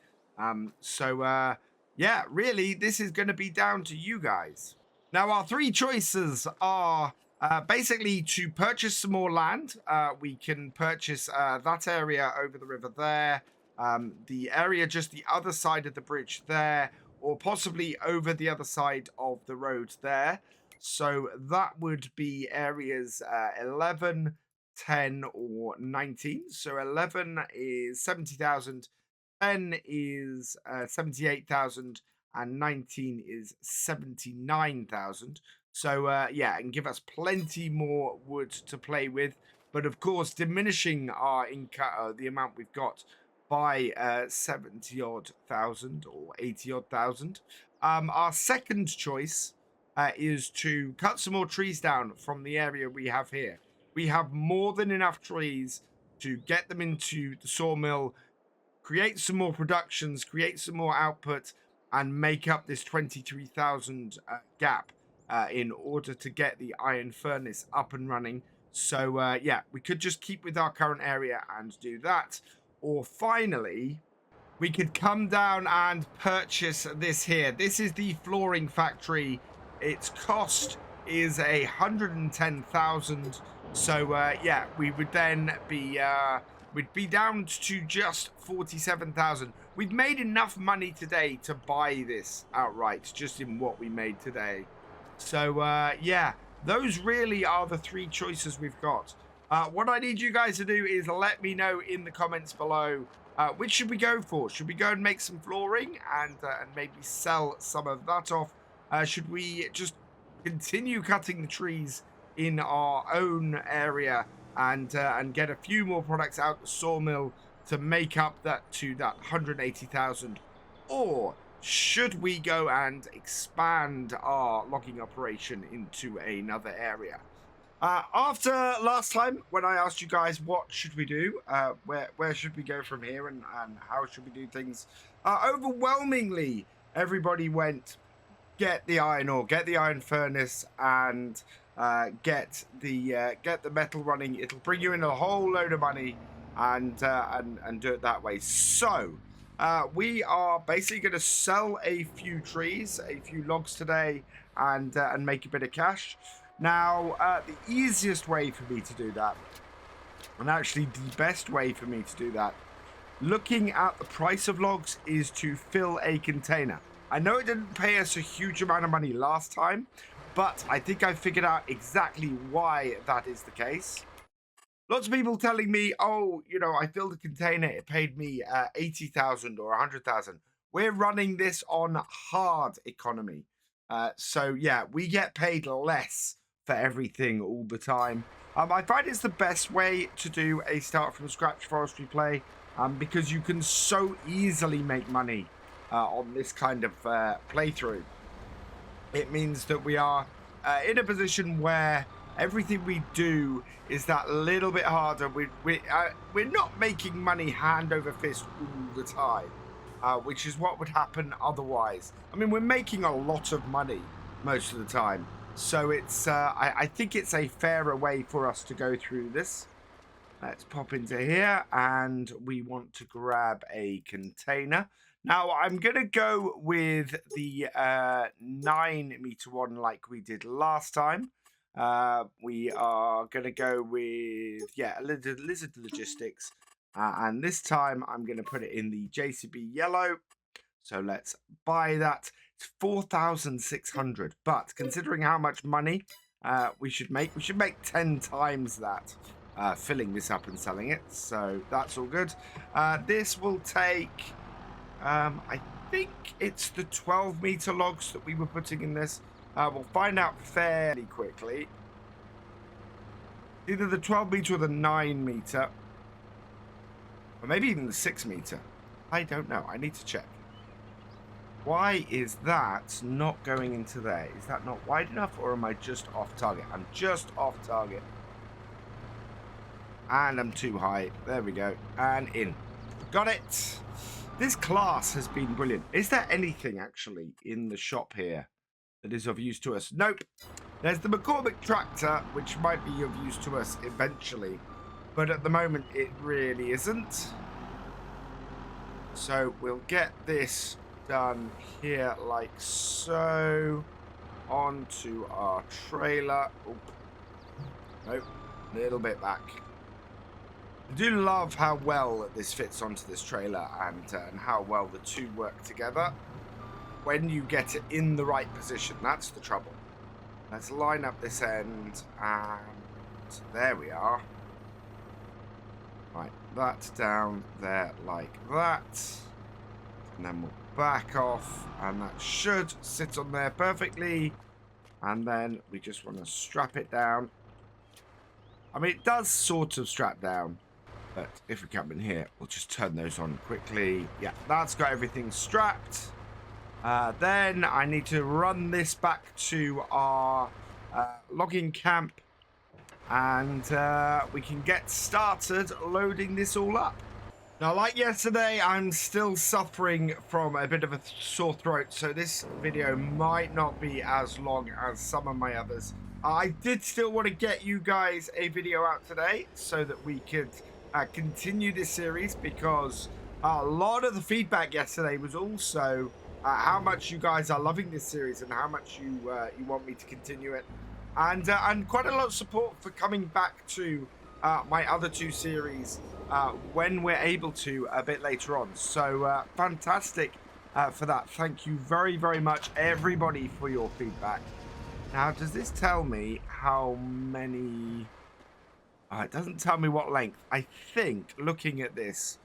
Yeah, really, this is going to be down to you guys. Now, our 3 choices are... basically, to purchase some more land. We can purchase that area over the river there, the area just the other side of the bridge there, or possibly over the other side of the road there. So that would be areas 11, 10, or 19. So 11 is 70,000, 10 is 78,000, and 19 is 79,000. So, yeah, and give us plenty more wood to play with. But, of course, diminishing our income, the amount we've got by 70-odd thousand or 80-odd thousand. Our second choice is to cut some more trees down from the area we have here. We have more than enough trees to get them into the sawmill, create some more productions, create some more output, and make up this 23,000 gap in order to get the iron furnace up and running. So yeah, we could just keep with our current area and do that. Or finally, we could come down and purchase this here. This is the flooring factory. Its cost is 110,000. So yeah, we would then be we'd be down to just 47,000. We've made enough money today to buy this outright, just in what we made today. So yeah, those really are the three choices we've got. What I need you guys to do is let me know in the comments below, which should we go for? Should we go and make some flooring and maybe sell some of that off? Should we just continue cutting the trees in our own area and get a few more products out the sawmill to make up that 180,000? Or should we go and expand our logging operation into another area? After last time, when I asked you guys what should we do, where should we go from here, and how should we do things, overwhelmingly everybody went, get the iron ore, get the iron furnace, and get the metal running. It'll bring you in a whole load of money, and do it that way. So we are basically going to sell a few trees, a few logs today, and make a bit of cash. Now, the easiest way for me to do that, and actually the best way for me to do that, looking at the price of logs, is to fill a container. I know it didn't pay us a huge amount of money last time, but I think I figured out exactly why that is the case. Lots of people telling me, oh, you know, I filled a container, it paid me 80,000 or 100,000. We're running this on hard economy. So yeah, we get paid less for everything all the time. I find it's the best way to do a start from scratch forestry play, because you can so easily make money on this kind of playthrough. It means that we are in a position where everything we do is that little bit harder. We're not making money hand over fist all the time, which is what would happen otherwise. I mean, we're making a lot of money most of the time, so it's I think it's a fairer way for us to go through this. Let's pop into here, and we want to grab a container. Now, I'm going to go with the 9-meter one like we did last time. We are going to go with, yeah, Lizard Logistics. And this time, I'm going to put it in the JCB yellow. So let's buy that. It's 4,600. But considering how much money we should make 10 times that, filling this up and selling it. So that's all good. This will take... I think it's the 12-meter logs that we were putting in this. We'll find out fairly quickly. Either the 12-meter or the 9-meter. Or maybe even the 6-meter. I don't know. I need to check. Why is that not going into there? Is that not wide enough, or am I just off target? I'm just off target. And I'm too high. There we go. And in. Got it. This class has been brilliant. Is there anything actually in the shop here that is of use to us? Nope. There's the McCormick tractor, which might be of use to us eventually, but at the moment it really isn't. So we'll get this done here like so. Onto our trailer. Oh. Nope. A little bit back. I do love how well this fits onto this trailer, and how well the two work together. When you get it in the right position, that's the trouble. Let's line up this end, and there we are. Right, that's down there like that. And then we'll back off, and that should sit on there perfectly. And then we just want to strap it down. I mean, it does sort of strap down. But if we come in here, we'll just turn those on quickly. Yeah, that's got everything strapped. Then I need to run this back to our logging camp. And we can get started loading this all up. Now, like yesterday, I'm still suffering from a bit of a sore throat, so this video might not be as long as some of my others. I did still want to get you guys a video out today so that we could continue this series, because a lot of the feedback yesterday was also how much you guys are loving this series and how much you want me to continue it, and quite a lot of support for coming back to my other two series when we're able to a bit later on. So fantastic for that. Thank you very, very much, everybody, for your feedback. Now, does this tell me how many? It doesn't tell me what length. I think, looking at this,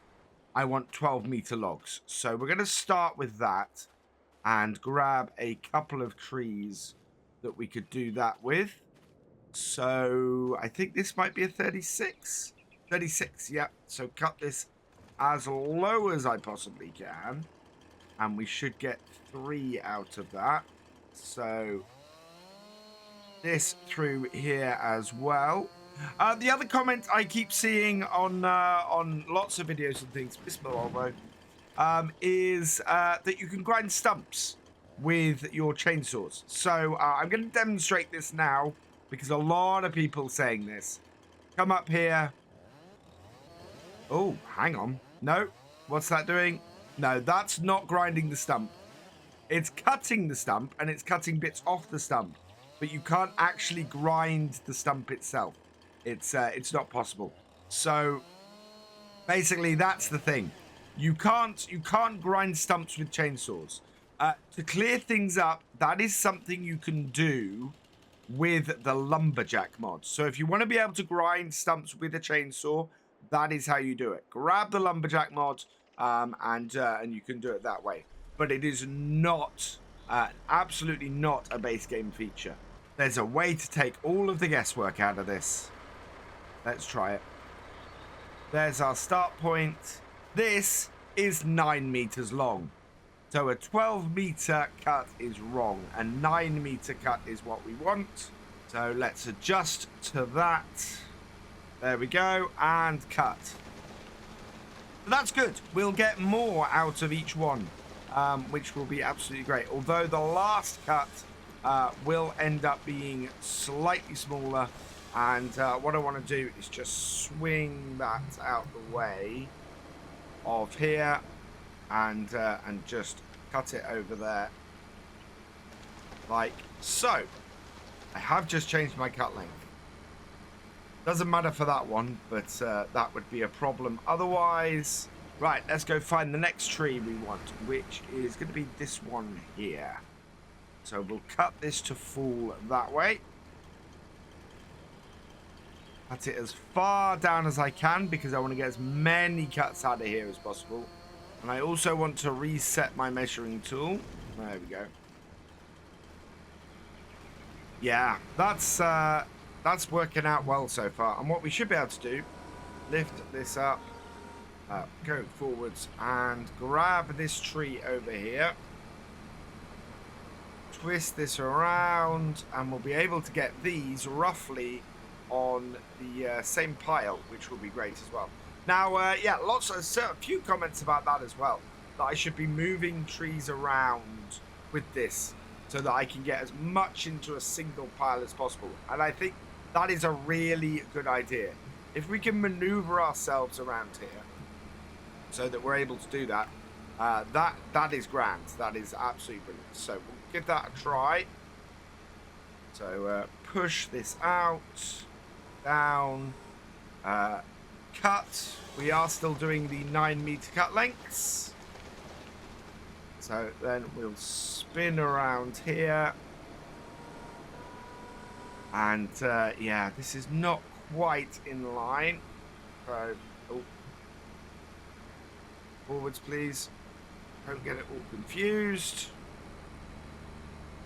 I want 12-meter logs. So we're going to start with that and grab a couple of trees that we could do that with. So I think this might be a 36. 36, yeah. So cut this as low as I possibly can, and we should get 3 out of that. So this through here as well. The other comment I keep seeing on lots of videos and things, is that you can grind stumps with your chainsaws. So I'm going to demonstrate this now, because a lot of people saying this. Come up here. Oh, hang on. No. What's that doing? No, that's not grinding the stump. It's cutting the stump, and it's cutting bits off the stump. But you can't actually grind the stump itself. It's not possible. So basically, that's the thing. You can't grind stumps with chainsaws. To clear things up, that is something you can do with the lumberjack mod. So if you want to be able to grind stumps with a chainsaw, that is how you do it. Grab the lumberjack mod, and you can do it that way. But it is not, absolutely not a base game feature. There's a way to take all of the guesswork out of this. Let's try it. There's our start point. This is 9 meters long. So a 12-meter cut is wrong. A 9-meter cut is what we want. So let's adjust to that. There we go. And cut. That's good. We'll get more out of each one, which will be absolutely great. Although the last cut will end up being slightly smaller. And what I want to do is just swing that out the way of here, and just cut it over there like so. I have just changed my cut length. Doesn't matter for that one, but that would be a problem otherwise. Right, let's go find the next tree we want, which is going to be this one here. So we'll cut this to full that way. Cut it as far down as I can, because I want to get as many cuts out of here as possible. And I also want to reset my measuring tool. There we go. Yeah, that's working out well so far. And what we should be able to do, lift this up, go forwards, and grab this tree over here. Twist this around, and we'll be able to get these roughly on the same pile, which will be great as well. Now, yeah, a few comments about that as well, that I should be moving trees around with this so that I can get as much into a single pile as possible. And I think that is a really good idea. If we can maneuver ourselves around here so that we're able to do that, that is grand. That is absolutely brilliant. So we'll give that a try. So push this out, down, cut. We are still doing the 9-meter cut lengths. So then we'll spin around here. And yeah, this is not quite in line. So, oh. Forwards, please. Don't get it all confused.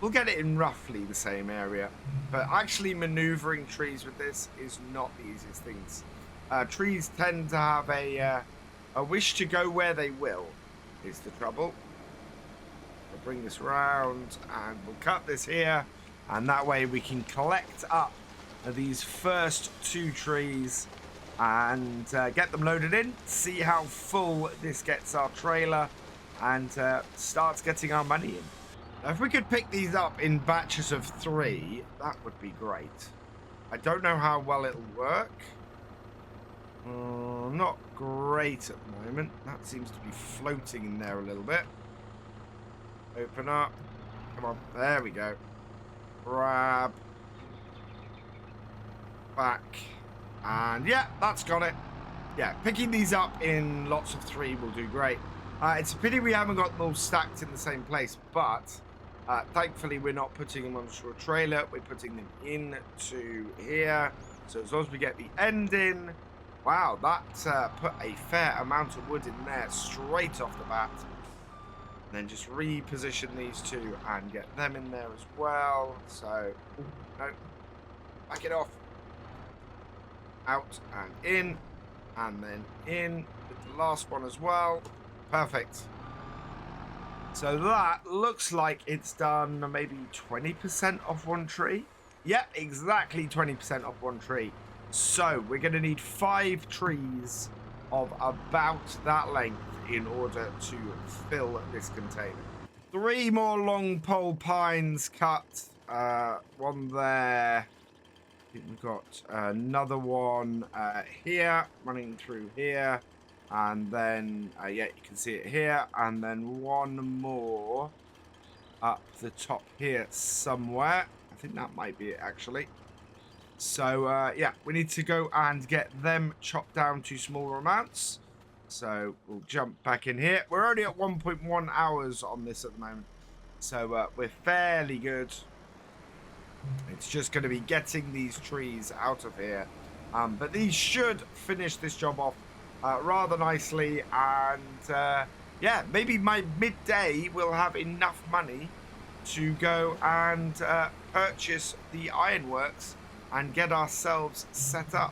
We'll get it in roughly the same area. But actually maneuvering trees with this is not the easiest things. Trees tend to have a wish to go where they will, is the trouble. We'll bring this round, and we'll cut this here, and that way we can collect up these first 2 trees and get them loaded in, see how full this gets our trailer, and starts getting our money in. Now, if we could pick these up in batches of 3, that would be great. I don't know how well it'll work. Not great at the moment. That seems to be floating in there a little bit. Open up. Come on. There we go. Grab. Back. And yeah, that's got it. Yeah, picking these up in lots of 3 will do great. It's a pity we haven't got them all stacked in the same place, but thankfully we're not putting them onto a trailer. We're putting them into here. So as long as we get the end in. Wow, that put a fair amount of wood in there straight off the bat. And then just reposition these 2 and get them in there as well. So, no, back it off. Out and in. And then in with the last one as well. Perfect. So that looks like it's done maybe 20% off one tree. Yep, exactly 20% off one tree. So we're going to need 5 trees of about that length in order to fill this container. 3 more long pole pines cut. One there. I think we've got another one here, running through here. And then, yeah, you can see it here. And then one more up the top here somewhere. I think that might be it, actually. So, yeah, we need to go and get them chopped down to smaller amounts. So, we'll jump back in here. We're only at 1.1 hours on this at the moment. So, we're fairly good. It's just going to be getting these trees out of here. But these should finish this job off rather nicely. And, yeah, maybe by midday we'll have enough money to go and purchase the ironworks and get ourselves set up.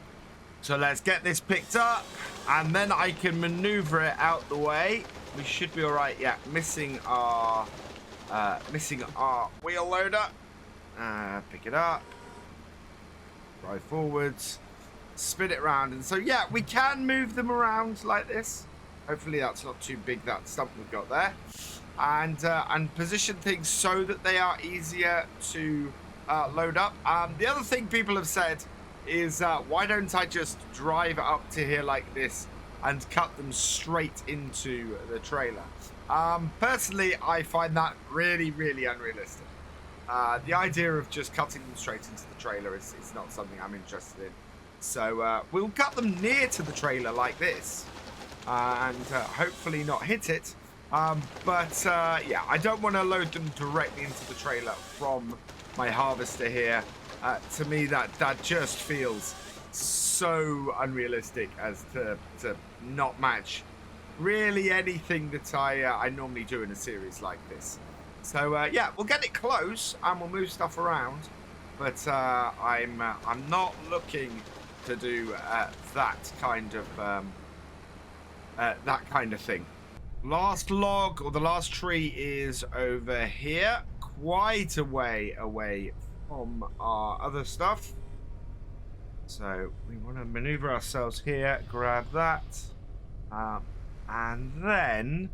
So let's get this picked up, and then I can maneuver it out the way. We should be all right. Yeah, missing our wheel loader. Pick it up, drive forwards, spin it around, and so yeah, we can move them around like this. Hopefully that's not too big, that stump we've got there, and position things so that they are easier to load up. The other thing people have said is why don't I just drive up to here like this and cut them straight into the trailer. Personally, I find that really, really unrealistic. The idea of just cutting them straight into the trailer is not something I'm interested in. So we'll cut them near to the trailer like this and hopefully not hit it. But yeah, I don't want to load them directly into the trailer from my harvester here. To me, that just feels so unrealistic as to not match really anything that I normally do in a series like this. So yeah, we'll get it close and we'll move stuff around, but I'm not looking to do that kind of thing. Last log, or the last tree, is over here, quite a way away from our other stuff. So we want to maneuver ourselves here, grab that, and then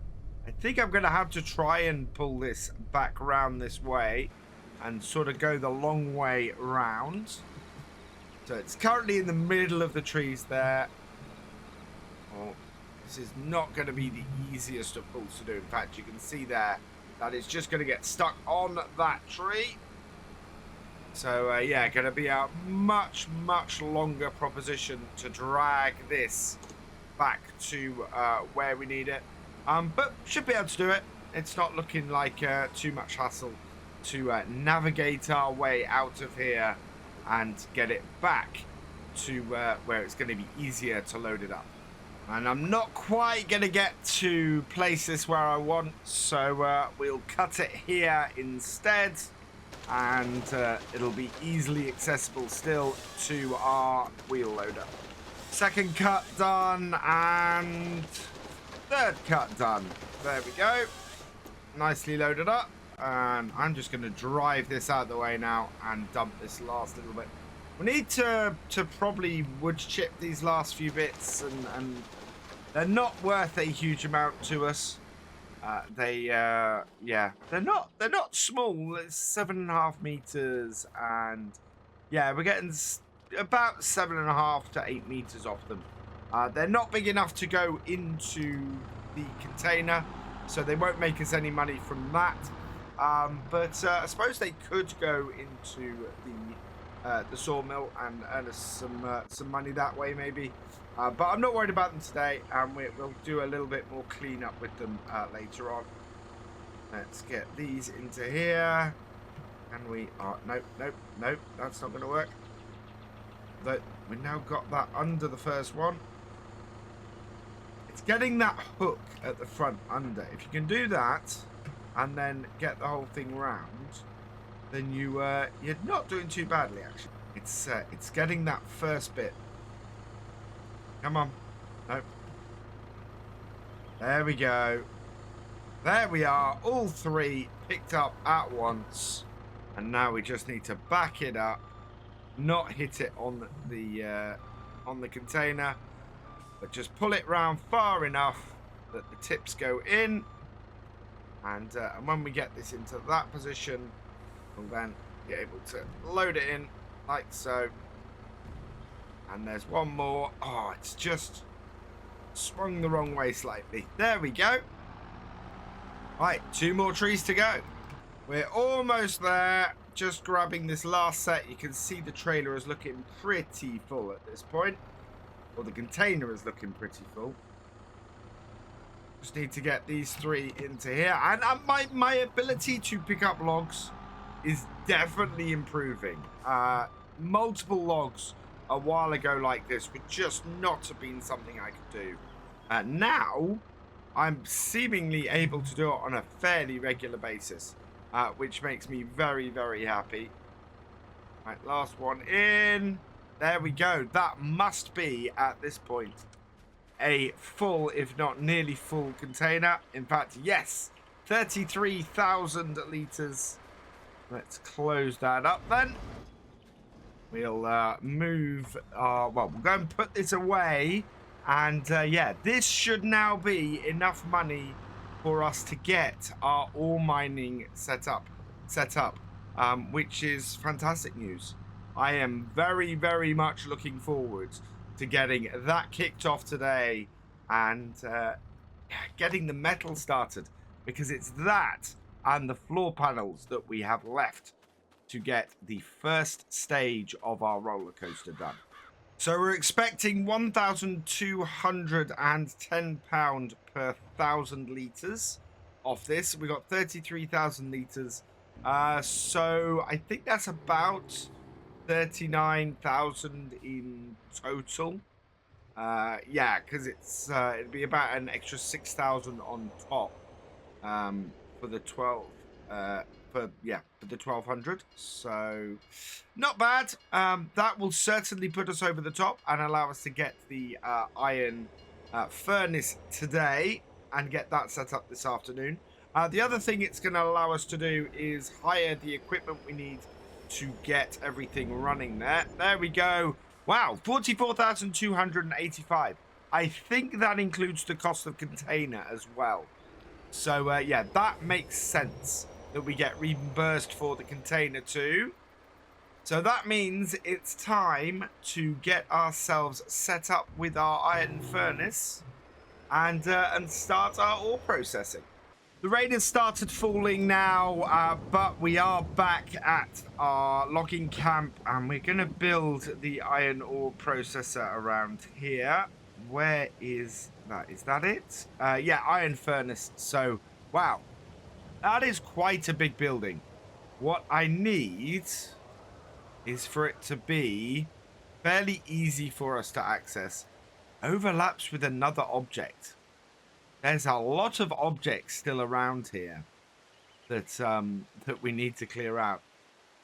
I think I'm going to have to try and pull this back around this way and sort of go the long way round. So it's currently in the middle of the trees there. Oh, this is not going to be the easiest of pulls to do. In fact, you can see there that it's just going to get stuck on that tree. So yeah, going to be a much, much longer proposition to drag this back to where we need it. But should be able to do it. It's not looking like too much hassle to navigate our way out of here and get it back to where it's going to be easier to load it up. And I'm not quite going to get to place this where I want, so we'll cut it here instead, and it'll be easily accessible still to our wheel loader. Second cut done, and third cut done. There we go. Nicely loaded up. And I'm just going to drive this out of the way now and dump this last little bit. We need to probably wood chip these last few bits, and they're not worth a huge amount to us. Yeah, they're not small. It's 7.5 meters, and yeah, we're getting about 7.5 to 8 meters off them. They're not big enough to go into the container, so they won't make us any money from that. But I suppose they could go into the sawmill and earn us some money that way, maybe. But I'm not worried about them today, and we'll do a little bit more cleanup with them later on. Let's get these into here. And we are... Nope, that's not going to work. But we've now got that under the first one. It's getting that hook at the front under. If you can do that, and then get the whole thing round, then you're not doing too badly, actually. It's getting that first bit. Come on. Nope. There we go. There we are. All three picked up at once. And now we just need to back it up. Not hit it on the container. But just pull it round far enough that the tips go in. And when we get this into that position, we'll then be able to load it in like so. And there's one more. Oh, it's just swung the wrong way slightly. There we go. Right, 2 more trees to go. We're almost there. Just grabbing this last set. You can see the trailer is looking pretty full at this point. Or the container is looking pretty full. Just need to get these 3 into here. And my ability to pick up logs is definitely improving. Multiple logs a while ago like this would just not have been something I could do. Now, I'm seemingly able to do it on a fairly regular basis, which makes me very, very happy. Right, last one in. There we go. That must be, at this point, a full, if not nearly full container. In fact, yes, 33,000 litres. Let's close that up then. We'll move, well, we'll go and put this away. And yeah, this should now be enough money for us to get our ore mining set up, which is fantastic news. I am very, very much looking forward to getting that kicked off today and getting the metal started, because it's that and the floor panels that we have left to get the first stage of our roller coaster done. So we're expecting £1,210 per 1,000 litres off this. We got 33,000 litres. So I think that's about 39,000 in total. Yeah, because it'd be about an extra 6,000 on top for the 12. For the 1,200. So not bad. That will certainly put us over the top and allow us to get the iron furnace today and get that set up this afternoon. The other thing it's going to allow us to do is hire the equipment we need to get everything running there. There we go. Wow, 44,285. I think that includes the cost of container as well. So yeah, that makes sense that we get reimbursed for the container too. So that means it's time to get ourselves set up with our iron furnace and start our ore processing. The rain has started falling now, but we are back at our logging camp and we're going to build the iron ore processor around here. Where is that? Is that it? Yeah, iron furnace. So, wow. That is quite a big building. What I need is for it to be fairly easy for us to access. Overlaps with another object. There's a lot of objects still around here that that we need to clear out.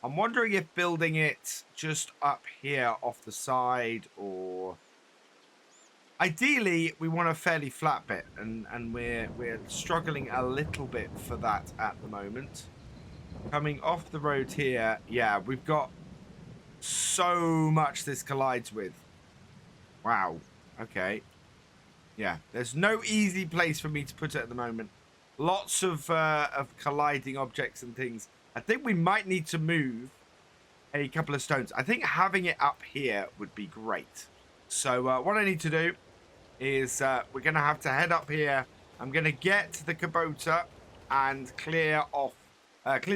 I'm wondering if building it just up here off the side, or ideally we want a fairly flat bit, and we're struggling a little bit for that at the moment. Coming off the road here, yeah, we've got so much this collides with. Wow. Okay. Yeah, there's no easy place for me to put it at the moment. Lots of colliding objects and things. I think we might need to move a couple of stones. I think having it up here would be great. So what I need to do is we're going to have to head up here. I'm going to get the Kubota and clear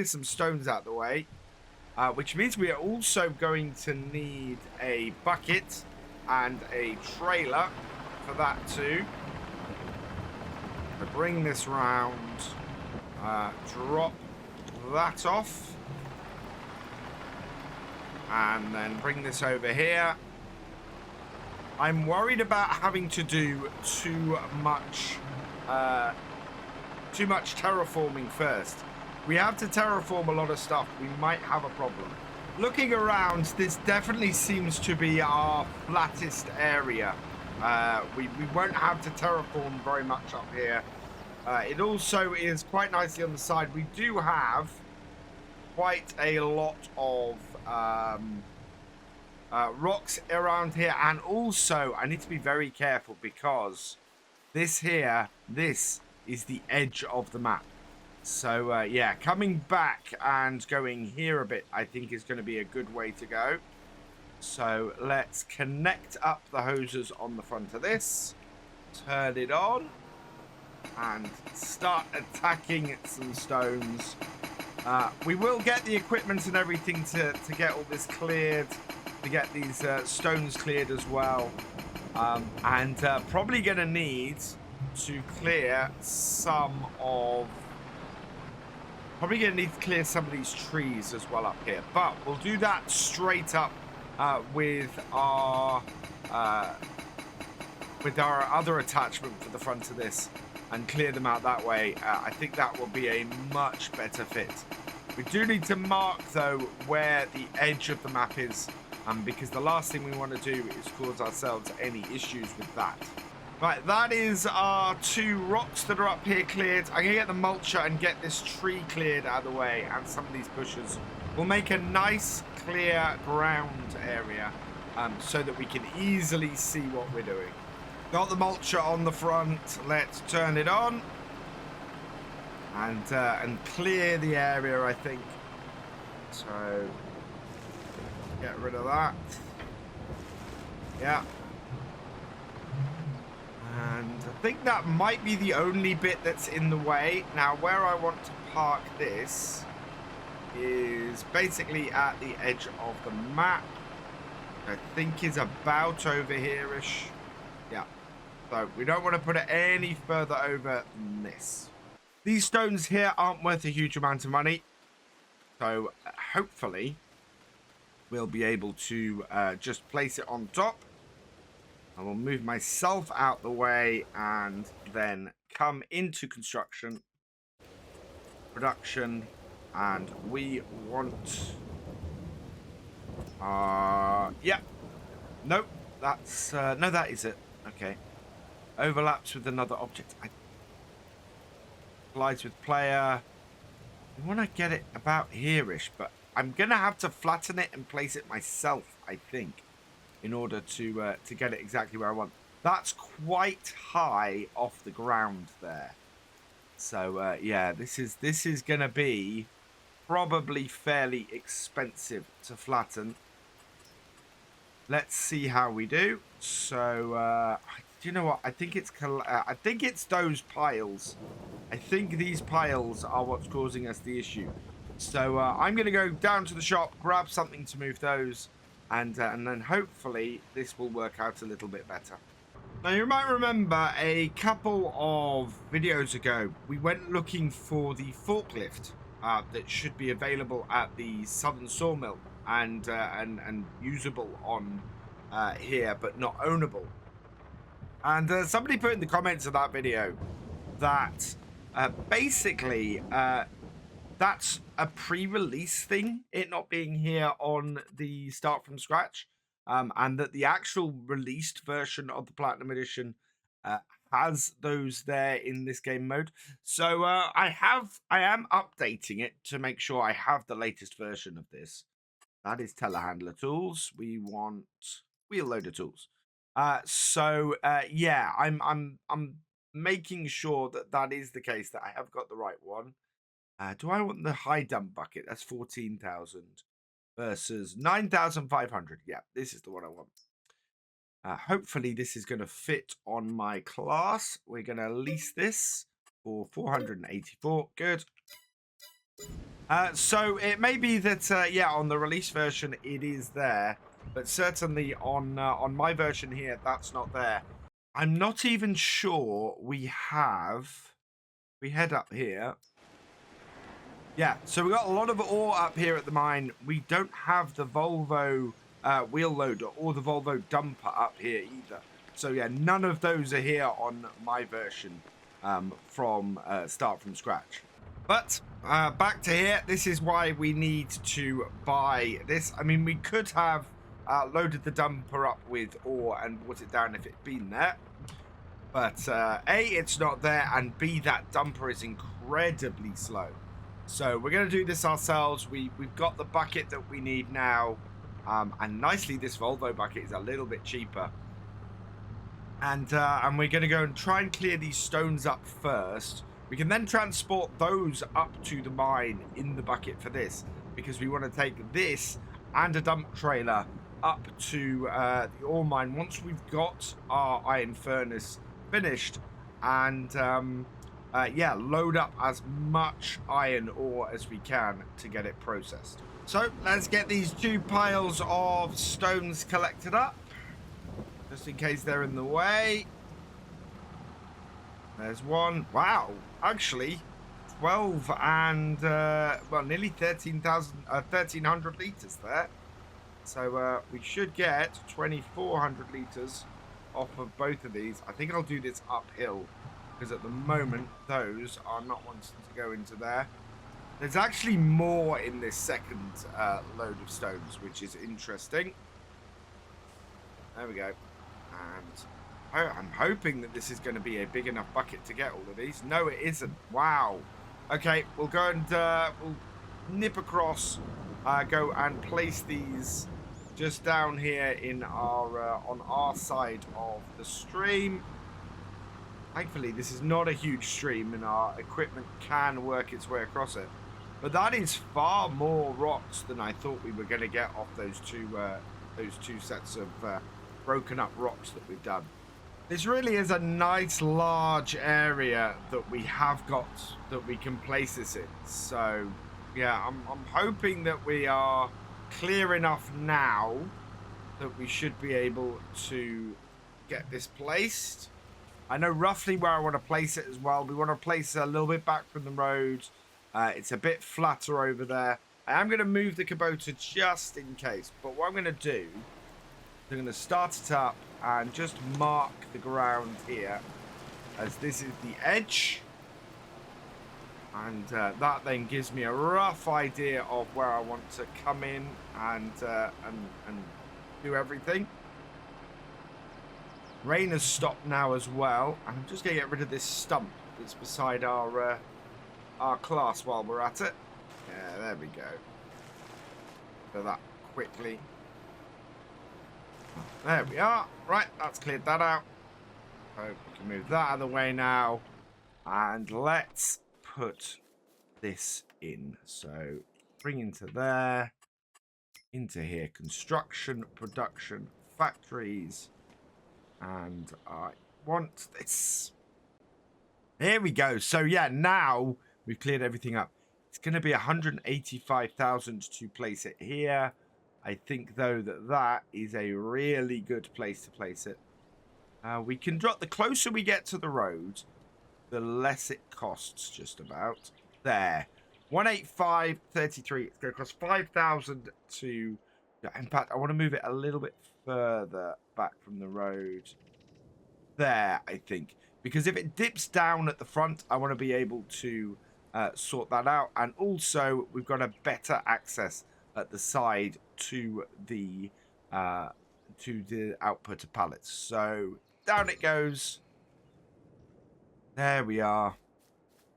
some stones out the way, which means we are also going to need a bucket and a trailer for that too. So bring this round, drop that off, and then bring this over here. I'm worried about having to do too much terraforming first. We have to terraform a lot of stuff. We might have a problem. Looking around, this definitely seems to be our flattest area. We won't have to terraform very much up here. It also is quite nicely on the side. We do have quite a lot of rocks around here, and also I need to be very careful because this is the edge of the map. So yeah, coming back and going here a bit I think is going to be a good way to go. So let's connect up the hoses on the front of this, turn it on, and start attacking some stones. We will get the equipment and everything to get all this cleared, to get these stones cleared as well. And probably going to need to clear some of... Probably going to need to clear some of these trees as well up here. But we'll do that straight up with our other attachment for the front of this and clear them out that way. I think that will be a much better fit. We do need to mark, though, where the edge of the map is, because the last thing we want to do is cause ourselves any issues with that. Right, that is our 2 rocks that are up here cleared. I'm going to get the mulcher and get this tree cleared out of the way, and some of these bushes. We'll make a nice, clear ground area so that we can easily see what we're doing. Got the mulcher on the front. Let's turn it on and clear the area, I think. So get rid of that. Yeah. And I think that might be the only bit that's in the way. Now, where I want to park this is basically at the edge of the map. I think is about over here-ish. Yeah. So we don't want to put it any further over than this. These stones here aren't worth a huge amount of money. So hopefully we'll be able to just place it on top. I will move myself out the way and then come into construction, production, and we want... yeah. Nope, that's... no, that is it. Okay. Overlaps with another object. Collides with player. I want to get it about here-ish, but I'm going to have to flatten it and place it myself, I think, in order to get it exactly where I want. That's quite high off the ground there. So yeah, this is going to be probably fairly expensive to flatten. Let's see how we do. So do you know what? I think it's those piles. I think these piles are what's causing us the issue. So I'm going to go down to the shop, grab something to move those, and then hopefully this will work out a little bit better. Now, you might remember a couple of videos ago, we went looking for the forklift that should be available at the Southern Sawmill and usable on here, but not ownable. And somebody put in the comments of that video that basically that's a pre-release thing, it not being here on the Start From Scratch, and that the actual released version of the Platinum Edition has those there in this game mode. So I am updating it to make sure I have the latest version of this. That is telehandler tools. We want wheel loader tools. Yeah, I'm making sure that that is the case, that I have got the right one. Do I want the high dump bucket? That's 14,000 versus 9,500. Yeah, this is the one I want. Hopefully this is going to fit on my class. We're going to lease this for 484. Good. So it may be that, yeah, on the release version it is there, but certainly on my version here, that's not there. I'm not even sure we have. We head up here. Yeah, so we got a lot of ore up here at the mine. We don't have the Volvo wheel loader or the Volvo dumper up here either. So yeah, none of those are here on my version from start from scratch. But back to here, this is why we need to buy this. I mean, we could have loaded the dumper up with ore and brought it down if it'd been there. But A, it's not there, and B, that dumper is incredibly slow. So we're going to do this ourselves. We've got the bucket that we need now. And nicely, this Volvo bucket is a little bit cheaper. And we're going to go and try and clear these stones up first. We can then transport those up to the mine in the bucket for this, because we want to take this and a dump trailer up to the ore mine once we've got our iron furnace finished, and yeah, load up as much iron ore as we can to get it processed. So let's get these 2 piles of stones collected up, just in case they're in the way. There's one. Wow, actually 12 and well, nearly 1300 liters there. So we should get 2,400 liters off of both of these. I think I'll do this uphill, because at the moment those are not wanting to go into there. There's actually more in this second load of stones, which is interesting. There we go. And I'm hoping that this is going to be a big enough bucket to get all of these. No, it isn't. Wow. Okay, we'll go and we'll nip across, go and place these just down here in our on our side of the stream. Thankfully, this is not a huge stream, and our equipment can work its way across it. But that is far more rocks than I thought we were going to get off those two sets of broken up rocks that we've done. This really is a nice large area that we have got that we can place this in. So yeah, I'm hoping that we are clear enough now that we should be able to get this placed. I know roughly where I want to place it as well. We want to place it a little bit back from the road. It's a bit flatter over there. I am going to move the Kubota just in case, but what I'm going to do, I'm going to start it up and just mark the ground here, as this is the edge. And that then gives me a rough idea of where I want to come in and do everything. Rain has stopped now as well. I'm just going to get rid of this stump that's beside our class while we're at it. Yeah, there we go. Do that quickly. There we are. Right, that's cleared that out. So we can move that out of the way now. And let's put this in. So bring into there, into here, construction, production, factories, and I want this. There we go. So yeah, now we've cleared everything up. It's going to be 185,000 to place it here. I think though that is a really good place to place it. We can drop, the closer we get to the road, the less it costs, just about. There. 185.33. It's going to cost 5,000 to... In fact, I want to move it a little bit further back from the road. There, I think. Because if it dips down at the front, I want to be able to sort that out. And also, we've got a better access at the side to the output of pallets. So, down it goes. There we are.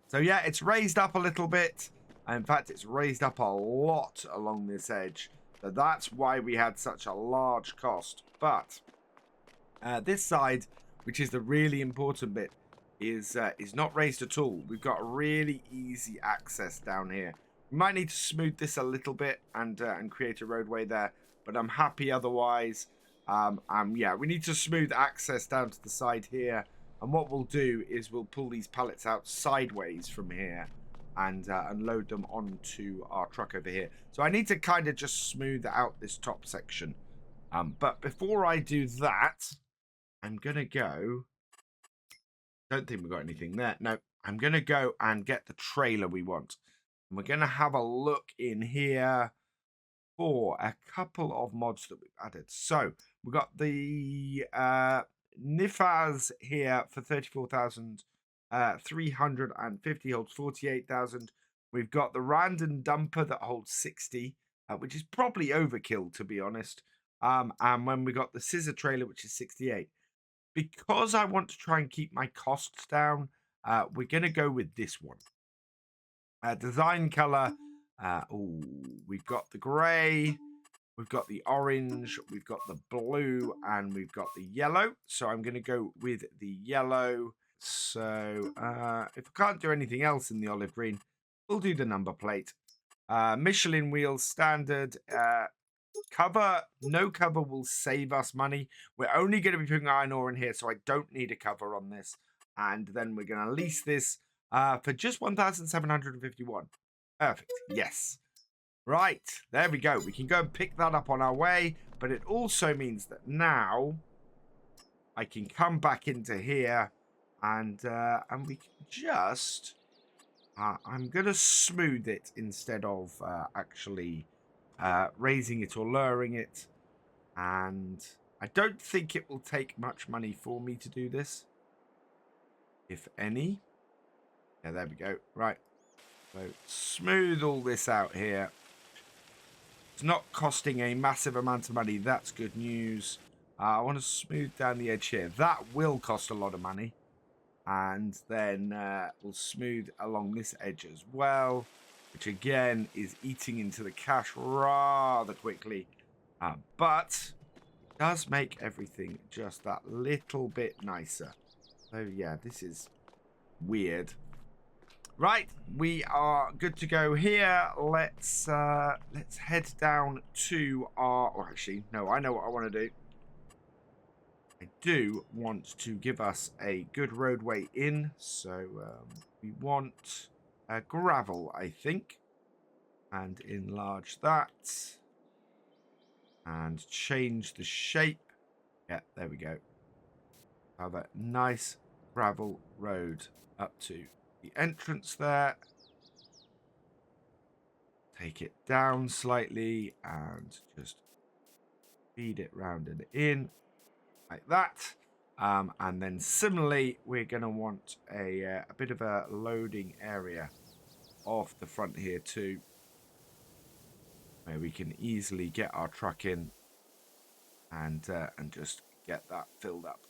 So yeah, it's raised up a little bit. In fact, it's raised up a lot along this edge. So that's why we had such a large cost. But this side, which is the really important bit, is not raised at all. We've got really easy access down here. We might need to smooth this a little bit and create a roadway there, but I'm happy otherwise. Yeah, we need to smooth access down to the side here. And what we'll do is we'll pull these pallets out sideways from here and load them onto our truck over here. So I need to kind of just smooth out this top section. But before I do that, I'm going to go... Don't think we've got anything there. No, I'm going to go and get the trailer we want. And we're going to have a look in here for a couple of mods that we've added. So we've got the Nifaz here for 34,350, holds 48,000. We've got the random dumper that holds 60, which is probably overkill, to be honest. And when we got the scissor trailer, which is 68. Because I want to try and keep my costs down, we're going to go with this one. Design color. We've got the grey, we've got the orange, we've got the blue, and we've got the yellow. So I'm going to go with the yellow. So if I can't do anything else in the olive green, we'll do the number plate. Michelin wheels, standard. Cover, no cover will save us money. We're only going to be putting iron ore in here, so I don't need a cover on this. And then we're going to lease this for just 1,751. Perfect. Yes. Right. There we go. We can go and pick that up on our way. But it also means that now I can come back into here and we can just... I'm going to smooth it instead of actually raising it or lowering it. And I don't think it will take much money for me to do this, if any. Yeah, there we go. Right. So smooth all this out here. It's not costing a massive amount of money. That's good news. I want to smooth down the edge here. That will cost a lot of money. And then we'll smooth along this edge as well, which again is eating into the cash rather quickly. But does make everything just that little bit nicer. So yeah, this is weird. Right, we are good to go here. Let's head down to our... Or actually, no, I know what I want to do. I do want to give us a good roadway in. So we want gravel, I think. And enlarge that. And change the shape. Yeah, there we go. Have a nice gravel road up to the entrance there. Take it down slightly and just feed it round and in like that. And then similarly, we're going to want a bit of a loading area off the front here too, where we can easily get our truck in and just get that filled up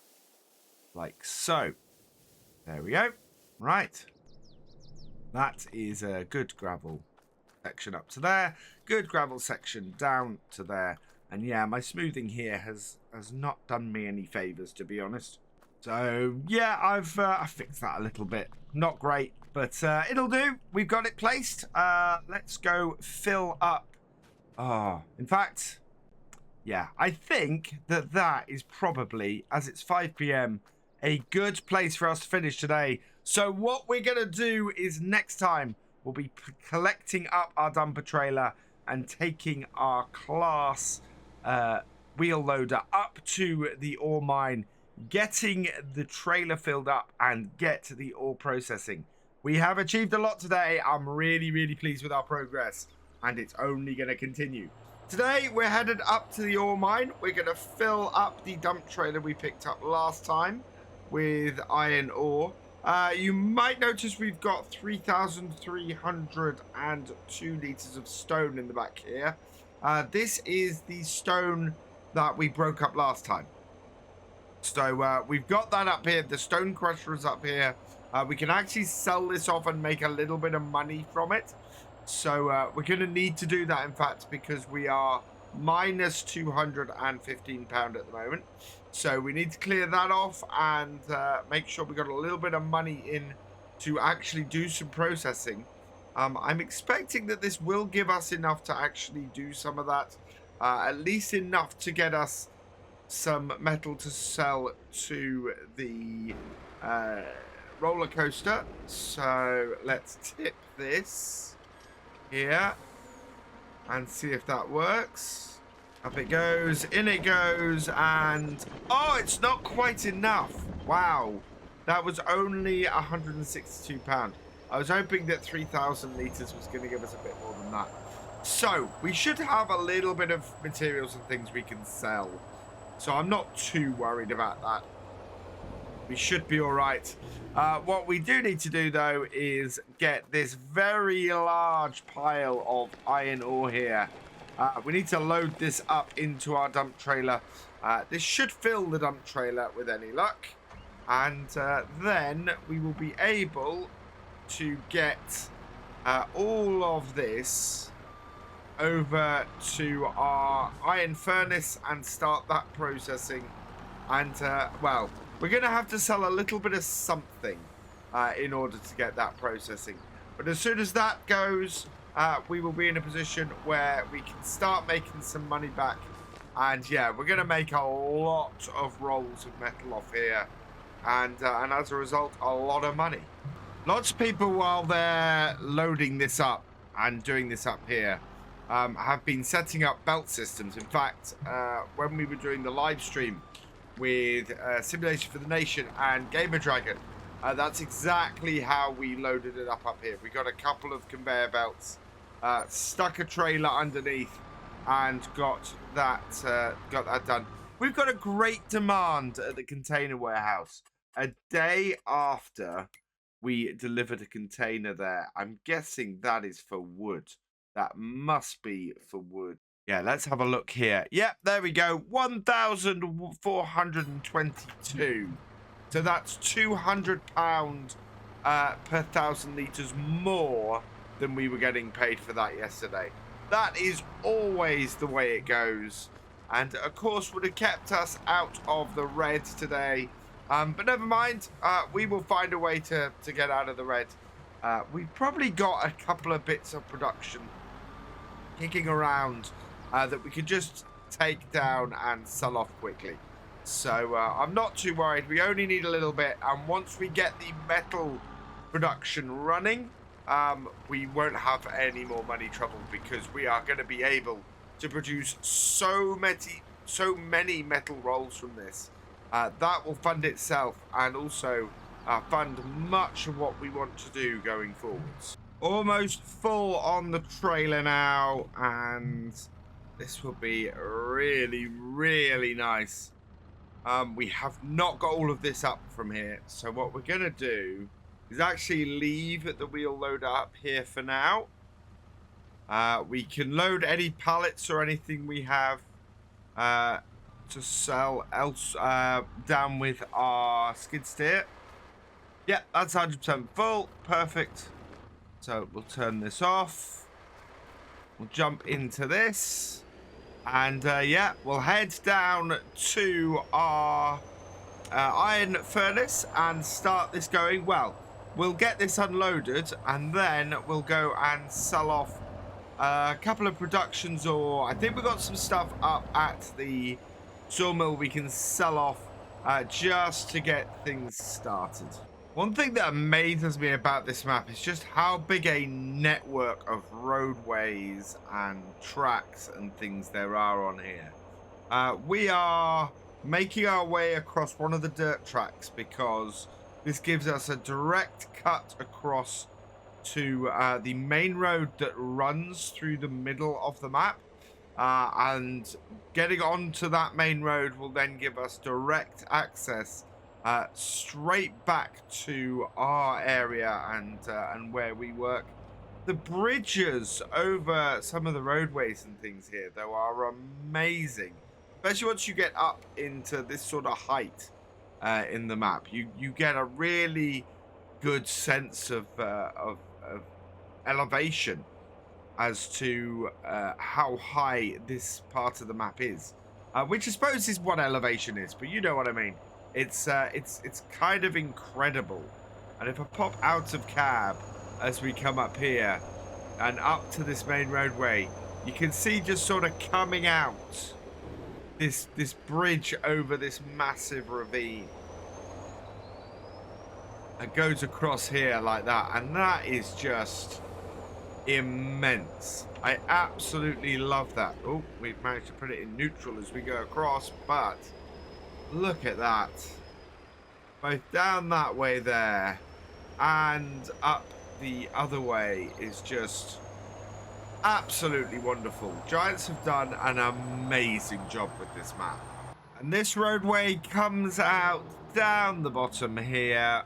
like so. There we go. Right. That is a good gravel section up to there. Good gravel section down to there. And yeah, my smoothing here has not done me any favors, to be honest. So yeah, I've fixed that a little bit. Not great, but it'll do. We've got it placed. Let's go fill up. Oh, in fact, yeah, I think that is probably, as it's 5 p.m., a good place for us to finish today. So what we're going to do is next time we'll be collecting up our dumper trailer and taking our class wheel loader up to the ore mine, getting the trailer filled up and get the ore processing. We have achieved a lot today. I'm really, really pleased with our progress, and it's only going to continue. Today, we're headed up to the ore mine. We're going to fill up the dump trailer we picked up last time with iron ore. You might notice we've got 3,302 litres of stone in the back here. This is the stone that we broke up last time. So we've got that up here. The stone crusher is up here. We can actually sell this off and make a little bit of money from it. So we're going to need to do that, in fact, because we are minus £215 at the moment. So we need to clear that off and make sure we got a little bit of money in to actually do some processing. I'm expecting that this will give us enough to actually do some of that. At least enough to get us some metal to sell to the roller coaster. So let's tip this here and see if that works. Up it goes, in it goes, and oh, it's not quite enough. Wow, that was only £162. I was hoping that 3,000 litres was going to give us a bit more than that. So we should have a little bit of materials and things we can sell. So I'm not too worried about that. We should be all right. What we do need to do, though, is get this very large pile of iron ore here. We need to load this up into our dump trailer. This should fill the dump trailer with any luck. And then we will be able to get all of this over to our iron furnace and start that processing. And, well, we're going to have to sell a little bit of something in order to get that processing. But as soon as that goes, we will be in a position where we can start making some money back. And yeah, we're going to make a lot of rolls of metal off here. And as a result, a lot of money. Lots of people, while they're loading this up and doing this up here, have been setting up belt systems. In fact, when we were doing the live stream with Simulation for the Nation and Gamer Dragon, that's exactly how we loaded it up here. We got a couple of conveyor belts, stuck a trailer underneath, and got that done. We've got a great demand at the container warehouse. A day after we delivered a container there, I'm guessing that is for wood. That must be for wood. Yeah, let's have a look here. Yep, there we go. 1,422. So that's £200 per 1,000 litres more than we were getting paid for that yesterday. That is always the way it goes. And, of course, would have kept us out of the red today. But never mind. We will find a way to get out of the red. We've probably got a couple of bits of production kicking around that we could just take down and sell off quickly. So I'm not too worried. We only need a little bit. And once we get the metal production running, we won't have any more money trouble because we are going to be able to produce so many metal rolls from this. That will fund itself and also fund much of what we want to do going forwards. Almost full on the trailer now, and this will be really, really nice. We have not got all of this up from here, so what we're going to do is actually leave the wheel loader up here for now. We can load any pallets or anything we have to sell else down with our skid steer. Yep, that's 100% full. Perfect. So we'll turn this off. We'll jump into this. And yeah, we'll head down to our iron furnace and start this going. Well, we'll get this unloaded and then we'll go and sell off a couple of productions, or I think we've got some stuff up at the sawmill we can sell off just to get things started. One thing that amazes me about this map is just how big a network of roadways and tracks and things there are on here. We are making our way across one of the dirt tracks because this gives us a direct cut across to the main road that runs through the middle of the map. And getting onto that main road will then give us direct access straight back to our area and where we work. The bridges over some of the roadways and things here, though, are amazing, especially once you get up into this sort of height in the map. You get a really good sense of elevation, as to how high this part of the map is, which I suppose is what elevation is, but you know what I mean. It's kind of incredible. And if I pop out of cab as we come up here and up to this main roadway, you can see just sort of coming out this bridge over this massive ravine. It goes across here like that, and that is just immense. I absolutely love that. Oh, we've managed to put it in neutral as we go across, but look at that. Both down that way there and up the other way is just absolutely wonderful. Giants have done an amazing job with this map. And this roadway comes out down the bottom here.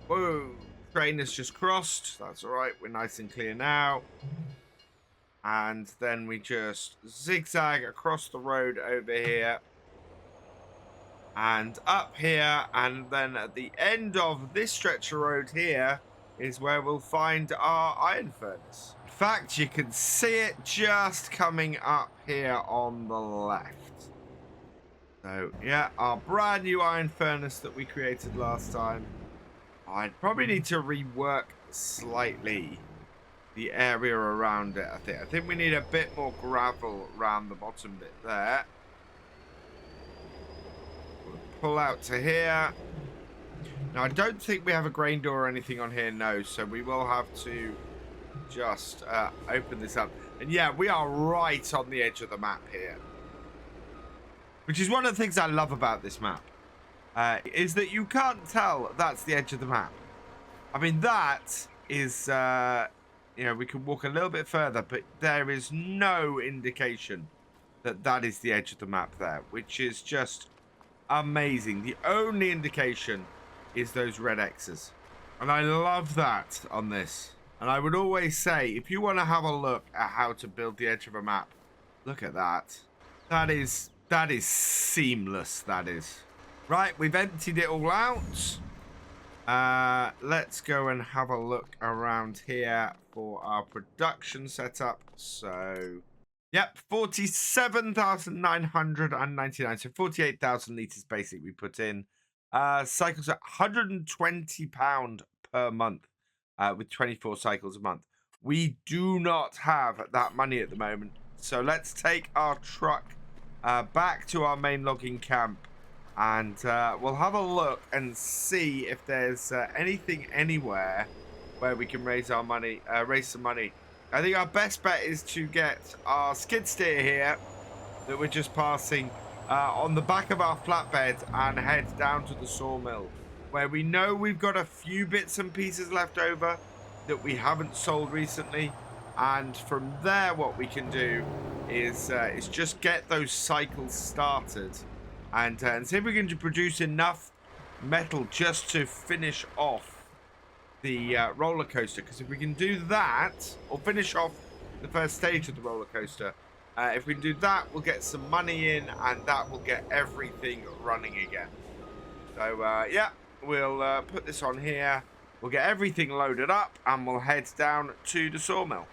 Whoa, train has just crossed. That's all right. We're nice and clear now. And then we just zigzag across the road over here. And up here. And then at the end of this stretch of road here is where we'll find our iron furnace. In fact, you can see it just coming up here on the left. So, yeah, our brand new iron furnace that we created last time. I'd probably need to rework slightly the area around it, I think we need a bit more gravel around the bottom bit there. We'll pull out to here. Now, I don't think we have a grain door or anything on here, no, so we will have to just open this up. And yeah, we are right on the edge of the map here. Which is one of the things I love about this map. Is that you can't tell that's the edge of the map. I mean, that is, you know, we can walk a little bit further, but there is no indication that that is the edge of the map there, which is just amazing. The only indication is those red X's. And I love that on this. And I would always say, if you want to have a look at how to build the edge of a map, look at that. That is seamless, that is. Right, we've emptied it all out. Let's go and have a look around here for our production setup. So, yep, 47,999. So 48,000 litres basically we put in. Cycles at £120 per month with 24 cycles a month. We do not have that money at the moment. So let's take our truck back to our main logging camp. And we'll have a look and see if there's anything anywhere where we can raise our money, raise some money. I think our best bet is to get our skid steer here that we're just passing on the back of our flatbed and head down to the sawmill, where we know we've got a few bits and pieces left over that we haven't sold recently. And from there, what we can do is just get those cycles started. And see if we can produce enough metal just to finish off the roller coaster. Because if we can do that, or finish off the first stage of the roller coaster, if we can do that, we'll get some money in, and that will get everything running again. So, yeah, we'll put this on here. We'll get everything loaded up, and we'll head down to the sawmill.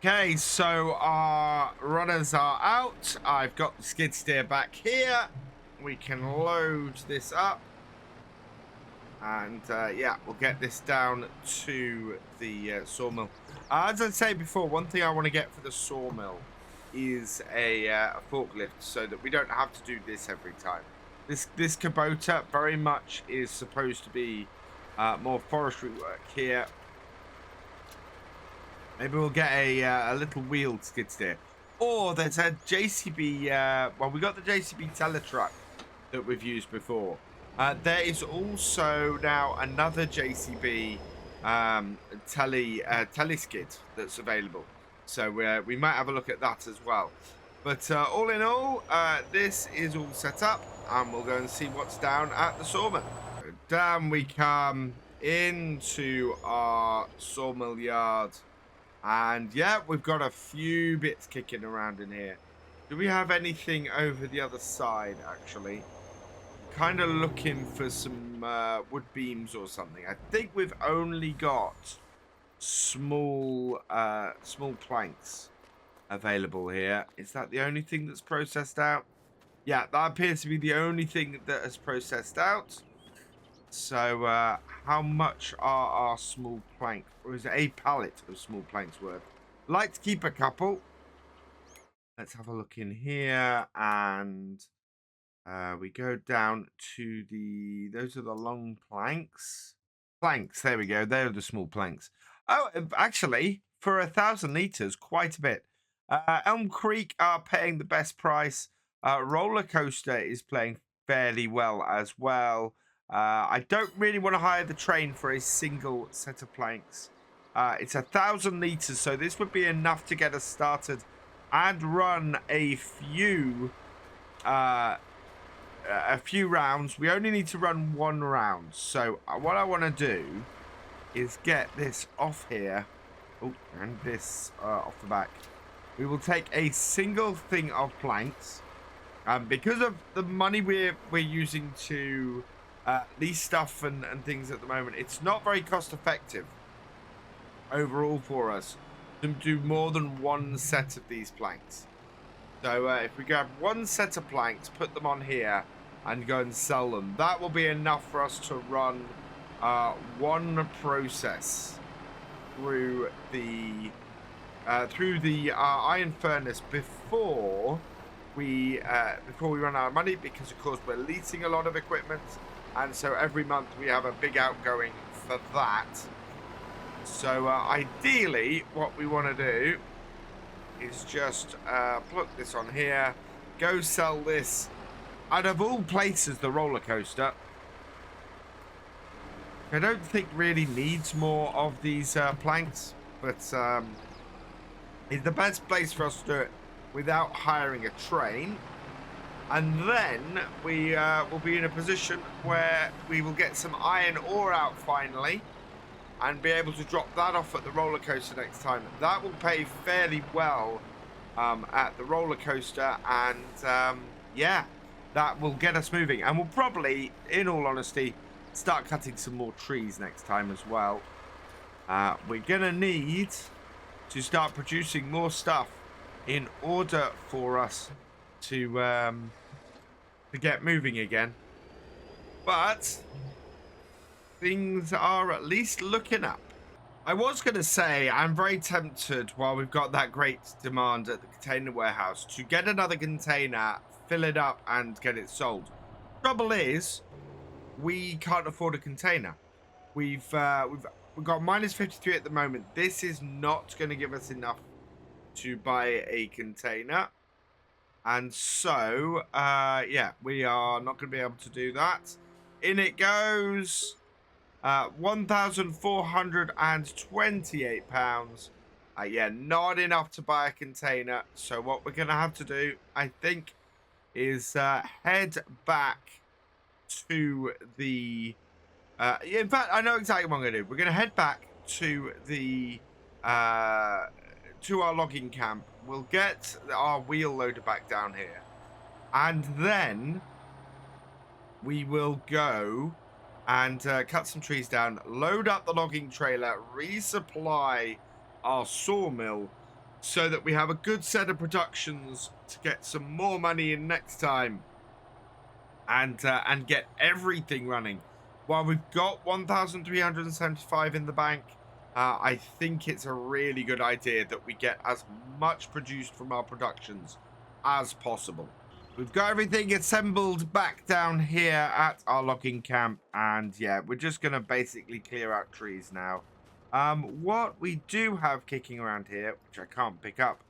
Okay, so our runners are out. I've got the skid steer back here. We can load this up, and yeah, we'll get this down to the sawmill. As I said before, one thing I want to get for the sawmill is a forklift, so that we don't have to do this every time. This Kubota very much is supposed to be more forestry work here. Maybe we'll get a little wheeled skid steer. Or there's a JCB, well, we got the JCB Teletruck that we've used before. There is also now another JCB Teleskid that's available. So we might have a look at that as well. But all in all, this is all set up, and we'll go and see what's down at the sawmill. So down we come into our sawmill yard. And yeah, we've got a few bits kicking around in here. Do we have anything over the other side, actually? Kind of looking for some wood beams or something. I think we've only got small small planks available here. Is that the only thing that's processed out? Yeah, that appears to be the only thing that has processed out. So how much are our small planks? Or is it a pallet of small planks worth? Like to keep a couple. Let's have a look in here, and we go down to those are the long planks. Planks, there we go. They're the small planks. Oh, actually, for 1,000 liters, quite a bit. Elm Creek are paying the best price. Roller Coaster is playing fairly well as well. I don't really want to hire the train for a single set of planks. It's 1,000 liters, so this would be enough to get us started and run a few rounds. We only need to run one round. So what I want to do is get this off here. Oh, and this off the back. We will take a single thing of planks. Because of the money we're using to lease stuff and things at the moment, it's not very cost effective overall for us to do more than one set of these planks. So if we grab one set of planks, put them on here, and go and sell them, that will be enough for us to run one process through the iron furnace before we run out of money, because of course we're leasing a lot of equipment, and so every month we have a big outgoing for that. So ideally what we want to do is just plug this on here, go sell this. Out of all places, the roller coaster, I don't think really needs more of these planks, but it's the best place for us to do it without hiring a train. And then we will be in a position where we will get some iron ore out finally and be able to drop that off at the roller coaster next time. That will pay fairly well at the roller coaster, and yeah, that will get us moving. And we'll probably, in all honesty, start cutting some more trees next time as well. We're gonna need to start producing more stuff in order for us to get moving again. But things are at least looking up. I was going to say, I'm very tempted, while we've got that great demand at the container warehouse, to get another container, fill it up, and get it sold. Trouble is, we can't afford a container. We've got minus 53 at the moment. This is not going to give us enough to buy a container. And so, yeah, we are not going to be able to do that. In it goes. £1,428. Yeah, not enough to buy a container. So what we're going to have to do, I think, is head back to the... in fact, I know exactly what I'm going to do. We're going to head back to the... to our logging camp. We'll get our wheel loader back down here. And then we will go and cut some trees down, load up the logging trailer, resupply our sawmill so that we have a good set of productions to get some more money in next time, and get everything running. While we've got 1,375 in the bank, I think it's a really good idea that we get as much produced from our productions as possible. We've got everything assembled back down here at our logging camp, and yeah, we're just going to basically clear out trees now. What we do have kicking around here, which I can't pick up,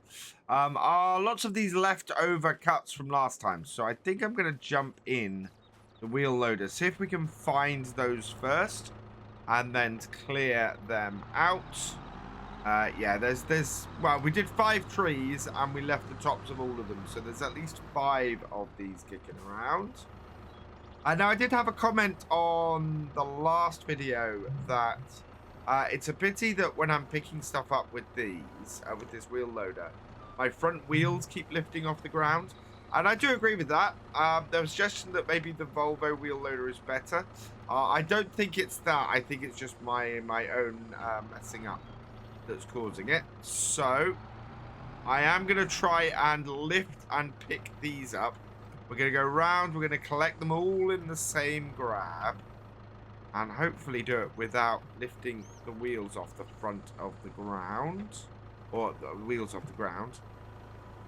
are lots of these leftover cuts from last time. So I think I'm going to jump in the wheel loader, see if we can find those first, and then clear them out. Yeah, there's well, we did 5 trees and we left the tops of all of them, so there's at least 5 of these kicking around. Now I did have a comment on the last video that it's a pity that when I'm picking stuff up with these with this wheel loader, my front wheels keep lifting off the ground, and I do agree with that. There was a suggestion that maybe the Volvo wheel loader is better. I don't think it's that. I think it's just my own messing up. that's causing it. So I am going to try and lift and pick these up. We're going to go round. We're going to collect them all in the same grab. And hopefully do it without lifting the wheels off the front of the ground. Or the wheels off the ground.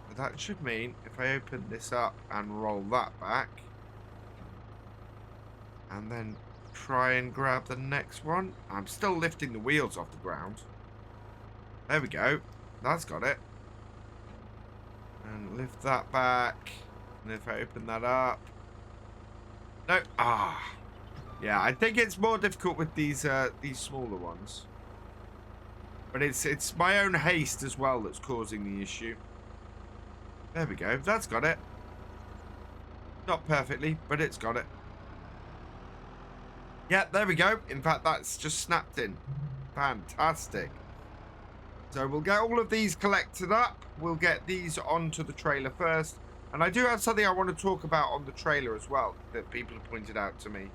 But that should mean if I open this up and roll that back. And then try and grab the next one. I'm still lifting the wheels off the ground. There we go. That's got it. And lift that back. And if I open that up. No. Ah. Yeah, I think it's more difficult with these smaller ones. But it's my own haste as well that's causing the issue. There we go. That's got it. Not perfectly, but it's got it. Yeah, there we go. In fact, that's just snapped in. Fantastic. So we'll get all of these collected up. We'll get these onto the trailer first. And I do have something I want to talk about on the trailer as well that people have pointed out to me.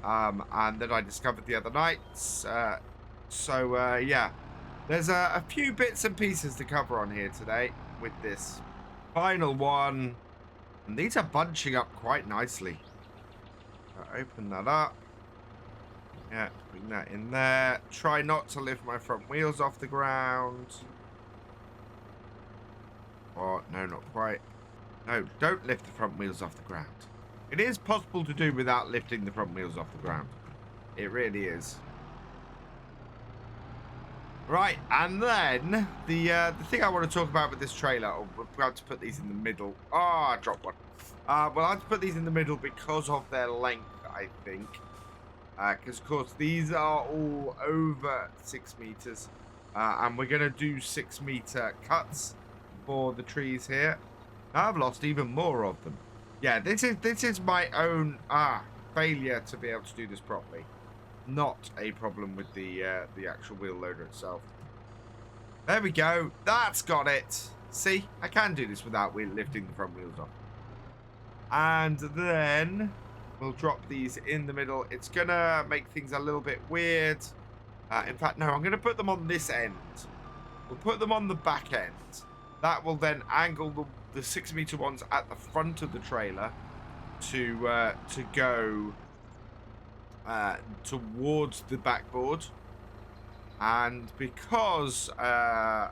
And that I discovered the other night. Yeah. There's a few bits and pieces to cover on here today with this final one. And these are bunching up quite nicely. Open that up. Yeah, bring that in there. Try not to lift my front wheels off the ground. Oh, no, not quite. No, don't lift the front wheels off the ground. It is possible to do without lifting the front wheels off the ground. It really is. Right, and then the thing I want to talk about with this trailer, we're about to put these in the middle. Oh, I dropped one. Well, I have to put these in the middle because of their length, I think. Because, of course, these are all over 6 meters. And we're going to do 6 meter cuts for the trees here. I've lost even more of them. Yeah, this is my own failure to be able to do this properly. Not a problem with the actual wheel loader itself. There we go. That's got it. See, I can do this without lifting the front wheels off. And then we'll drop these in the middle. It's gonna make things a little bit weird. In fact, no, I'm gonna put them on this end. We'll put them on the back end. That will then angle the 6 meter ones at the front of the trailer to go towards the backboard. And because I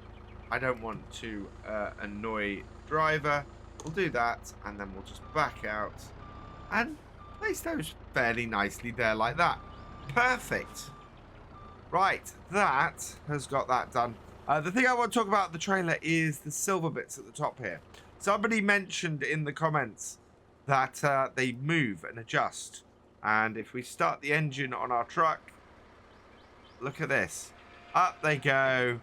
don't want to annoy the driver, we'll do that, and then we'll just back out and place those fairly nicely there like that. Perfect. Right, that has got that done. The thing I want to talk about the trailer is the silver bits at the top here. Somebody mentioned in the comments that they move and adjust. And if we start the engine on our truck, look at this. Up they go.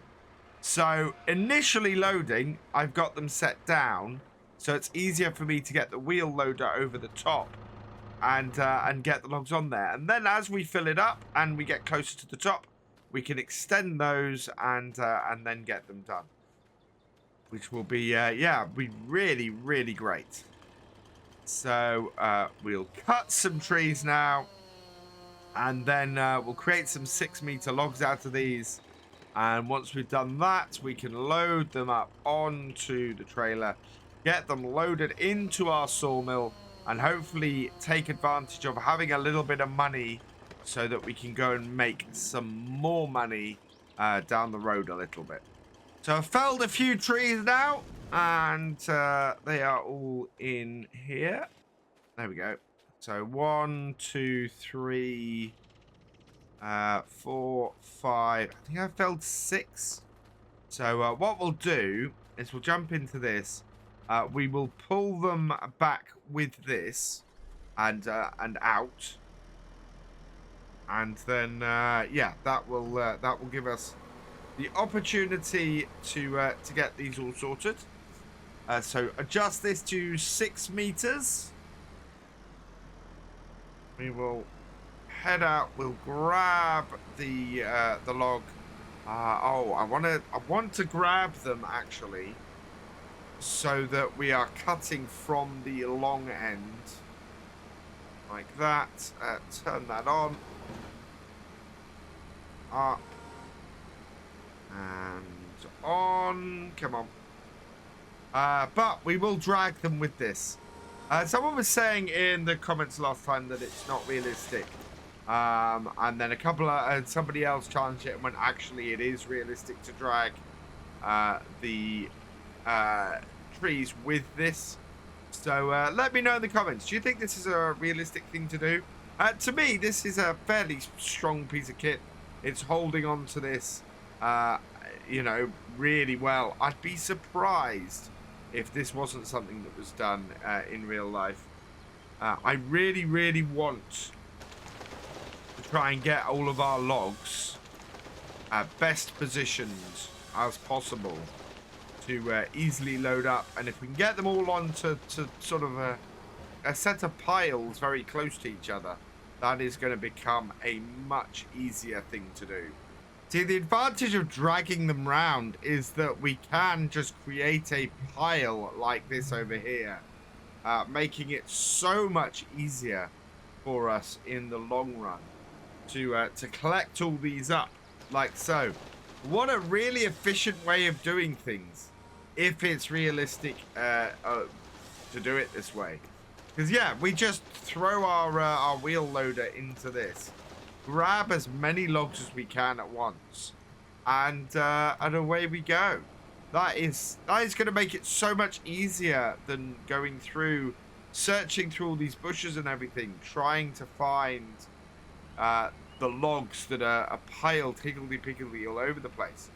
So initially loading, I've got them set down. So it's easier for me to get the wheel loader over the top and get the logs on there. And then as we fill it up and we get closer to the top, we can extend those and then get them done, which will be be really, really great. So we'll cut some trees now, and then we'll create some 6 meter logs out of these. And once we've done that, we can load them up onto the trailer, get them loaded into our sawmill, and hopefully take advantage of having a little bit of money so that we can go and make some more money down the road a little bit. So I've felled a few trees now, and they are all in here. There we go. So 1, 2, 3, 4, 5. I think I felled 6. So what we'll do is we'll jump into this. We will pull them back with this and out. And then, that will give us the opportunity to get these all sorted. So adjust this to 6 meters. We will head out. We'll grab the log. I want to grab them actually, so that we are cutting from the long end, like that. Turn that on. And on. Come on. But we will drag them with this. Someone was saying in the comments last time that it's not realistic. And then a couple of somebody else challenged it when actually it is realistic to drag the trees with this. So let me know in the comments. Do you think this is a realistic thing to do? To me, this is a fairly strong piece of kit. It's holding on to this, you know, really well. I'd be surprised if this wasn't something that was done in real life. I really, really want to try and get all of our logs best positioned as possible to easily load up. And if we can get them all onto sort of a set of piles very close to each other, that is going to become a much easier thing to do. See, the advantage of dragging them round is that we can just create a pile like this over here, making it so much easier for us in the long run to collect all these up like so. What a really efficient way of doing things, if it's realistic to do it this way. Because yeah, we just throw our wheel loader into this, grab as many logs as we can at once, and away we go. That is going to make it so much easier than going through, searching through all these bushes and everything, trying to find the logs that are piled higgledy-piggledy all over the place.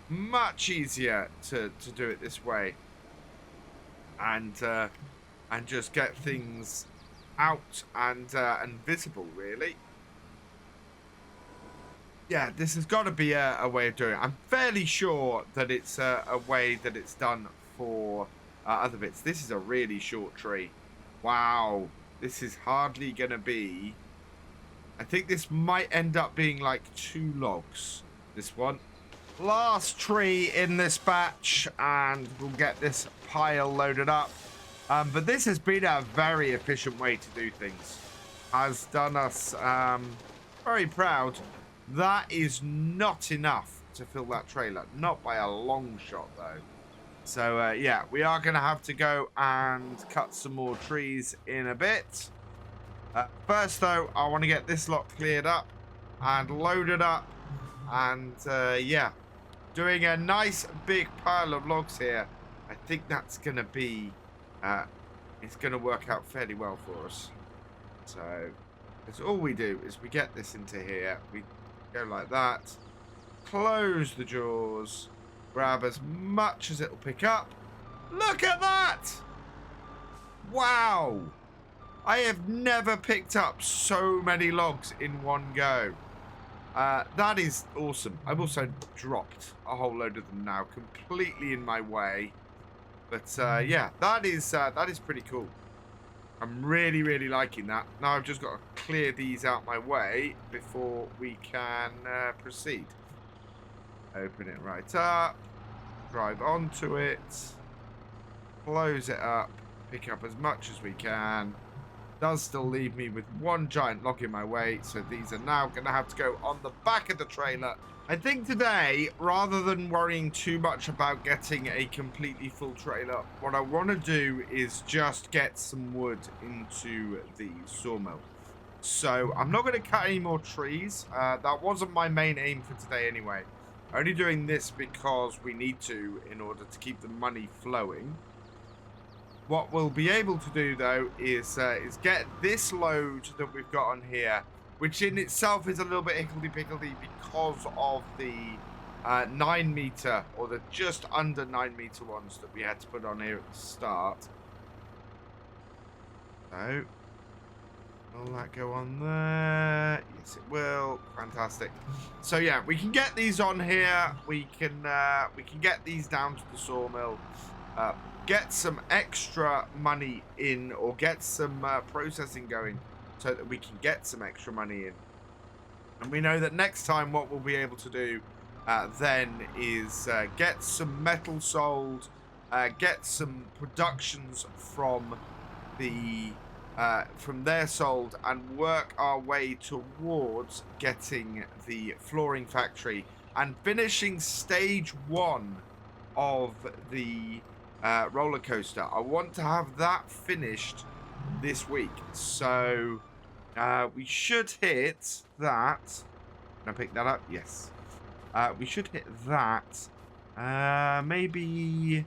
Much easier to do it this way, and just get things out and visible, really. Yeah, this has got to be a way of doing it. I'm fairly sure that it's a way that it's done for other bits. This is a really short tree. Wow, this is hardly going to be... I think this might end up being like 2 logs, this one. Last tree in this batch, and we'll get this pile loaded up. But this has been a very efficient way to do things. Has done us very proud. That is not enough to fill that trailer. Not by a long shot, though. So, yeah, we are going to have to go and cut some more trees in a bit. First, though, I want to get this lot cleared up and loaded up. And, yeah, doing a nice big pile of logs here. I think that's going to be... it's going to work out fairly well for us. So, that's all we do is we get this into here. We go like that. Close the jaws. Grab as much as it'll pick up. Look at that! Wow! I have never picked up so many logs in one go. That is awesome. I've also dropped a whole load of them now, completely in my way. But yeah, that is pretty cool. I'm really, really liking that. Now I've just got to clear these out my way before we can proceed. Open it right up. Drive onto it. Close it up. Pick up as much as we can. Does still leave me with 1 giant log in my way, so these are now going to have to go on the back of the trailer. I think today, rather than worrying too much about getting a completely full trailer, what I want to do is just get some wood into the sawmill. So I'm not going to cut any more trees. That wasn't my main aim for today anyway. Only doing this because we need to in order to keep the money flowing. What we'll be able to do, though, is get this load that we've got on here, which in itself is a little bit higgledy-piggledy because of the 9 meter, or the just under 9 meter ones that we had to put on here at the start. So, will that go on there? Yes, it will. Fantastic. So yeah, we can get these on here. We can get these down to the sawmill. Get some extra money in, or get some processing going so that we can get some extra money in. And we know that next time what we'll be able to do then is get some metal sold, get some productions from there sold, and work our way towards getting the flooring factory and finishing stage 1 of the roller coaster. I want to have that finished this week. So we should hit that. Can I pick that up? Yes. We should hit that. Maybe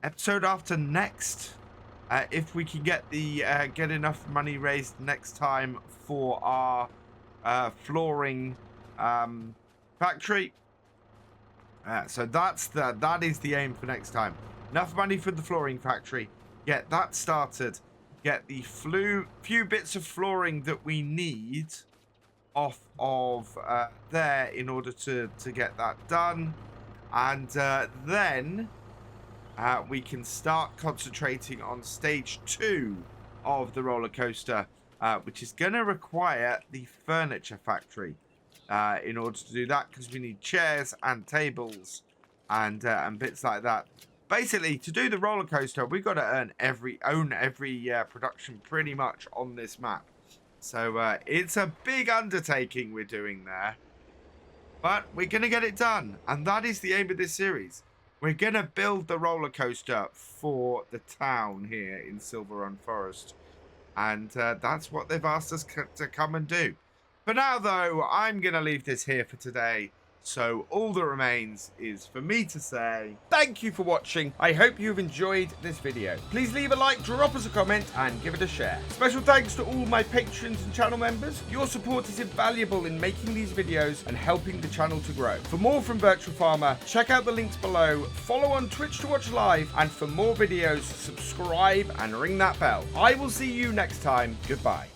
episode after next. If we can get the get enough money raised next time for our flooring factory. So that is the aim for next time. Enough money for the flooring factory. Get that started. Get the few bits of flooring that we need off of there in order to get that done. And then we can start concentrating on stage 2 of the roller coaster, which is going to require the furniture factory in order to do that, because we need chairs and tables and bits like that. Basically, to do the roller coaster, we've got to own every production pretty much on this map. So it's a big undertaking we're doing there, but we're going to get it done, and that is the aim of this series. We're going to build the roller coaster for the town here in Silverrun Forest. And that's what they've asked us to come and do. For now, though, I'm going to leave this here for today. So all that remains is for me to say thank you for watching. I hope you've enjoyed this video. Please leave a like, drop us a comment, and give it a share. Special thanks to all my patrons and channel members. Your support is invaluable in making these videos and helping the channel to grow. For more from Virtual Farmer, check out the links below, follow on Twitch to watch live, and for more videos, subscribe and ring that bell. I will see you next time. Goodbye.